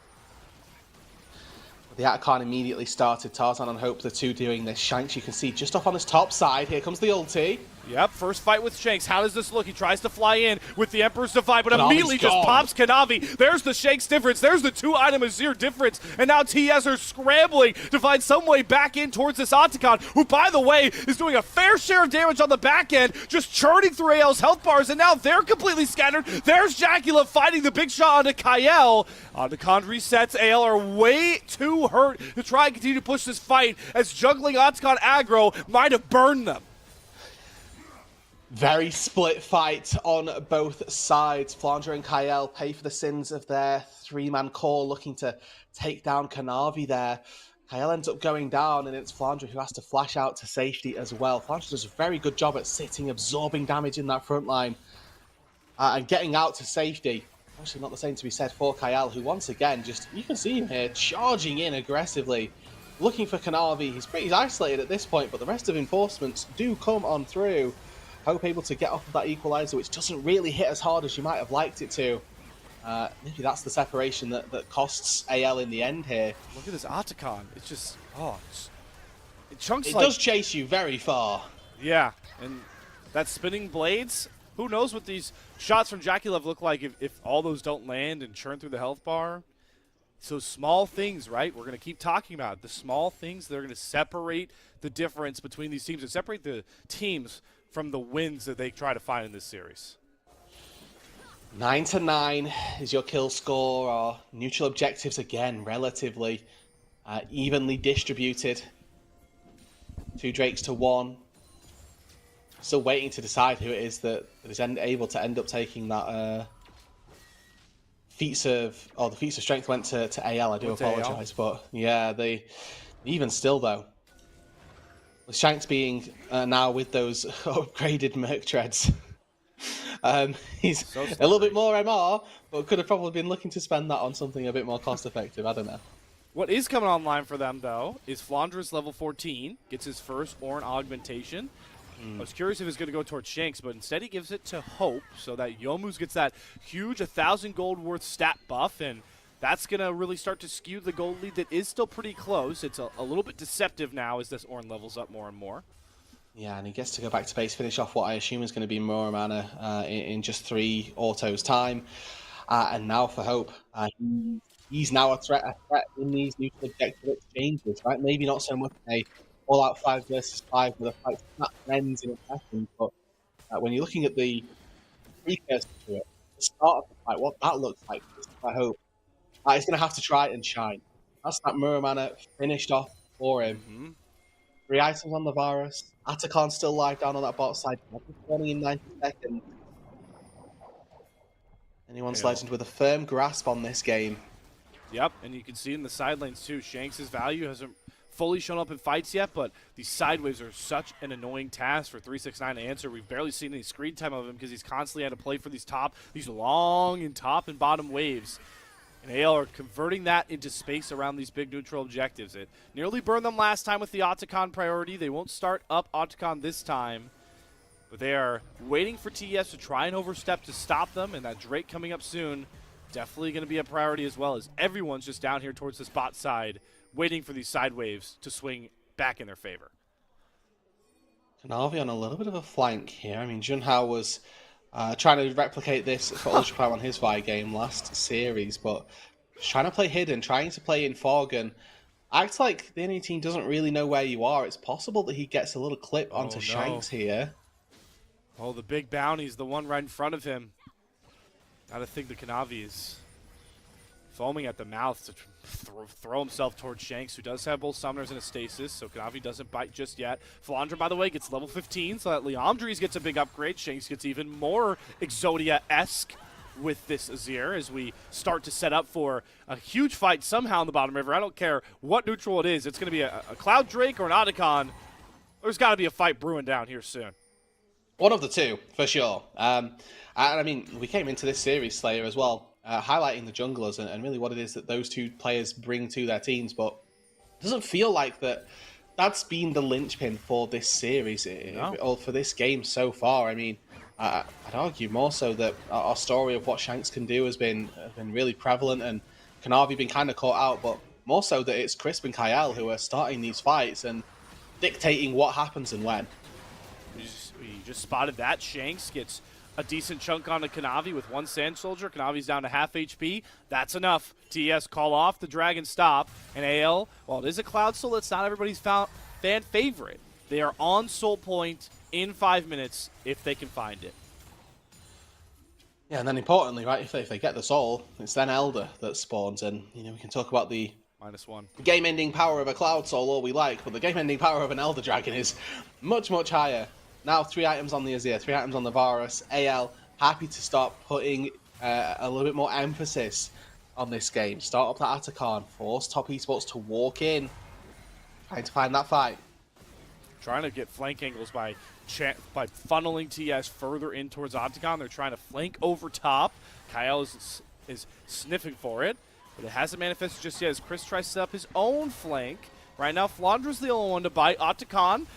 The Atacon immediately started. Tarzan and Hope, the 2 doing this. Shanks, you can see just off on his top side. Here comes the ulti. Yep, first fight with Shanks. How does this look? He tries to fly in with the Emperor's Divide, but immediately just pops Kanavi. There's the Shanks difference. There's the 2-item Azir difference. And now TS are scrambling to find some way back in towards this Atacon, who, by the way, is doing a fair share of damage on the back end, just churning through AL's health bars, and now they're completely scattered. There's Jacula fighting the big shot onto Kyle. Atacon resets. AL are way too hurt to try and continue to push this fight, as juggling Atacon aggro might have burned them. Very split fight on both sides. Flandra and Kyle pay for the sins of their 3-man core, looking to take down Kanavi there. Kyle ends up going down, and it's Flandre who has to flash out to safety as well. Flandre does a very good job at sitting, absorbing damage in that front line, and getting out to safety. Actually, not the same to be said for Kyle, who once again, just you can see him here charging in aggressively, looking for Kanavi. He's isolated at this point, but the rest of Enforcements do come on through. Hope able to get off of that equalizer, which doesn't really hit as hard as you might have liked it to. Maybe that's the separation that costs AL in the end here. Look at this Otacon. It's just, it chunks. It like, does chase you very far. Yeah, and that spinning blades. Who knows what these shots from Jakulev look like if all those don't land and churn through the health bar. So small things, right? We're going to keep talking about it. The small things that are going to separate the difference between these teams and separate the teams from the wins that they try to find in this series. 9-9 is your kill score. Our neutral objectives, again, relatively evenly distributed. 2 Drakes to 1. Still waiting to decide who it is that is able to end up taking that feats of... Oh, the feats of strength went to AL, I do apologise. But yeah, even still, though, with Shanks being now with those upgraded Merc Treads, he's so a little bit more MR, but could have probably been looking to spend that on something a bit more cost-effective. I don't know. What is coming online for them, though, is Flandre's level 14, gets his first Ornn augmentation. I was curious if it's going to go towards Shanks, but instead he gives it to Hope, so that Youmu's gets that huge 1,000 gold worth stat buff, and that's going to really start to skew the gold lead that is still pretty close. It's a little bit deceptive now as this Ornn levels up more and more. Yeah, and he gets to go back to base, finish off what I assume is going to be more mana in just 3 autos time. And now for Hope, he's now a threat in these neutral objective exchanges, right? Maybe not so much a all-out 5 versus 5 with a fight that ends in a second, but when you're looking at the precursor to it, the start of the fight, what that looks like, I hope, he's going to have to try and shine. That's that mirror mana finished off for him. 3 items on the Varus. Atacon still live down on that bot side. 20 in 90 seconds. Anyone's legend with a firm grasp on this game. Yep, and you can see in the side lanes too, Shanks' value hasn't fully shown up in fights yet, but these side waves are such an annoying task for 369 to answer. We've barely seen any screen time of him because he's constantly had to play for these long and top and bottom waves. And AL are converting that into space around these big neutral objectives. It nearly burned them last time with the Otacon priority. They won't start up Otacon this time, but they are waiting for TES to try and overstep to stop them, and that Drake coming up soon, definitely going to be a priority as well, as everyone's just down here towards this bot side, waiting for these side waves to swing back in their favor. Kanavi on a little bit of a flank here. I mean, Junhao was trying to replicate this for Ultra Prime on his Vi game last series, but trying to play hidden, trying to play in fog, and acts like the enemy team doesn't really know where you are. It's possible that he gets a little clip onto Shanks here. Oh, the big bounty's the one right in front of him. Gotta think the Kanavi is foaming at the mouth to throw himself towards Shanks, who does have both summoners and a stasis, so Kanavi doesn't bite just yet. Flandre, by the way, gets level 15, so that Leandres gets a big upgrade. Shanks gets even more Exodia-esque with this Azir as we start to set up for a huge fight somehow in the bottom river. I don't care what neutral it is. It's going to be a Cloud Drake or an Otacon. There's got to be a fight brewing down here soon. One of the two, for sure. I mean, we came into this series, Slayer, as well, highlighting the junglers and really what it is that those two players bring to their teams, but it doesn't feel like that's been the linchpin for this series, or for this game so far. I mean, I'd argue more so that our story of what Shanks can do has been really prevalent, and Kanavi been kind of caught out, but more so that it's Crisp and Kyle who are starting these fights and dictating what happens and when. You just spotted that. Shanks gets a decent chunk onto Kanavi with one Sand Soldier. Kanavi's down to half HP. That's enough. TES call off the Dragon Stop. And AL, while it is a Cloud Soul, it's not everybody's fan favorite. They are on Soul Point in 5 minutes if they can find it. Yeah, and then importantly, right, if they get the Soul, it's then Elder that spawns. And, you know, we can talk about the -1 game-ending power of a Cloud Soul all we like, but the game-ending power of an Elder Dragon is much, much higher. Now 3 items on the Azir, 3 items on the Varus. AL happy to start putting a little bit more emphasis on this game. Start up that Atacon, force Top Esports to walk in Trying to find that fight. Trying to get flank angles by funneling TS further in towards Octagon. They're trying to flank over top. Kyle is sniffing for it, but it hasn't manifested just yet as Chris tries to set up his own flank. Right now, Flandra's the only one to bite. Octagon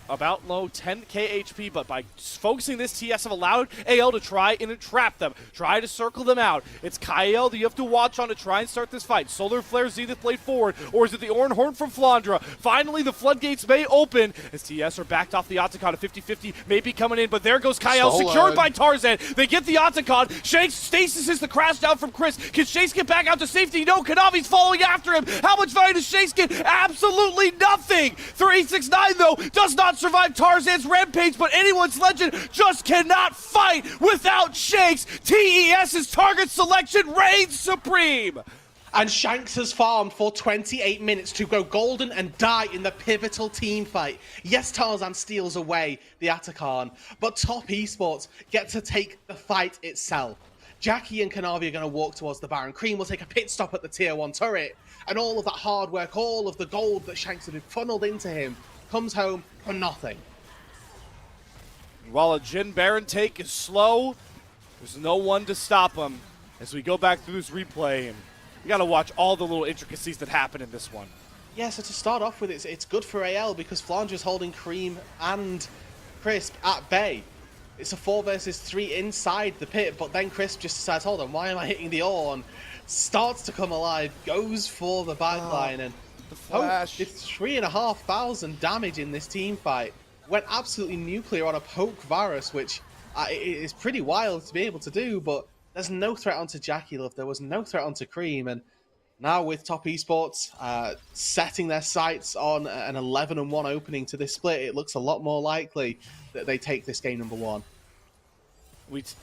about low 10k HP, but by focusing this, TS have allowed AL to try and entrap them, try to circle them out. It's Kyle that you have to watch on to try and start this fight. Solar Flare Zenith Blade forward, or is it the Oran Horn from Flandra? Finally, the floodgates may open as TS are backed off the Octagon. A 50-50 may be coming in, but there goes Kyle, secured by Tarzan. They get the Octagon. Shanks stasis is the crash down from Chris. Can Shanks get back out to safety? No, Kanavi's following after him. How much value does Shanks get? Absolutely nothing. 369 though does not survive Tarzan's rampage, but anyone's legend just cannot fight without Shanks. TES's target selection reigns supreme. And Shanks has farmed for 28 minutes to go golden and die in the pivotal team fight. Yes, Tarzan steals away the Atakan, but Top Esports get to take the fight itself. Jackie and Kanavi are going to walk towards the Baron. Cream will take a pit stop at the tier 1 turret, and all of that hard work, all of the gold that Shanks had funneled into him, comes home for nothing. While a Jin Baron take is slow, there's no one to stop him as we go back through this replay, and you got to watch all the little intricacies that happen in this one. Yeah, so to start off with, it's good for AL because Flandra's holding Cream and Crisp at bay. It's a 4 versus 3 inside the pit, but then Crisp just decides, hold on, why am I hitting the Orn? Starts to come alive, goes for the backline, and the flash. It's 3,500 damage in this team fight. Went absolutely nuclear on a poke Varus, which is pretty wild to be able to do, but there's no threat onto Jackie Love. There was no threat onto Cream, and now with Top Esports setting their sights on an 11-1 opening to this split, it looks a lot more likely that they take this game number 1.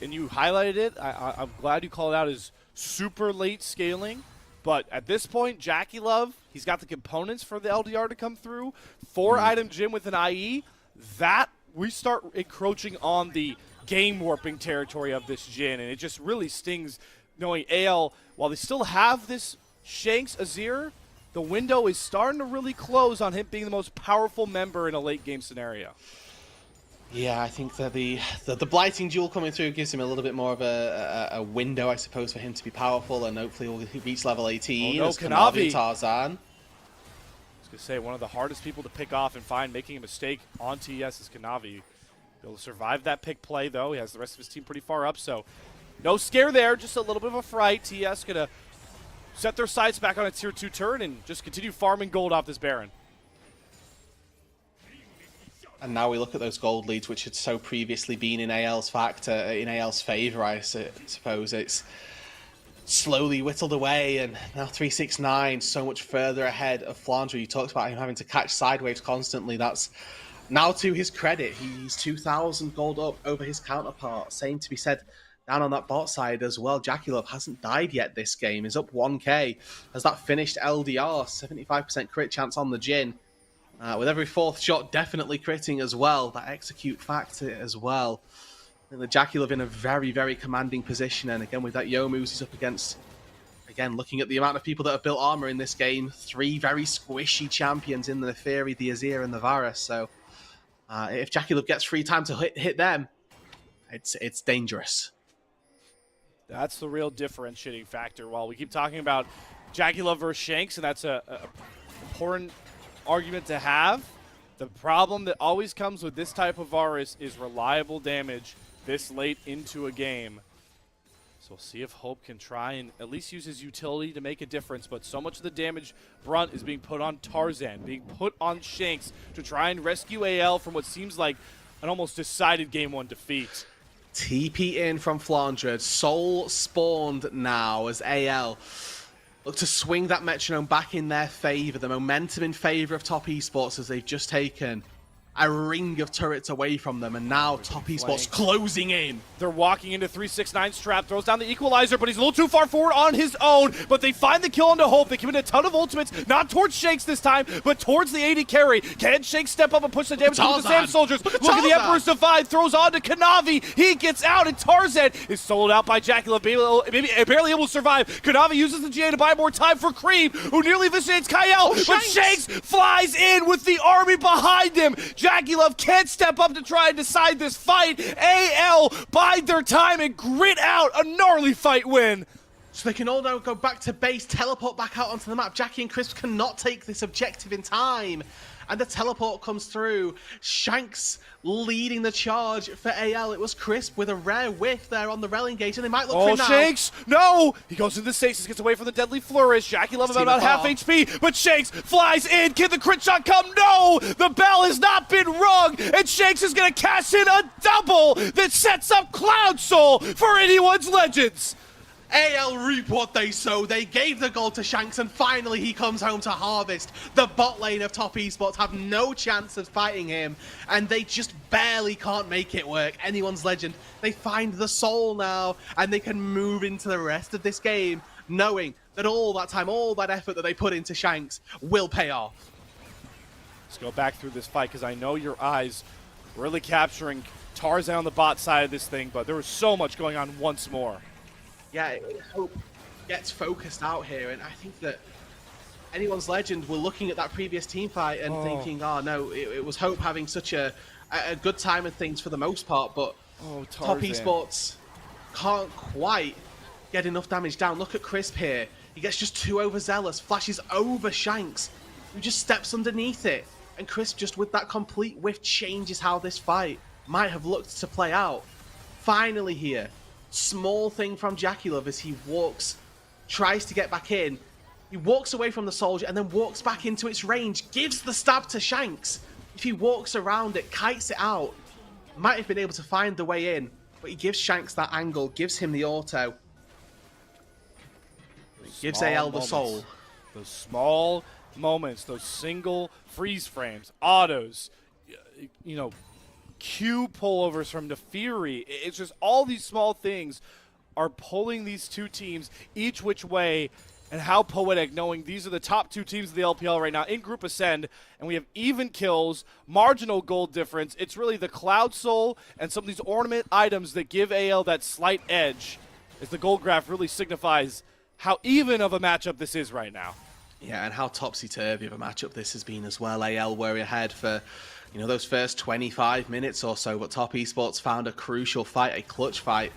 And you highlighted it. I'm glad you called it out as super late scaling. But at this point, Jackie Love, he's got the components for the LDR to come through. 4-item Jim with an IE. That, we start encroaching on the game warping territory of this Jin. And it just really stings knowing AL, while they still have this Shanks Azir, the window is starting to really close on him being the most powerful member in a late game scenario. Yeah, I think that the blighting duel coming through gives him a little bit more of a window, I suppose, for him to be powerful, and hopefully he'll reach level 18. Oh no, as Kanavi. Tarzan. I was going to say, one of the hardest people to pick off and find making a mistake on TES is Kanavi. He'll survive that pick play, though. He has the rest of his team pretty far up, so no scare there, just a little bit of a fright. TES going to set their sights back on a tier 2 turn and just continue farming gold off this Baron. And now we look at those gold leads, which had so previously been in AL's favor, I suppose. It's slowly whittled away, and now 369 so much further ahead of Flandre. You talked about him having to catch sideways constantly. That's now to his credit. He's 2,000 gold up over his counterpart. Same to be said down on that bot side as well. Jackie Love hasn't died yet this game. Is up 1k. Has that finished LDR? 75% crit chance on the Jin. With every 4th shot definitely critting as well. That execute factor as well. And the Jackie Love in a very, very commanding position. And again, with that Youmu's, he's up against, again, looking at the amount of people that have built armor in this game, 3 very squishy champions in the Neferi, the Azir, and the Varus. So if Jackie Love gets free time to hit them, it's dangerous. That's the real differentiating factor. While we keep talking about Jackie Love versus Shanks, and that's a important argument to have, the problem that always comes with this type of Varus is reliable damage this late into a game. So we'll see if Hope can try and at least use his utility to make a difference, but so much of the damage brunt is being put on Tarzan, being put on Shanks to try and rescue AL from what seems like an almost decided Game 1 defeat. TP in from Flandre. Soul spawned now as AL look to swing that metronome back in their favor. The momentum in favor of Top Esports as they've just taken a ring of turrets away from them, and now Top Esports closing in. They're walking into 369's trap, throws down the equalizer, but he's a little too far forward on his own, but they find the kill into Hope. They commit a ton of ultimates, not towards Shakes this time, but towards the AD carry. Can Shakes step up and push the damage to the Sam soldiers? Look at the Emperor's Divide, throws on to Kanavi. He gets out, and Tarzan is sold out by Jacula, barely able to survive. Kanavi uses the GA to buy more time for Cream, who nearly eviscerates Kyle, but Shakes flies in with the army behind him. Jackie Love can't step up to try and decide this fight. AL bide their time and grit out a gnarly fight win. So they can all now go back to base, teleport back out onto the map. Jackie and Crisp cannot take this objective in time. And the teleport comes through. Shanks leading the charge for AL. It was Crisp with a rare whiff there on the rel engage, and they might look for now. Shanks! No! He goes into the stasis, gets away from the deadly flourish. Jackie Love about half HP, but Shanks flies in. Can the crit shot come? No! The bell has not been rung, and Shanks is going to cash in a double that sets up Cloud Soul for anyone's Legends. AL reap what they sow. They gave the gold to Shanks, and finally he comes home to harvest. The bot lane of Top Esports have no chance of fighting him, and they just barely can't make it work. Anyone's Legend. They find the soul now, and they can move into the rest of this game, knowing that all that time, all that effort that they put into Shanks will pay off. Let's go back through this fight, because I know your eyes really capturing Tarzan on the bot side of this thing, but there was so much going on once more. Yeah, Hope gets focused out here, and I think that Anyone's Legend were looking at that previous team fight and thinking, oh no, it was Hope having such a good time and things for the most part, but Top Esports can't quite get enough damage down. Look at Crisp here. He gets just too overzealous, flashes over Shanks, who just steps underneath it, and Crisp just with that complete whiff changes how this fight might have looked to play out. Finally here. Small thing from Jackie Love as he walks, tries to get back in. He walks away from the soldier and then walks back into its range, gives the stab to Shanks. If he walks around it, kites it out, might have been able to find the way in, but he gives Shanks that angle, gives him the auto. Gives AL the soul. Those small moments, those single freeze frames, autos, you know, Q pullovers from Nefiri. It's just all these small things are pulling these two teams each which way, and how poetic knowing these are the top two teams of the LPL right now in Group Ascend, and we have even kills, marginal gold difference. It's really the Cloud Soul and some of these ornament items that give AL that slight edge, as the gold graph really signifies how even of a matchup this is right now. Yeah, and how topsy-turvy of a matchup this has been as well. AL were ahead for, you know, those first 25 minutes or so, but Top Esports found a crucial fight, a clutch fight,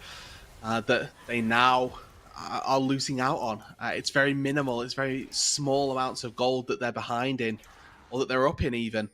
that they now are losing out on. It's very minimal, it's very small amounts of gold that they're behind in, or that they're up in even.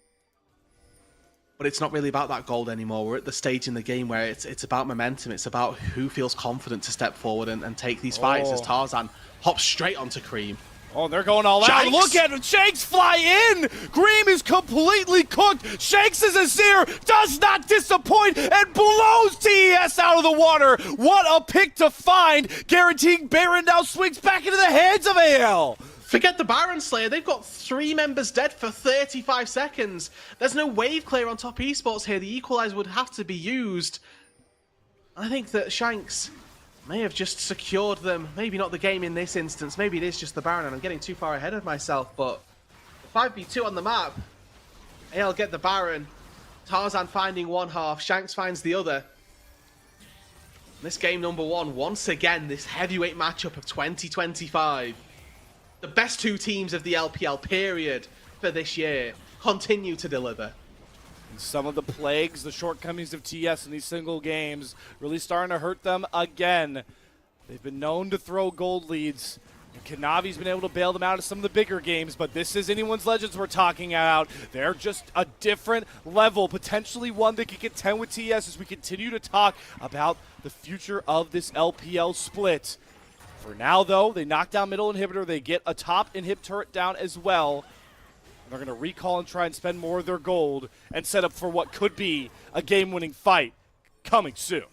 But it's not really about that gold anymore. We're at the stage in the game where it's about momentum, it's about who feels confident to step forward and take these fights, as Tarzan hops straight onto Cream. Oh, they're going all out. Look at it. Shanks fly in. Cream is completely cooked. Shanks' Azir does not disappoint and blows TES out of the water. What a pick to find. Guaranteeing Baron now swings back into the hands of AL. Forget the Baron Slayer. They've got 3 members dead for 35 seconds. There's no wave clear on Top Esports here. The equalizer would have to be used. I think that Shanks may have just secured them. Maybe not the game in this instance. Maybe it is just the Baron, and I'm getting too far ahead of myself. But 5v2 on the map. AL get the Baron. Tarzan finding one half. Shanks finds the other. This game number 1, once again, this heavyweight matchup of 2025. The best 2 teams of the LPL period for this year continue to deliver. And some of the plagues, the shortcomings of TS in these single games really starting to hurt them again. They've been known to throw gold leads, and Kanavi's been able to bail them out of some of the bigger games, but this is Anyone's Legends we're talking about. They're just a different level, potentially one that could contend with TS as we continue to talk about the future of this LPL split. For now, though, they knock down middle inhibitor. They get a top inhib turret down as well. They're going to recall and try and spend more of their gold and set up for what could be a game-winning fight coming soon.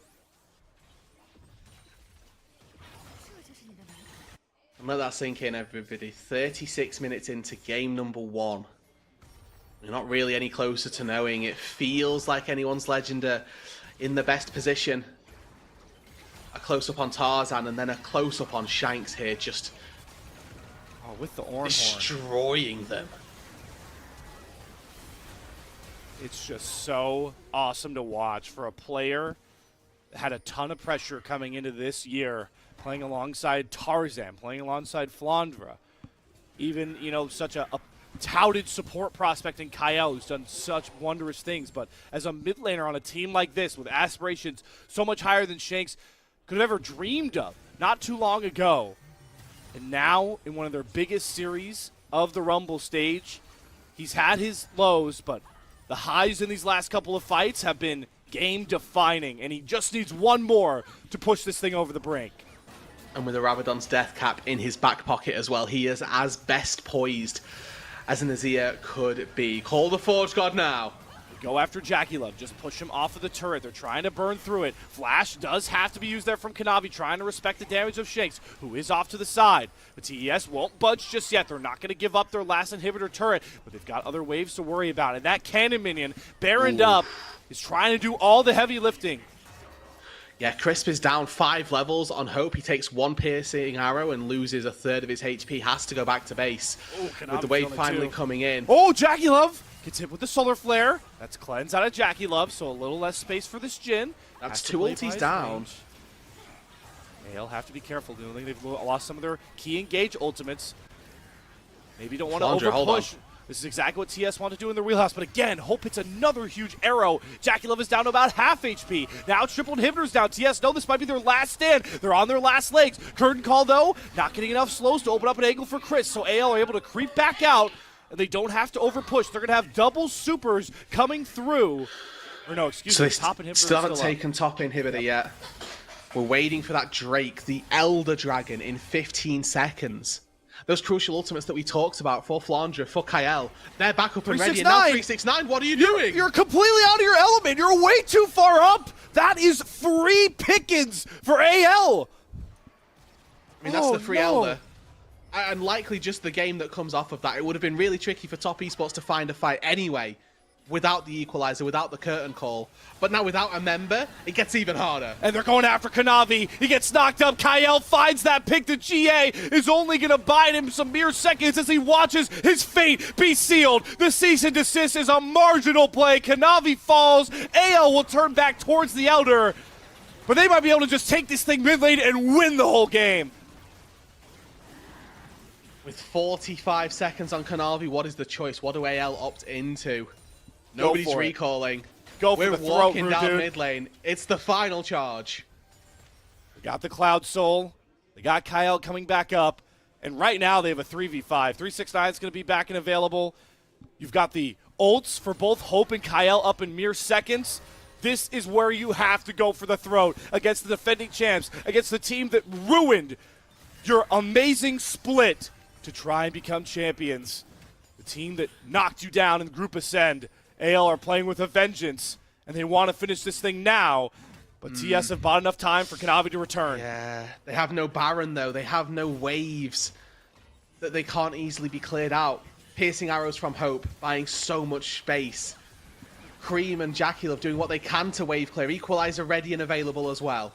And let that sink in, everybody. 36 minutes into game number 1. We're not really any closer to knowing. It feels like anyone's legend are in the best position. A close-up on Tarzan and then a close-up on Shanks here, just with the orange destroying them. It's just so awesome to watch for a player that had a ton of pressure coming into this year, playing alongside Tarzan, playing alongside Flandra. Even, such a touted support prospect in Kyle, who's done such wondrous things. But as a mid laner on a team like this, with aspirations so much higher than Shanks could have ever dreamed of not too long ago, and now in one of their biggest series of the Rumble stage, he's had his lows, but the highs in these last couple of fights have been game-defining, and he just needs one more to push this thing over the brink. And with a Rabadon's death cap in his back pocket as well, he is as best poised as an Azir could be. Call the Forge God now. Go after Jackie Love, just push him off of the turret. They're trying to burn through it. Flash does have to be used there from Kanavi, trying to respect the damage of Shanks, who is off to the side. But TES won't budge just yet. They're not going to give up their last inhibitor turret, but they've got other waves to worry about. And that cannon minion, Baroned up, is trying to do all the heavy lifting. Yeah, Crisp is down 5 levels on Hope. He takes 1 piercing arrow and loses a third of his HP. Has to go back to base. With the wave finally coming in. Oh, Jackie Love gets hit with the solar flare. That's cleanse out of Jackie Love, so a little less space for this Jhin. That's 2 ultis down. They'll have to be careful. I think they've lost some of their key engage ultimates. Maybe don't want to overpush. This is exactly what TS want to do in their wheelhouse, but again, Hope hits another huge arrow. Jackie Love is down to about half HP. Now triple inhibitors down. TS know this might be their last stand. They're on their last legs. Curtain call, though, not getting enough slows to open up an angle for Chris, so AL are able to creep back out, and they don't have to overpush. They're going to have double supers coming through. Or no, excuse me, top inhibitor still haven't taken top inhibitor yet. We're waiting for that Drake, the Elder Dragon, in 15 seconds. Those crucial ultimates that we talked about for Flandra, for Kyle, they're back up and ready. And now 369, what are you doing? You're completely out of your element. You're way too far up. That is free pickings for AL. I mean, that's the free Elder. And likely just the game that comes off of that. It would have been really tricky for top esports to find a fight anyway, without the equalizer, without the curtain call. But now without a member, it gets even harder. And they're going after Kanavi. He gets knocked up. Kyle finds that pick. The GA is only going to bide him some mere seconds as he watches his fate be sealed. The cease and desist is a marginal play. Kanavi falls. AL will turn back towards the Elder. But they might be able to just take this thing mid lane and win the whole game. With 45 seconds on Kanavi, what is the choice? What do AL opt into? Nobody's recalling. We're walking down mid lane. It's the final charge. They got the Cloud Soul. They got Kyle coming back up. And right now they have a 3v5. 369 is going to be back and available. You've got the ults for both Hope and Kyle up in mere seconds. This is where you have to go for the throat against the defending champs, against the team that ruined your amazing split to try and become champions. The team that knocked you down in Group Ascend. AL are playing with a vengeance, and they want to finish this thing now. But TS have bought enough time for Kanavi to return. Yeah, they have no Baron, though. They have no waves that they can't easily be cleared out. Piercing arrows from Hope, buying so much space. Cream and Jackie Love doing what they can to wave clear. Equalizer ready and available as well.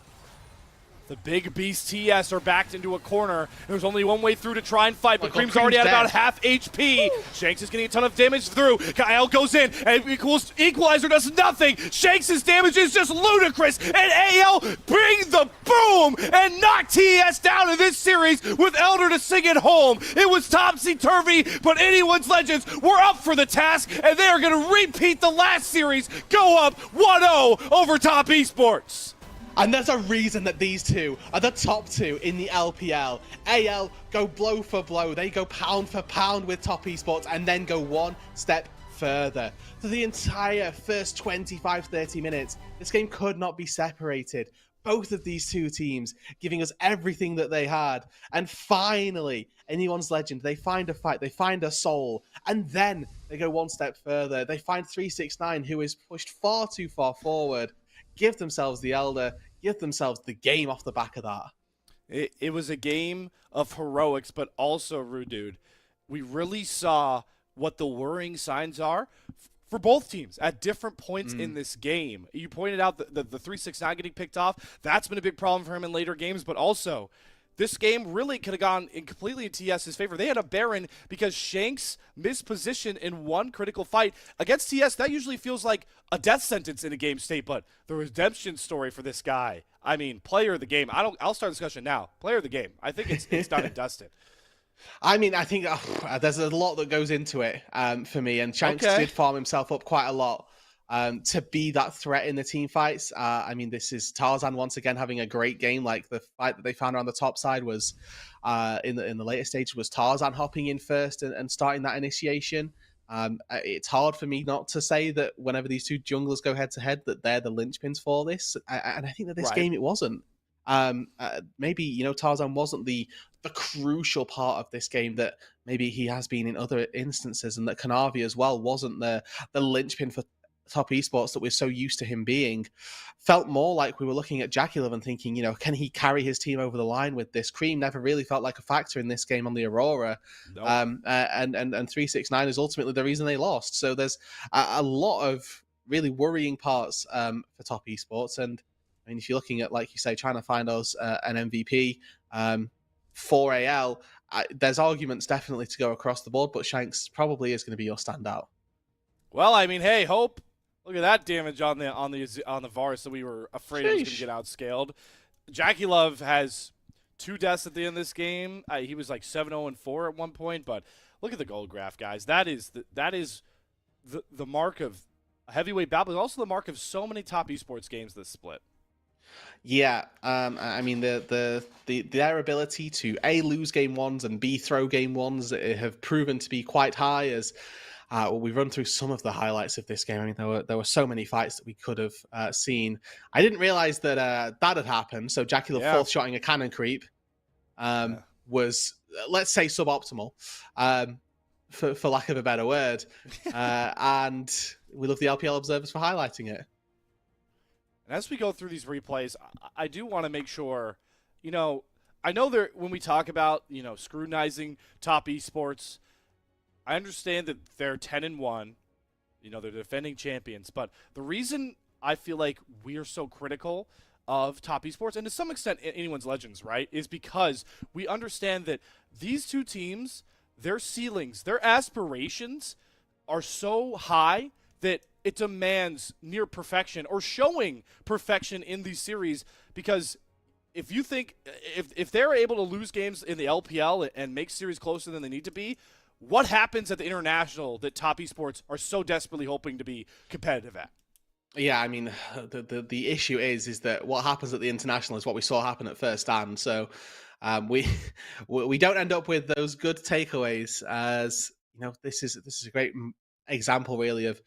The big beast TS are backed into a corner. There's only one way through to try and fight, but Cream's already at about half HP. Shanks is getting a ton of damage through. Kyle goes in, and Equalizer does nothing. Shanks' damage is just ludicrous, and AL bring the boom and knock TS down in this series with Elder to sing it home. It was topsy-turvy, but anyone's legends were up for the task, and they are going to repeat the last series, go up 1-0 over Top Esports. And there's a reason that these two are the top two in the LPL. AL go blow for blow. They go pound for pound with Top Esports and then go one step further. For the entire first 25-30 minutes, this game could not be separated. Both of these two teams giving us everything that they had. And finally, anyone's legend, they find a fight, they find a soul, and then they go one step further. They find 369, who is pushed far too far forward. Give themselves the Elder, give themselves the game off the back of that. It was a game of heroics, but also, Rude Dude, we really saw what the worrying signs are for both teams at different points in this game. You pointed out the 369 getting picked off. That's been a big problem for him in later games, but also this game really could have gone completely in TS's favor. They had a Baron because Shanks missed position in one critical fight. Against TS, that usually feels like a death sentence in a game state, but the redemption story for this guy, I mean, player of the game. I'll start discussion now. Player of the game. I think it's done and dusted. I mean, I think there's a lot that goes into it for me, and Shanks did farm himself up quite a lot to be that threat in the team fights. I mean, this is Tarzan once again having a great game. Like the fight that they found around the top side was in the later stage was Tarzan hopping in first and starting that initiation. It's hard for me not to say that whenever these two junglers go head to head, that they're the linchpins for this, and I think that this game it wasn't. Maybe Tarzan wasn't the crucial part of this game that maybe he has been in other instances, and that Kanavi as well wasn't the linchpin for top esports that we're so used to him being. Felt more like we were looking at Jackie and thinking, can he carry his team over the line with this? Cream never really felt like a factor in this game on the Aurora. Nope. And 369 is ultimately the reason they lost. So there's a lot of really worrying parts for top esports. And I mean, if you're looking at, like you say, trying to find us an MVP for AL, there's arguments definitely to go across the board, but Shanks probably is going to be your standout. Well, I mean, hey, Hope, look at that damage on the Varus that we were afraid was going to get outscaled. Jackie Love has 2 deaths at the end of this game. He was like 7-0-4 at one point, but look at the gold graph, guys. That is the mark of a heavyweight battle, but also the mark of so many top esports games this split. Yeah, I mean their ability to A, lose game ones and B, throw game ones have proven to be quite high. As we run through some of the highlights of this game. I mean, there were so many fights that we could have seen. I didn't realize that that had happened. So Jackie Love fourth shotting a cannon creep was, let's say, suboptimal, for lack of a better word. And we love the LPL observers for highlighting it. And as we go through these replays, I do want to make sure, I know when we talk about, scrutinizing top esports, I understand that they're 10-1, they're defending champions, but the reason I feel like we are so critical of top esports, and to some extent anyone's legends, right, is because we understand that these two teams, their ceilings, their aspirations are so high that it demands near perfection or showing perfection in these series. Because if you think, if they're able to lose games in the LPL and make series closer than they need to be, what happens at the international that top esports are so desperately hoping to be competitive at? Yeah, I mean, the issue is that what happens at the international is what we saw happen at first stand. So we don't end up with those good takeaways. As this is a great example, really, of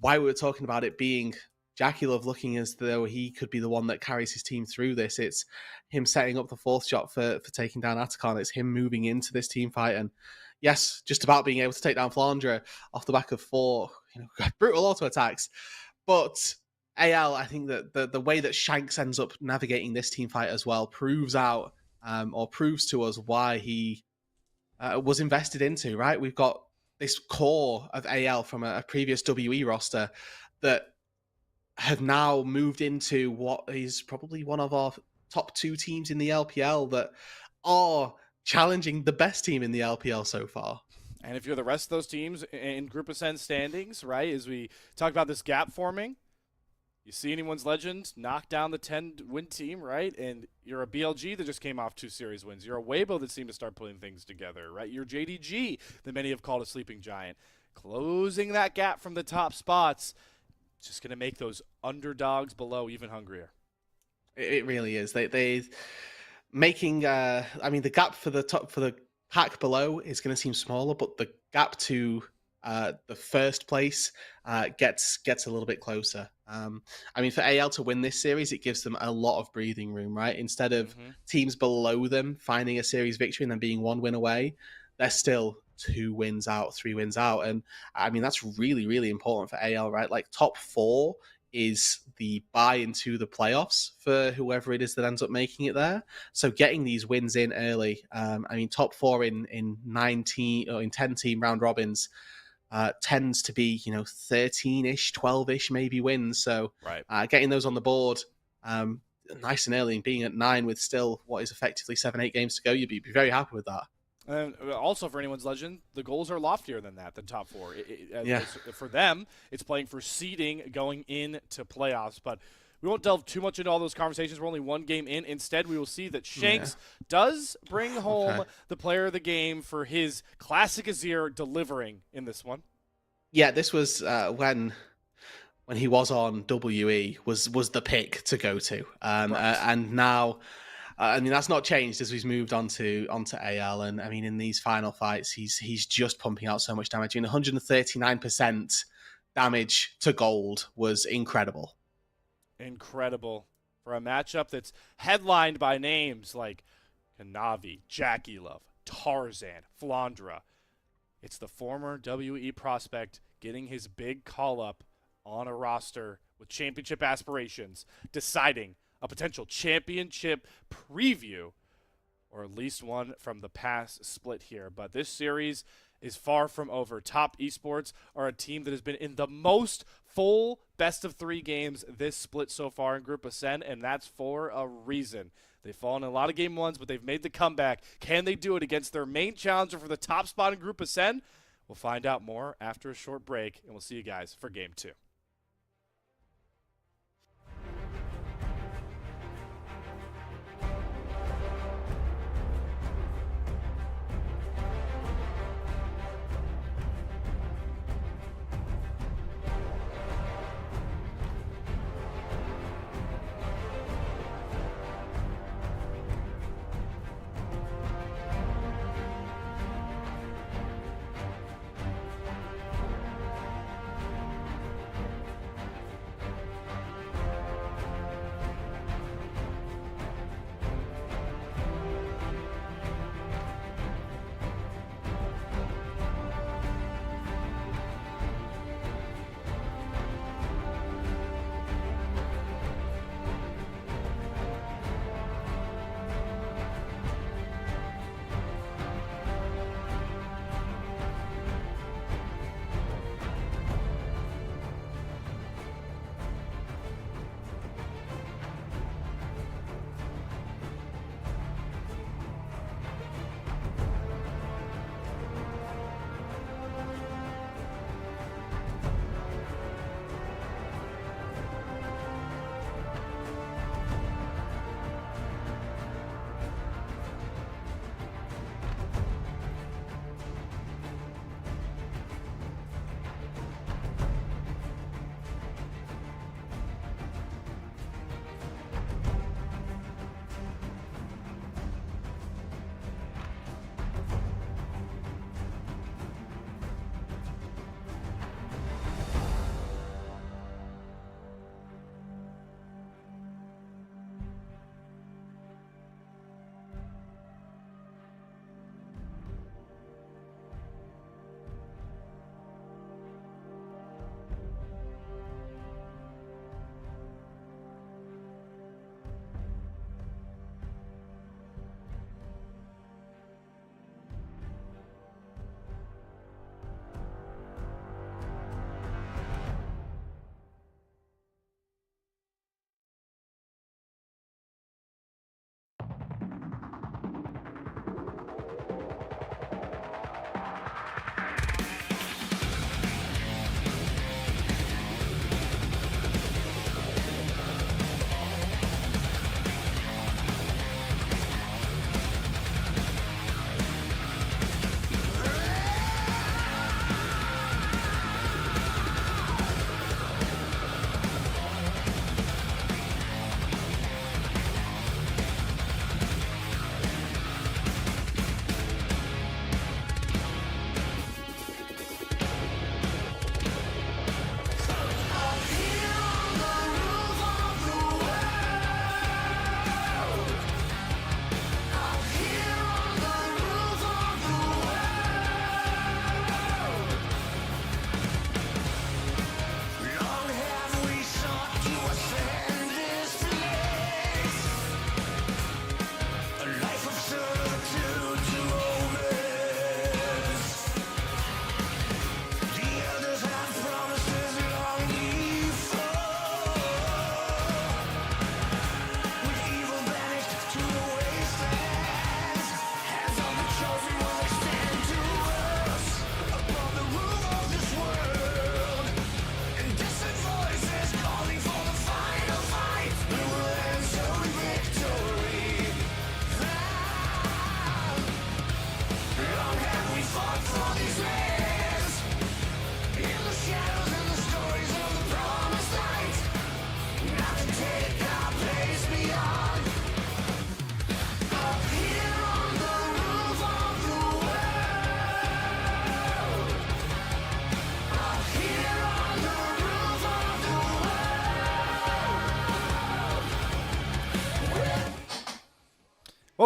why we were talking about it being Jackie Love looking as though he could be the one that carries his team through this. It's him setting up the fourth shot for taking down Atacon. It's him moving into this team fight, and yes, just about being able to take down Flandre off the back of 4 brutal auto attacks. But AL, I think that the way that Shanks ends up navigating this team fight as well proves out or proves to us why he was invested into, right? We've got this core of AL from a previous WE roster that have now moved into what is probably one of our top 2 teams in the LPL that are challenging the best team in the LPL so far. And if you're the rest of those teams in Group Ascent standings, right, as we talk about this gap forming, you see anyone's legend knock down the 10-win team, right? And you're a BLG that just came off 2 series wins. You're a Weibo that seemed to start putting things together, right? You're JDG that many have called a sleeping giant. Closing that gap from the top spots, just going to make those underdogs below even hungrier. It really is. They making, I mean, the gap for the pack below is going to seem smaller, but the gap to the first place gets a little bit closer. I mean, for AL to win this series, it gives them a lot of breathing room, right? Instead of teams below them finding a series victory and then being 1 win away, they're still 2 wins out, 3 wins out. And I mean, that's really, really important for AL, right? Like top 4 is the buy into the playoffs for whoever it is that ends up making it there. So getting these wins in early, I mean, top 4 in 19 or in 10 team round robins, tends to be, 13-ish, 12-ish maybe wins. So Right. getting those on the board nice and early and being at 9 with still what is effectively 7-8 games to go, you'd be very happy with that. And also, for anyone's legend, the goals are loftier than that, than top 4. Yeah. For them, it's playing for seeding going into playoffs. But we won't delve too much into all those conversations. We're only one game in. Instead, we will see that Shanks does bring home the player of the game for his classic Azir delivering in this one. Yeah, this was when he was on WE was the pick to go to, and now. I mean, that's not changed as he's moved onto AL, and I mean, in these final fights, he's just pumping out so much damage. I mean, 139% damage to gold was incredible. Incredible for a matchup that's headlined by names like Kanavi, Jackie Love, Tarzan, Flandra. It's the former WE prospect getting his big call up on a roster with championship aspirations, deciding a potential championship preview, or at least one from the past split here. But this series is far from over. Top Esports are a team that has been in the most full best-of-3 games this split so far in Group Ascend, and that's for a reason. They've fallen in a lot of game ones, but they've made the comeback. Can they do it against their main challenger for the top spot in Group Ascend? We'll find out more after a short break, and we'll see you guys for Game 2.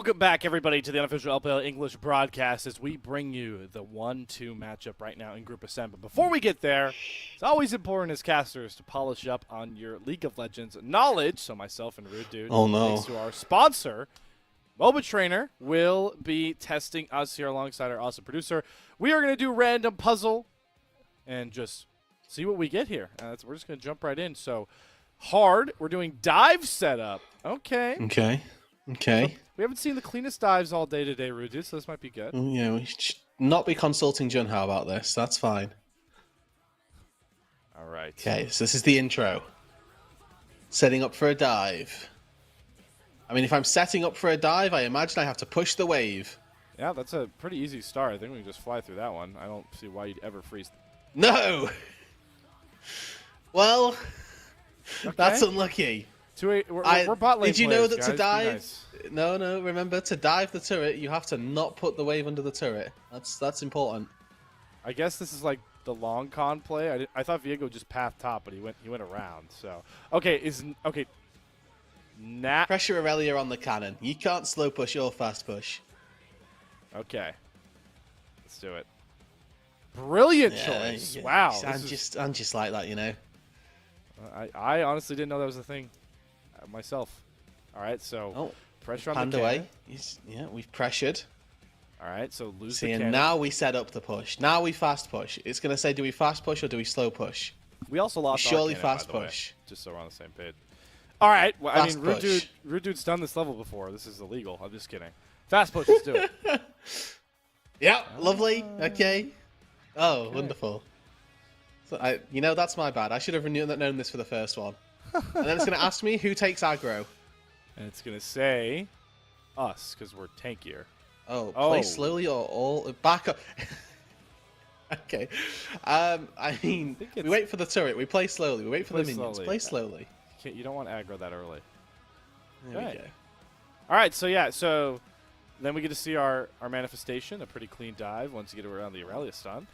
Welcome back, everybody, to the unofficial LPL English broadcast as we bring you the 1-2 matchup right now in Group Ascent. But before we get there, it's always important as casters to polish up on your League of Legends knowledge. So myself and Rude Dude, thanks to our sponsor, MOBA Trainer, will be testing us here alongside our awesome producer. We are going to do random puzzle and just see what we get here. We're just going to jump right in. So hard, we're doing dive setup. Okay. Okay. So we haven't seen the cleanest dives all day today, Rudy, so this might be good. Yeah, we should not be consulting Junhao about this. That's fine. All right. Okay, so this is the intro. Setting up for a dive. I mean, if I'm setting up for a dive, I imagine I have to push the wave. Yeah, that's a pretty easy start. I think we can just fly through that one. I don't see why you'd ever freeze. No! Well, Okay. that's unlucky. We're bot lane Did you know players, that guys. to Be dive? nice. No. Remember, to dive the turret, you have to not put the wave under the turret. That's important. I guess this is like the long con play. I thought Viego just path top, but he went around. So okay. Pressure Aurelia on the cannon. You can't slow push or fast push. Okay. Let's do it. Brilliant Yeah, choice. yeah. Wow. I'm just like that, you know. I honestly didn't know that was a thing myself. All right, so pressure on Panned the away. cannon. We've pressured. All right, so lose See, the and cannon. now we set up the push. Now we fast push. It's going to say, do we fast push or do we slow push? We also lost Surely our cannon, fast by the way, push. just so we're on the same page. All right, well, I Fast mean, push. Rude Dude's done this level before. This is illegal. I'm just kidding. Fast push, let's do it. Yep, lovely. Okay. Oh, wonderful. So that's my bad. I should have known this for the first one. And then it's going to ask me who takes aggro. And it's going to say us, because we're tankier. Oh, Oh. play slowly or all back up. Okay. I mean, think we it's- wait for the turret. We play slowly. We wait for the Play minions. slowly. Play slowly. You don't want aggro that early. There we Right. go. All right, so then we get to see our manifestation, a pretty clean dive once you get around the Aurelia stun.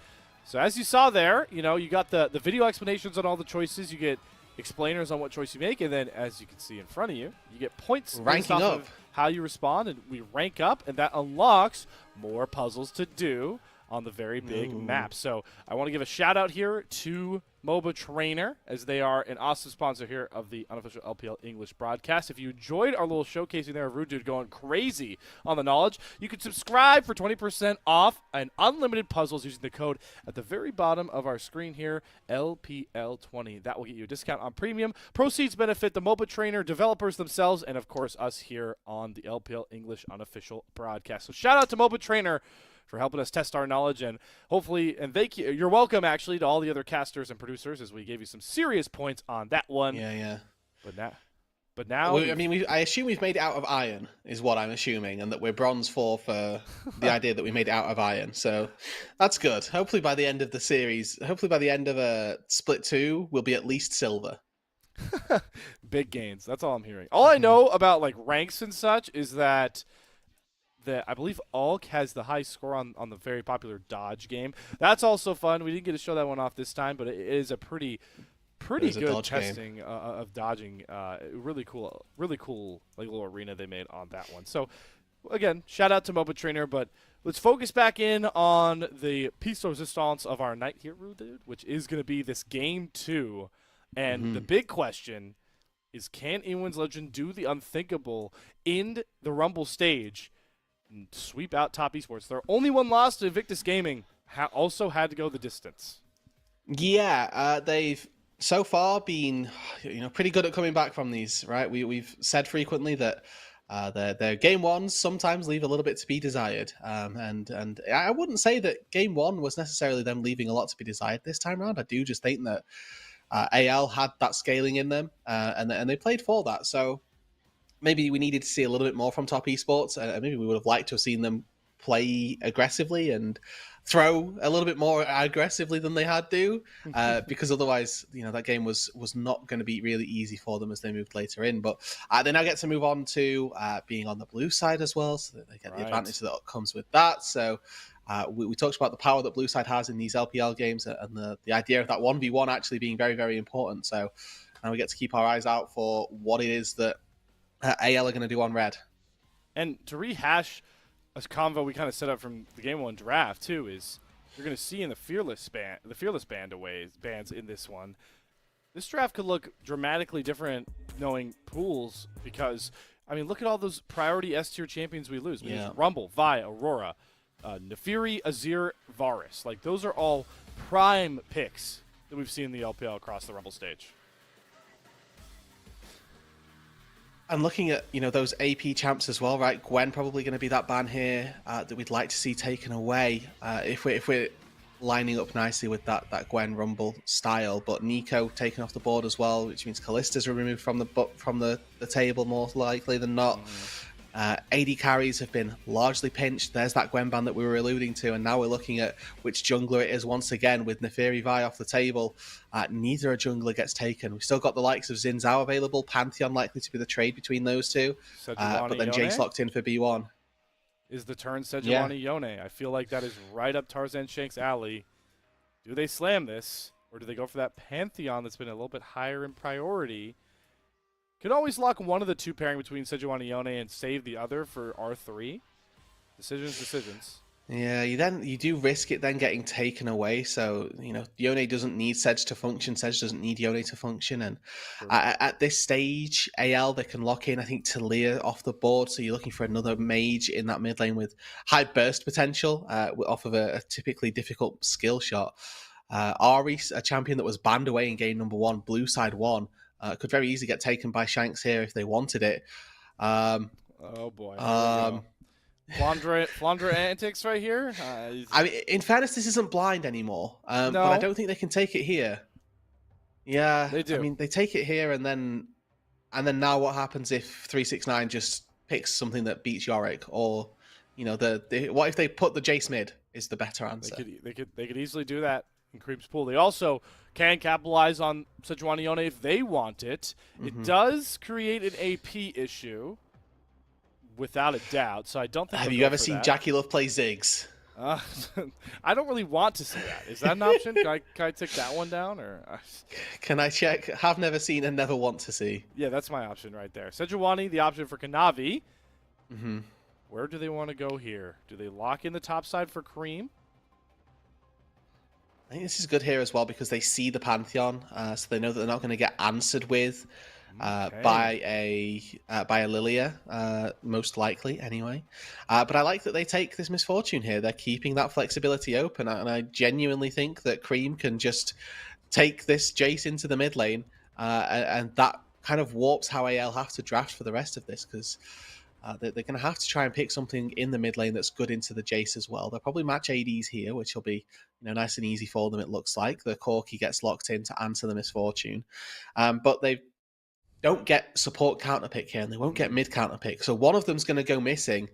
So as you saw there, you got the video explanations on all the choices. You get explainers on what choice you make, and then as you can see in front of you, you get points based Ranking off up. of how you respond, and we rank up, and that unlocks more puzzles to do on the very big map. So I want to give a shout out here to MOBA Trainer, as they are an awesome sponsor here of the unofficial LPL English broadcast. If you enjoyed our little showcasing there of Rude Dude going crazy on the knowledge, you can subscribe for 20% off and unlimited puzzles using the code at the very bottom of our screen here, LPL20. That will get you a discount on premium. Proceeds benefit the MOBA Trainer developers themselves and, of course, us here on the LPL English unofficial broadcast. So shout out to MOBA Trainer for helping us test our knowledge, and hopefully, and you're welcome actually to all the other casters and producers, as we gave you some serious points on that one. Yeah. But now, I assume we've made it out of iron, is what I'm assuming, and that we're bronze 4 for the idea that we made it out of iron. So that's good. Hopefully by the end of the series, by the end of Split 2, we'll be at least silver. big gains. That's all I'm hearing. All I know about like ranks and such is that I believe Alk has the high score on the very popular Dodge game. That's also fun. We didn't get to show that one off this time, but it is a pretty is a good dodge testing of dodging. Really cool like little arena they made on that one. So again, shout out to MOBA Trainer, but let's focus back in on the piece de resistance of our night here, Dude, which is going to be this game 2. And the big question is, can Inwin's Legend do the unthinkable in the Rumble stage and sweep out top esports? Their only one loss to Invictus Gaming also had to go the distance. Yeah, they've so far been pretty good at coming back from these, right? We've said frequently that their game ones sometimes leave a little bit to be desired, and I wouldn't say that game 1 was necessarily them leaving a lot to be desired this time around. I do just think that AL had that scaling in them, and they played for that. So maybe we needed to see a little bit more from top esports, and maybe we would have liked to have seen them play aggressively and throw a little bit more aggressively than they had to, because otherwise, that game was not going to be really easy for them as they moved later in. But they now get to move on to being on the blue side as well, so that they get the advantage that comes with that. So we talked about the power that blue side has in these LPL games, and the idea of that 1v1 actually being very, very important. So now we get to keep our eyes out for what it is that AL are going to do on red. And to rehash a convo we kind of set up from the Game 1 draft, too, is you're going to see in the Fearless bands in this one, this draft could look dramatically different knowing pools because, I mean, look at all those priority S-tier champions we lose. I mean, there's Rumble, Vi, Aurora, Nefiri, Azir, Varus. Like, those are all prime picks that we've seen in the LPL across the Rumble stage. And looking at, those AP champs as well, right? Gwen probably going to be that ban here that we'd like to see taken away if we're lining up nicely with that Gwen Rumble style. But Nico taken off the board as well, which means Callista's removed from the table more likely than not. AD carries have been largely pinched. There's that Gwen ban that we were alluding to, and now we're looking at which jungler it is once again with Nefiri Vi off the table. Neither a jungler gets taken. We've still got the likes of Xin Zhao available. Pantheon likely to be the trade between those two. But then Jace locked in for B1. Is the turn Sejuani Yone? I feel like that is right up Tarzan Shank's alley. Do they slam this, or do they go for that Pantheon that's been a little bit higher in priority? Could always lock one of the two pairing between Sejuani Yone and save the other for R3. Decisions. Yeah, you do risk it then getting taken away. So, Yone doesn't need Sedge to function. Sedge doesn't need Yone to function. And at this stage, AL, they can lock in, I think, Talia off the board. So you're looking for another mage in that mid lane with high burst potential off of a typically difficult skill shot. Ari, a champion that was banned away in game number 1, blue side 1, could very easily get taken by Shanks here if they wanted it. Oh, boy. Flandre antics right here. I mean, in fairness, this isn't blind anymore, no. But I don't think they can take it here. Yeah, they do. I mean, they take it here, and then now what happens if 369 just picks something that beats Yorick, or what if they put the Jace mid? Is the better answer. They could easily do that in Creep's pool. They also can capitalize on Sejuani Yone if they want it. It does create an AP issue. Without a doubt, so I don't think. Have you ever seen Jackie Love play Ziggs? I don't really want to see that. Is that an option? Can I take that one down, or can I check? Have never seen and never want to see. Yeah, that's my option right there. Sejuani, the option for Kanavi. Where do they want to go here? Do they lock in the top side for Cream? I think this is good here as well because they see the Pantheon, so they know that they're not going to get answered with. By a Lilia, most likely anyway. But I like that they take this misfortune here. They're keeping that flexibility open, and I genuinely think that Cream can just take this Jace into the mid lane, and that kind of warps how AL have to draft for the rest of this, because they're going to have to try and pick something in the mid lane that's good into the Jace as well. They'll probably match ADs here, which will be nice and easy for them, it looks like. The Corki gets locked in to answer the misfortune. But they don't get support counterpick here, and they won't get mid counterpick. So one of them's going to go missing.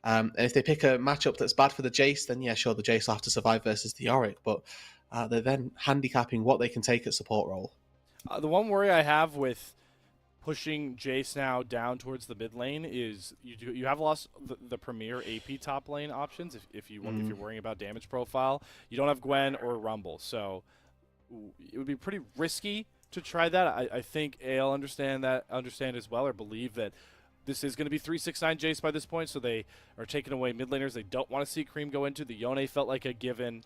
And if they pick a matchup that's bad for the Jace, then yeah, sure, the Jace will have to survive versus the Yorick. But they're then handicapping what they can take at support role. The one worry I have with pushing Jace now down towards the mid lane is you have lost the premier AP top lane options if you're worrying about damage profile. You don't have Gwen or Rumble, so it would be pretty risky to try that. I think AL understand as well, or believe that this is going to be 369 Jace by this point, so they are taking away mid laners they don't want to see Cream go into. The Yone felt like a given.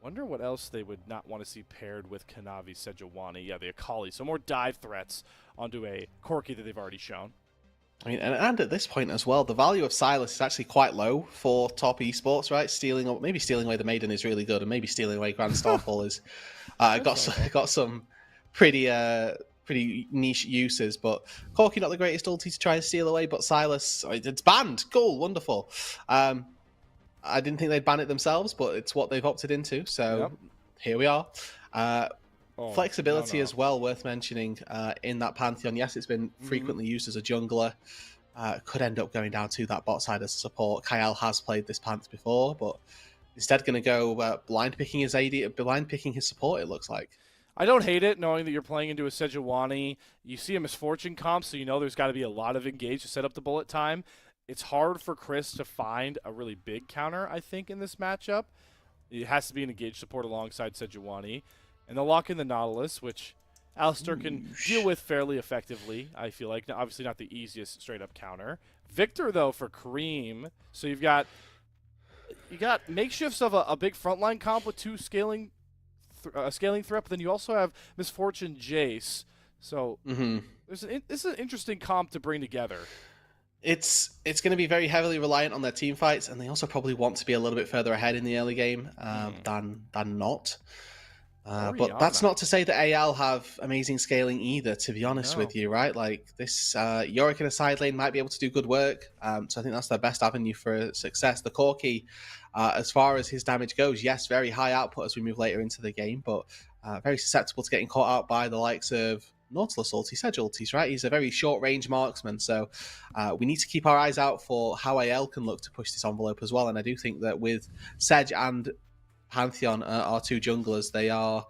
Wonder what else they would not want to see paired with Kanavi, Sejuani. Yeah, the Akali. So more dive threats onto a Corki that they've already shown. I mean, and at this point as well, the value of Silas is actually quite low for top esports, right? Maybe stealing away the Maiden is really good, and maybe stealing away Grand Starfall is got some pretty niche uses. But Corki not the greatest ulti to try and steal away, but Silas, it's banned. Cool, wonderful. I didn't think they'd ban it themselves, but it's what they've opted into, so Here we are. Flexibility as well, worth mentioning in that Pantheon. Yes, it's been frequently used as a jungler. Could end up going down to that bot side as support. Kyle has played this Panth before, but instead going to go blind picking his AD, blind picking his support, it looks like. I don't hate it, knowing that you're playing into a Sejuani. You see a Misfortune comp, so you know there's got to be a lot of engage to set up the bullet time. It's hard for Chris to find a really big counter, I think, in this matchup. It has to be an engaged support alongside Sejuani. And they'll lock in the Nautilus, which Alistair can deal with fairly effectively, I feel like. Now, obviously not the easiest straight-up counter. Victor, though, for Kareem. So you got makeshifts of a big frontline comp with two scaling threat, but then you also have Misfortune Jace. So this is an interesting comp to bring together. It's going to be very heavily reliant on their team fights, and they also probably want to be a little bit further ahead in the early game than not. But that's not to say that AL have amazing scaling either, to be honest with you, right? Like this, Yorick in a side lane might be able to do good work. So I think that's their best avenue for success. The Corki, as far as his damage goes, yes, very high output as we move later into the game, but very susceptible to getting caught out by the likes of Nautilus ulti, Sedge ultis, right? He's a very short-range marksman, so we need to keep our eyes out for how AL can look to push this envelope as well. And I do think that with Sedge and Pantheon, our two junglers, they are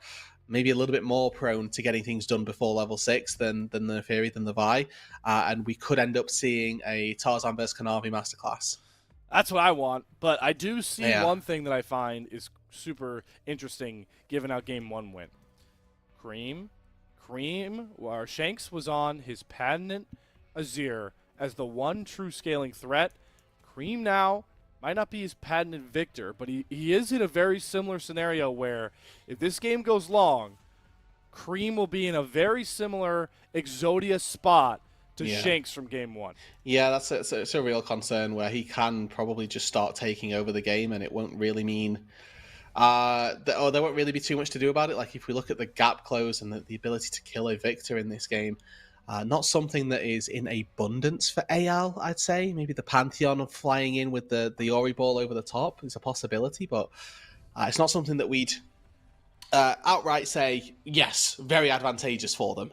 maybe a little bit more prone to getting things done before level 6 than the Neferi, than the Vi, and we could end up seeing a Tarzan vs Kanavi masterclass. That's what I want, but I do see one thing that I find is super interesting given how Game 1 went. Cream, or Shanks was on his patented Azir as the one true scaling threat. Cream now might not be his patented Victor, but he is in a very similar scenario where if this game goes long, Cream will be in a very similar Exodia spot to Shanks from Game 1. Yeah, it's a real concern where he can probably just start taking over the game, and it won't really mean there won't really be too much to do about it. Like if we look at the gap close and the ability to kill a Victor in this game, not something that is in abundance for AL, I'd say. Maybe the Pantheon of flying in with the Ori ball over the top is a possibility, but it's not something that we'd outright say, yes, very advantageous for them.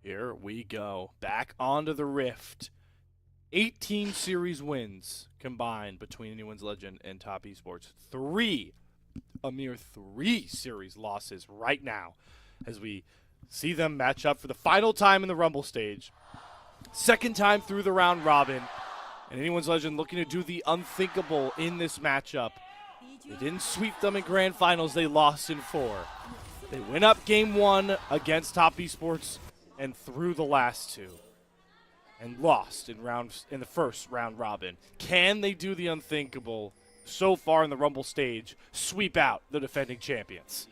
Here we go. Back onto the Rift. 18 series wins combined between Anyone's Legend and Top Esports. A mere three series losses right now as we see them match up for the final time in the Rumble stage. Second time through the round robin. And Anyone's Legend looking to do the unthinkable in this matchup. They didn't sweep them in grand finals. They lost in 4. They went up Game 1 against Top Esports and threw the last 2. And lost in the first round robin. Can they do the unthinkable so far in the Rumble stage, sweep out the defending champions?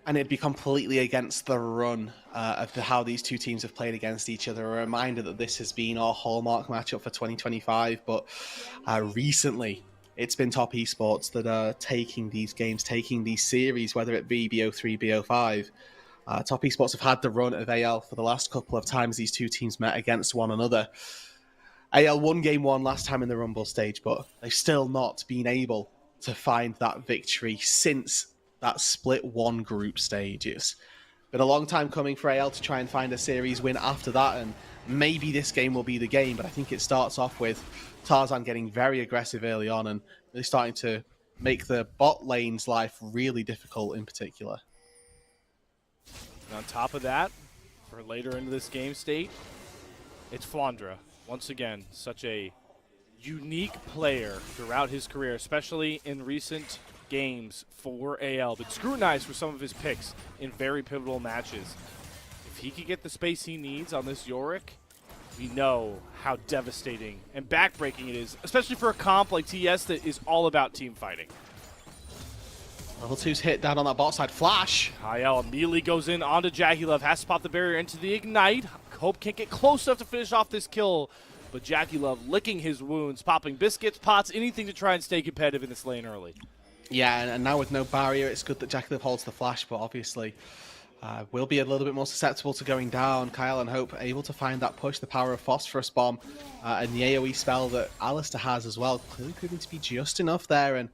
And it'd be completely against the run of how these two teams have played against each other. A reminder that this has been our hallmark matchup for 2025, but recently it's been Top Esports that are taking these games, taking these series, whether it be BO3, BO5. Top Esports have had the run of AL for the last couple of times these two teams met against one another. AL won Game 1 last time in the Rumble stage, but they've still not been able to find that victory since that Split 1 group stage. It's been a long time coming for AL to try and find a series win after that, and maybe this game will be the game, but I think it starts off with Tarzan getting very aggressive early on and really starting to make the bot lane's life really difficult in particular. And on top of that, for later into this game state, it's Flandra. Once again, such a unique player throughout his career, especially in recent games for AL. But scrutinized for some of his picks in very pivotal matches. If he can get the space he needs on this Yorick, we know how devastating and backbreaking it is, especially for a comp like TES that is all about team fighting. Level 2's hit down on that bot side. Flash! Hayel immediately goes in onto Jackie has to pop the barrier into the Ignite. Hope can't get close enough to finish off this kill, but Jackie licking his wounds, popping biscuits, pots, anything to try and stay competitive in this lane early. Yeah, and now with no barrier, it's good that Jackie holds the flash, but obviously will be a little bit more susceptible to going down. Kyle and Hope able to find that push, the power of Phosphorus Bomb, and the AoE spell that Alistair has as well, clearly proving to be just enough there, and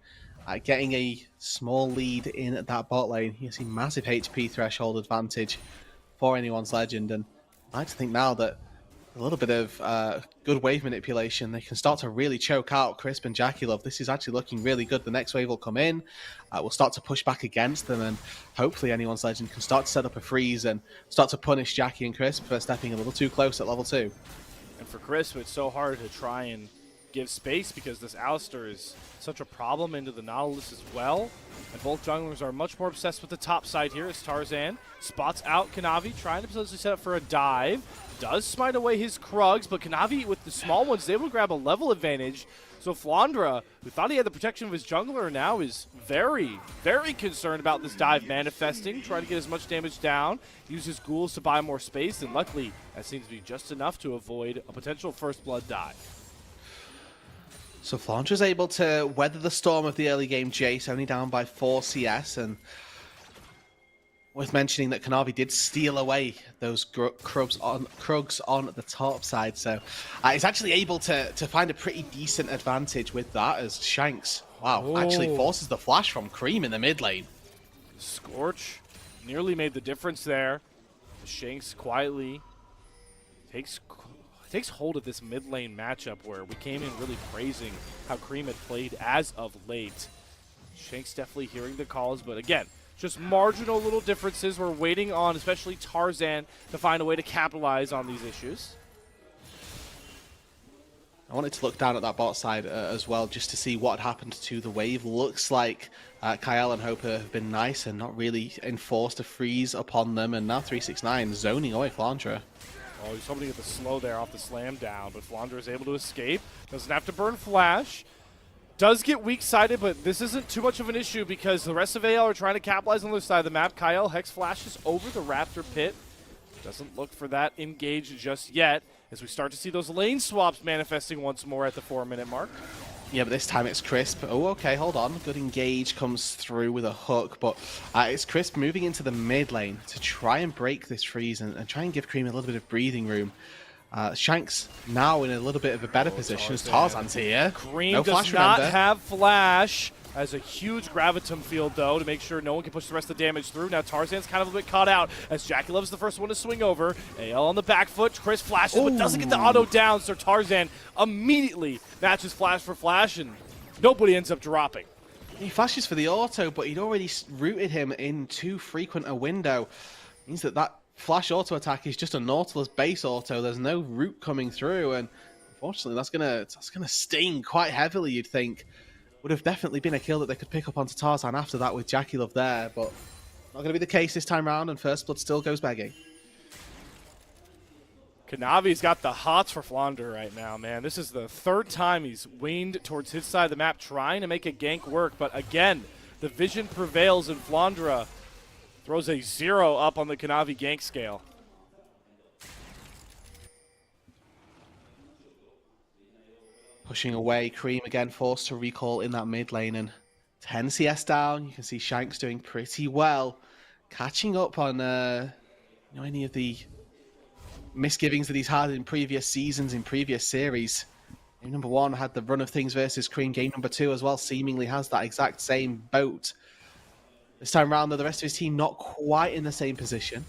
getting a small lead in that bot lane. You see massive HP threshold advantage for Anyone's Legend, and I like to think now that a little bit of good wave manipulation, they can start to really choke out Crisp and Jackie Love. This is actually looking really good. The next wave will come in. We'll start to push back against them, and hopefully Anyone's Legend can start to set up a freeze and start to punish Jackie and Crisp for stepping a little too close at level 2. And for Crisp, it's so hard to try and give space because this Alistar is such a problem into the Nautilus as well. And both junglers are much more obsessed with the top side here as Tarzan spots out Kanavi, trying to potentially set up for a dive. Does smite away his Krugs, but Kanavi with the small ones is able to grab a level advantage. So Flandra, who thought he had the protection of his jungler, now is very, very concerned about this dive manifesting, trying to get as much damage down, use his ghouls to buy more space, and luckily that seems to be just enough to avoid a potential first blood dive. So Flandra's able to weather the storm of the early game Jace, only down by 4 CS, and worth mentioning that Kanavi did steal away those Krugs on the top side, so he's actually able to find a pretty decent advantage with that as Shanks, actually forces the flash from Cream in the mid lane. Scorch nearly made the difference there. Shanks quietly takes hold of this mid lane matchup where we came in really praising how Cream had played as of late. Shanks definitely hearing the calls, but again, just marginal little differences. We're waiting on especially Tarzan to find a way to capitalize on these issues. I wanted to look down at that bot side as well, just to see what happened to the wave. Looks like Kyle and Hoper have been nice and not really enforced a freeze upon them, and now 369 zoning away Flandra. Oh, he's hoping to get the slow there off the slam down, but Flandra is able to escape. Doesn't have to burn flash. Does get weak-sided, but this isn't too much of an issue because the rest of AL are trying to capitalize on the other side of the map. Kyle Hex flashes over the Raptor pit. Doesn't look for that engage just yet as we start to see those lane swaps manifesting once more at the 4-minute mark. Yeah, but this time it's Crisp. Oh, okay, hold on. Good engage comes through with a hook, but it's Crisp moving into the mid lane to try and break this freeze and try and give Cream a little bit of breathing room. Shanks now in a little bit of a better position as Tarzan's here. Cream no does flash, not remember. have flash. Has a huge gravitum field, though, to make sure no one can push the rest of the damage through. Now Tarzan's kind of a bit caught out as Jackie Love's the first one to swing over. AL on the back foot. Chris flashes, but doesn't get the auto down, so Tarzan immediately matches flash for flash, and nobody ends up dropping. He flashes for the auto, but he'd already rooted him in too frequent a window. Means that flash auto attack is just a Nautilus base auto. There's no root coming through, and unfortunately that's gonna sting quite heavily, you'd think. Would have definitely been a kill that they could pick up onto Tarzan after that with Jackie Love there, but not going to be the case this time round, and First Blood still goes begging. Kanavi's got the hots for Flandra right now, man. This is the third time he's waned towards his side of the map trying to make a gank work, but again, the vision prevails and Flandra throws a 0 up on the Kanavi gank scale. Pushing away, Cream again forced to recall in that mid lane, and 10 CS down. You can see Shanks doing pretty well, catching up on any of the misgivings that he's had in previous seasons, in previous series. Game number 1 had the run of things versus Cream. Game number 2 as well seemingly has that exact same boat. This time around, though, the rest of his team not quite in the same position.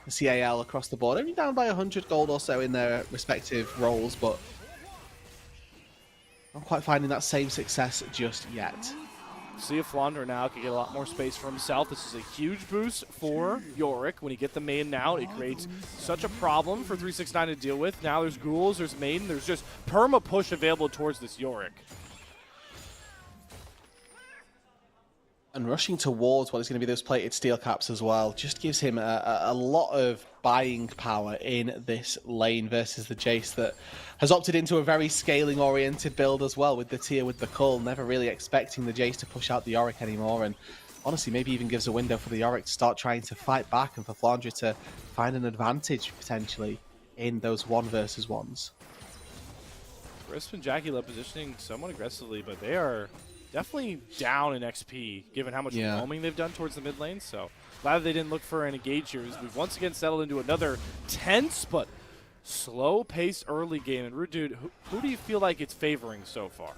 The CAL across the board, only down by 100 gold or so in their respective roles, but not quite finding that same success just yet. See if Flandra now can get a lot more space for himself. This is a huge boost for Yorick. When you get the main out, it creates such a problem for 369 to deal with. Now there's ghouls, there's main, there's just perma push available towards this Yorick. And rushing towards what is going to be those plated steel caps as well just gives him a lot of buying power in this lane versus the Jace that has opted into a very scaling-oriented build as well with the tier with the Cull, never really expecting the Jace to push out the Yorick anymore, and honestly maybe even gives a window for the Yorick to start trying to fight back and for Flandra to find an advantage potentially in those 1 versus 1s. Crisp and Jackie Love positioning somewhat aggressively, but they are definitely down in XP, given how much roaming they've done towards the mid lane. So glad they didn't look for an engage here. We've once again settled into another tense but slow-paced early game. And Rude Dude, who do you feel like it's favoring so far?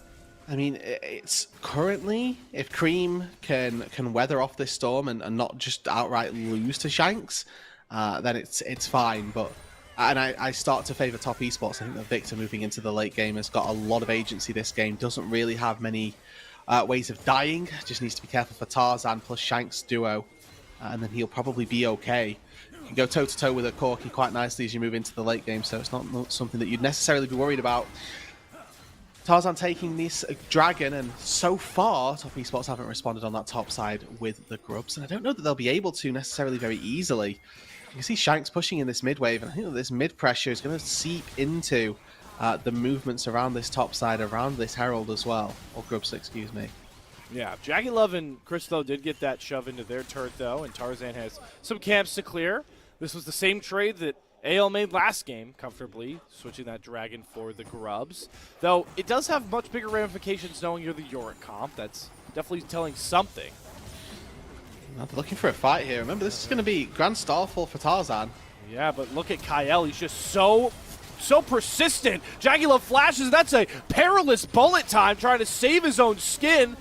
I mean, it's currently, if Cream can weather off this storm and not just outright lose to Shanks, then it's fine. But I start to favor top esports. I think that Victor moving into the late game has got a lot of agency this game. Doesn't really have many ways of dying. Just needs to be careful for Tarzan plus Shanks duo, and then he'll probably be okay. You can go toe-to-toe with a Corki quite nicely as you move into the late game, so it's not something that you'd necessarily be worried about. Tarzan taking this dragon, and so far, Top Esports haven't responded on that top side with the grubs, and I don't know that they'll be able to necessarily very easily. You can see Shanks pushing in this mid wave, and I think that this mid pressure is going to seep into the movements around this top side, around this Herald as well, or grubs, excuse me. Yeah, Jackie Love and Chris, though, did get that shove into their turret, though, and Tarzan has some camps to clear. This was the same trade that AL made last game comfortably, switching that dragon for the grubs. Though it does have much bigger ramifications knowing you're the Yorick comp. That's definitely telling something. Now they're looking for a fight here. Remember, this is going to be Grand Starfall for Tarzan. Yeah, but look at Kyle. He's just so persistent. Jackie Love flashes. That's a perilous bullet time trying to save his own skin.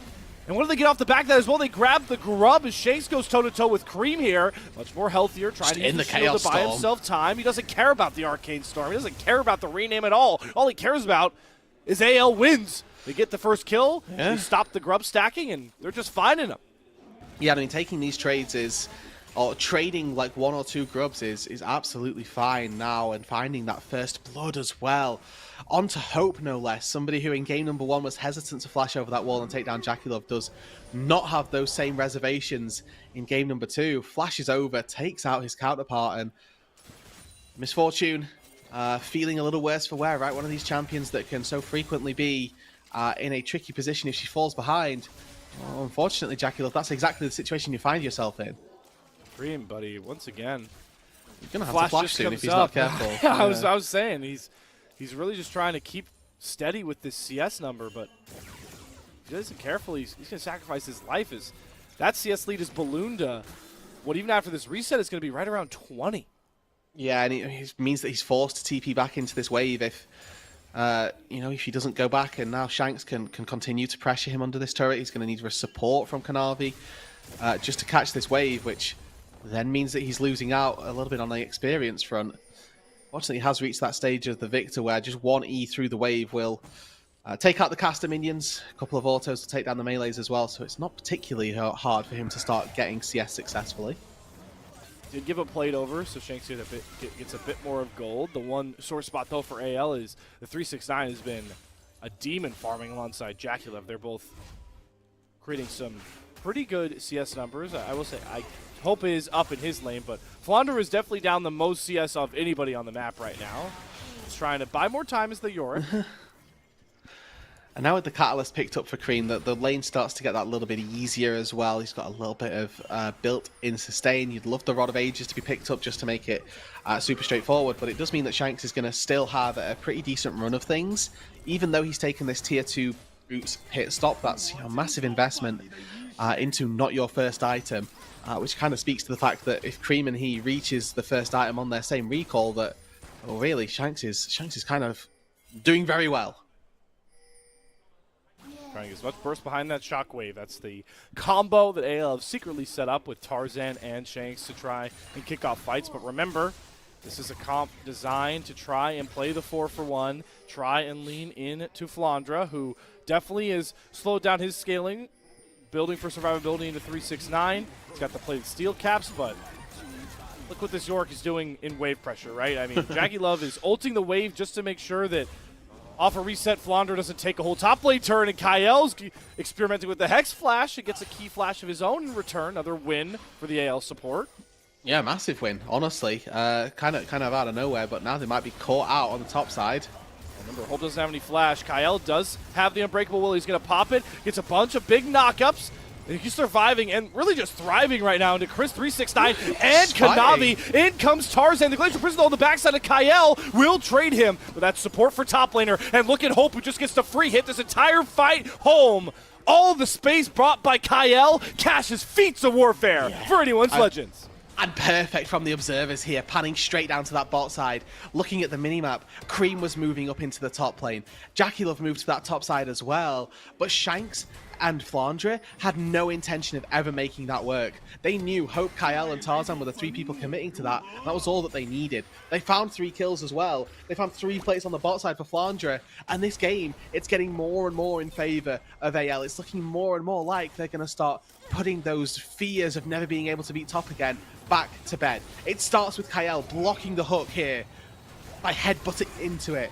And what do they get off the back of that as well? They grab the grub as Shanks goes toe-to-toe with Cream here. Much more healthier, trying to use the shield to buy himself time. He doesn't care about the Arcane Storm. He doesn't care about the rename at all. All he cares about is AL wins. They get the first kill. Yeah. They stop the grub stacking, and they're just finding them. Yeah, I mean, taking these trades or trading like 1 or 2 grubs is absolutely fine now, and finding that first blood as well. On to Hope, no less. Somebody who in game number 1 was hesitant to flash over that wall and take down Jackie Love does not have those same reservations in game number 2. Flashes over, takes out his counterpart, and Misfortune feeling a little worse for wear, right? One of these champions that can so frequently be in a tricky position if she falls behind. Well, unfortunately, Jackie Love, that's exactly the situation you find yourself in. Cream, buddy, once again. You're going to have to flash soon if he's not careful. Yeah, I was saying, he's really just trying to keep steady with this CS number, but if he isn't careful, he's going to sacrifice his life. That CS lead is ballooned to what, even after this reset, is going to be right around 20. Yeah, and it means that he's forced to TP back into this wave if he doesn't go back, and now Shanks can continue to pressure him under this turret. He's going to need support from Kanavi just to catch this wave, which then means that he's losing out a little bit on the experience front. Fortunately, he has reached that stage of the Victor where just one E through the wave will take out the caster minions, a couple of autos to take down the melees as well, so it's not particularly hard for him to start getting CS successfully. Did give a plate over, so Shanks gets a bit more of gold. The one sore spot, though, for AL is the 369 has been a demon farming alongside Jackie Love. They're both creating some pretty good CS numbers. I will say, Hope is up in his lane, but Flounder is definitely down the most CS of anybody on the map right now. He's trying to buy more time as the Yorick. And now with the Catalyst picked up for Cream, the lane starts to get that little bit easier as well. He's got a little bit of built-in sustain. You'd love the Rod of Ages to be picked up just to make it super straightforward, but it does mean that Shanks is going to still have a pretty decent run of things, even though he's taken this Tier 2 boots hit stop. That's a massive investment into not your first item, which kind of speaks to the fact that if Cream and he reaches the first item on their same recall, that, well, really, Shanks is kind of doing very well. Trying to get as much burst behind that shockwave. That's the combo that AL have secretly set up with Tarzan and Shanks to try and kick off fights. But remember, this is a comp designed to try and play the 4-for-1, try and lean in to Flandra, who definitely has slowed down his scaling, building for survivability into 369. He's got the plated steel caps, but look what this Yorick is doing in wave pressure, right? I mean, Jackie Love is ulting the wave just to make sure that off a reset, Flounder doesn't take a whole top lane turn, and Kyle's experimenting with the Hex Flash. It gets a key flash of his own in return. Another win for the AL support. Yeah, massive win, honestly. Kind of out of nowhere, but now they might be caught out on the top side. Remember, Hope doesn't have any flash. Kyle does have the Unbreakable Will. He's going to pop it. Gets a bunch of big knockups. He's surviving and really just thriving right now into Chris 369 and Kanavi. In comes Tarzan. The Glacial Prison on the backside of Kyle will trade him with that support for top laner. And look at Hope, who just gets the free hit this entire fight home. All the space brought by Kyle cashes feats of warfare for anyone's legends. And perfect from the observers here, panning straight down to that bot side. Looking at the minimap, Cream was moving up into the top lane. Jackie Love moved to that top side as well. But Shanks and Flandre had no intention of ever making that work. They knew Hope, Kyle, and Tarzan were the 3 people committing to that. And that was all that they needed. They found 3 kills as well. They found 3 plates on the bot side for Flandre. And this game, it's getting more and more in favor of AL. It's looking more and more like they're going to start putting those fears of never being able to beat top again back to bed. It starts with Kyle blocking the hook here by headbutting into it.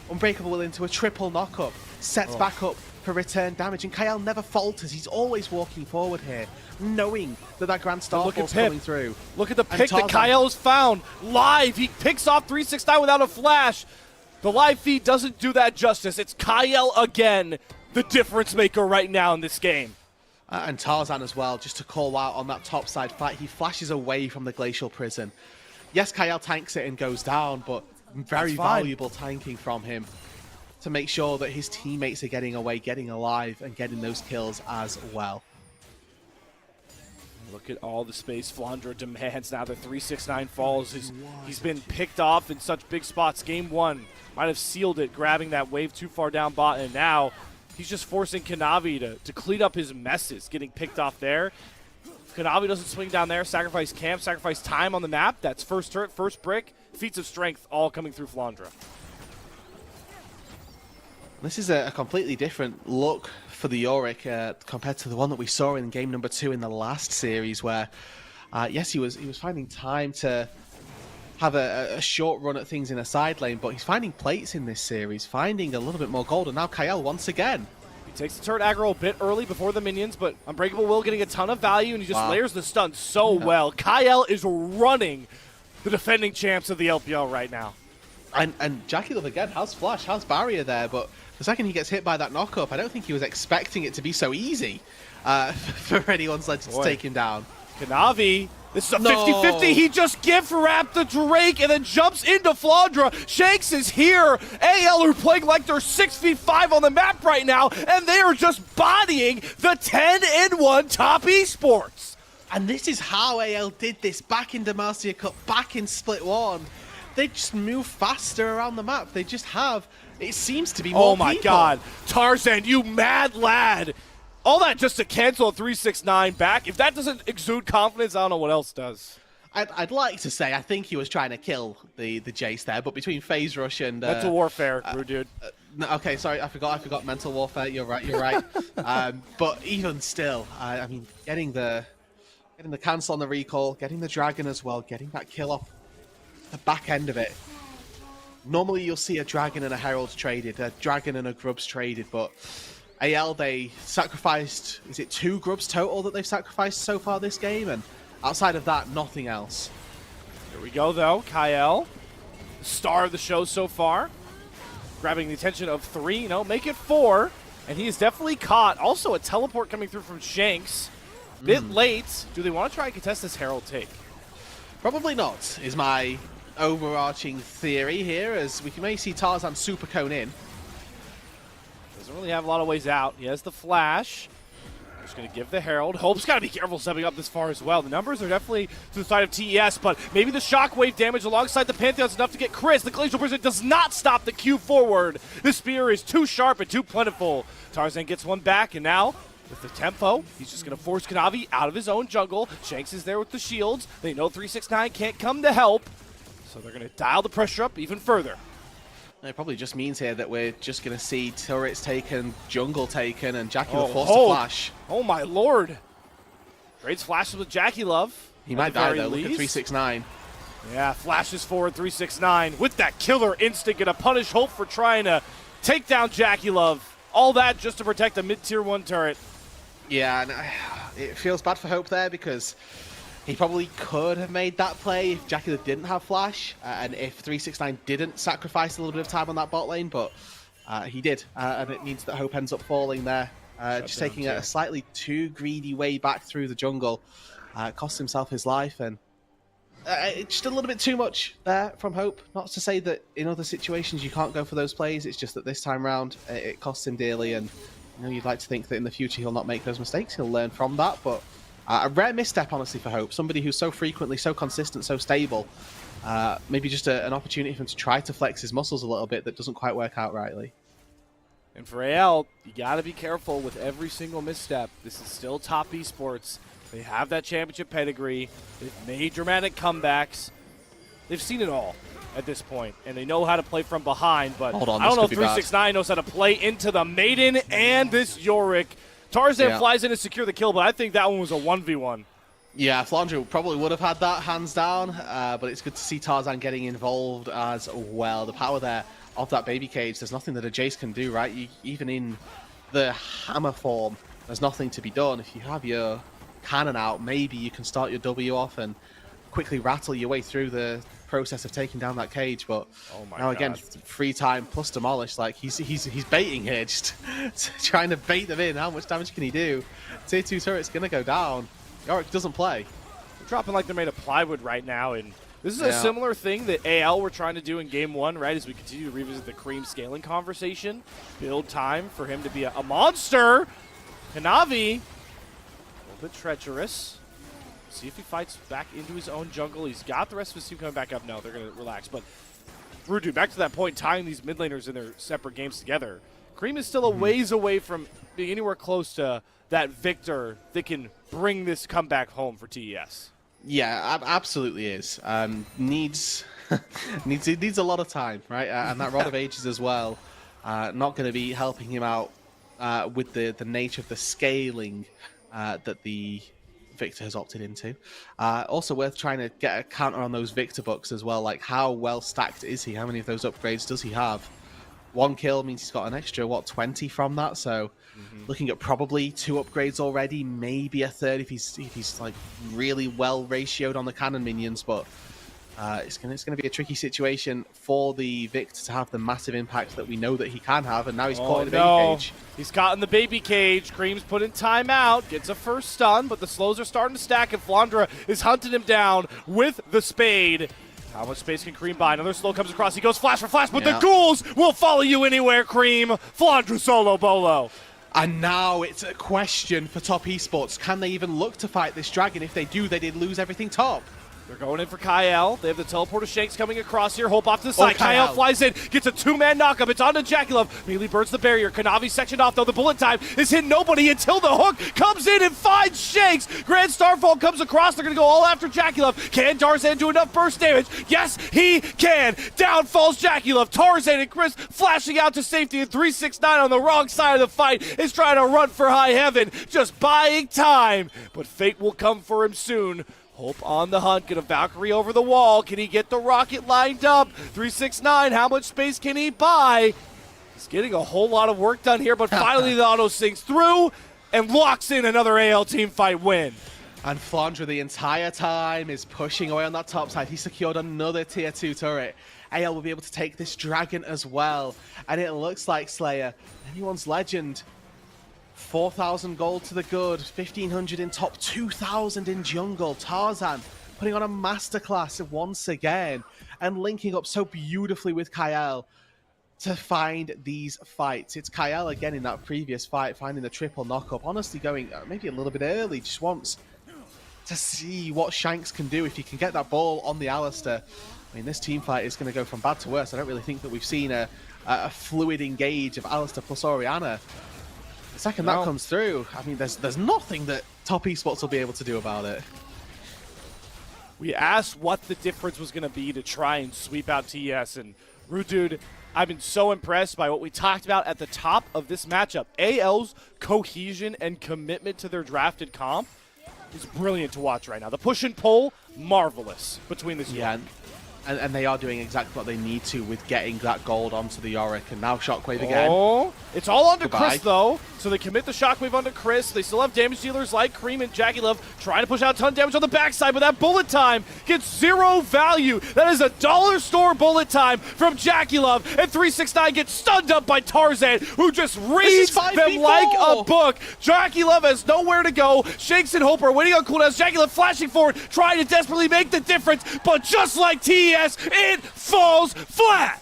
Unbreakable will into a triple knock-up, sets back up for return damage, and Kyle never falters. He's always walking forward here, knowing that that Grand Starfall's coming through. Look at the pick that Kyle has found. Live, he picks off 369 without a flash. The live feed doesn't do that justice. It's Kyle again, the difference maker right now in this game. And Tarzan as well, just to call out on that top side fight. He flashes away from the Glacial Prison. Yes, Kyle tanks it and goes down, but very valuable tanking from him to make sure that his teammates are getting away, getting alive, and getting those kills as well. Look at all the space Flandra demands now that 369 falls. He's been picked off in such big spots. Game 1 might have sealed it, grabbing that wave too far down bot, and now he's just forcing Kanavi to clean up his messes, getting picked off there. If Kanavi doesn't swing down there, sacrifice camp, sacrifice time on the map. That's first turret, first brick, feats of strength, all coming through Flandra. This is a completely different look for the Yorick compared to the one that we saw in game number 2 in the last series, where yes, he was finding time to have a short run at things in a side lane, but he's finding plates in this series, finding a little bit more gold, and now Kyle once again. He takes the turret aggro a bit early before the minions, but Unbreakable Will getting a ton of value, and he just layers the stun so well. Kyle is running the defending champs of the LPL right now. And Jackie Love again has flash, has barrier there, but the second he gets hit by that knock-up, I don't think he was expecting it to be so easy for anyone's legend to take him down. Kanavi, this is a 50-50. He just gift wrapped the Drake and then jumps into Flandra. Shanks is here. AL are playing like they're 6'5" on the map right now, and they are just bodying the 10-1 top esports. And this is how AL did this back in Demacia Cup, back in Split 1. They just move faster around the map. They just have, it seems to be more my people. God. Tarzan, you mad lad. All that just to cancel a 369 back. If that doesn't exude confidence, I don't know what else does. I'd like to say I think he was trying to kill the Jace there, but between phase rush and mental warfare, rude dude. No, okay, sorry, I forgot mental warfare. You're right. But even still, I mean, getting the cancel on the recall, getting the dragon as well, getting that kill off the back end of it. Normally you'll see a dragon and a herald traded, a dragon and a grubs traded, but AL, they sacrificed, is it 2 grubs total that they've sacrificed so far this game? And outside of that, nothing else. Here we go, though. Kyle, the star of the show so far, grabbing the attention of 3, make it 4. And he is definitely caught. Also, a teleport coming through from Shanks. Bit late. Do they want to try and contest this herald take? Probably not, is my overarching theory here, as we can maybe see Tarzan super cone in. Doesn't really have a lot of ways out. He has the flash. Just going to give the Herald. Hope's got to be careful stepping up this far as well. The numbers are definitely to the side of TES, but maybe the shockwave damage alongside the Pantheon's enough to get Chris. The Glacial Prison does not stop the Q forward. The spear is too sharp and too plentiful. Tarzan gets one back, and now with the tempo, he's just going to force Kanavi out of his own jungle. Shanks is there with the shields. They know 369 can't come to help, so they're going to dial the pressure up even further. It probably just means here that we're just going to see turrets taken, jungle taken, and Jackie Love forced to flash. Oh my lord. Trades flashes with Jackie Love. He might die though, look at 369. Yeah, flashes forward 369 with that killer instinct, going to punish Hope for trying to take down Jackie Love. All that just to protect a mid-tier 1 turret. Yeah, and it feels bad for Hope there because he probably could have made that play if Jackie Love didn't have flash, and if 369 didn't sacrifice a little bit of time on that bot lane, but he did, and it means that Hope ends up falling there, just taking a slightly too greedy way back through the jungle. Cost himself his life, and it's just a little bit too much there from Hope. Not to say that in other situations you can't go for those plays, it's just that this time round it costs him dearly, and you'd like to think that in the future he'll not make those mistakes, he'll learn from that, but a rare misstep, honestly, for Hope. Somebody who's so frequently, so consistent, so stable. Maybe just an opportunity for him to try to flex his muscles a little bit that doesn't quite work out rightly. And for AL, you got to be careful with every single misstep. This is still top esports. They have that championship pedigree. They've made dramatic comebacks. They've seen it all at this point, and they know how to play from behind. But I don't know if 369 knows how to play into the Maiden and this Yorick. Tarzan flies in to secure the kill, but I think that one was a 1v1. Yeah, Flandra probably would have had that hands down, but it's good to see Tarzan getting involved as well. The power there of that baby cage, there's nothing that a Jace can do, right? Even in the hammer form, there's nothing to be done. If you have your cannon out, maybe you can start your W off and quickly rattle your way through the process of taking down that cage. But now again, free time plus demolish, like he's baiting here, just trying to bait them in. How much damage can he do? Tier 2 turret's gonna go down. Yorick doesn't play. They're dropping like they're made of plywood right now, and this is a similar thing that AL were trying to do in game 1, right? As we continue to revisit the Cream scaling conversation, build time for him to be a monster. Kanavi, a little bit treacherous. See if he fights back into his own jungle. He's got the rest of his team coming back up. No, they're going to relax. But Rudu, back to that point, tying these mid laners in their separate games together. Cream is still a ways away from being anywhere close to that victor that can bring this comeback home for TES. Yeah, absolutely is. Needs a lot of time, right? And that Rod of Ages as well. Not going to be helping him out with the nature of the scaling that the Victor has opted into. Also worth trying to get a counter on those Victor books as well. Like, how well stacked is he? How many of those upgrades does he have? 1 kill means he's got an extra, 20 from that? So looking at probably 2 upgrades already, maybe a third if he's like really well ratioed on the cannon minions. But it's gonna be a tricky situation for the Victor to have the massive impact that we know that he can have, and now he's caught in the baby cage. He's caught in the baby cage. Cream's put in timeout, gets a first stun, but the slows are starting to stack, and Flandra is hunting him down with the spade. How much space can Cream buy? Another slow comes across. He goes flash for flash, but the ghouls will follow you anywhere, Cream. Flandra solo bolo. And now it's a question for top esports. Can they even look to fight this dragon? If they do, they did lose everything top. They're going in for Kyle. They have the teleporter Shanks coming across here. Hope off to the side. Kyle flies in, gets a 2-man knockup. It's onto Jackulov. Melee burns the barrier. Kanavi sectioned off, though. The bullet time is hitting nobody until the hook comes in and finds Shanks. Grand Starfall comes across. They're going to go all after Jackulov. Can Tarzan do enough burst damage? Yes, he can. Down falls Jackulov. Tarzan and Chris flashing out to safety. And 369 on the wrong side of the fight is trying to run for high heaven. Just buying time. But fate will come for him soon. Hope on the hunt, get a Valkyrie over the wall. Can he get the rocket lined up? 369, how much space can he buy? He's getting a whole lot of work done here, but finally the auto sinks through and locks in another AL team fight win. And Flandra the entire time is pushing away on that top side. He secured another tier 2 turret. AL will be able to take this dragon as well. And it looks like Slayer, anyone's legend. 4,000 gold to the good, 1,500 in top, 2,000 in jungle. Tarzan putting on a masterclass once again and linking up so beautifully with Kyle to find these fights. It's Kyle again in that previous fight, finding the triple knockup. Honestly going maybe a little bit early, just wants to see what Shanks can do if he can get that ball on the Alistair. I mean, this team fight is going to go from bad to worse. I don't really think that we've seen a fluid engage of Alistair plus Orianna. The second that comes through, I mean, there's nothing that top esports will be able to do about it. We asked what the difference was going to be to try and sweep out TES, and Rudude, I've been so impressed by what we talked about at the top of this matchup. AL's cohesion and commitment to their drafted comp is brilliant to watch right now. The push and pull, marvelous between the two. Yeah, and they are doing exactly what they need to with getting that gold onto the Yorick, and now Shockwave again. Oh, it's all onto Chris, though. So they commit the Shockwave onto Chris. They still have damage dealers like Cream and Jackulov trying to push out a ton of damage on the backside, but that bullet time gets 0 value. That is a dollar store bullet time from Jackulov, and 369 gets stunned up by Tarzan, who just reads them like a book. Jackulov has nowhere to go. Shanks and Hope are waiting on cooldowns. Jackulov flashing forward, trying to desperately make the difference, but just like TES, it falls flat.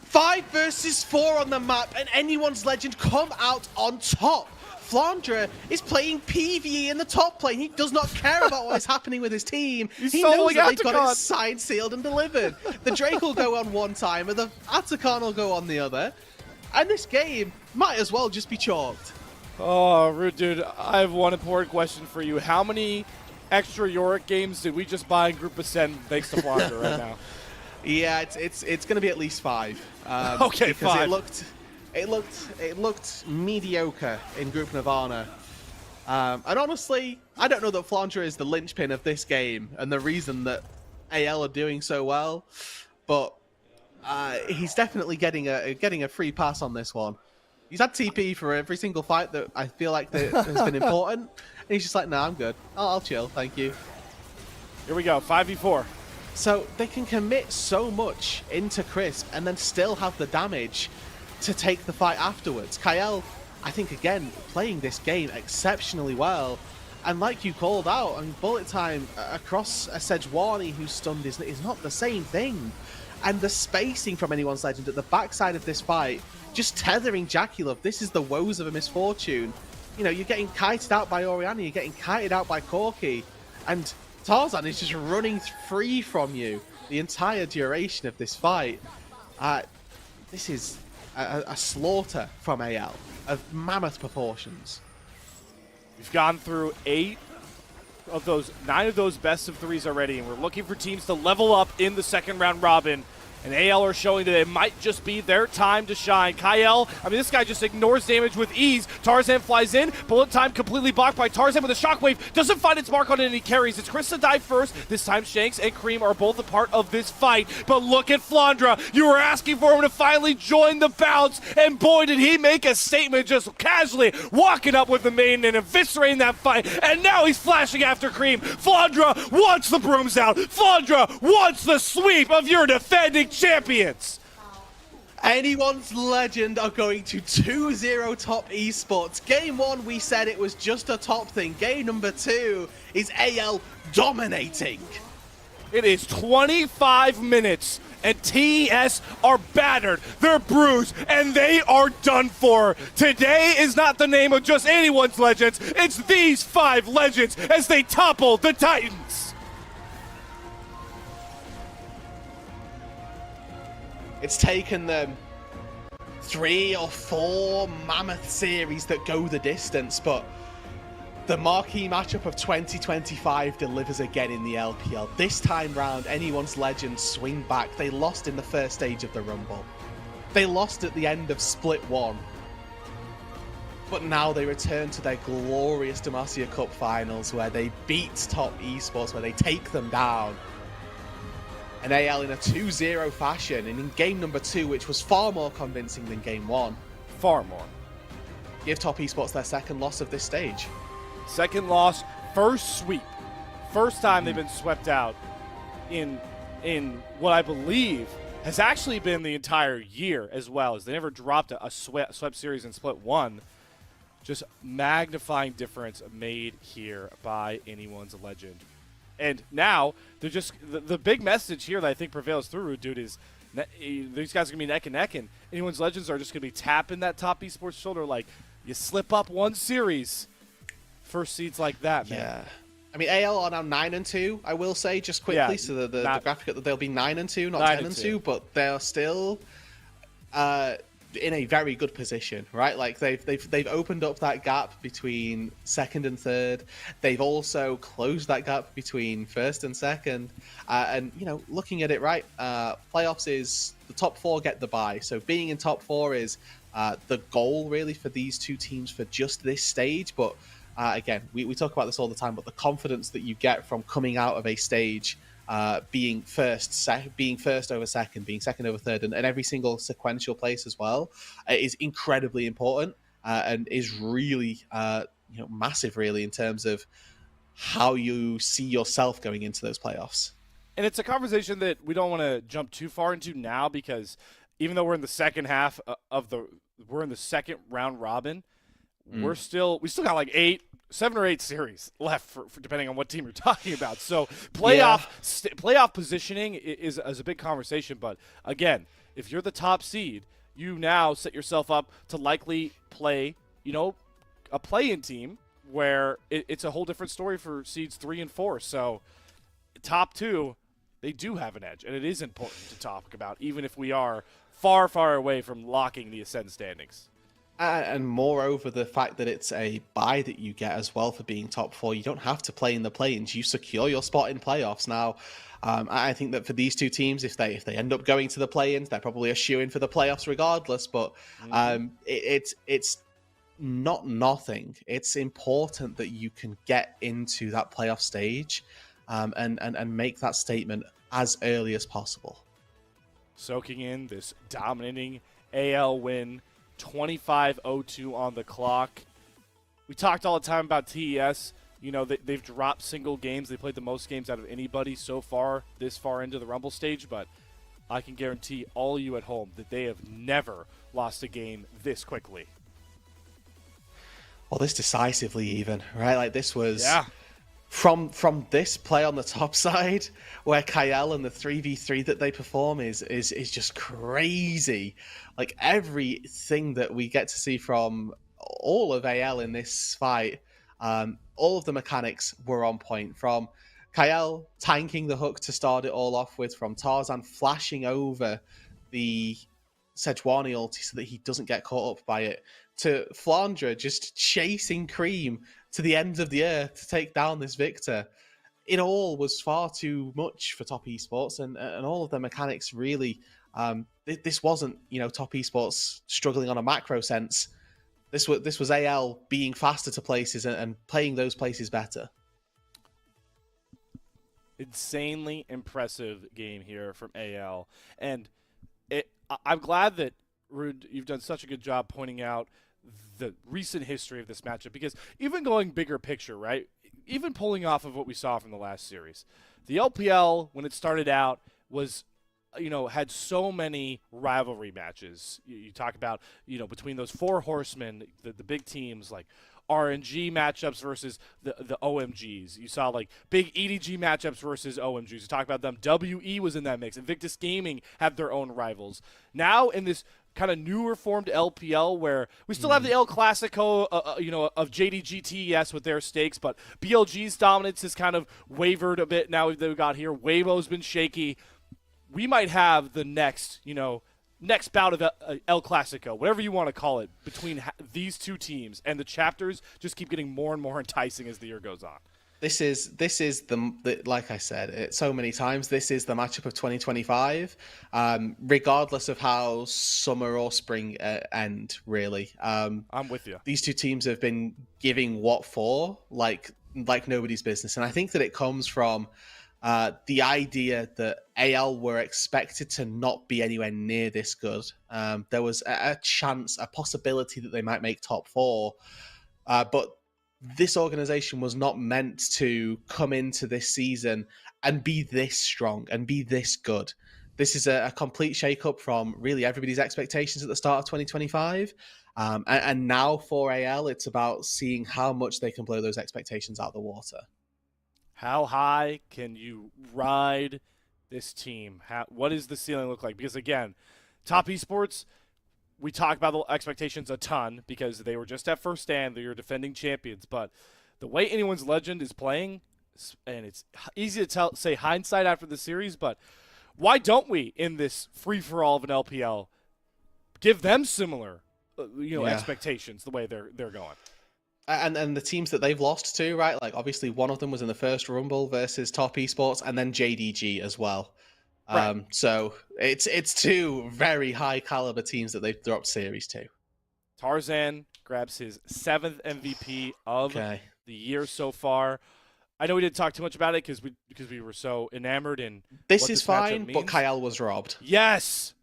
5 versus 4 on the map, and anyone's legend come out on top. Flandra is playing PvE in the top lane. He does not care about what is happening with his team. He knows that they've got it signed, sealed, and delivered. The Drake will go on one time, and the Atakan will go on the other. And this game might as well just be chalked. Oh, Rude Dude, I have one important question for you. How many extra Yorick games did we just buy in Group Ascend thanks to Flandra right now? Yeah, it's going to be at least 5. Okay, because 5. It looked mediocre in Group Nirvana. And honestly, I don't know that Flandra is the linchpin of this game and the reason that AL are doing so well. But he's definitely getting a free pass on this one. He's had TP for every single fight that I feel like that has been important, and he's just like, "Nah, I'm good. I'll chill, thank you." Here we go, 5v4. So they can commit so much into Crisp and then still have the damage to take the fight afterwards. Kael, I think, again, playing this game exceptionally well. And like you called out, and bullet time across a Sejuani who's stunned is not the same thing. And the spacing from anyone's legend at the backside of this fight, just tethering Jackie this is the woes of a misfortune. You know, you're getting kited out by Orianna, you're getting kited out by Corki, and Tarzan is just running free from you the entire duration of this fight. This is a slaughter from AL of mammoth proportions. We've gone through 9 of those best of 3s already, and we're looking for teams to level up in the second round robin. And AL are showing that it might just be their time to shine. Kael, I mean, this guy just ignores damage with ease. Tarzan flies in. Bullet time completely blocked by Tarzan with a shockwave. Doesn't find its mark on it, and he carries. It's Chris to die first. This time, Shanks and Cream are both a part of this fight. But look at Flandra. You were asking for him to finally join the bounce, and boy, did he make a statement just casually walking up with the main and eviscerating that fight. And now he's flashing after Cream. Flandra wants the brooms out. Flandra wants the sweep of your defending champions. Anyone's legend are going to 2-0 top esports. Game 1, we said it was just a top thing. Game number 2 is AL dominating. It is 25 minutes, and TES are battered, they're bruised, and they are done for. Today is not the name of just anyone's legends, it's these 5 legends as they topple the Titans. It's taken them 3 or 4 mammoth series that go the distance, but the marquee matchup of 2025 delivers again in the LPL. This time round, anyone's legends swing back. They lost in the first stage of the Rumble. They lost at the end of Split 1. But now they return to their glorious Demacia Cup finals where they beat top esports, where they take them down. And AL in a 2-0 fashion, and in game number 2, which was far more convincing than game 1. Far more. Give top esports their second loss of this stage. Second loss, first sweep. First time they've been swept out in what I believe has actually been the entire year as well, as they never dropped a swept series in Split 1. Just magnifying difference made here by anyone's legend. And now, they're just the big message here that I think prevails through, dude, is these guys are going to be neck and neck, and anyone's legends are just going to be tapping that top esports shoulder like, you slip up one series, first seeds like that, man. Yeah. I mean, AL are now 9-2, I will say, just quickly. Yeah, so the graphic that they'll be 9-2, not 9-2. 10-2, but they're still in a very good position, right? Like they've opened up that gap between second and third. They've also closed that gap between first and second. And you know, looking at it, right, playoffs is the top 4 get the bye. So being in top 4 is the goal really for these two teams for just this stage. But again, we talk about this all the time, but the confidence that you get from coming out of a stage, being first over second, being second over third, and every single sequential place as well, is incredibly important and is really massive, really, in terms of how you see yourself going into those playoffs. And it's a conversation that we don't want to jump too far into now, because even though we're in the second half we're in the second round robin, we still got like 7 or 8 series left for depending on what team you're talking about. So playoff positioning is a big conversation. But again, if you're the top seed, you now set yourself up to likely play, a play-in team where it's a whole different story for seeds 3 and 4. So top 2, they do have an edge, and it is important to talk about, even if we are far, far away from locking the Ascend standings. And moreover, the fact that it's a bye that you get as well for being top 4, you don't have to play in the play-ins. You secure your spot in playoffs. Now, I think that for these two teams, if they end up going to the play-ins, they're probably a shoo-in for the playoffs regardless. But it's not nothing. It's important that you can get into that playoff stage and make that statement as early as possible. soaking in this dominating AL win, 25-02 on the clock. We talked all the time about TES. You know, they've dropped single games. They played the most games out of anybody so far, this far into the Rumble stage, but I can guarantee all you at home that they have never lost a game this quickly. Well, this decisively even, right? Like this was... Yeah. From this play on the top side, where Kyle and the 3v3 that they perform is just crazy. Like everything that we get to see from all of AL in this fight, all of the mechanics were on point. From Kyle tanking the hook to start it all off with, from Tarzan flashing over the Sejuani ulti so that he doesn't get caught up by it, to Flandra just chasing Cream to the ends of the earth to take down this Victor. It all was far too much for Top Esports, and all of the mechanics really. This wasn't, Top Esports struggling on a macro sense. This was AL being faster to places and playing those places better. Insanely impressive game here from AL, and I'm glad that Rude, you've done such a good job pointing out the recent history of this matchup, because even going bigger picture, right? Even pulling off of what we saw from the last series, the LPL, when it started out, was, had so many rivalry matches. You talk about, between those four horsemen, the big teams like RNG matchups versus the OMGs. You saw like big EDG matchups versus OMGs. You talk about them. WE was in that mix. Invictus Gaming had their own rivals. Now in this kind of newer formed LPL, where we still have the El Clasico, of JDG TES with their stakes, but BLG's dominance has kind of wavered a bit now that we got here. Weibo's been shaky. We might have the next bout of El Clasico, whatever you want to call it, between these two teams, and the chapters just keep getting more and more enticing as the year goes on. This is the like I said it so many times, this is the matchup of 2025, regardless of how summer or spring end, really. I'm with you. These two teams have been giving what for, like nobody's business. And I think that it comes from the idea that AL were expected to not be anywhere near this good. There was a chance, a possibility that they might make top four, but this organization was not meant to come into this season and be this strong and be this good. This is a complete shake-up from really everybody's expectations at the start of 2025. And now for AL, it's about seeing how much they can blow those expectations out of the water. How high can you ride this team? What does the ceiling look like? Because, again, Top Esports, we talk about the expectations a ton because they were just at first stand. They're your defending champions. But the way Anyone's Legend is playing, and it's easy to say hindsight after the series, but why don't we, in this free-for-all of an LPL, give them similar expectations the way they're going? And the teams that they've lost to, right? Like, obviously, one of them was in the first Rumble versus Top Esports, and then JDG as well. Right. So it's two very high caliber teams that they've dropped series to. Tarzan grabs his 7th MVP of the year so far. I know we didn't talk too much about it because we were so enamored in this is fine, but Kyle was robbed. Yes,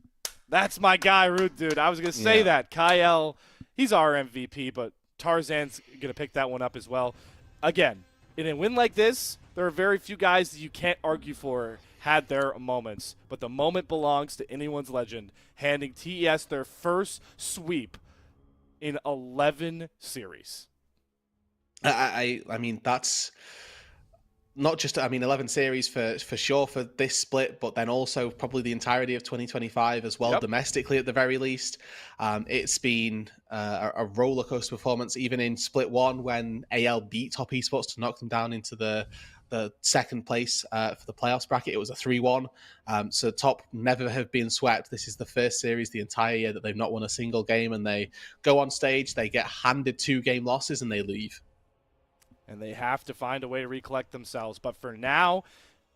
that's my guy, Rude, dude. I was gonna say that Kyle, he's our MVP, but Tarzan's gonna pick that one up as well. Again, in a win like this, there are very few guys that you can't argue for had their moments, but the moment belongs to Anyone's Legend, handing TES their first sweep in 11 series. I mean, that's not just, 11 series for sure for this split, but then also probably the entirety of 2025 as well, domestically at the very least. It's been a roller coaster performance, even in Split 1 when AL beat Top Esports to knock them down into the second place for the playoffs bracket. It was a 3-1. So Top never have been swept. This is the first series the entire year that they've not won a single game, and they go on stage, they get handed 2 game losses, and they leave. And they have to find a way to recollect themselves. But for now,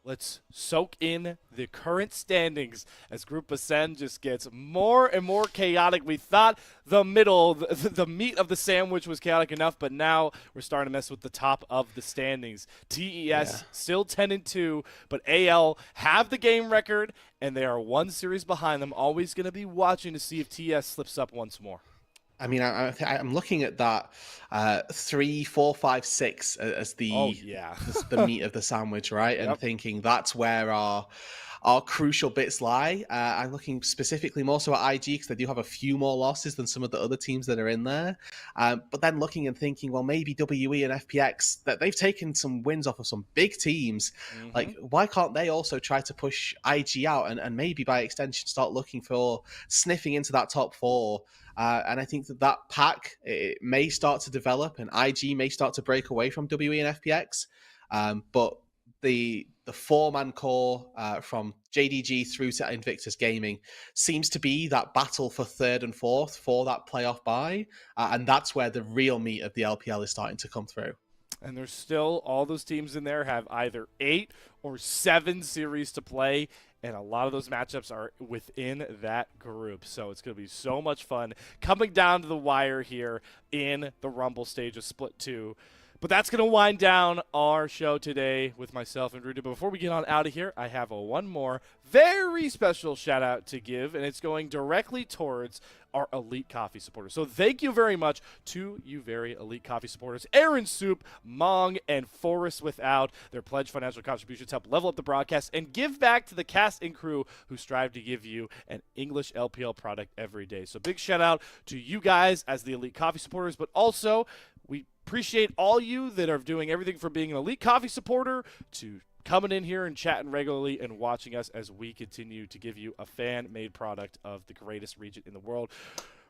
Let's soak in the current standings as Group Ascend just gets more and more chaotic. We thought the middle, the meat of the sandwich was chaotic enough, but now we're starting to mess with the top of the standings. TES still 10-2, but AL have the game record, and they are one series behind them. Always going to be watching to see if TES slips up once more. I mean, I'm looking at that 3, 4, 5, 6 as the the meat of the sandwich, right? And thinking that's where our crucial bits lie. I'm looking specifically more so at IG because they do have a few more losses than some of the other teams that are in there. But then looking and thinking, well, maybe WE and FPX, that they've taken some wins off of some big teams. Like, why can't they also try to push IG out and maybe by extension start looking for sniffing into that top 4? And I think that pack, it may start to develop and IG may start to break away from WE and FPX. But the 4-man core from JDG through to Invictus Gaming seems to be that battle for 3rd and 4th for that playoff bye. And that's where the real meat of the LPL is starting to come through. And there's still, all those teams in there have either 8 or 7 series to play, and a lot of those matchups are within that group. So it's going to be so much fun coming down to the wire here in the Rumble stage of Split 2. But that's going to wind down our show today with myself and Rudy. But before we get on out of here, I have one more very special shout-out to give, and it's going directly towards our Elite Coffee supporters. So thank you very much to you very Elite Coffee supporters, Aaron Soup, Mong, and Forrest Without. Their pledged financial contributions help level up the broadcast and give back to the cast and crew who strive to give you an English LPL product every day. So big shout-out to you guys as the Elite Coffee supporters, but also we appreciate all you that are doing everything from being an Elite Coffee supporter to coming in here and chatting regularly and watching us as we continue to give you a fan-made product of the greatest region in the world.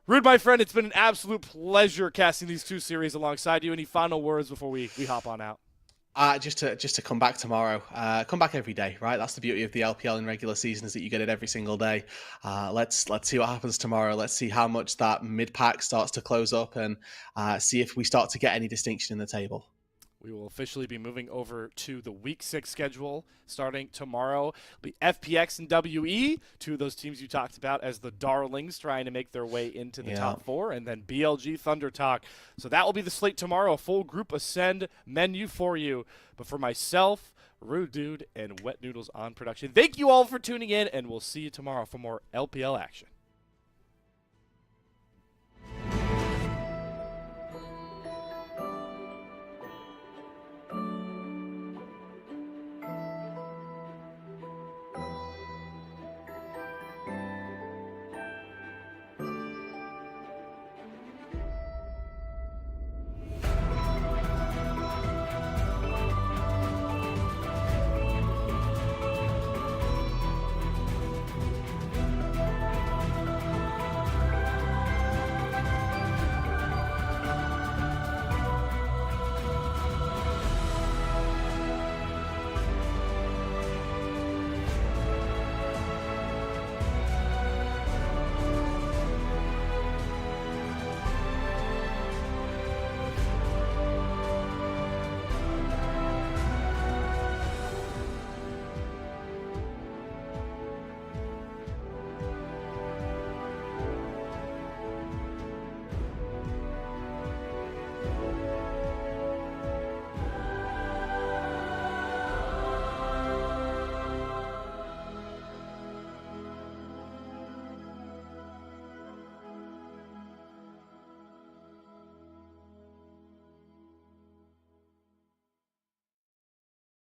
Rude, my friend, it's been an absolute pleasure casting these 2 series alongside you. Any final words before we hop on out? Just to come back tomorrow. Come back every day, right? That's the beauty of the LPL in regular season, is that you get it every single day. Let's see what happens tomorrow. Let's see how much that mid-pack starts to close up and see if we start to get any distinction in the table. We will officially be moving over to the Week 6 schedule starting tomorrow. It'll be FPX and WE, 2 of those teams you talked about as the darlings trying to make their way into the top 4, and then BLG Thunder Talk. So that will be the slate tomorrow, a full Group Ascend menu for you. But for myself, Rude Dude, and Wet Noodles on production, thank you all for tuning in, and we'll see you tomorrow for more LPL action.